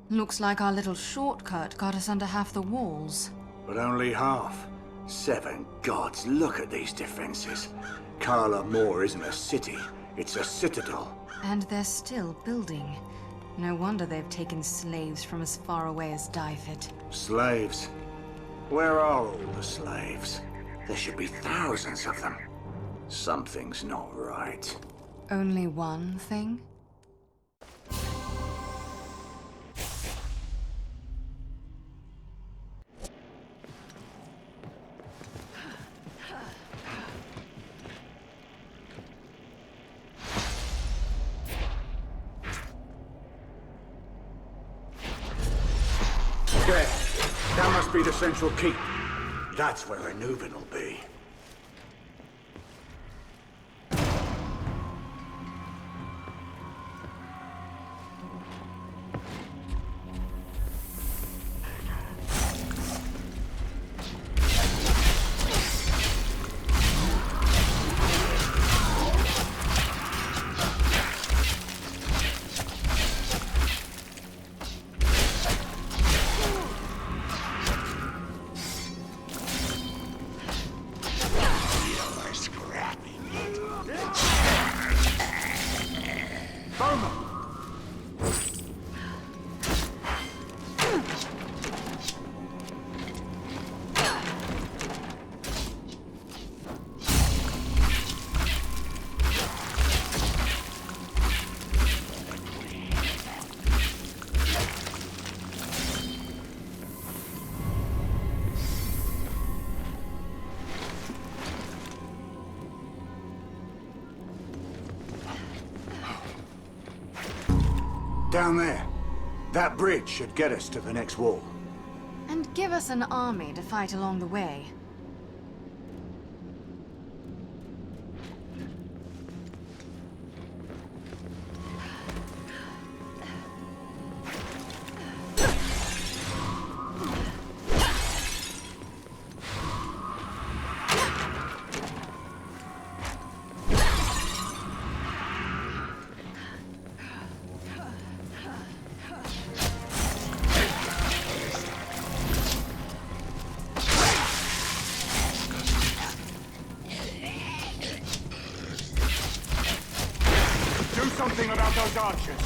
Looks like our little shortcut got us under half the walls. But only half. 7 gods, look at these defenses. Carla Moor isn't a city, it's a citadel. And they're still building. No wonder they've taken slaves from as far away as Dyfed. Slaves? Where are all the slaves? There should be thousands of them. Something's not right. Only one thing? There. That must be the central keep. That's where Anubin will be. Down there. That bridge should get us to the next wall. And give us an army to fight along the way. Something about those archers.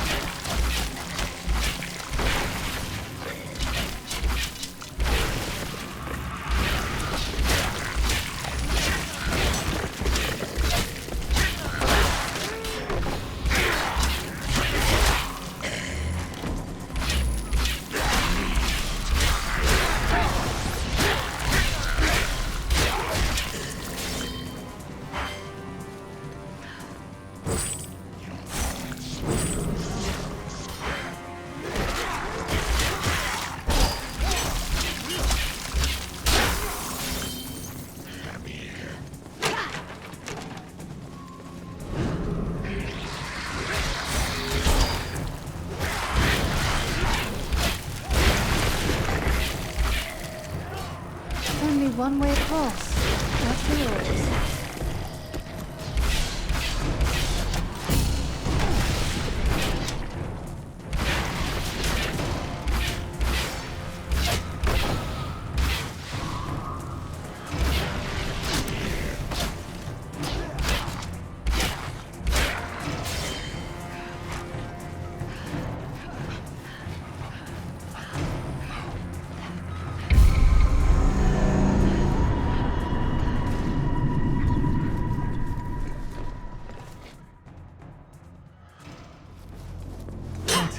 Only one way across. That's the rules.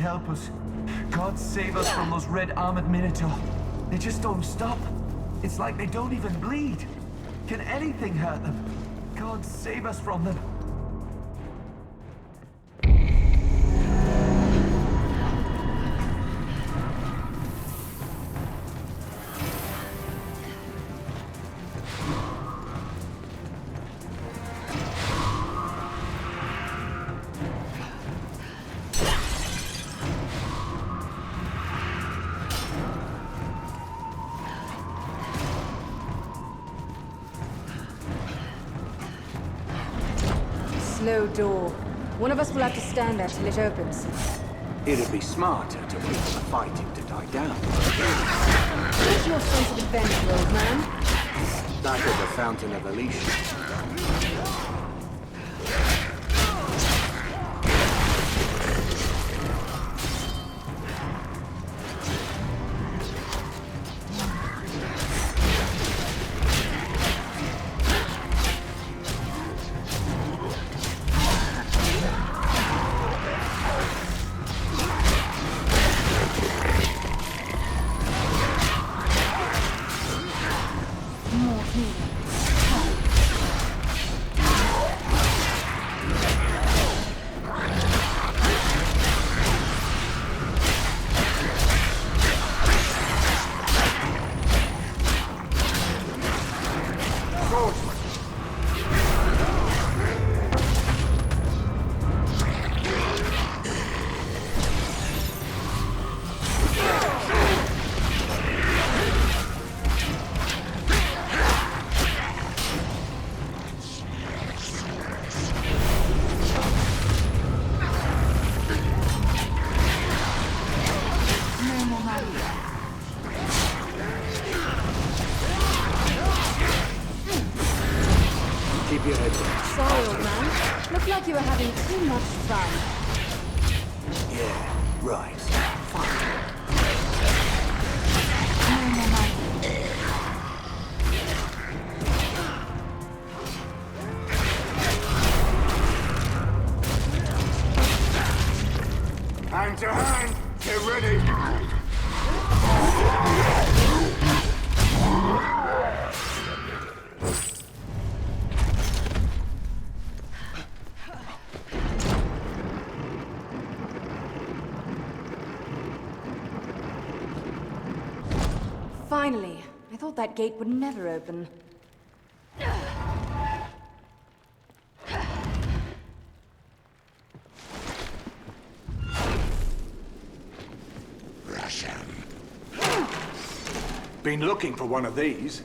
Help us. God save us from those red armored Minotaur. They just don't stop. It's like they don't even bleed. Can anything hurt them? God save us from them. Slow door. One of us will have to stand there till it opens. It'd be smarter to wait for the fighting to die down. Where's your sense of adventure, old man? Back at the Fountain of Elysium. Sorry, old man. Looked like you were having too much fun. Yeah, right. Hand to hand! Get ready! Finally. I thought that gate would never open. Been looking for one of these.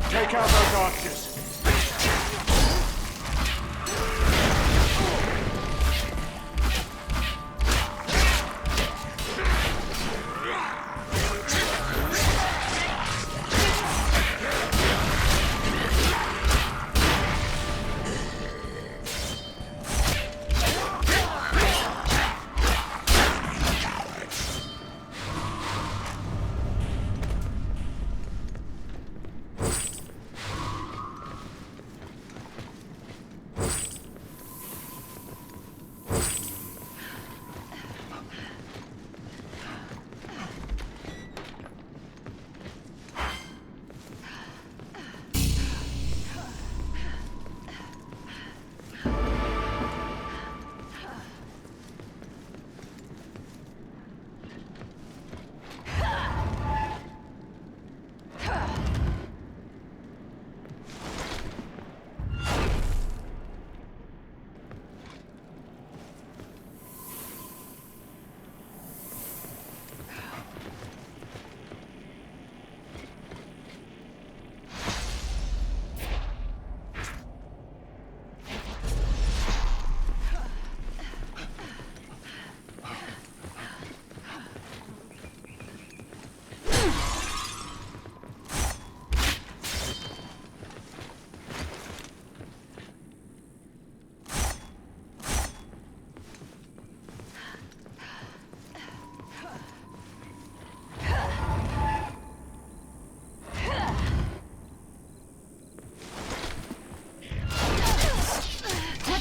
Take out those archers.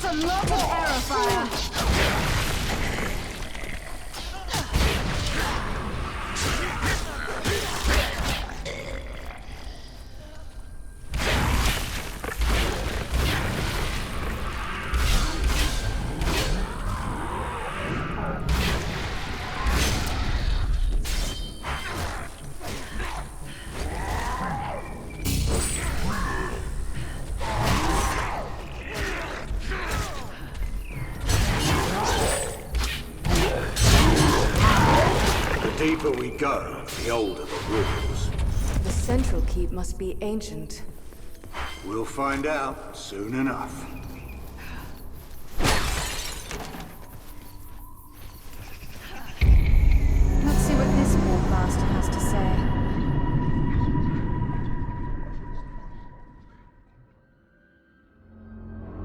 A lot of arrow fire. deeper we go, the older the walls. The central keep must be ancient. We'll find out soon enough. Let's see what this war bastard has to say.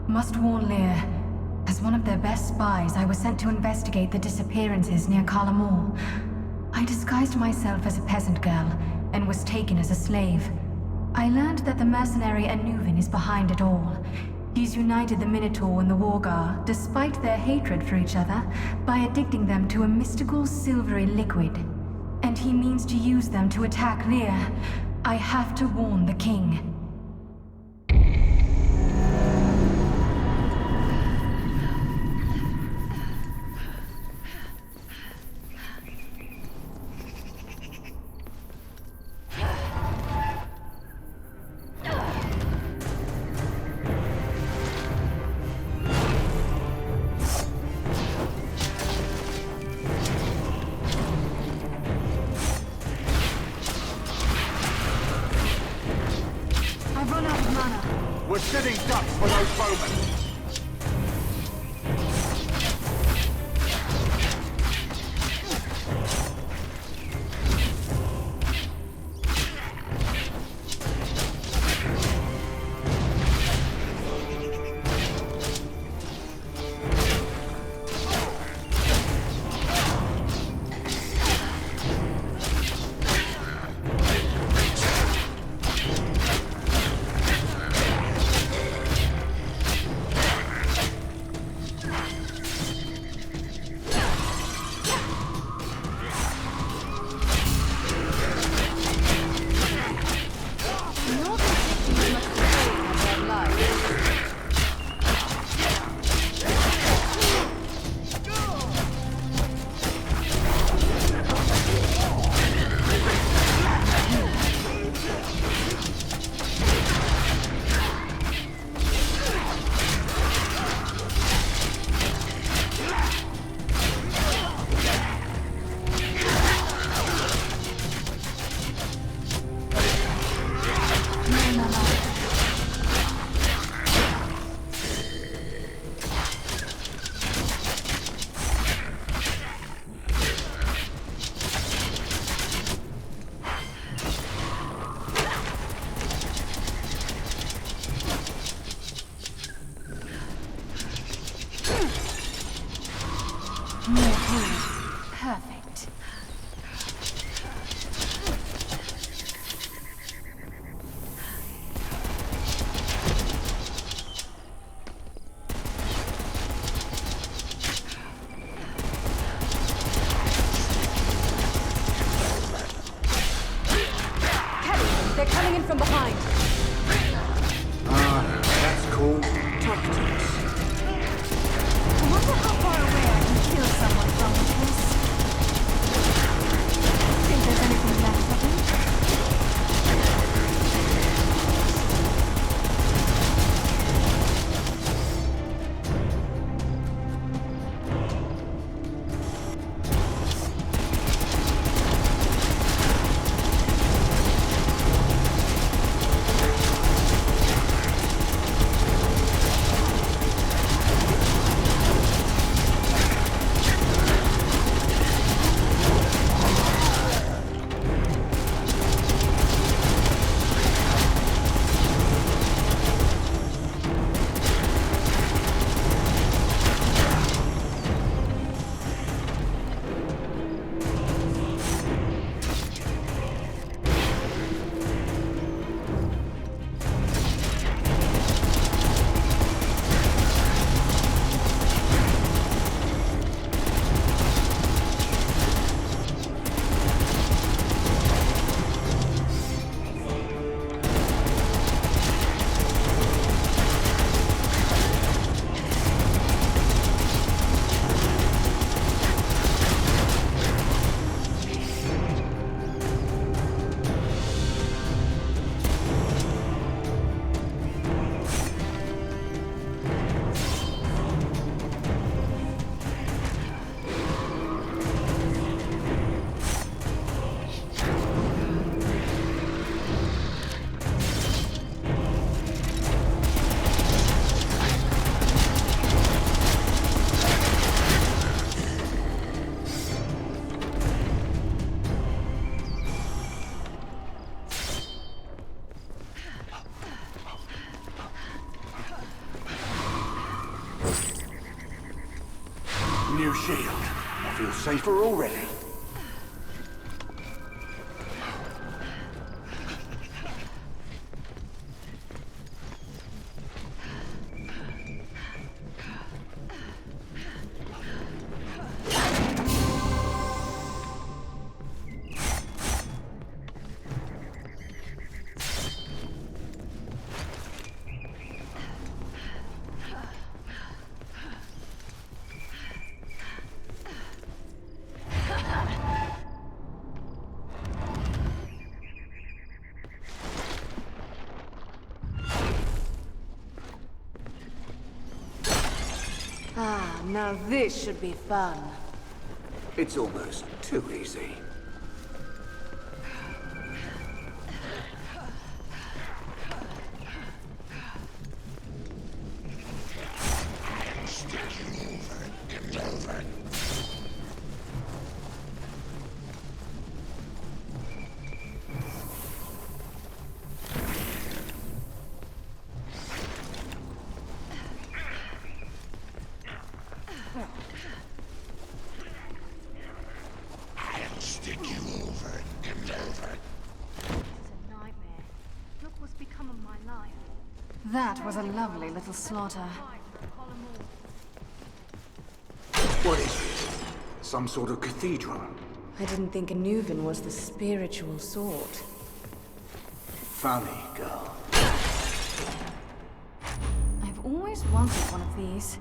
Must warn Lear. As one of their best spies, I was sent to investigate the disappearances near Kalamor. I disguised myself as a peasant girl and was taken as a slave. I learned that the mercenary Anuvin is behind it all. He's united the Minotaur and the Wargar, despite their hatred for each other, by addicting them to a mystical silvery liquid. And he means to use them to attack Lear. I have to warn the king. We're sitting ducks for those bowmen. Perfect. They're coming in from behind. That's cool. Tactics. I wonder how far away I can kill someone from this. Think there's anything left of him? new shield. I feel safer already. Ah, now this should be fun. It's almost too easy. That was a lovely little slaughter. What is it? Some sort of cathedral? I didn't think a Nuven was the spiritual sort. Funny girl. I've always wanted one of these.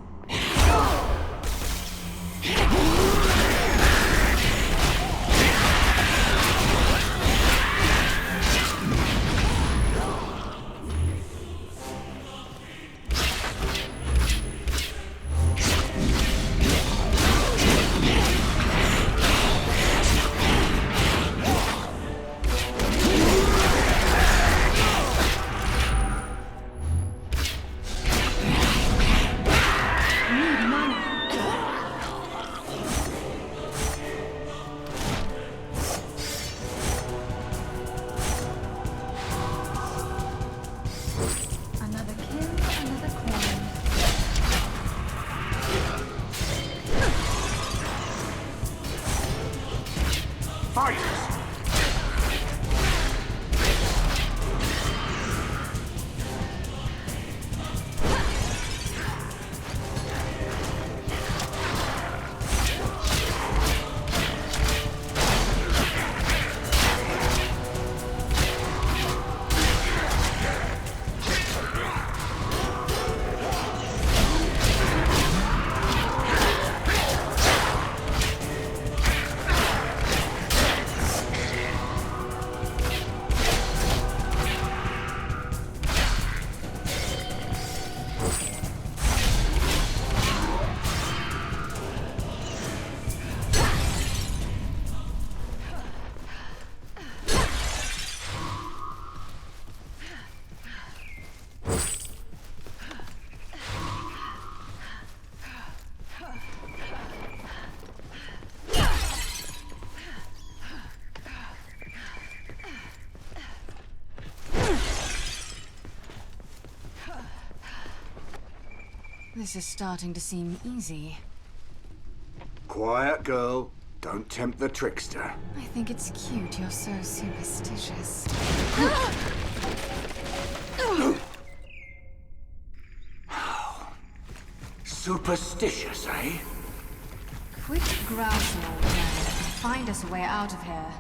This is starting to seem easy. Quiet, girl. Don't tempt the trickster. I think it's cute you're so superstitious. Superstitious, eh? Quit grousing, old man, and find us a way out of here.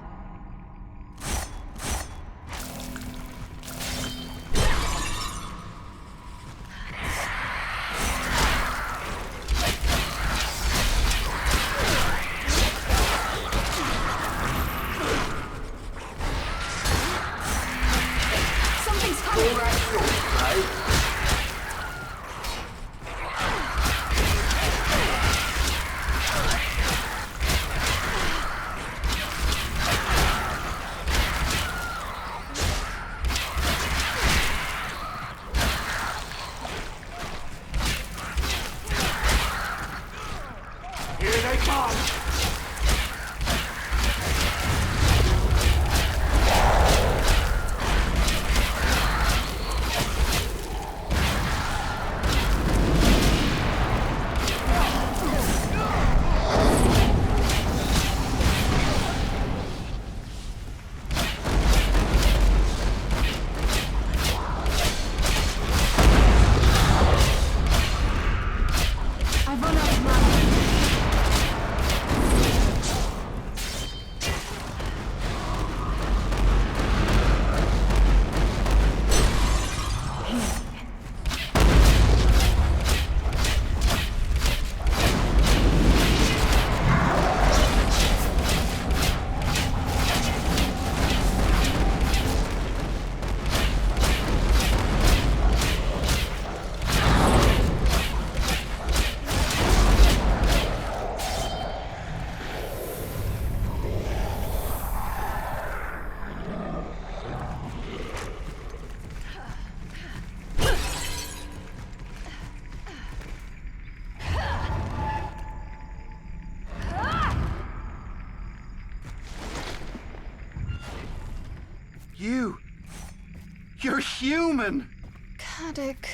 You're human! Caddick.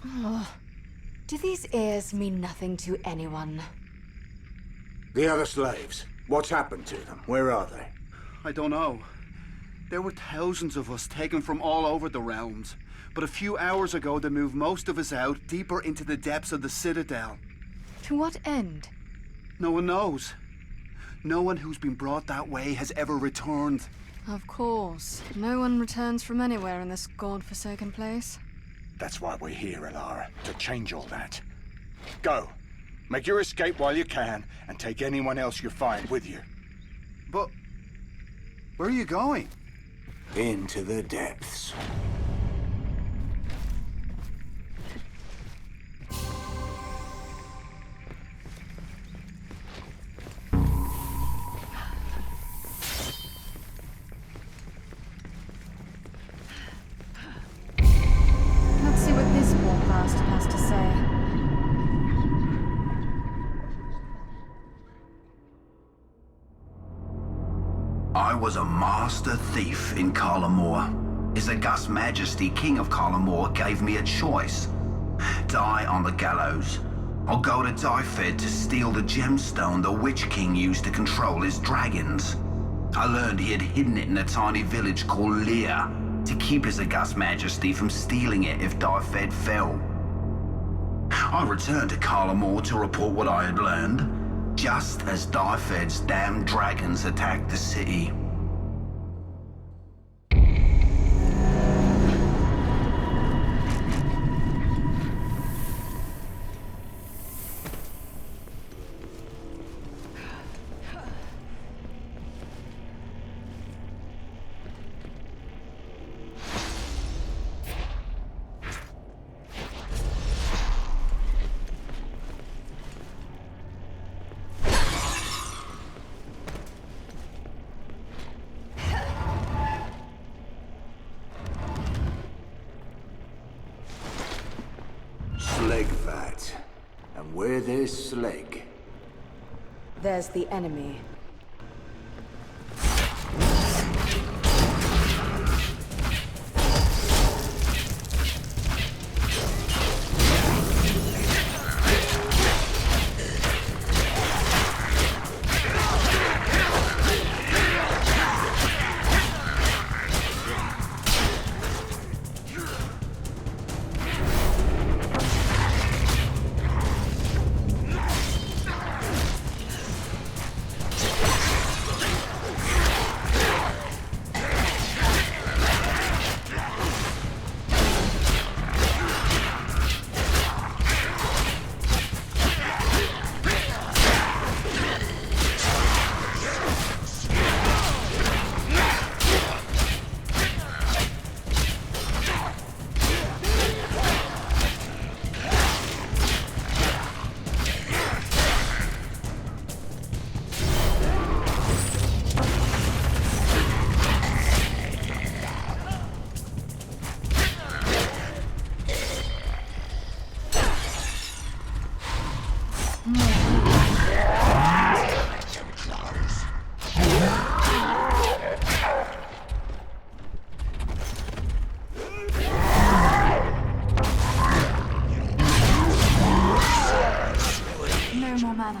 Oh. Do these ears mean nothing to anyone? The other slaves. What's happened to them? Where are they? I don't know. There were thousands of us taken from all over the realms. But a few hours ago, they moved most of us out deeper into the depths of the Citadel. To what end? No one knows. No one who's been brought that way has ever returned. Of course. No one returns from anywhere in this god-forsaken place. That's why we're here, Alara, to change all that. Go. Make your escape while you can, and take anyone else you find with you. But... where are you going? Into the depths. Let's see what this poor bastard has to say. I was a master thief in Kalamor. His August Majesty, King of Kalamor, gave me a choice. Die on the gallows, or go to Dyfed to steal the gemstone the Witch King used to control his dragons. I learned he had hidden it in a tiny village called Lear, to keep his August Majesty from stealing it if Dyfed fell. I returned to Kalamor to report what I had learned, just as Dyfed's damned dragons attacked the city. Slegvat. And where there's Sleg, There's the enemy. No more mana.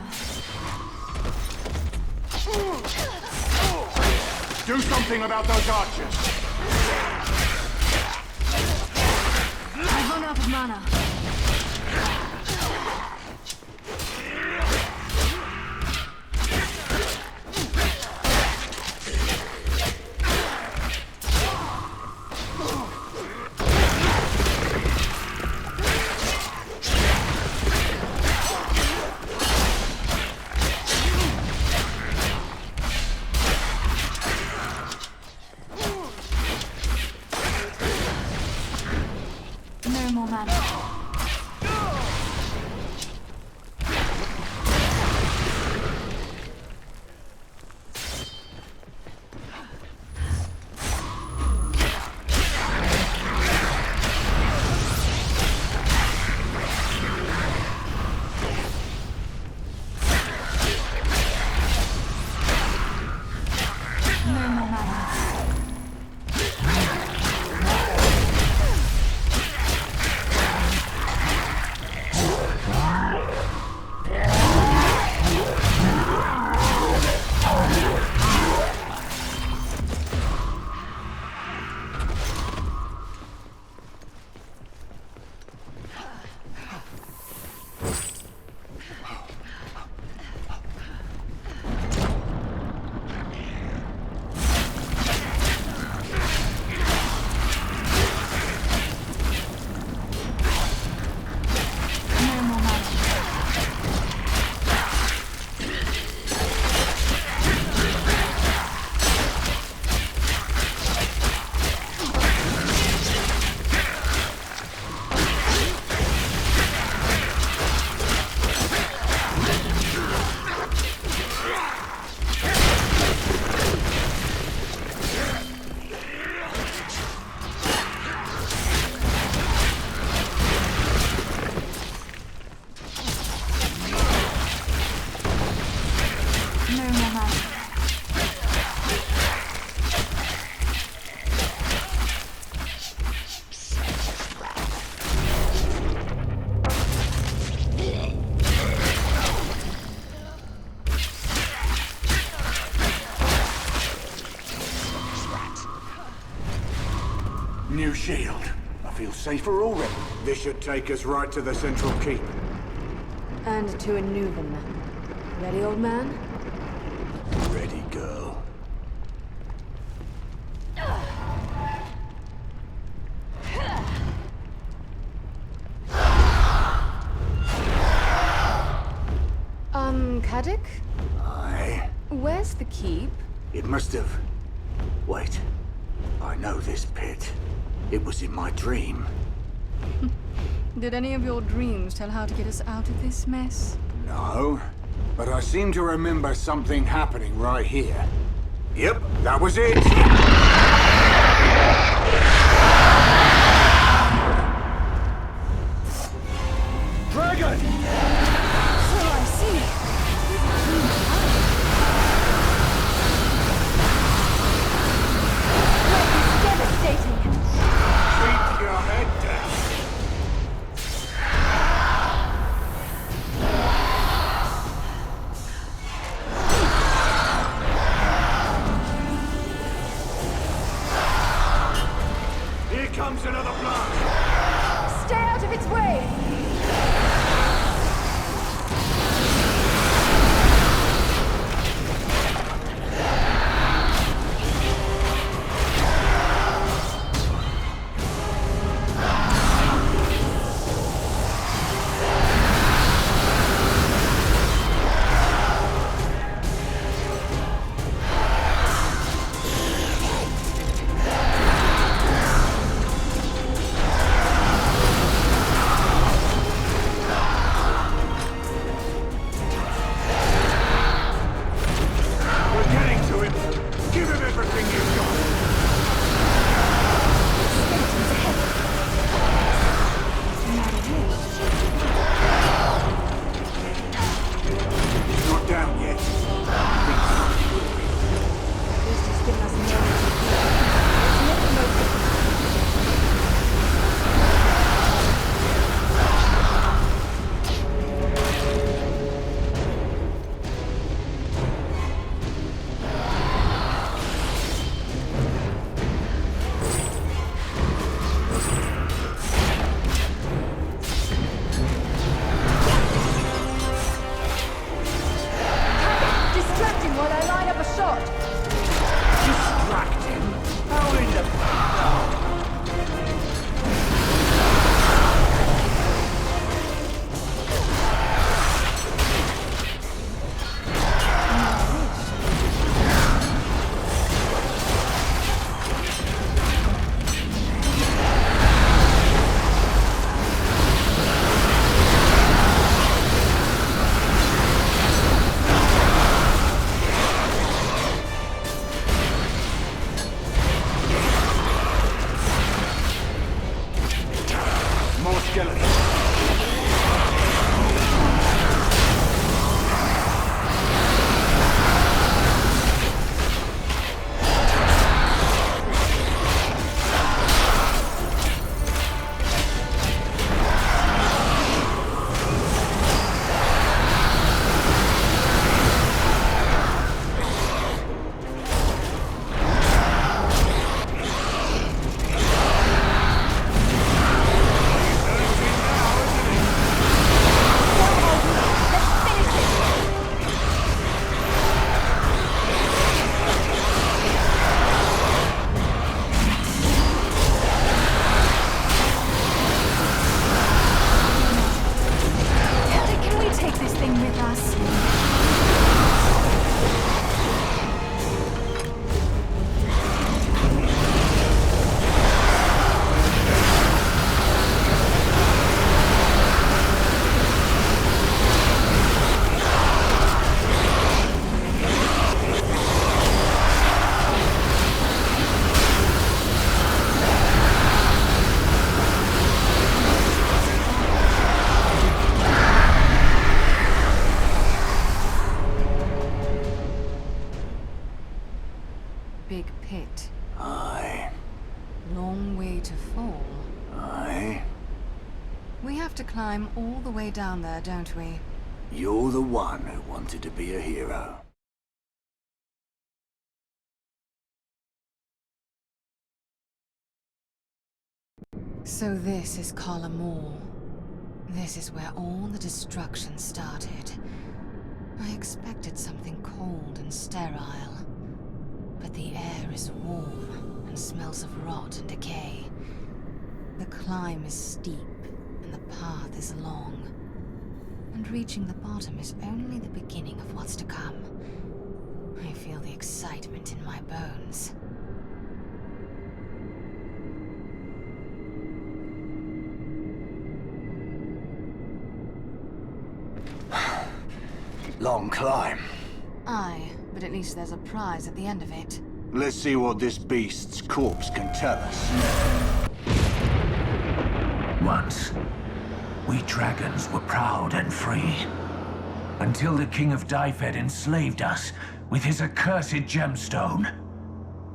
Do something about those archers! I've run out of mana. No more mana. new shield. I feel safer already. This should take us right to the central keep. And to a Nuven. Ready, old man? Ready, girl. Caddick? Aye. Where's the keep? It must have... Wait. I know this pit. It was in my dream. Did any of your dreams tell how to get us out of this mess? No. But I seem to remember something happening right here. Yep, that was it! Dragon! So I see. Devastating. Keep your head down. Here comes another blast. Stay out of its way. Big pit. Aye. Long way to fall. Aye. We have to climb all the way down there, don't we? You're the one who wanted to be a hero. So this is Kalamor. This is where all the destruction started. I expected something cold and sterile. But the air is warm and smells of rot and decay. The climb is steep and the path is long. And reaching the bottom is only the beginning of what's to come. I feel the excitement in my bones. Long climb. Aye, but at least there's a prize at the end of it. Let's see what this beast's corpse can tell us. Once, we dragons were proud and free. Until the King of Dyfed enslaved us with his accursed gemstone.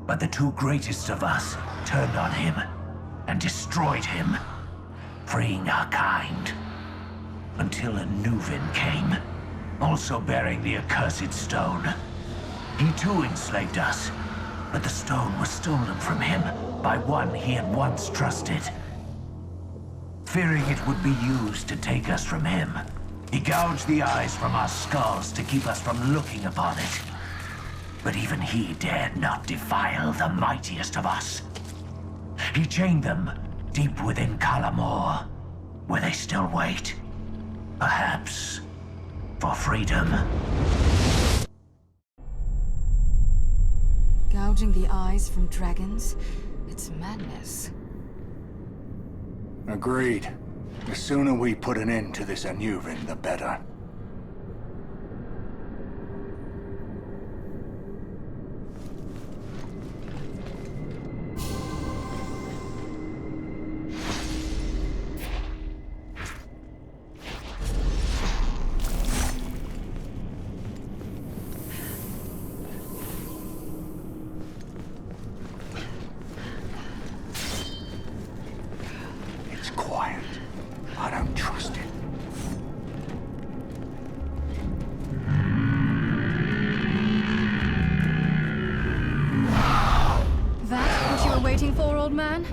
But the two greatest of us turned on him and destroyed him, freeing our kind. Until a Nuvin came, also bearing the accursed stone. He too enslaved us, but the stone was stolen from him by one he had once trusted. Fearing it would be used to take us from him, he gouged the eyes from our skulls to keep us from looking upon it. But even he dared not defile the mightiest of us. He chained them deep within Kalamor, where they still wait. Perhaps for freedom. Gouging the eyes from dragons? It's madness. Agreed. The sooner we put an end to this Anuvin, the better. Waiting for, old man?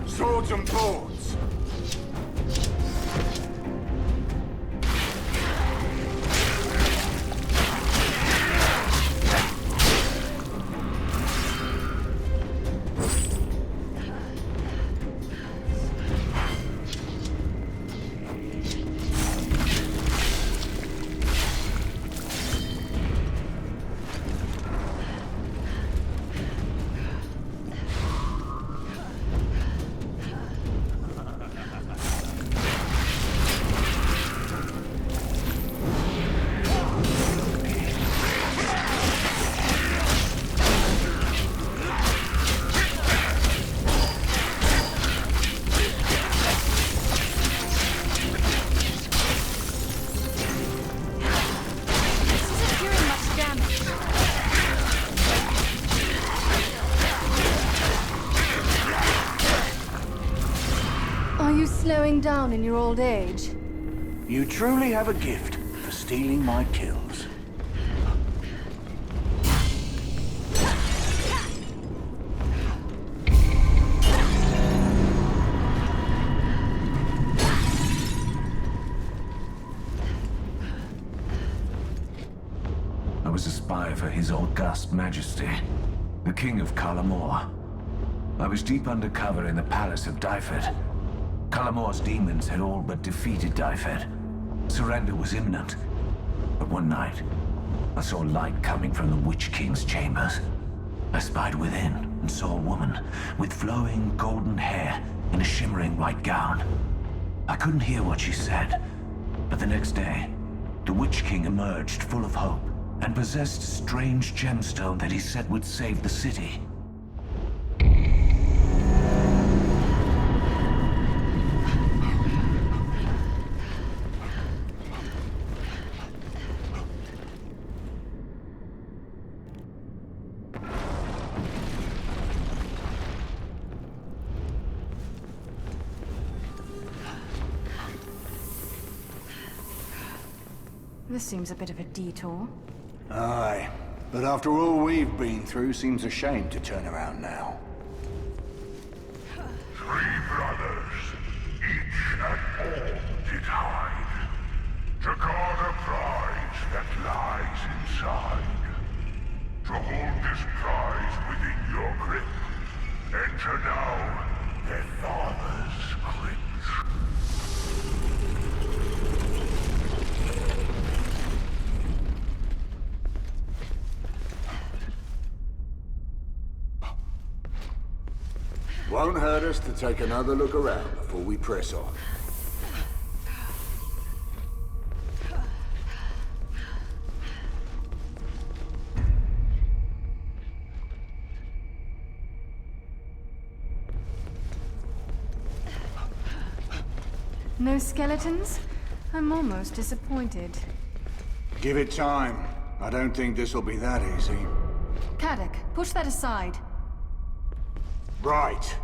Swords and boards. slowing down in your old age? You truly have a gift for stealing my kills. I was a spy for His August Majesty, the King of Kalamor. I was deep undercover in the palace of Dyfed. Kalamor's demons had all but defeated Dyfed. Surrender was imminent. But one night, I saw light coming from the Witch King's chambers. I spied within and saw a woman with flowing golden hair in a shimmering white gown. I couldn't hear what she said, but the next day, the Witch King emerged full of hope and possessed a strange gemstone that he said would save the city. This seems a bit of a detour. Aye, but after all we've been through, seems a shame to turn around now. 3 brothers, each and all did hide, to guard a prize that lies inside. To hold this prize within your grip, enter now their father's crypt. Won't hurt us to take another look around before we press on. No skeletons? I'm almost disappointed. Give it time. I don't think this'll be that easy. Caddock, push that aside. Right.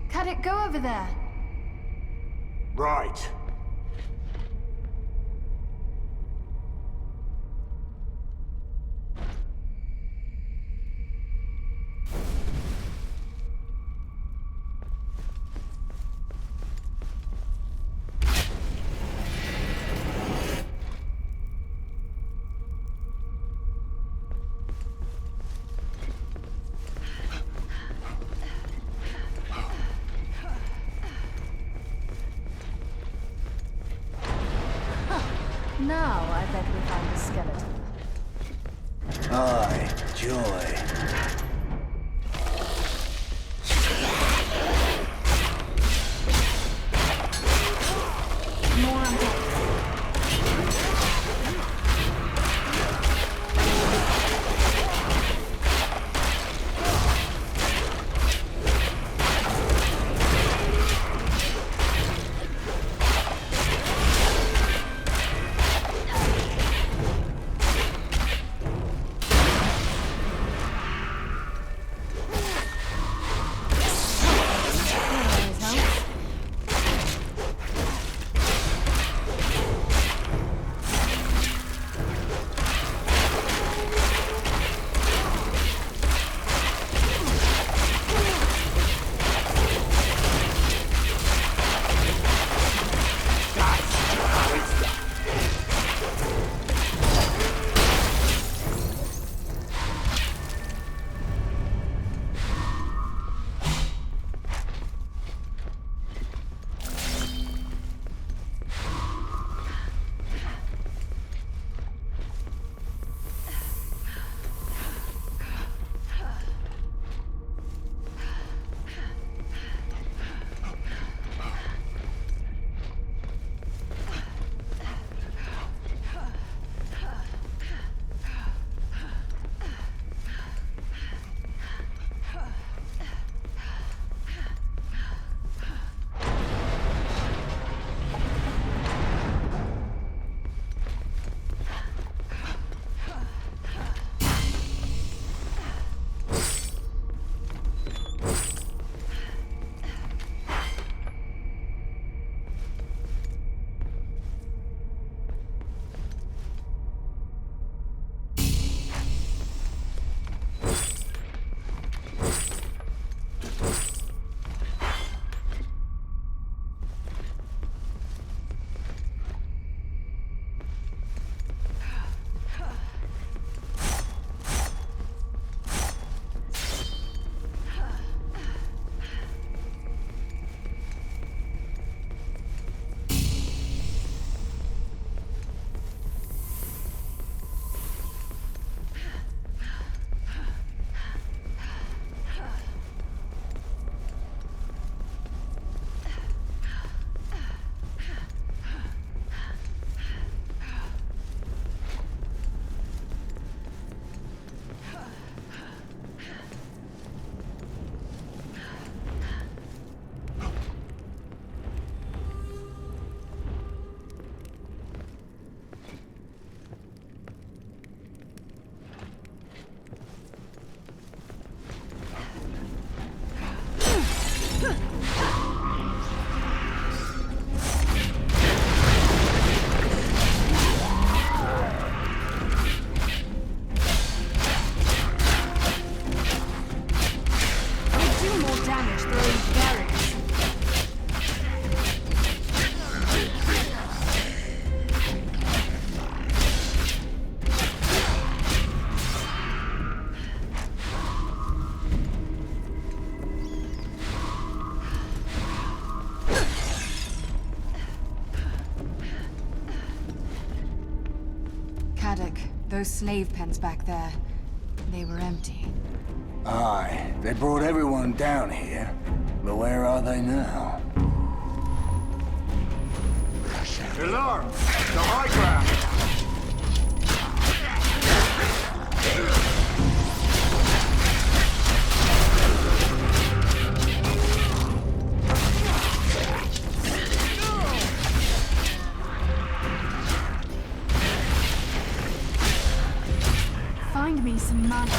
Caddock, go over there. Right. Now I bet we find the skeleton. Aye, joy. More on deck. Those slave pens back there, they were empty. Aye, they brought everyone down here. But where are they now? Pilar! The high ground! Find me some mana.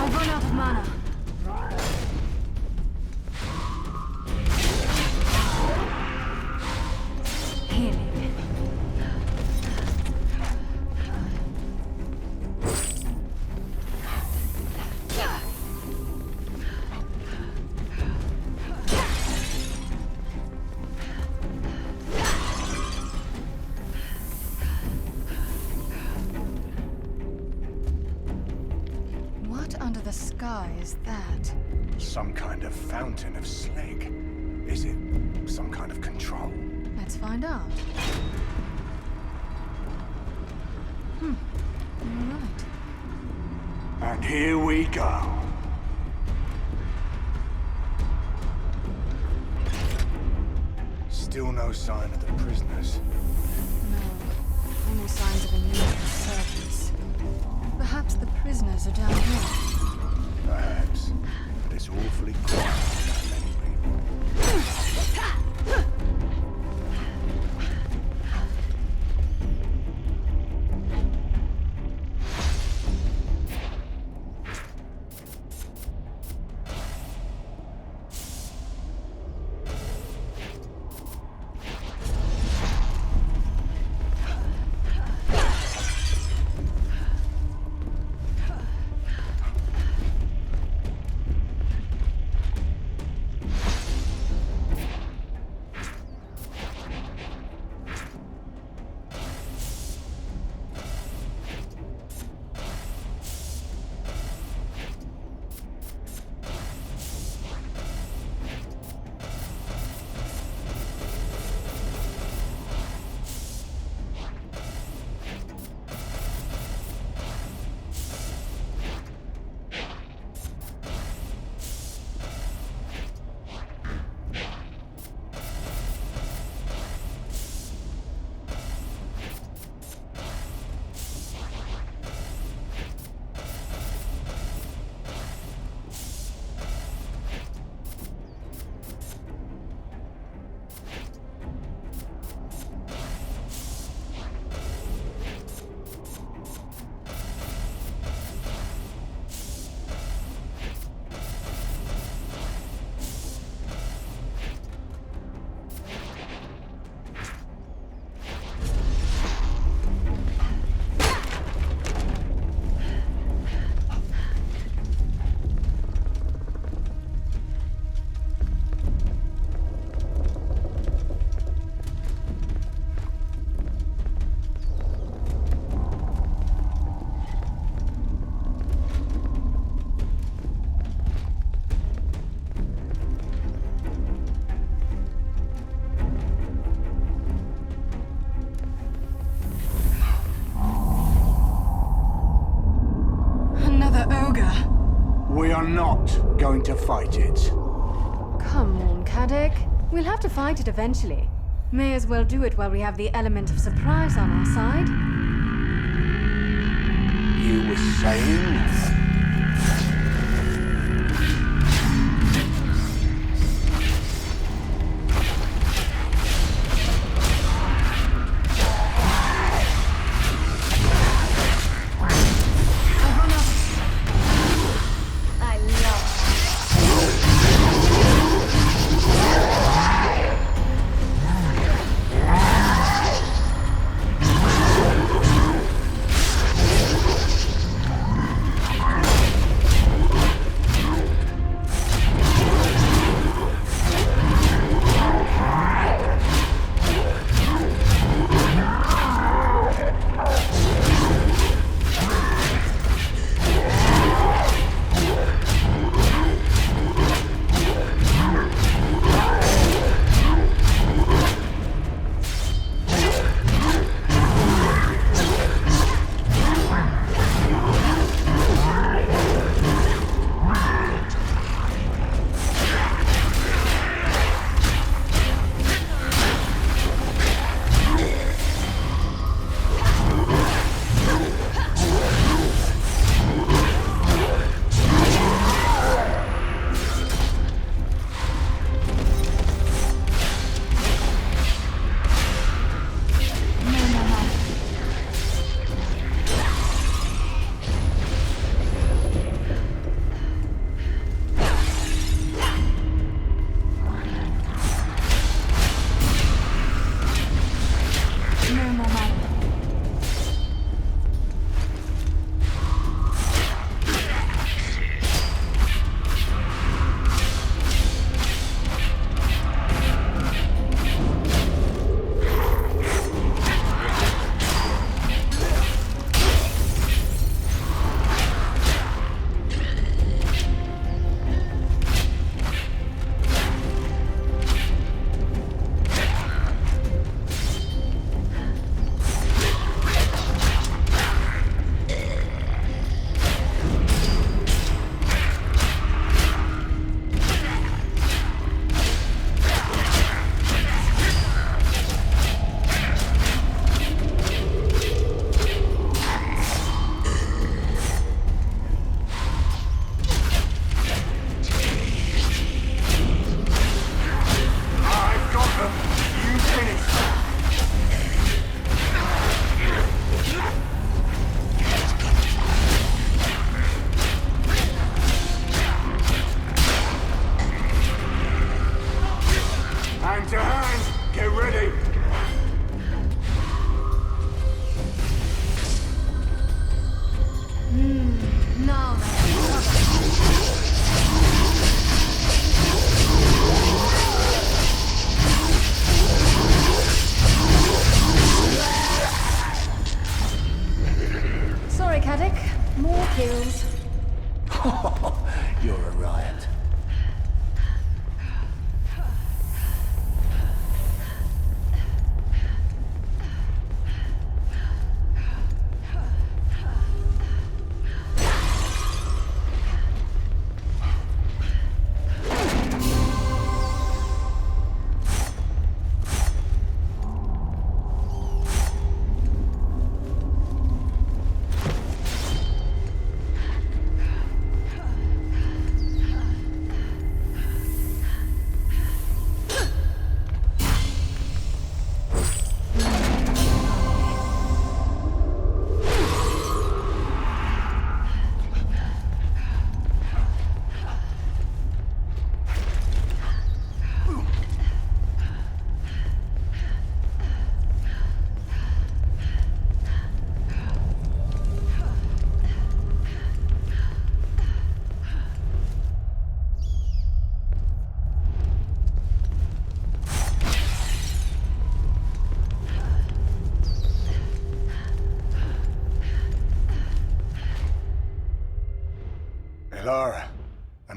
I've run out of mana. Healing. What under the sky is that? Some kind of fountain of slag. Is it some kind of control? Let's find out. You're right. And here we go. Still no sign of the prisoners. No, only signs of a new insurgents. Perhaps the prisoners are down here. Perhaps. But it's awfully quiet for that many people. We are not going to fight it. Come on, Caddick. We'll have to fight it eventually. May as well do it while we have the element of surprise on our side. You were saying?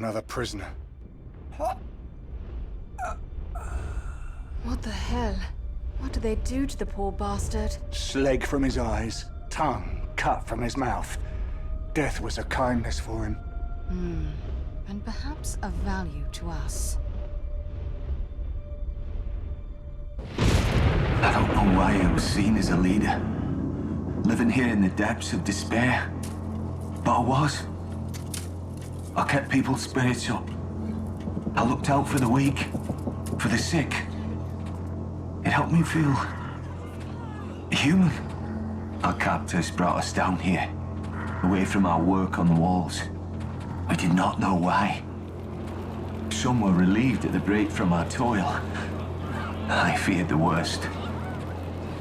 Another prisoner. What the hell? What did they do to the poor bastard? Sleg from his eyes, tongue cut from his mouth. Death was a kindness for him. And perhaps of value to us. I don't know why I was seen as a leader. Living here in the depths of despair. But I was. I kept people's spirits up. I looked out for the weak, for the sick. It helped me feel human. Our captors brought us down here, away from our work on the walls. We did not know why. Some were relieved at the break from our toil. I feared the worst.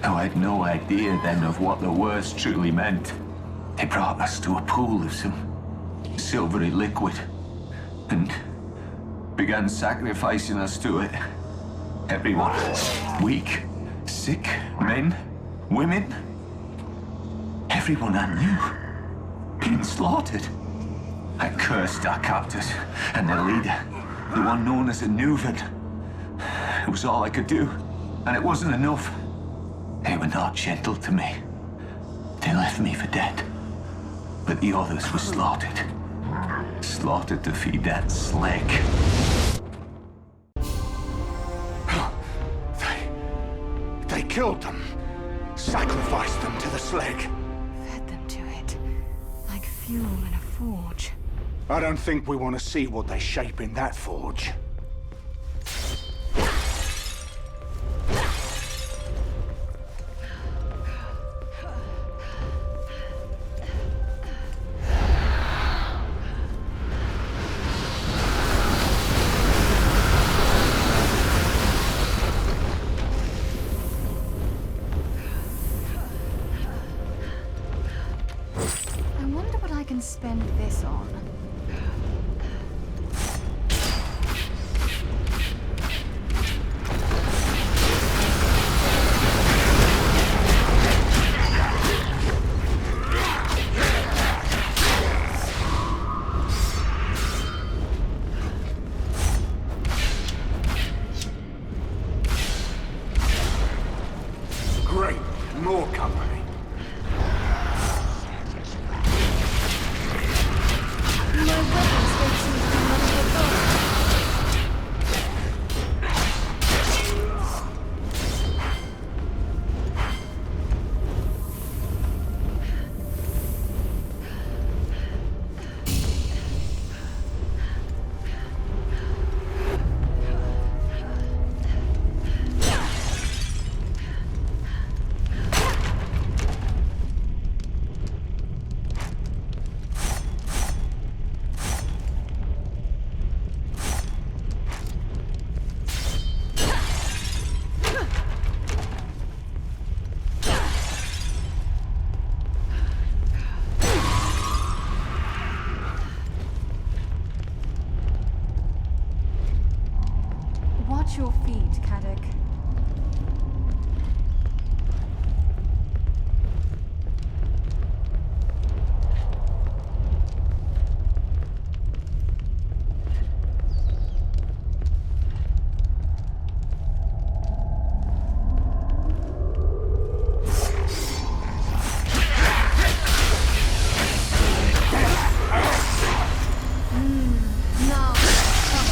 Though I had no idea then of what the worst truly meant. They brought us to a pool of some silvery liquid, and began sacrificing us to it. Everyone. Weak, sick, men, women. Everyone I knew. Being slaughtered. I cursed our captors and their leader, the one known as the Nuven. It was all I could do, and it wasn't enough. They were not gentle to me. They left me for dead. But the others were slaughtered. Slaughtered to feed that Sleg. They killed them. Sacrificed them to the Sleg. Fed them to it. Like fuel in a forge. I don't think we want to see what they shape in that forge. Spend this on. Great, more company. Watch your feet, Caddick. Now, come on.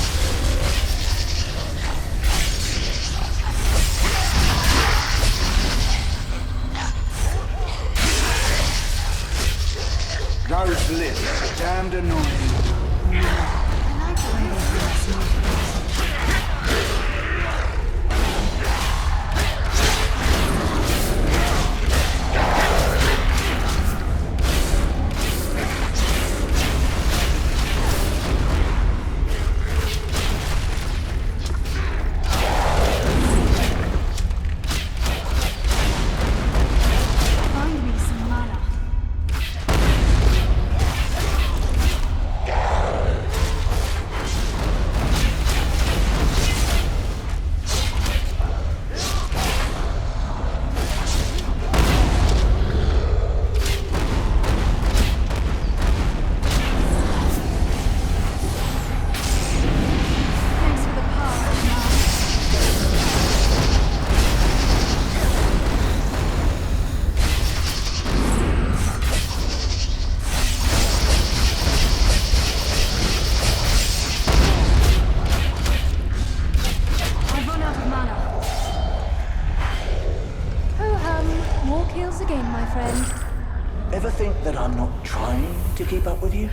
that I'm not trying to keep up with you?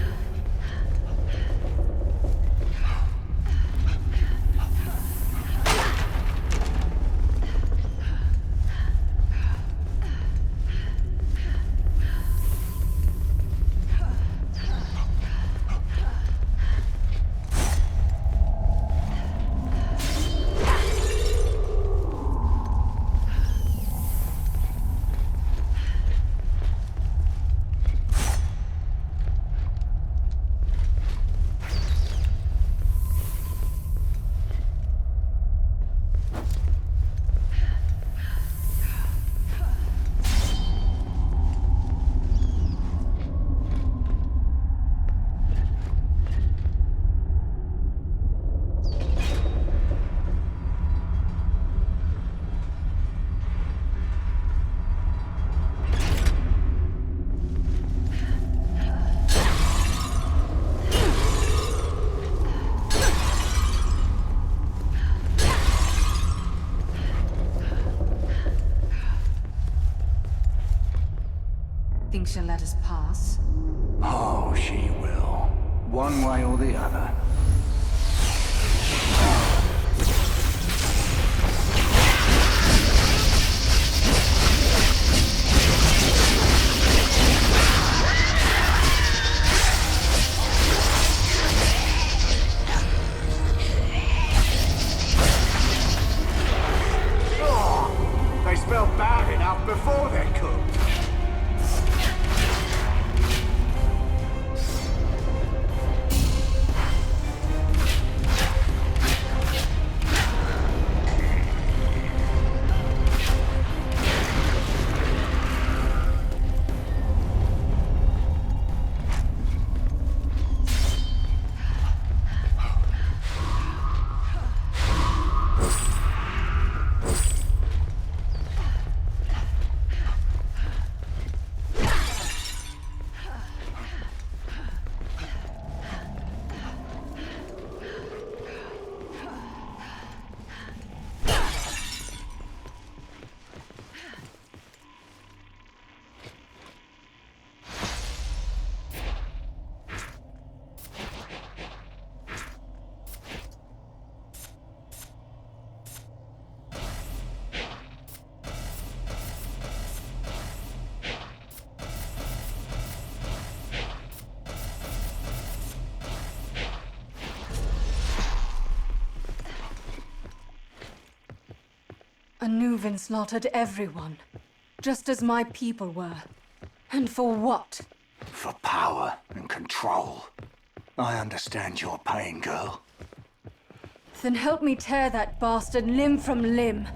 Think she'll let us pass? Oh, she will. One way or the other. Oh, they smell bad enough before they're cooked. Anuvin slaughtered everyone, just as my people were. And for what? For power and control. I understand your pain, girl. Then help me tear that bastard limb from limb.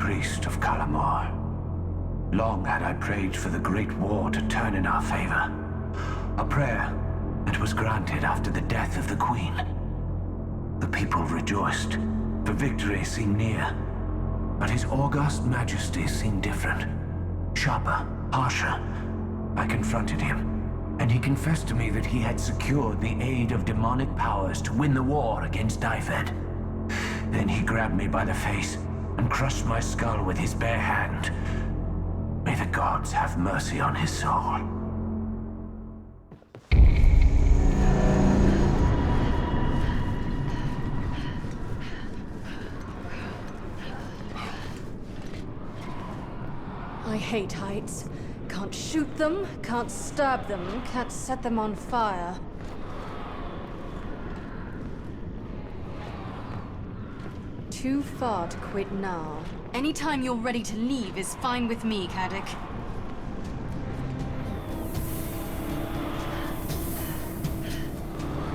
priest of Kalamor. Long had I prayed for the Great War to turn in our favor. A prayer that was granted after the death of the Queen. The people rejoiced, for victory seemed near. But his august majesty seemed different. Sharper, harsher. I confronted him, and he confessed to me that he had secured the aid of demonic powers to win the war against Dyfed. Then he grabbed me by the face and crushed my skull with his bare hand. May the gods have mercy on his soul. I hate heights. Can't shoot them, can't stab them, can't set them on fire. Too far to quit now. Anytime you're ready to leave is fine with me, Caddick.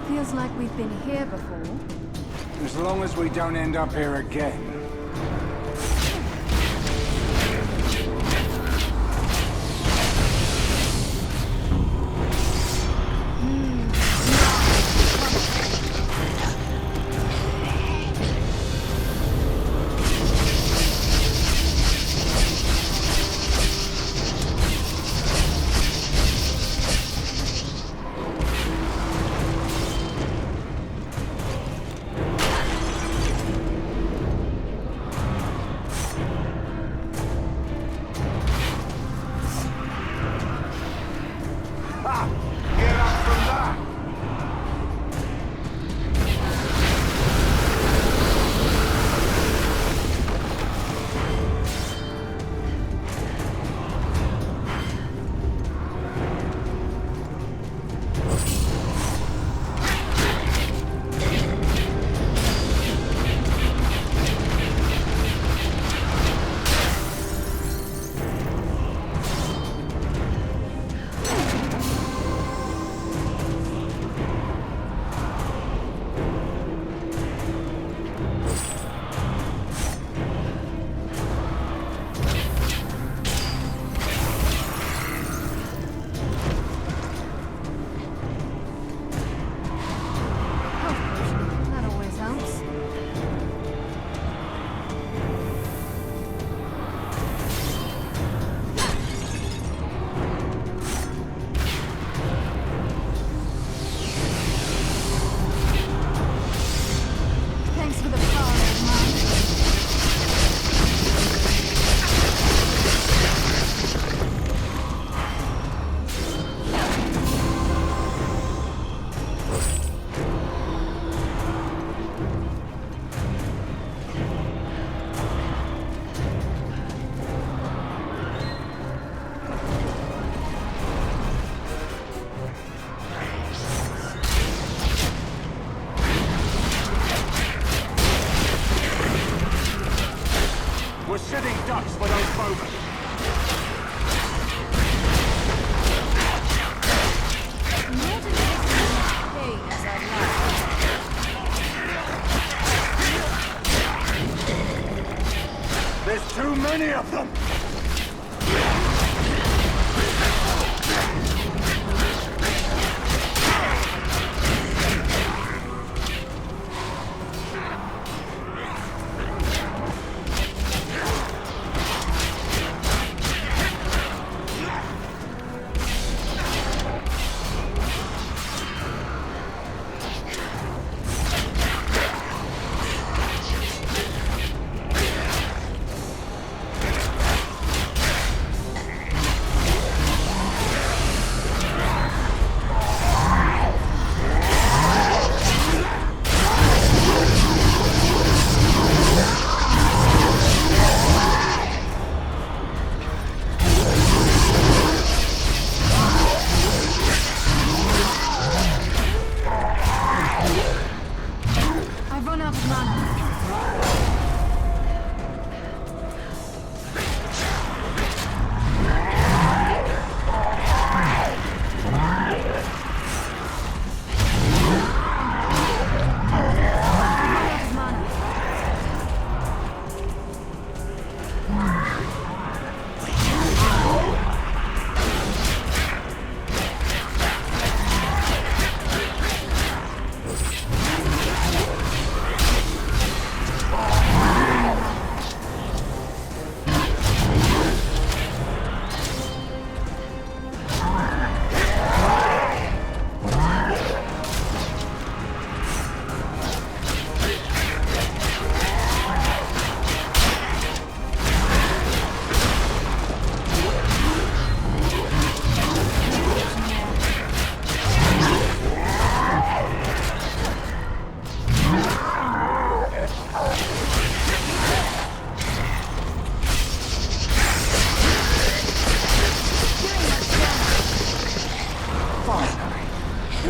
Feels like we've been here before. As long as we don't end up here again. There's too many of them!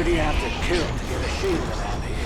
did he have to kill to get a shield around here?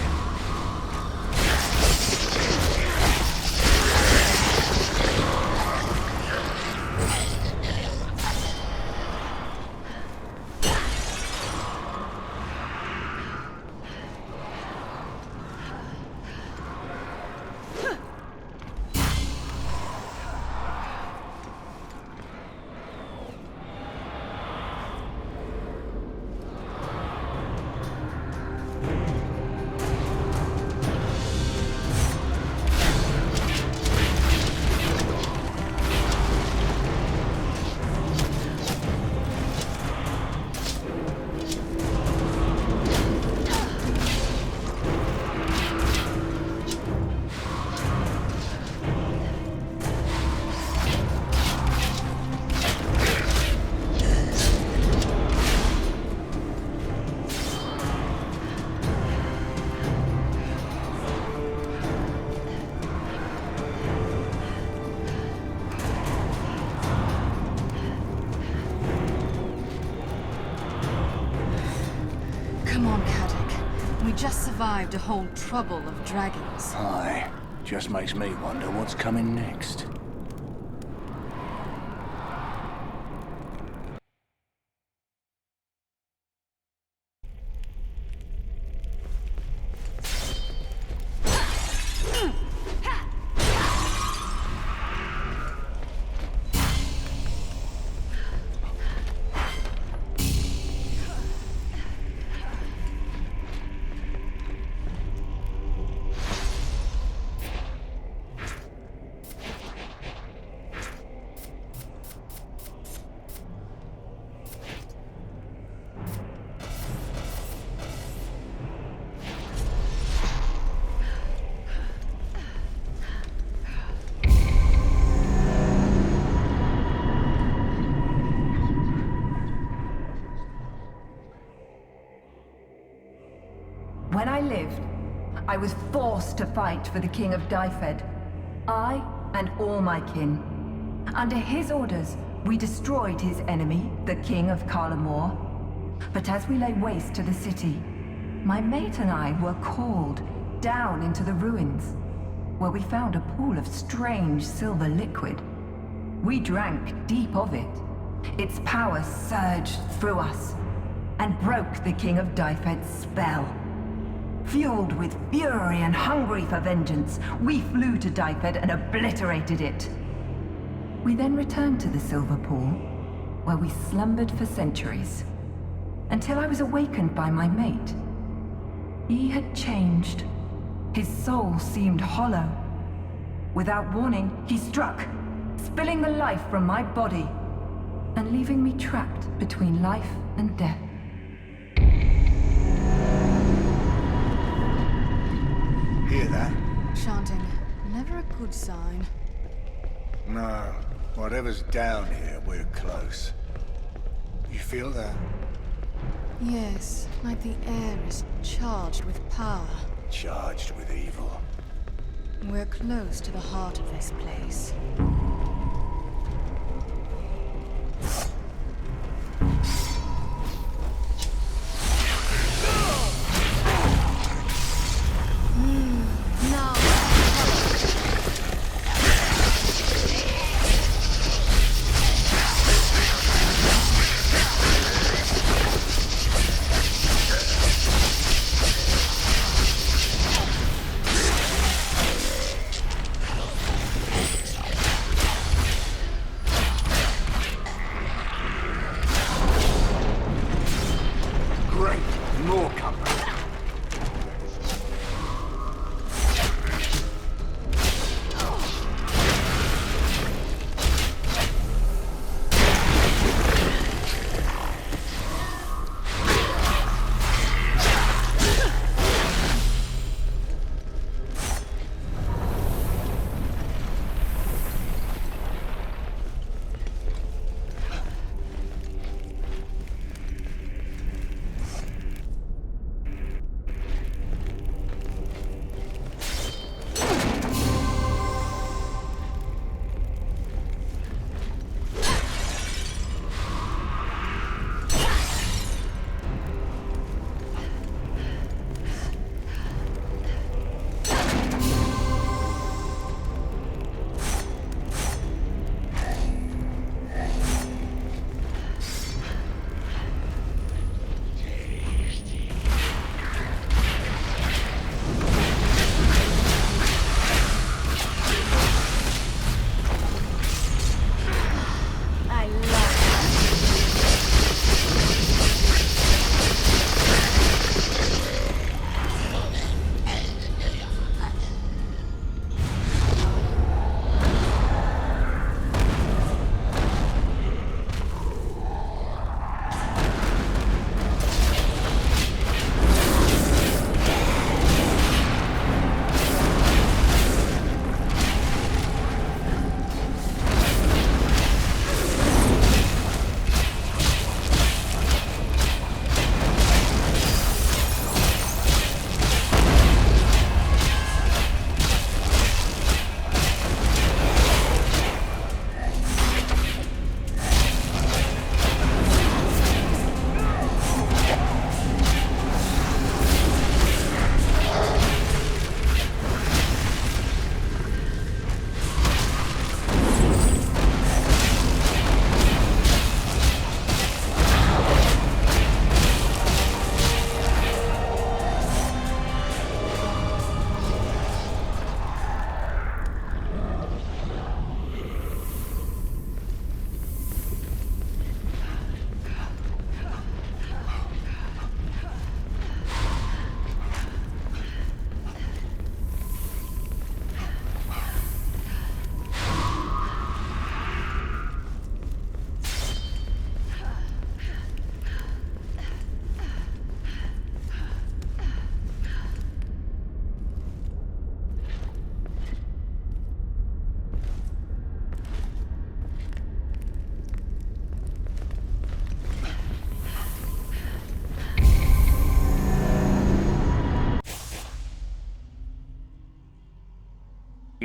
Come on, Caddock. We just survived a whole trouble of dragons. Aye. Just makes me wonder what's coming next. When I lived, I was forced to fight for the King of Dyfed. I and all my kin. Under his orders, we destroyed his enemy, the King of Kalamor. But as we lay waste to the city, my mate and I were called down into the ruins, where we found a pool of strange silver liquid. We drank deep of it. Its power surged through us and broke the King of Dyfed's spell. Fueled with fury and hungry for vengeance, we flew to Dyfed and obliterated it. We then returned to the Silver Pool, where we slumbered for centuries, until I was awakened by my mate. He had changed. His soul seemed hollow. Without warning, he struck, spilling the life from my body, and leaving me trapped between life and death. Hear that? Chanting. Never a good sign. No. Whatever's down here, we're close. You feel that? Yes, like the air is charged with power. Charged with evil. We're close to the heart of this place.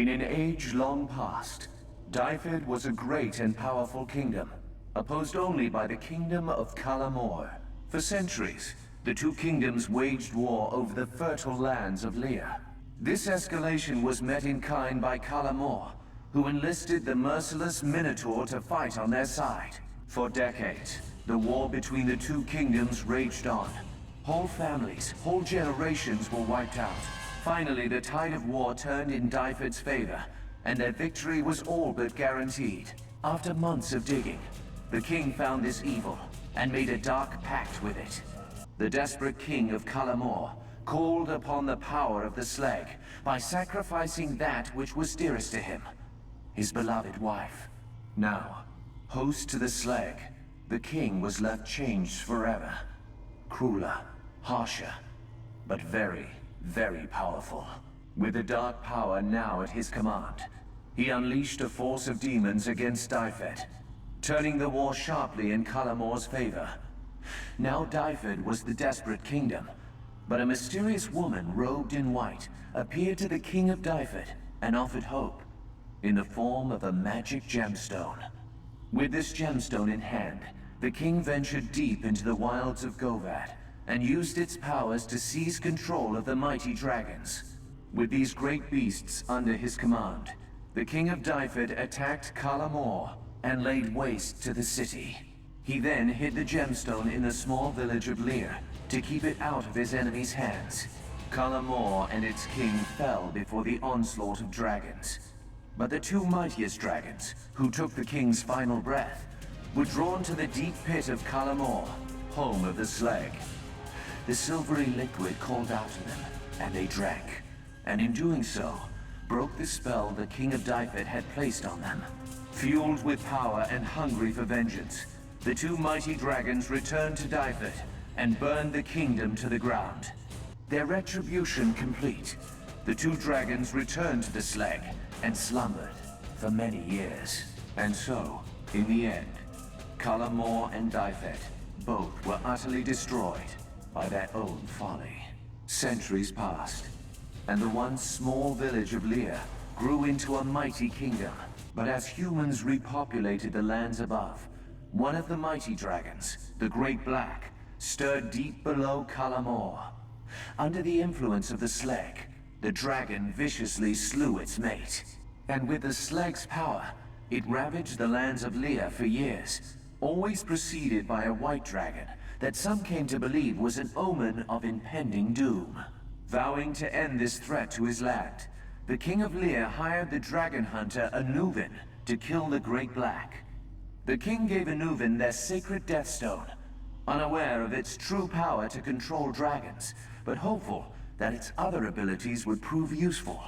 an age long past, Dyfed was a great and powerful kingdom, opposed only by the kingdom of Kalamor. For centuries, the two kingdoms waged war over the fertile lands of Lear. This escalation was met in kind by Kalamor, who enlisted the merciless Minotaur to fight on their side. For decades, the war between the two kingdoms raged on. Whole families, whole generations were wiped out. Finally, the tide of war turned in Dyfed's favor, and their victory was all but guaranteed. After months of digging, the king found this evil and made a dark pact with it. The desperate king of Kalamor called upon the power of the Slag by sacrificing that which was dearest to him, his beloved wife. Now, host to the Slag, the king was left changed forever. Crueler, harsher, but very, very powerful. With the dark power now at his command, he unleashed a force of demons against Dyfed, turning the war sharply in Kalamor's favor. Now Dyfed was the desperate kingdom, but a mysterious woman robed in white appeared to the king of Dyfed and offered hope, in the form of a magic gemstone. With this gemstone in hand, the king ventured deep into the wilds of Govad and used its powers to seize control of the mighty dragons. With these great beasts under his command, the king of Dyfed attacked Kalamor and laid waste to the city. He then hid the gemstone in the small village of Lear to keep it out of his enemies' hands. Kalamor and its king fell before the onslaught of dragons. But the two mightiest dragons, who took the king's final breath, were drawn to the deep pit of Kalamor, home of the Slag. The silvery liquid called out to them, and they drank, and in doing so, broke the spell the king of Dyfed had placed on them. Fueled with power and hungry for vengeance, the two mighty dragons returned to Dyfed and burned the kingdom to the ground. Their retribution complete, the two dragons returned to the Slag and slumbered for many years. And so, in the end, Kalamor and Dyfed both were utterly destroyed by their own folly. Centuries passed, and the once small village of Lear grew into a mighty kingdom. But as humans repopulated the lands above, one of the mighty dragons, the Great Black, stirred deep below Kalamor. Under the influence of the Slag, the dragon viciously slew its mate. And with the Slag's power, it ravaged the lands of Lear for years, always preceded by a white dragon that some came to believe was an omen of impending doom. Vowing to end this threat to his land, the king of Lear hired the dragon hunter Anuvin to kill the Great Black. The king gave Anuvin their sacred Deathstone, unaware of its true power to control dragons, but hopeful that its other abilities would prove useful.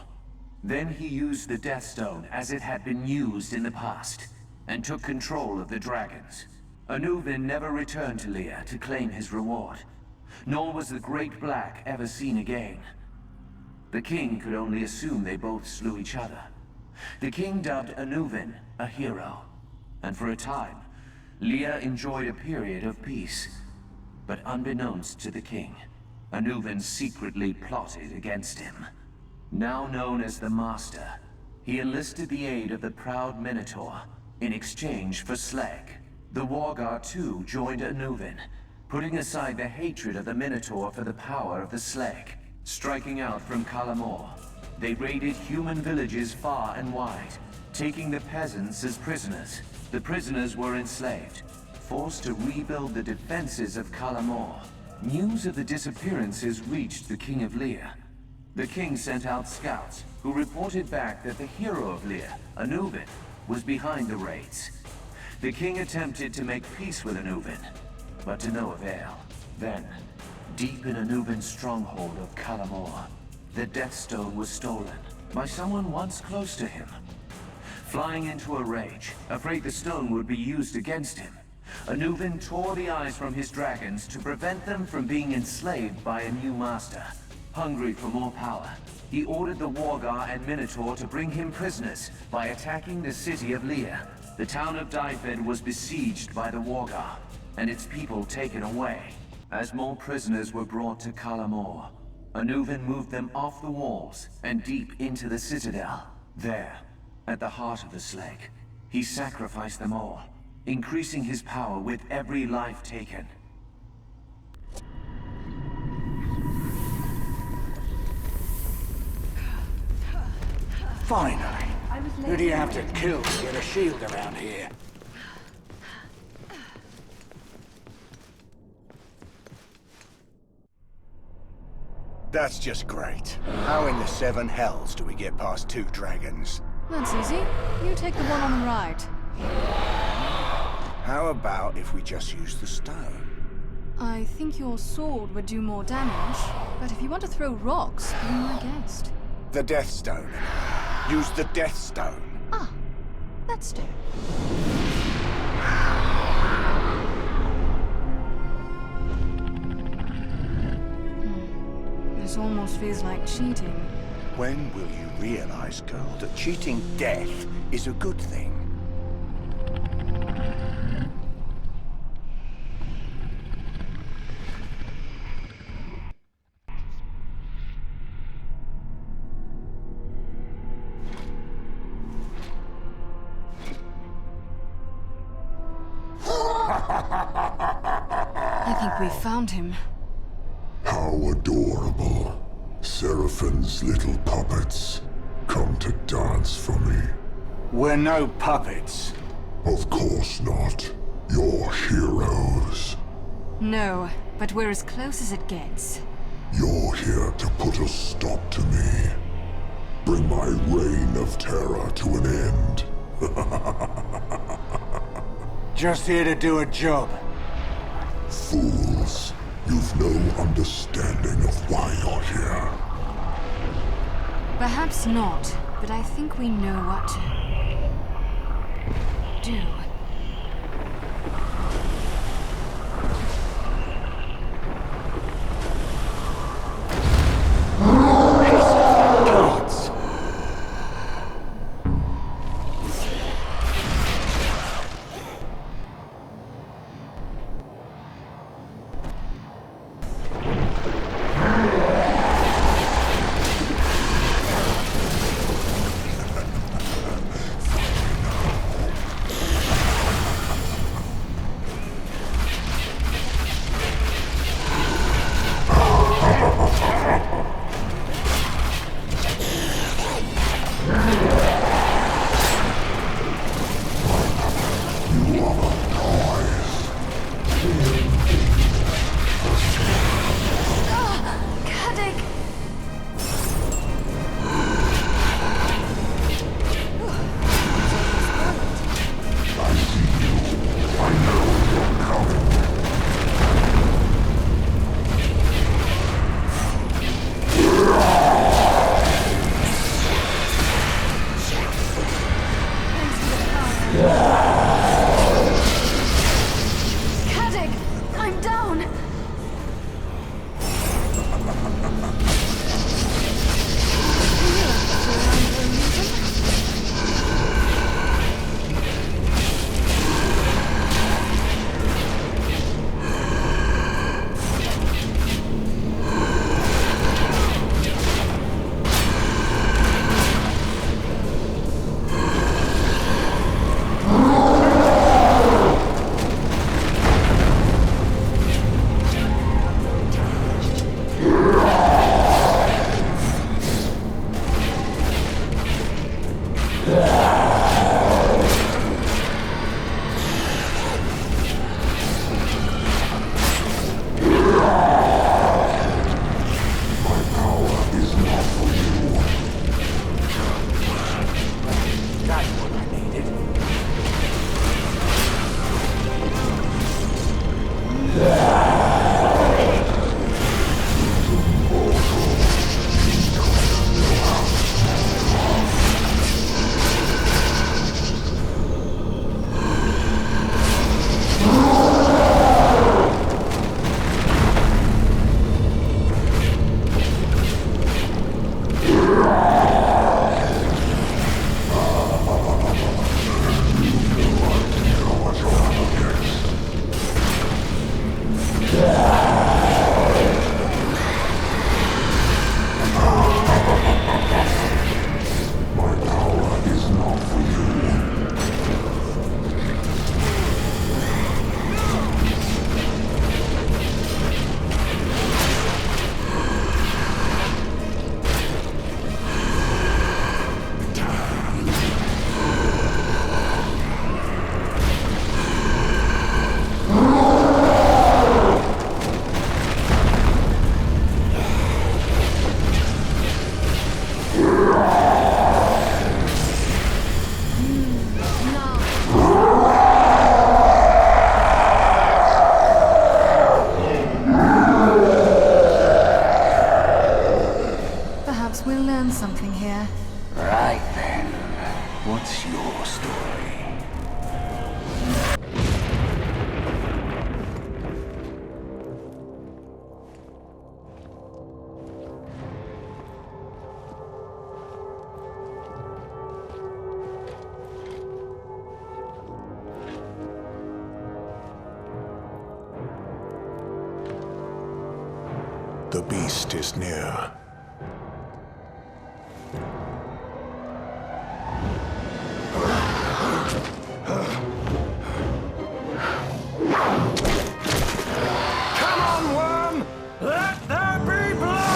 Then he used the Deathstone as it had been used in the past, and took control of the dragons. Anuvin never returned to Lear to claim his reward, nor was the Great Black ever seen again. The king could only assume they both slew each other. The king dubbed Anuvin a hero, and for a time, Lear enjoyed a period of peace. But unbeknownst to the king, Anuvin secretly plotted against him. Now known as the Master, he enlisted the aid of the proud Minotaur in exchange for Slag. The Wargar too joined Anuvin, putting aside the hatred of the Minotaur for the power of the Slag. Striking out from Kalamor, they raided human villages far and wide, taking the peasants as prisoners. The prisoners were enslaved, forced to rebuild the defenses of Kalamor. News of the disappearances reached the king of Lear. The king sent out scouts, who reported back that the hero of Lear, Anuvin, was behind the raids. The king attempted to make peace with Anuvin, but to no avail. Then, deep in Anuvin's stronghold of Kalamor, the Deathstone was stolen by someone once close to him. Flying into a rage, afraid the stone would be used against him, Anuvin tore the eyes from his dragons to prevent them from being enslaved by a new master. Hungry for more power, he ordered the Wargar and Minotaur to bring him prisoners by attacking the city of Lear. The town of Dyfed was besieged by the Wargar, and its people taken away. As more prisoners were brought to Kalamor, Anuvin moved them off the walls and deep into the citadel. There, at the heart of the slag, he sacrificed them all, increasing his power with every life taken. Finally. Who do you have to kill to get a shield around here? That's just great. How in the seven hells do we get past two dragons? That's easy. You take the one on the right. How about if we just use the stone? I think your sword would do more damage, but if you want to throw rocks, be my guest. The Death Stone. Use the Death Stone. Ah, let's do. This almost feels like cheating. When will you realize, girl, that cheating death is a good thing? I think we found him. How adorable. Seraphine's little puppets. Come to dance for me. We're no puppets. Of course not. You're heroes. No, but we're as close as it gets. You're here to put a stop to me. Bring my reign of terror to an end. Just here to do a job. Fools. You've no understanding of why you're here. Perhaps not, but I think we know what to do. What's your story? The beast is near. Come on, worm! Let there be blood!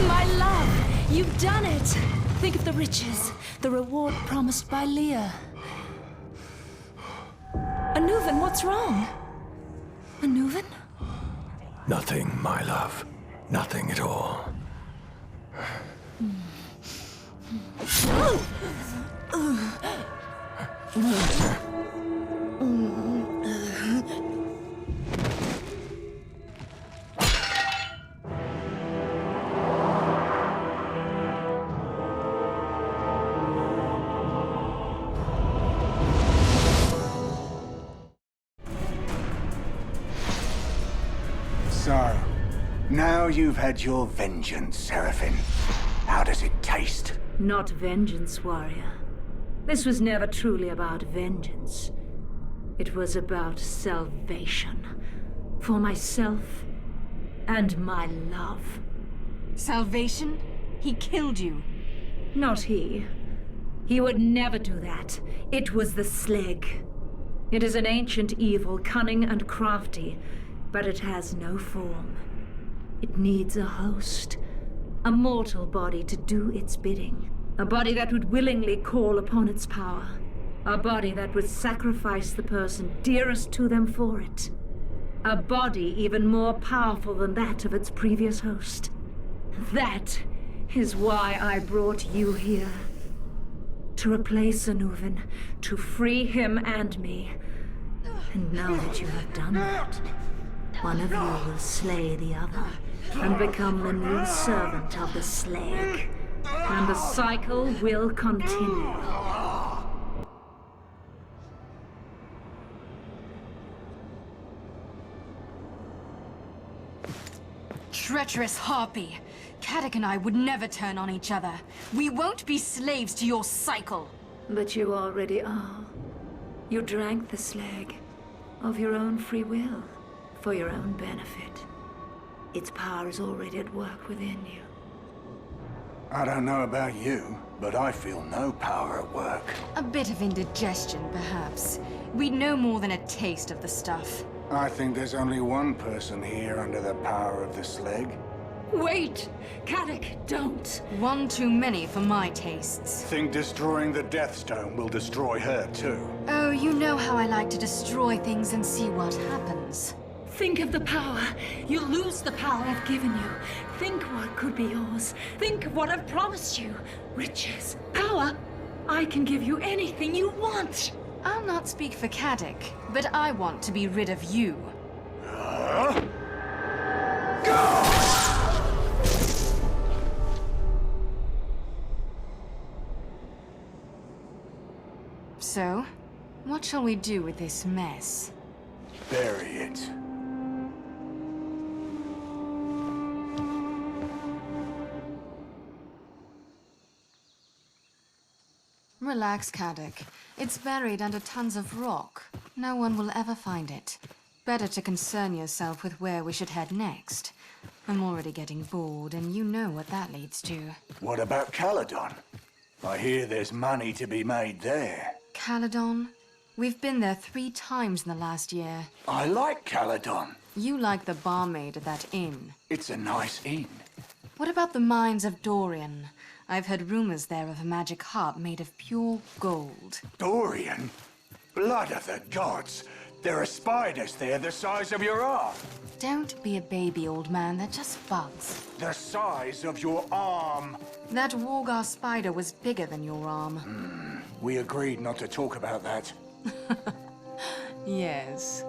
My love, you've done it. Think of the riches, the reward promised by Leah. Anuvan, what's wrong? Anuvan? Nothing, my love. Nothing at all. So, now you've had your vengeance, Seraphim. How does it taste? Not vengeance, warrior. This was never truly about vengeance. It was about salvation. For myself and my love. Salvation? He killed you. Not he. He would never do that. It was the Sleg. It is an ancient evil, cunning and crafty, but it has no form. It needs a host. A mortal body to do its bidding. A body that would willingly call upon its power. A body that would sacrifice the person dearest to them for it. A body even more powerful than that of its previous host. That is why I brought you here. To replace Anuvan, to free him and me. And now that you have done that, one of you will slay the other and become the new servant of the Slag. And the cycle will continue. Treacherous harpy! Caddick and I would never turn on each other. We won't be slaves to your cycle. But you already are. You drank the Slag of your own free will, for your own benefit. Its power is already at work within you. I don't know about you, but I feel no power at work. A bit of indigestion, perhaps. We'd know more than a taste of the stuff. I think there's only one person here under the power of the Slag. Wait! Caddick, don't! One too many for my tastes. Think destroying the Death Stone will destroy her too. Oh, you know how I like to destroy things and see what happens. Think of the power. You'll lose the power I've given you. Think what could be yours. Think of what I've promised you. Riches, power. I can give you anything you want. I'll not speak for Caddick, but I want to be rid of you. So, what shall we do with this mess? Bury it. Relax, Caddick. It's buried under tons of rock. No one will ever find it. Better to concern yourself with where we should head next. I'm already getting bored, and you know what that leads to. What about Caledon? I hear there's money to be made there. Caledon? We've been there 3 times in the last year. I like Caledon. You like the barmaid at that inn. It's a nice inn. What about the mines of Dorian? I've heard rumors there of a magic harp made of pure gold. Dorian? Blood of the gods! There are spiders there the size of your arm. Don't be a baby, old man. They're just bugs. The size of your arm. That Wargar spider was bigger than your arm. We agreed not to talk about that. Yes.